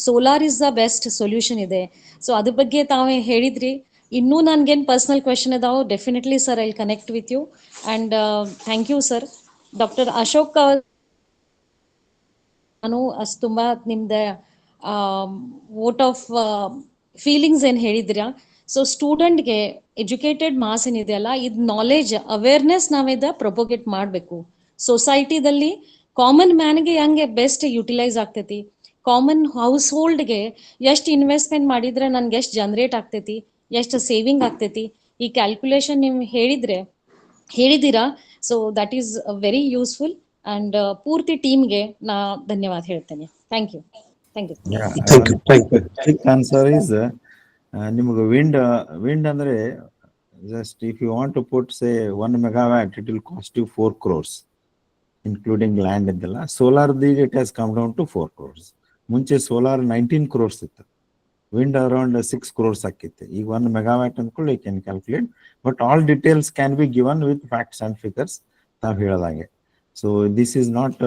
solar is the best solution ಇದೆ. ಸೊ ಅದ್ರ ಬಗ್ಗೆ ತಾವೇ ಹೇಳಿದ್ರಿ. ಇನ್ನೂ ನನ್ಗೇನ್ ಪರ್ಸನಲ್ ಕ್ವೆಶನ್ ಇದಾವೆ, definitely sir I connect with you and thank you sir. Doctor Ashok ನಾನು ಅಷ್ಟು ತುಂಬಾ ನಿಮ್ದ ವೋಟ್ ಆಫ್ ಫೀಲಿಂಗ್ಸ್ ಏನ್ ಹೇಳಿದಿರಾ. ಸೊ ಸ್ಟೂಡೆಂಟ್ಗೆ ಎಜುಕೇಟೆಡ್ ಮಾಸ್ ಏನಿದೆಯಲ್ಲ, ಇದು ನಾಲೆಜ್ ಅವೇರ್ನೆಸ್ ನಾವಿದ ಪ್ರೊಪೋಗೇಟ್ ಮಾಡಬೇಕು ಸೊಸೈಟಿದಲ್ಲಿ. ಕಾಮನ್ ಮ್ಯಾನ್ಗೆ ಹೆಂಗೆ ಬೆಸ್ಟ್ ಯುಟಿಲೈಸ್ ಆಗ್ತೈತಿ, ಕಾಮನ್ ಹೌಸ್ ಹೋಲ್ಡ್ಗೆ ಎಷ್ಟು ಇನ್ವೆಸ್ಟ್ಮೆಂಟ್ ಮಾಡಿದ್ರೆ ನನ್ಗೆ ಎಷ್ಟು ಜನರೇಟ್ ಆಗ್ತೈತಿ, ಎಷ್ಟು ಸೇವಿಂಗ್ ಆಗ್ತೈತಿ, ಈ ಕ್ಯಾಲ್ಕುಲೇಷನ್ ನೀವು ಹೇಳಿದಿರಾ. So that is very useful and ಪೂರ್ತಿ ಟೀಮ್ಗೆ ನಾ ಧನ್ಯವಾದ ಹೇಳ್ತೇನೆ. Thank you. Quick answer is ನಿಮ್ಗೆ ವಿಂಡ್ ಅಂದ್ರೆ just if you want to put say 1 megawatt it will cost you 4 crores including land ಇದೆಲ್ಲ. Solar it has come down to 4 crores. ಮುಂಚೆ solar 19 crores ಇತ್ತು, ವಿಂಡ್ ಅರೌಂಡ್ 6 crores ಆಕಿತ್ತು. ಈಗ 1 megawatt ಅಂದ್ಕೊಳ್ಳಿ you can calculate, but all details can be given with facts and figures ತಾವು ಹೇಳದಾಗೆ. So this is not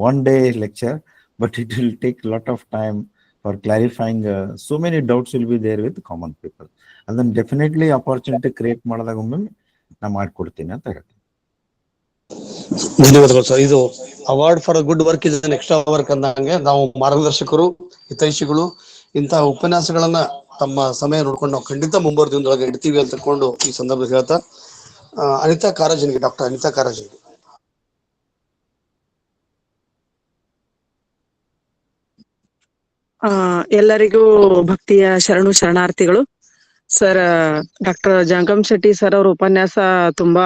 one day lecture, but it will take a lot of time for clarifying. So many doubts will be there with common people, and then definitely opportunity create ಮಾಡಿದಾಗ ಒಮ್ಮೆ ನಾ ಮಾಡ್ಕೊಡ್ತೀನಿ ಅಂತ ಹೇಳ್ತೀನಿ. ಧನ್ಯವಾದಗಳು sir. ಇದು award for good work is an extra work ಅಂದಂಗೆ ನಾವು ಮಾರ್ಗದರ್ಶಕರು ಹಿತೈಷಿಗಳು ಇಂತಹ ಉಪನ್ಯಾಸಗಳನ್ನ ತಮ್ಮ ಸಮಯ ನೋಡ್ಕೊಂಡು ನಾವು ಖಂಡಿತ ಮುಂಬರುವ ದಿನದೊಳಗೆ ಇಡ್ತೀವಿ ಅಂತ ತಿಳ್ಕೊಂಡು ಈ ಸಂದರ್ಭದಲ್ಲಿ ಹೇಳ್ತಾ ಅನಿತಾ ಕಾರಜನ್ಗೆ, ಡಾಕ್ಟರ್ ಅನಿತಾ ಕಾರಜನ್ಗೆ. ಎಲ್ಲರಿಗೂ ಭಕ್ತಿಯ ಶರಣು ಶರಣಾರ್ಥಿಗಳು. Sir doctor Jangam Shetty sir ಅವರ ಉಪನ್ಯಾಸ ತುಂಬಾ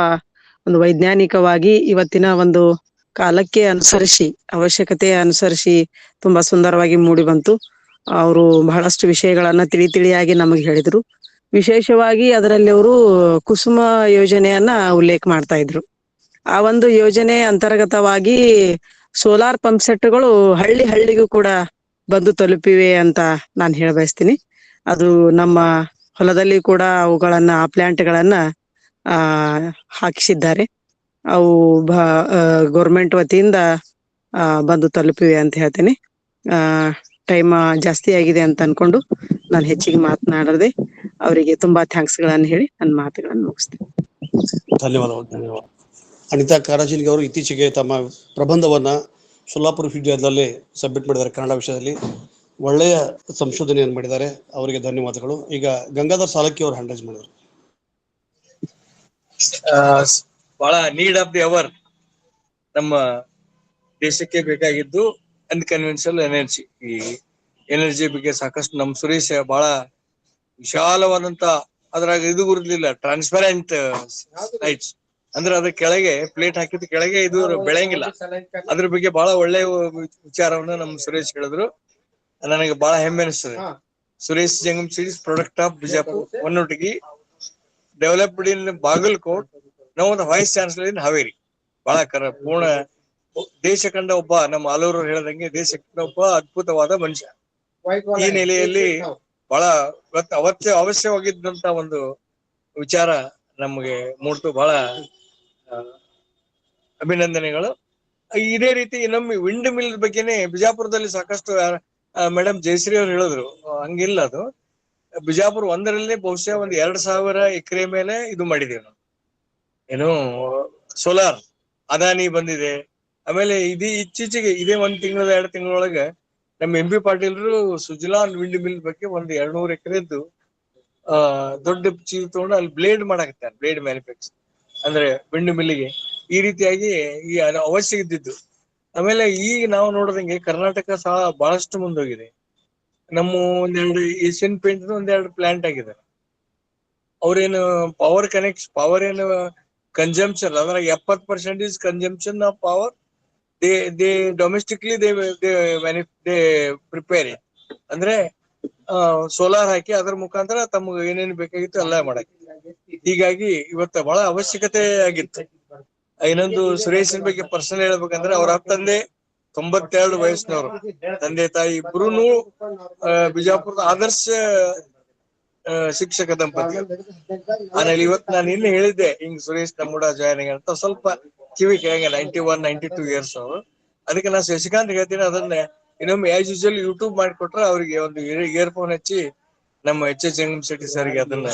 ಒಂದು ವೈಜ್ಞಾನಿಕವಾಗಿ ಇವತ್ತಿನ ಒಂದು ಕಾಲಕ್ಕೆ ಅನುಸರಿಸಿ, ಅವಶ್ಯಕತೆ ಅನುಸರಿಸಿ ತುಂಬಾ ಸುಂದರವಾಗಿ ಮೂಡಿ ಬಂತು. ಅವರು ಬಹಳಷ್ಟು ವಿಷಯಗಳನ್ನ ತಿಳಿಯಾಗಿ ನಮಗೆ ಹೇಳಿದ್ರು. ವಿಶೇಷವಾಗಿ ಅದರಲ್ಲಿ ಅವರು ಕುಸುಮ ಯೋಜನೆಯನ್ನ ಉಲ್ಲೇಖ ಮಾಡ್ತಾ ಇದ್ರು. ಆ ಒಂದು ಯೋಜನೆ ಅಂತರ್ಗತವಾಗಿ ಸೋಲಾರ್ ಪಂಪ್ ಸೆಟ್ಗಳು ಹಳ್ಳಿಗೂ ಕೂಡ ಬಂದು ತಲುಪಿವೆ ಅಂತ ನಾನು ಹೇಳಬಯಸ್ತೀನಿ. ಅದು ನಮ್ಮ ಹೊಲದಲ್ಲಿ ಕೂಡ ಅವುಗಳನ್ನ ಆ ಪ್ಲಾಂಟ್ಗಳನ್ನ ಹಾಕಿಸಿದ್ದಾರೆ. ಅವು ಗೌರ್ಮೆಂಟ್ ವತಿಯಿಂದ ಬಂದು ತಲುಪಿವೆ ಅಂತ ಹೇಳ್ತೇನೆ. ಟೈಮ್ ಜಾಸ್ತಿ ಆಗಿದೆ ಅಂತ ಅನ್ಕೊಂಡು ನಾನು ಹೆಚ್ಚಿಗೆ ಮಾತನಾಡದೆ ಅವರಿಗೆ ತುಂಬಾ ಥ್ಯಾಂಕ್ಸ್ ಗಳನ್ನ ಹೇಳಿ ನನ್ನ ಮಾತುಗಳನ್ನು ಮುಗಿಸ್ತೇನೆ. ಧನ್ಯವಾದ. ಅನಿತಾ ಕಾರಜನ್ಗೆ ಅವರು ಇತ್ತೀಚೆಗೆ ತಮ್ಮ ಪ್ರಬಂಧವನ್ನ ಸೊಲ್ಲಾಪುರ ವಿಶ್ವವಿದ್ಯಾಲಯದಲ್ಲಿ ಸಬ್ಮಿಟ್ ಮಾಡಿದ್ದಾರೆ. ಕನ್ನಡ ವಿಷಯದಲ್ಲಿ ಒಳ್ಳೆಯ ಸಂಶೋಧನೆಯನ್ನು ಮಾಡಿದ್ದಾರೆ, ಅವರಿಗೆ ಧನ್ಯವಾದಗಳು. ಈಗ ಗಂಗಾಧರ್ ಸಾಲಕ್ಕಿ ಅವರು ಹ್ಯಾಂಡ್ ರೈಸ್ ಮಾಡಿದ್ರು. ಬಹಳ ನೀಡ್ ಆಫ್ ದಿ ಅವರ್ ನಮ್ಮ ದೇಶಕ್ಕೆ ಬೇಕಾಗಿದ್ದು ಅನ್ಕನ್ವೆನ್ಷನಲ್ ಎನರ್ಜಿ. ಈ ಎನರ್ಜಿ ಬಗ್ಗೆ ಸಾಕಷ್ಟು ನಮ್ ಸುರೇಶ್ ಬಹಳ ವಿಶಾಲವಾದಂತ, ಅದ್ರಾಗ ಇದು ಗುರುತಿಲ್ಲ, ಟ್ರಾನ್ಸ್ಪರೆಂಟ್ ಲೈಟ್ಸ್ ಅಂದ್ರೆ ಅದ್ರ ಕೆಳಗೆ ಪ್ಲೇಟ್ ಹಾಕಿದ ಕೆಳಗೆ ಇದು ಬೆಳೆಯಂಗಿಲ್ಲ. ಅದ್ರ ಬಗ್ಗೆ ಬಹಳ ಒಳ್ಳೆ ವಿಚಾರವನ್ನ ನಮ್ ಸುರೇಶ್ ಹೇಳಿದ್ರು. ನನಗೆ ಬಹಳ ಹೆಮ್ಮೆ ಅನಿಸ್ತದೆ. Suresh Jangam series product of Bijapur, ಒನ್ನೊಟ್ಟಿಗೆ developed in Bagalkot, now the vice chancellor in Haveri. ಬಹಳ ಪೂರ್ಣ ದೇಶ ಕಂಡ ಒಬ್ಬ, ನಮ್ಮ ಆಲೂರು ಹೇಳ್ದಂಗೆ ದೇಶ ಕಂಡ ಒಬ್ಬ ಅದ್ಭುತವಾದ ಮನುಷ್ಯ. ಈ ನೆಲೆಯಲ್ಲಿ ಬಹಳ ಅವಶ್ಯವಾಗಿದ್ದಂತ ಒಂದು ವಿಚಾರ ನಮಗೆ ಮೂಡ್ತು. ಬಹಳ ಅಭಿನಂದನೆಗಳು. ಇದೇ ರೀತಿ ನಮ್ಮ ವಿಂಡ್ ಮಿಲ್ ಬಗ್ಗೆನೆ ಬಿಜಾಪುರದಲ್ಲಿ ಸಾಕಷ್ಟು ಮೇಡಮ್ ಜಯಶ್ರೀ ಅವ್ರು ಹೇಳಿದ್ರು, ಹಂಗಿಲ್ಲ ಅದು. ಬಿಜಾಪುರ ಒಂದರಲ್ಲೇ ಬಹುಶಃ 2,000 ಎಕರೆ ಮೇಲೆ ಇದು ಮಾಡಿದೀವಿ ನಾವು, ಏನು ಸೋಲಾರ್ ಅದಾನಿ ಬಂದಿದೆ. ಆಮೇಲೆ ಇತ್ತೀಚೆಗೆ ಇದೇ 1 ತಿಂಗಳ 2 ತಿಂಗಳೊಳಗೆ ನಮ್ಮ ಎಂ ಬಿ ಪಾಟೀಲ್ರು ಸುಜಲಾನ್ ವಿಂಡ್ ಮಿಲ್ ಬಗ್ಗೆ 200 ಎಕರೆದ್ದು ದೊಡ್ಡ ಚೀಲ ತಗೊಂಡು ಅಲ್ಲಿ ಬ್ಲೇಡ್ ಮಾಡಾಕತ್ತಾರೆ, ಬ್ಲೇಡ್ ಮ್ಯಾನುಫ್ಯಾಕ್ಚರ್ ಅಂದ್ರೆ ವಿಂಡ್ ಮಿಲ್ಗೆ. ಈ ರೀತಿಯಾಗಿ ಈ ಅವಶ್ಯ ಇದ್ದಿದ್ದು. ಆಮೇಲೆ ಈಗ ನಾವು ನೋಡಿದಂಗೆ ಕರ್ನಾಟಕ ಸಹ ಬಹಳಷ್ಟು ಮುಂದೋಗಿದೆ. ನಮ್ಮ 2 ಏಷ್ಯನ್ ಪೇಂಟ್ 2 ಪ್ಲಾಂಟ್ ಆಗಿದೆ. ಅವ್ರೇನು ಪವರ್ ಏನು ಕನ್ಸಂಪ್ಷನ್, ಅದ್ರಾಗ 70% consumption of power they domestically they prepare. ಅಂದ್ರೆ ಸೋಲಾರ್ ಹಾಕಿ ಅದ್ರ ಮುಖಾಂತರ ತಮ್ಗೆ ಏನೇನು ಬೇಕಾಗಿತ್ತು ಎಲ್ಲ ಮಾಡಕ್ಕೆ. ಹೀಗಾಗಿ ಇವತ್ತು ಬಹಳ ಅವಶ್ಯಕತೆ ಆಗಿತ್ತು. ಇನ್ನೊಂದು ಸುರೇಶನ್ ಬಗ್ಗೆ ಪರ್ಸನಲ್ ಹೇಳ್ಬೇಕಂದ್ರೆ, ಅವ್ರ ತಂದೆ 92 ವಯಸ್ಸಿನವರು, ತಂದೆ ತಾಯಿ ಇಬ್ರು ಬಿಜಾಪುರದ ಆದರ್ಶ ಶಿಕ್ಷಕ ದಂಪತಿ. ಆಮೇಲೆ ಇವತ್ತು ನಾನು ಇನ್ನು ಹೇಳಿದ್ದೆ ಹಿಂಗ್ ಸುರೇಶ್ ನಮ್ಮೂಡ ಜಾಯ್ನ್ ಆಗಿ ಅಂತ, ಸ್ವಲ್ಪ ಕಿವಿ ಕೆಳಗೆ 91, 92 ಇಯರ್ಸ್ ಅವರು. ಅದಕ್ಕೆ ನಾನು ಶಶಿಕಾಂತ್ ಹೇಳ್ತೀನಿ, ಅದನ್ನ ಇನ್ನೊಮ್ಮೆ ಆಸ್ ಯೂಶುವಲ್ ಯೂಟ್ಯೂಬ್ ಮಾಡಿಕೊಟ್ರೆ ಅವ್ರಿಗೆ ಒಂದು ಇಯರ್ಫೋನ್ ಹಚ್ಚಿ ನಮ್ಮ H.H. ಜಂಗಮ್ ಶೆಟ್ಟಿ ಸರ್ಗೆ ಅದನ್ನ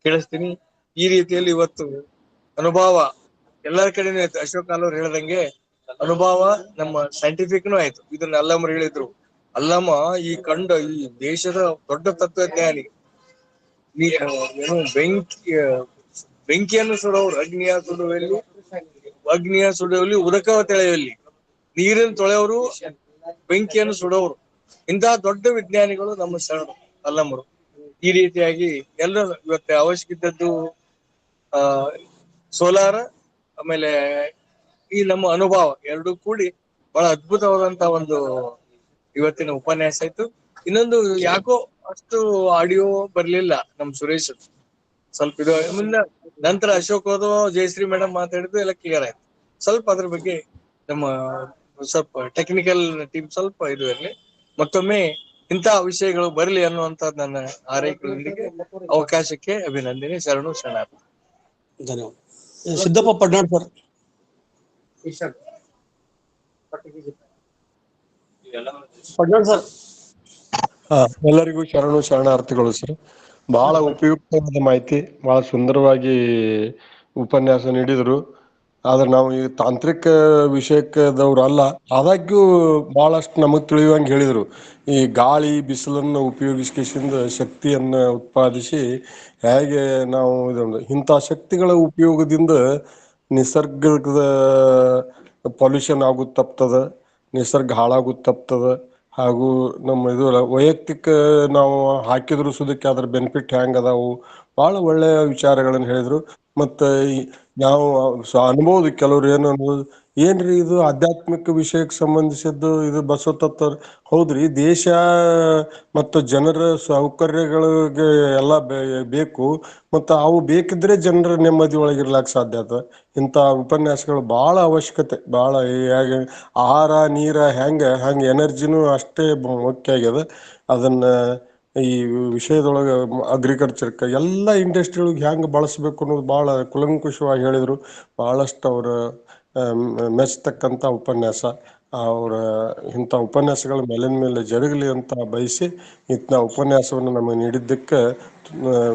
ಕೇಳಿಸ್ತೀನಿ. ಈ ರೀತಿಯಲ್ಲಿ ಇವತ್ತು ಅನುಭವ ಎಲ್ಲರ ಕಡೆನೂ ಆಯ್ತು. ಅಶೋಕ್ ಅವ್ರು ಹೇಳ್ದಂಗೆ ಅನುಭವ ನಮ್ಮ ಸೈಂಟಿಫಿಕ್ನು ಆಯ್ತು. ಇದನ್ನ ಅಲ್ಲಮ್ಮ ಹೇಳಿದ್ರು. ಅಲ್ಲಮ್ಮ ಈ ದೇಶದ ದೊಡ್ಡ ತತ್ವಜ್ಞಾನಿ. ಏನು ಬೆಂಕಿಯನ್ನು ಸುಡೋರು, ಅಗ್ನಿಯ ಸುಡುವಲ್ಲಿ ಉದಕ ತೆಳೆಯುವಲ್ಲಿ, ನೀರನ್ನು ತೊಳೆಯವರು, ಬೆಂಕಿಯನ್ನು ಸುಡೋರು. ಇಂತಹ ದೊಡ್ಡ ವಿಜ್ಞಾನಿಗಳು ನಮ್ಮ ಶರಣರು ಅಲ್ಲಮ್ಮರು. ಈ ರೀತಿಯಾಗಿ ಎಲ್ಲರೂ ಇವತ್ತು ಅವಶ್ಯಕತೆದ್ದು ಸೋಲಾರ ಆಮೇಲೆ ಈ ನಮ್ಮ ಅನುಭವ ಎರಡೂ ಕೂಡಿ ಬಹಳ ಅದ್ಭುತವಾದಂತ ಒಂದು ಇವತ್ತಿನ ಉಪನ್ಯಾಸ ಆಯ್ತು. ಇನ್ನೊಂದು ಯಾಕೋ ಅಷ್ಟು ಆಡಿಯೋ ಬರ್ಲಿಲ್ಲ ನಮ್ ಸುರೇಶ್, ಸ್ವಲ್ಪ ಇದು ನಂತರ ಅಶೋಕ್ ಹೋದು ಜಯಶ್ರೀ ಮೇಡಮ್ ಮಾತಾಡಿದ್ದು ಎಲ್ಲ ಕ್ಲಿಯರ್ ಆಯ್ತು. ಸ್ವಲ್ಪ ಅದ್ರ ಬಗ್ಗೆ ನಮ್ಮ ಸ್ವಲ್ಪ ಟೆಕ್ನಿಕಲ್ ಟೀಮ್ ಸ್ವಲ್ಪ ಇದು ಇರಲಿ. ಮತ್ತೊಮ್ಮೆ ಇಂತಹ ವಿಷಯಗಳು ಬರಲಿ ಅನ್ನುವಂಥದ್ದು ನನ್ನ ಹಾರೈಕೆಯೊಂದಿಗೆ ಅವಕಾಶಕ್ಕೆ ಅಭಿನಂದನೆ. ಶರಣು ಶರಣಾರ್ಥಿ. ಧನ್ಯವಾದ. ಸಿದ್ದಪ್ಪ ಪಡ್ನಾಳ್ ಸರ್. ಪಡ್ನಾಳ್ ಸರ್. ಎಲ್ಲರಿಗೂ ಶರಣಾರ್ಥಿಗಳು ಸರ್. ಬಹಳ ಉಪಯುಕ್ತವಾದ ಮಾಹಿತಿ, ಬಹಳ ಸುಂದರವಾಗಿ ಉಪನ್ಯಾಸ ನೀಡಿದ್ರು. ಆದ್ರೆ ನಾವು ಈ ತಾಂತ್ರಿಕ ವಿಷಯಕ್ಕದವ್ರು ಅಲ್ಲ, ಆದಾಗ್ಯೂ ಬಹಳಷ್ಟು ನಮಗ್ ತಿಳಿಯುವಂಗೆ ಹೇಳಿದ್ರು. ಈ ಗಾಳಿ ಬಿಸಿಲನ್ನು ಉಪಯೋಗಿಸಿದ ಶಕ್ತಿಯನ್ನ ಉತ್ಪಾದಿಸಿ ಹೇಗೆ ನಾವು ಇಂಥ ಶಕ್ತಿಗಳ ಉಪಯೋಗದಿಂದ ನಿಸರ್ಗದ ಪೊಲ್ಯೂಷನ್ ಆಗುತ್ತ ತಪ್ತದ, ನಿಸರ್ಗ ಹಾಳಾಗುತ್ತ ತಪ್ತದ. ಹಾಗೂ ನಮ್ಮ ಇದು ವೈಯಕ್ತಿಕ ನಾವು ಹಾಕಿದ್ರು ಸುದಕ್ಕೆ ಅದ್ರ ಬೆನಿಫಿಟ್ ಹೆಂಗ್ ಅದಾವು, ಬಹಳ ಒಳ್ಳೆಯ ವಿಚಾರಗಳನ್ನ ಹೇಳಿದ್ರು. ಮತ್ತ ನಾವು ಅನ್ಬೋದು ಕೆಲವ್ರು ಏನು ಏನ್ರಿ ಇದು ಆಧ್ಯಾತ್ಮಿಕ ವಿಷಯಕ್ಕೆ ಸಂಬಂಧಿಸಿದ್ದು, ಇದು ಬಸವ ತತ್ವ. ಹೌದ್ರಿ, ದೇಶ ಮತ್ತು ಜನರ ಸೌಕರ್ಯಗಳಿಗೆ ಎಲ್ಲ ಬೇಕು. ಮತ್ತ ಅವು ಬೇಕಿದ್ರೆ ಜನರ ನೆಮ್ಮದಿ ಒಳಗಿರ್ಲಾಕ್ ಸಾಧ್ಯ ಅದ. ಇಂಥ ಉಪನ್ಯಾಸಗಳು ಬಹಳ ಅವಶ್ಯಕತೆ, ಬಹಳ ಹೇಗೆ ಆಹಾರ ನೀರ ಹಂಗ ಎನರ್ಜಿನೂ ಅಷ್ಟೇ ಮುಖ್ಯ ಆಗ್ಯದ. ಅದನ್ನ ಈ ವಿಷಯದೊಳಗೆ ಅಗ್ರಿಕಲ್ಚರ್ಕ ಎಲ್ಲ ಇಂಡಸ್ಟ್ರಿ ಒಳಗೆ ಹೆಂಗ್ ಬಳಸ್ಬೇಕು ಅನ್ನೋದು ಬಹಳ ಕುಲಂಕುಷವಾಗಿ ಹೇಳಿದ್ರು. ಬಹಳಷ್ಟು ಅವ್ರ ಮೆಚ್ಚತಕ್ಕಂಥ ಉಪನ್ಯಾಸ. ಅವರ ಇಂಥ ಉಪನ್ಯಾಸಗಳ ಮೇಲಿನ ಮೇಲೆ ಜರುಗಲಿ ಅಂತ ಬಯಸಿ ಇಂಥ ಉಪನ್ಯಾಸವನ್ನು ನಮಗೆ ನೀಡಿದ್ದಕ್ಕೆ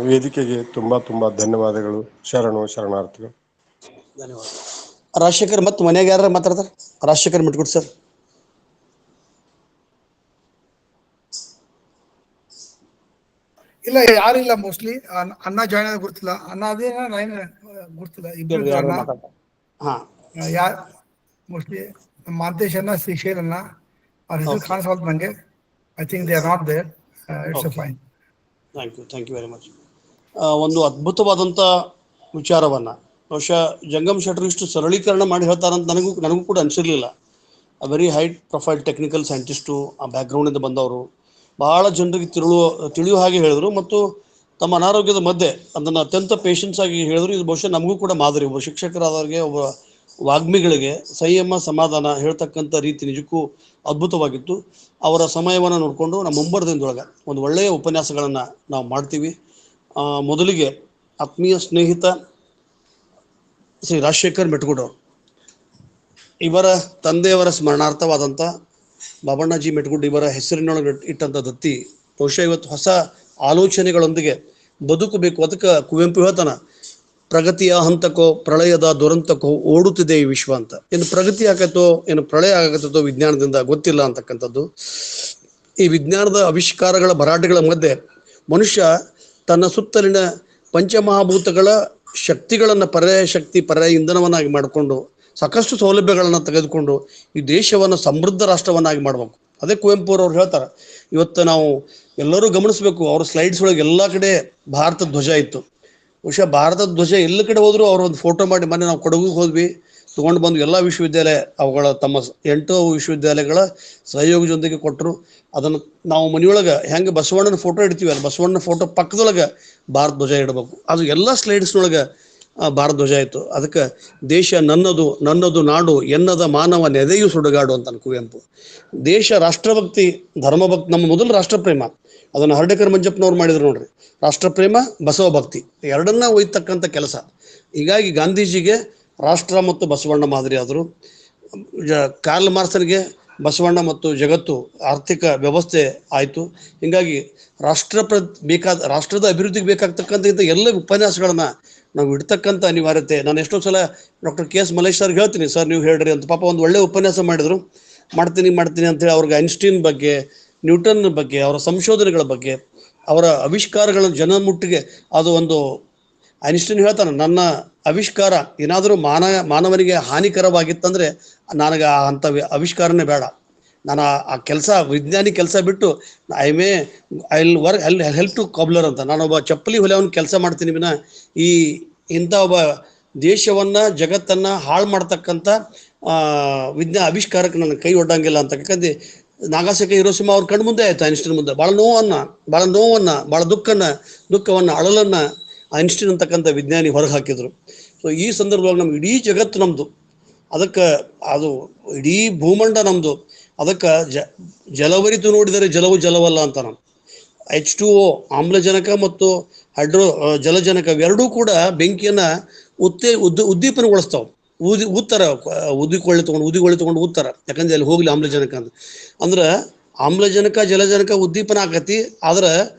ವೇದಿಕೆಗೆ ತುಂಬಾ ತುಂಬಾ ಧನ್ಯವಾದಗಳು. ಶರಣಾರ್ಥಿಗಳು. ಧನ್ಯವಾದ. ರಾಜಶೇಖರ್ ಮತ್ತೆ ಮನೆಯಾಗ ಯಾರು ಮಾತಾಡ್ತಾರೆ? ರಾಜಶೇಖರ್ ಮಿಟ್ಗುಡ್ ಸರ್. ಇಲ್ಲ, ಯಾರಿಲ್ಲ. ಮೋಸ್ಟ್ಲಿ ಅಣ್ಣ ಜಾಯ್ನ್ ಆಗ ಗೊತ್ತಿಲ್ಲ. ಅಣ್ಣ ಅದೇನ ಗೊತ್ತಿಲ್ಲ. ಇಬ್ರು ಅಣ್ಣ ಮೋಸ್ಟ್ಲಿ ಮಾಂತೇಶ್ ಅಣ್ಣ, ಶ್ರೀಶೈಲ್ ಅಣ್ಣ, ಅವ್ರ ಹೆಸರು ಕಾಣಿಸಲ್ತು ನಂಗೆ. I think they are not there. It's fine. Thank you very much. ಒಂದು ಅದ್ಭುತವಾದಂಥ ವಿಚಾರವನ್ನ ಬಹುಶಃ ಜಂಗಮ್ ಶೆಟ್ಟರು ಇಷ್ಟು ಸರಳೀಕರಣ ಮಾಡಿ ಹೇಳ್ತಾರಂತ ನನಗೂ ಕೂಡ ಅನಿಸಿರ್ಲಿಲ್ಲ. Very high profile technical scientist, ಆ ಬ್ಯಾಕ್ಗ್ರೌಂಡಿಂದ ಬಂದವರು, ಬಹಳ ಜನರಿಗೆ ತಿಳಿಯೋ ಹಾಗೆ ಹೇಳಿದ್ರು. ಮತ್ತು ತಮ್ಮ ಅನಾರೋಗ್ಯದ ಮಧ್ಯೆ ಅದನ್ನು ಅತ್ಯಂತ ಪೇಷನ್ಸ್ ಆಗಿ ಹೇಳಿದ್ರು. ಇದು ಬಹುಶಃ ನಮಗೂ ಕೂಡ ಮಾದರಿ. ಒಬ್ಬ ಶಿಕ್ಷಕರಾದವರಿಗೆ, ಒಬ್ಬ ವಾಗ್ಮಿಗಳಿಗೆ ಸಂಯಮ ಸಮಾಧಾನ ಹೇಳ್ತಕ್ಕಂಥ ರೀತಿ ನಿಜಕ್ಕೂ ಅದ್ಭುತವಾಗಿತ್ತು. ಅವರ ಸಮಯವನ್ನು ನೋಡಿಕೊಂಡು ನಮ್ಮ ಮುಂಬರದಿಂದೊಳಗೆ ಒಂದು ಒಳ್ಳೆಯ ಉಪನ್ಯಾಸಗಳನ್ನು ನಾವು ಮಾಡ್ತೀವಿ. ಮೊದಲಿಗೆ ಆತ್ಮೀಯ ಸ್ನೇಹಿತ ಶ್ರೀ ರಾಜಶೇಖರ್ ಮೆಟಗುಡ್ ಅವರು, ಇವರ ತಂದೆಯವರ ಸ್ಮರಣಾರ್ಥವಾದಂಥ ಬಾಬಣ್ಣಜಿ ಮೆಟಗುಡ್ ಇವರ ಹೆಸರಿನೊಳಗೆ ಇಟ್ಟಂಥ ದತ್ತಿ ಬಹುಶಃ ಇವತ್ತು ಹೊಸ ಆಲೋಚನೆಗಳೊಂದಿಗೆ ಬದುಕಬೇಕು. ಅದಕ್ಕೆ ಕುವೆಂಪು ಹೇಳ್ತಾನ, ಪ್ರಗತಿಯ ಹಂತಕ್ಕೋ ಪ್ರಳಯದ ದುರಂತಕ್ಕೋ ಓಡುತ್ತಿದೆ ಈ ವಿಶ್ವ ಅಂತ. ಏನು ಪ್ರಗತಿ ಆಗತ್ತೋ ಏನು ಪ್ರಳಯ ಆಗತ್ತೋ ವಿಜ್ಞಾನದಿಂದ ಗೊತ್ತಿಲ್ಲ ಅಂತಕ್ಕಂಥದ್ದು. ಈ ವಿಜ್ಞಾನದ ಆವಿಷ್ಕಾರಗಳ ಭರಾಟೆಗಳ ಮಧ್ಯೆ ಮನುಷ್ಯ ತನ್ನ ಸುತ್ತಲಿನ ಪಂಚಮಹಾಭೂತಗಳ ಶಕ್ತಿಗಳನ್ನು ಪರ್ಯಾಯ ಶಕ್ತಿ, ಪರ್ಯಾಯ ಇಂಧನವನ್ನಾಗಿ ಮಾಡಿಕೊಂಡು ಸಾಕಷ್ಟು ಸೌಲಭ್ಯಗಳನ್ನು ತೆಗೆದುಕೊಂಡು ಈ ದೇಶವನ್ನು ಸಮೃದ್ಧ ರಾಷ್ಟ್ರವನ್ನಾಗಿ ಮಾಡಬೇಕು. ಅದೇ ಕುವೆಂಪು ಅವ್ರು ಹೇಳ್ತಾರೆ. ಇವತ್ತು ನಾವು ಎಲ್ಲರೂ ಗಮನಿಸ್ಬೇಕು, ಅವ್ರ ಸ್ಲೈಡ್ಸ್ ಒಳಗೆ ಎಲ್ಲ ಕಡೆ ಭಾರತ ಧ್ವಜ ಇತ್ತು. ಬಹುಶಃ ಭಾರತ ಧ್ವಜ ಎಲ್ಲ ಕಡೆ ಹೋದ್ರು ಅವ್ರ ಒಂದು ಫೋಟೋ ಮಾಡಿ, ಮೊನ್ನೆ ನಾವು ಕೊಡಗಿಗೆ ಹೋದ್ವಿ, ತೊಗೊಂಡು ಬಂದು ಎಲ್ಲ ವಿಶ್ವವಿದ್ಯಾಲಯ ಅವುಗಳ ತಮ್ಮ 8 ವಿಶ್ವವಿದ್ಯಾಲಯಗಳ ಸಹಯೋಗದೊಂದಿಗೆ ಕೊಟ್ಟರು. ಅದನ್ನು ನಾವು ಮನೆಯೊಳಗೆ ಹೆಂಗೆ ಬಸವಣ್ಣನ ಫೋಟೋ ಇಡ್ತೀವಿ, ಅಲ್ಲಿ ಬಸವಣ್ಣನ ಫೋಟೋ ಪಕ್ಕದೊಳಗೆ ಭಾರತ ಧ್ವಜ ಇಡಬೇಕು. ಅದು ಎಲ್ಲ ಸ್ಲೈಡ್ಸ್ನೊಳಗೆ ಭಾರತ ಧ್ವಜ ಆಯಿತು. ಅದಕ್ಕೆ ದೇಶ ನನ್ನದು, ನನ್ನದು ನಾಡು ಎನ್ನದ ಮಾನವ ನೆದೆಯು ಸುಡುಗಾಡು ಅಂತ ಕುವೆಂಪು. ದೇಶ, ರಾಷ್ಟ್ರಭಕ್ತಿ, ಧರ್ಮಭಕ್ತಿ, ನಮ್ಮ ಮೊದಲು ರಾಷ್ಟ್ರಪ್ರೇಮ, ಅದನ್ನು ಹರ್ಡೇಕರ್ ಮಂಜಪ್ಪನವ್ರು ಮಾಡಿದ್ರು ನೋಡ್ರಿ. ರಾಷ್ಟ್ರಪ್ರೇಮ, ಬಸವ ಭಕ್ತಿ ಎರಡನ್ನ ಒಯ್ತಕ್ಕಂಥ ಕೆಲಸ. ಹೀಗಾಗಿ ಗಾಂಧೀಜಿಗೆ ರಾಷ್ಟ್ರ ಮತ್ತು ಬಸವಣ್ಣ ಮಾದರಿ ಆದರು. ಕಾರ್ಲ್ ಮಾರ್ಕ್ಸ್ಗೆ ಬಸವಣ್ಣ ಮತ್ತು ಜಗತ್ತು ಆರ್ಥಿಕ ವ್ಯವಸ್ಥೆ ಆಯಿತು. ಹೀಗಾಗಿ ರಾಷ್ಟ್ರದ ಅಭಿವೃದ್ಧಿಗೆ ಬೇಕಾಗ್ತಕ್ಕಂಥ ಎಲ್ಲ ಉಪನ್ಯಾಸಗಳನ್ನ ನಾವು ಇಡ್ತಕ್ಕಂಥ ಅನಿವಾರ್ಯತೆ. ನಾನು ಎಷ್ಟೋ ಸಲ ಡಾಕ್ಟರ್ ಕೆ ಎಸ್ ಮಲೇಶ್ ಸರ್ಗೆ ಹೇಳ್ತೀನಿ, ಸರ್ ನೀವು ಹೇಳ್ರಿ ಅಂತ. ಪಾಪ ಒಂದು ಒಳ್ಳೆ ಉಪನ್ಯಾಸ ಮಾಡಿದ್ರು. ಮಾಡ್ತೀನಿ ಅಂತೇಳಿ ಅವ್ರಿಗೆ ಐನ್ಸ್ಟೀನ್ ಬಗ್ಗೆ, ನ್ಯೂಟನ್ ಬಗ್ಗೆ, ಅವರ ಸಂಶೋಧನೆಗಳ ಬಗ್ಗೆ, ಅವರ ಆವಿಷ್ಕಾರಗಳ ಜನಮುಟ್ಟಿಗೆ ಅದು ಒಂದು ಐನ್ಸ್ಟೀನ್ ಹೇಳ್ತಾನೆ, ನನ್ನ ಆವಿಷ್ಕಾರ ಏನಾದರೂ ಮಾನವನಿಗೆ ಹಾನಿಕರವಾಗಿತ್ತಂದ್ರೆ ನನಗೆ ಅಂಥ ಆವಿಷ್ಕಾರನೇ ಬೇಡ. ನಾನು ಆ ಕೆಲಸ, ವಿಜ್ಞಾನಿ ಕೆಲಸ ಬಿಟ್ಟು I will help to cobbler ಅಂತ, ನಾನೊಬ್ಬ ಚಪ್ಪಲಿ ಹೊಲೆಯವನ್ನ ಕೆಲಸ ಮಾಡ್ತೀನಿ ವಿನ ಈ ಇಂಥ ಒಬ್ಬ ದೇಶವನ್ನು ಜಗತ್ತನ್ನು ಹಾಳು ಮಾಡ್ತಕ್ಕಂಥ ಆವಿಷ್ಕಾರಕ್ಕೆ ನನ್ನ ಕೈ ಒಡ್ಡಂಗಿಲ್ಲ ಅಂತ. ಯಾಕಂದ್ರೆ ನಾಗಾಸೆಕೆ ಹಿರೋಶಿಮಾ ಅವ್ರ ಕಣ್ಣು ಮುಂದೆ ಆಯ್ತು ಐನ್ಸ್ಟೀನ್ ಮುಂದೆ. ಭಾಳ ನೋವನ್ನು ಭಾಳ ದುಃಖವನ್ನು ಅಳಲನ್ನು ಐನ್ಸ್ಟೀನ್ ಅಂತಕ್ಕಂಥ ವಿಜ್ಞಾನಿ ಹೊರಗೆ ಹಾಕಿದ್ರು. ಸೊ ಈ ಸಂದರ್ಭದಲ್ಲಿ ನಮ್ಗೆ ಇಡೀ ಜಗತ್ತು ನಮ್ಮದು, ಅದಕ್ಕೆ ಅದು ಇಡೀ ಭೂಮಂಡ ನಮ್ಮದು. ಅದಕ್ಕೆ ಜಲವರಿತು ನೋಡಿದರೆ ಜಲವಲ್ಲ ಅಂತ. ನಾವು H2O ಆಮ್ಲಜನಕ ಮತ್ತು ಜಲಜನಕ ಇವೆರಡೂ ಕೂಡ ಬೆಂಕಿಯನ್ನು ಉದ್ದೀಪನಗೊಳಿಸ್ತಾವೆ. ಊದಿಕೊಳ್ಳಿ ತಗೊಂಡು ಊದ್ತಾರ, ಯಾಕಂದ್ರೆ ಅಲ್ಲಿ ಹೋಗ್ಲಿ ಆಮ್ಲಜನಕ ಅಂತ. ಅಂದ್ರೆ ಆಮ್ಲಜನಕ ಜಲಜನಕ ಉದ್ದೀಪನ ಆಕತಿ, ಆದ್ರೆ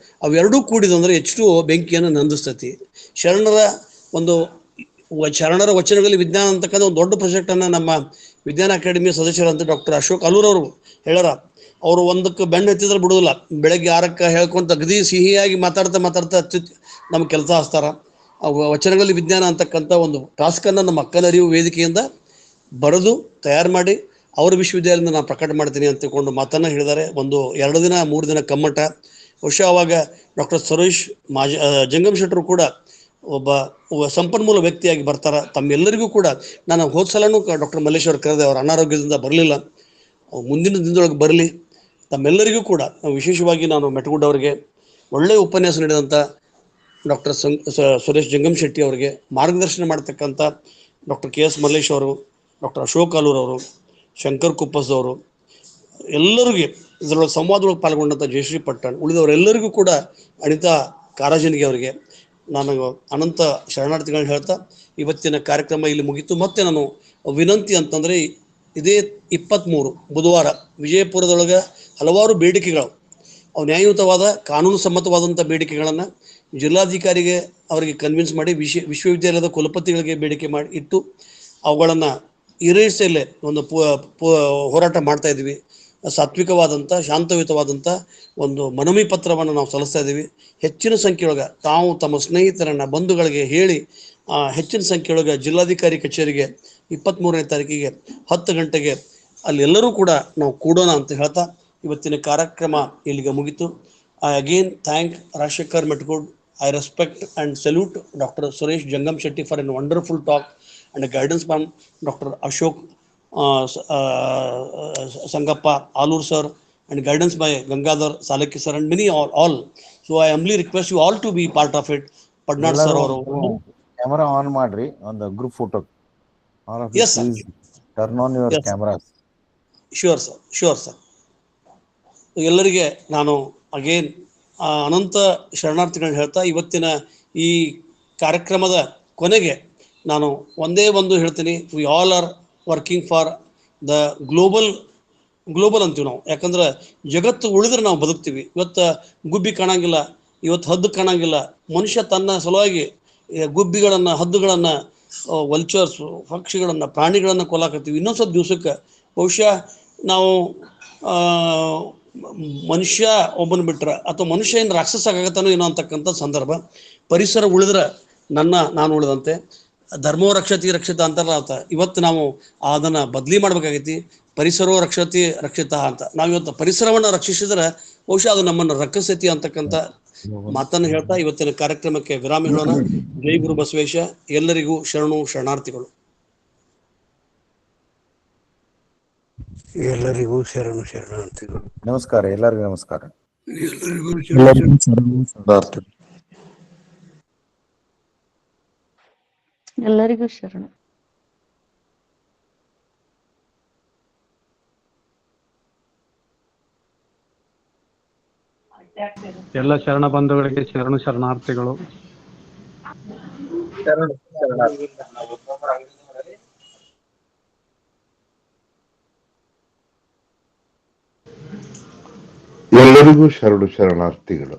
ಅವೆರಡೂ ಕೂಡಿದಂದ್ರೆ H2O ಬೆಂಕಿಯನ್ನು ನಂದಿಸ್ತತಿ. ಶರಣರ ವಚನಗಳಲ್ಲಿ ವಿಜ್ಞಾನ ಅಂತಕ್ಕಂಥ ಒಂದು ದೊಡ್ಡ ಪ್ರಾಜೆಕ್ಟ್ ಅನ್ನ ನಮ್ಮ ವಿಜ್ಞಾನ ಅಕಾಡೆಮಿಯ ಸದಸ್ಯರಂತ ಡಾಕ್ಟರ್ ಅಶೋಕ್ ಅಲೂರ್ ಅವರು ಹೇಳ್ಯಾರ. ಅವರು ಒಂದಕ್ಕೆ ಬೆಣ್ಣು ಹತ್ತಿದ್ರೆ ಬಿಡುದಿಲ್ಲ, ಬೆಳಗ್ಗೆ 6ಕ್ಕೆ ಹೇಳ್ಕೊಂತ ಅಗದಿ ಸಿಹಿಯಾಗಿ ಮಾತಾಡ್ತಾ ನಮ್ಮ ಕೆಲಸ ಹಚ್ತಾರ. ವಚನಗಳಲ್ಲಿ ವಿಜ್ಞಾನ ಅಂತಕ್ಕಂಥ ಒಂದು ಟಾಸ್ಕನ್ನು ನಮ್ಮ ಅಕ್ಕನ ಅರಿವು ವೇದಿಕೆಯಿಂದ ಬರೆದು ತಯಾರು ಮಾಡಿ ಅವರ ವಿಶ್ವವಿದ್ಯಾಲಯದಿಂದ ನಾನು ಪ್ರಕಟ ಮಾಡ್ತೀನಿ ಅಂತ ತಿಳ್ಕೊಂಡು ಮಾತನ್ನು ಹೇಳಿದ್ದಾರೆ. 2 ದಿನ 3 ದಿನ ಕಮ್ಮಟ. ಬಹುಶಃ ಅವಾಗ ಡಾಕ್ಟರ್ ಸುರೇಶ್ ಜಂಗಮ್ ಶೆಟ್ಟರು ಕೂಡ ಒಬ್ಬ ಸಂಪನ್ಮೂಲ ವ್ಯಕ್ತಿಯಾಗಿ ಬರ್ತಾರೆ. ತಮ್ಮೆಲ್ಲರಿಗೂ ಕೂಡ ನಾನು ಹೋದ ಸಲನೂ ಡಾಕ್ಟರ್ ಮಲ್ಲೇಶ್ವರ್ ಕರೆದೆ, ಅವರ ಅನಾರೋಗ್ಯದಿಂದ ಬರಲಿಲ್ಲ, ಮುಂದಿನ ದಿನದೊಳಗೆ ಬರಲಿ. ತಮ್ಮೆಲ್ಲರಿಗೂ ಕೂಡ ವಿಶೇಷವಾಗಿ ನಾನು ಮೆಟಗುಡ್ ಅವರಿಗೆ, ಒಳ್ಳೆಯ ಉಪನ್ಯಾಸ ನೀಡಿದಂಥ ಡಾಕ್ಟರ್ ಸುರೇಶ್ ಜಂಗಮ್ ಶೆಟ್ಟಿ ಅವರಿಗೆ, ಮಾರ್ಗದರ್ಶನ ಮಾಡ್ತಕ್ಕಂಥ ಡಾಕ್ಟರ್ ಕೆ ಎಸ್ ಮಲ್ಲೇಶ್ ಅವರು, ಡಾಕ್ಟರ್ ಅಶೋಕ್ ಅಲೂರ್ ಅವರು, ಶಂಕರ್ ಕುಪ್ಪಸ್ ಅವರು, ಎಲ್ಲರಿಗೆ ಇದರೊಳಗೆ ಸಂವಾದದೊಳಗೆ ಪಾಲ್ಗೊಂಡಂಥ ಜಯಶ್ರೀ ಪಟ್ಟಣ್, ಉಳಿದವರೆಲ್ಲರಿಗೂ ಕೂಡ ಅನಿತಾ ಕಾರಾಜನಿಗೆ ಅವರಿಗೆ ನಾನು ಅನಂತ ಶರಣಾರ್ಥಿಗಳನ್ನ ಹೇಳ್ತಾ ಇವತ್ತಿನ ಕಾರ್ಯಕ್ರಮ ಇಲ್ಲಿ ಮುಗಿತು. ಮತ್ತೆ ನಾನು ವಿನಂತಿ ಅಂತಂದರೆ, ಇದೇ 23 ಬುಧವಾರ ವಿಜಯಪುರದೊಳಗೆ ಹಲವಾರು ಬೇಡಿಕೆಗಳು, ಅವು ನ್ಯಾಯಯುತವಾದ ಕಾನೂನು ಸಮ್ಮತವಾದಂಥ ಬೇಡಿಕೆಗಳನ್ನು ಜಿಲ್ಲಾಧಿಕಾರಿಗೆ ಅವರಿಗೆ ಕನ್ವಿನ್ಸ್ ಮಾಡಿ ವಿಶ್ವವಿದ್ಯಾಲಯದ ಕುಲಪತಿಗಳಿಗೆ ಬೇಡಿಕೆ ಮಾಡಿ ಇಟ್ಟು ಅವುಗಳನ್ನು ಈಡೇರಿಸಲೇ ಒಂದು ಹೋರಾಟ ಮಾಡ್ತಾ ಇದ್ದೀವಿ. ಸಾತ್ವಿಕವಾದಂಥ ಶಾಂತಯುತವಾದಂಥ ಒಂದು ಮನವಿ ಪತ್ರವನ್ನು ನಾವು ಸಲ್ಲಿಸ್ತಾ ಇದ್ದೀವಿ. ಹೆಚ್ಚಿನ ಸಂಖ್ಯೆಯೊಳಗೆ ತಾವು ತಮ್ಮ ಸ್ನೇಹಿತರನ್ನು ಬಂಧುಗಳಿಗೆ ಹೇಳಿ ಹೆಚ್ಚಿನ ಸಂಖ್ಯೆಯೊಳಗೆ ಜಿಲ್ಲಾಧಿಕಾರಿ ಕಚೇರಿಗೆ 23ನೇ ತಾರೀಕಿಗೆ 10 ಗಂಟೆಗೆ ಅಲ್ಲಿ ಎಲ್ಲರೂ ಕೂಡ ನಾವು ಕೂಡೋಣ ಅಂತ ಹೇಳ್ತಾ ಇವತ್ತಿನ ಕಾರ್ಯಕ್ರಮ ಇಲ್ಲಿಗೆ ಮುಗಿತು. I again thank Rajshekar Metgood. I respect and salute Dr. Suresh Jangam Shetty for a wonderful talk and a guidance from Dr. Ashok Sangappa Alur sir, and guidance by Gangadhar Saleki sir, and many all so I humbly request you all to be part of it. Padnad sir ಅವರು camera on ಮಾಡ್ರಿ ಒಂದು group photo. Yes, sir. Turn on your Yes. Cameras. Sure sir. ಎಲ್ಲರಿಗೆ ನಾನು again ಅನಂತ ಶರಣಾರ್ಥಿಗಳನ್ನ ಹೇಳ್ತಾ ಇವತ್ತಿನ ಈ ಕಾರ್ಯಕ್ರಮದ ಕೊನೆಗೆ ನಾನು ಒಂದೇ ಒಂದು ಹೇಳ್ತೀನಿ. We all are working for the global ಅಂತೀವಿ ನಾವು. ಯಾಕಂದ್ರೆ ಜಗತ್ತು ಉಳಿದ್ರೆ ನಾವು ಬದುಕ್ತೀವಿ. ಇವತ್ತು ಗುಬ್ಬಿ ಕಾಣಂಗಿಲ್ಲ, ಇವತ್ತು ಹದ್ದು ಕಾಣಂಗಿಲ್ಲ. ಮನುಷ್ಯ ತನ್ನ ಸಲುವಾಗಿ ಗುಬ್ಬಿಗಳನ್ನ, ಹದ್ದುಗಳನ್ನ, ವಲ್ಚರ್ಸ್, ಪಕ್ಷಿಗಳನ್ನ, ಪ್ರಾಣಿಗಳನ್ನ ಕೊಲ್ಲಾಕತ್ತೀವಿ. ಇನ್ನೊಂದು ಸ್ವಲ್ಪ ದಿವ್ಸಕ್ಕೆ ಬಹುಶಃ ನಾವು ಮನುಷ್ಯ ಒಬ್ಬನ ಬಿಟ್ರ ಅಥವಾ ಮನುಷ್ಯ ಏನು ರಾಕ್ಷಸ ಆಗತ್ತಾನೋ ಏನೋ ಅಂತಕ್ಕಂಥ ಸಂದರ್ಭ. ಪರಿಸರ ಉಳಿದ್ರೆ ನಾನು ಉಳಿದಂತೆ. ಧರ್ಮೋ ರಕ್ಷತೆ ಅಂತಾರಲ್ಲ, ಇವತ್ತು ನಾವು ಅದನ್ನ ಬದಲಿ ಮಾಡ್ಬೇಕಾಗೈತಿ. ಪರಿಸರೋ ರಕ್ಷಿತ ಅಂತ. ನಾವಿವತ್ತು ಪರಿಸರವನ್ನ ರಕ್ಷಿಸಿದ್ರೆ ಬಹುಶಃ ಅದು ನಮ್ಮನ್ನು ರಕ್ಷಿಸತಿ ಅಂತಕ್ಕಂಥ ಮಾತನ್ನು ಹೇಳ್ತಾ ಇವತ್ತಿನ ಕಾರ್ಯಕ್ರಮಕ್ಕೆ ವಿರಾಮ ಹೇಳೋಣ. ಜೈ ಗುರು ಬಸವೇಶ. ಎಲ್ಲರಿಗೂ ಶರಣಾರ್ಥಿಗಳು. ಎಲ್ಲರಿಗೂ ಶರಣಾರ್ಥಿಗಳು. ನಮಸ್ಕಾರ, ಎಲ್ಲರಿಗೂ ನಮಸ್ಕಾರ. ಎಲ್ಲರಿಗೂ ಶರಣ. ಎಲ್ಲ ಶರಣ ಬಂಧುಗಳಿಗೆ ಶರಣಾರ್ಥಿಗಳು. ಎಲ್ಲರಿಗೂ ಶರಣಾರ್ಥಿಗಳು.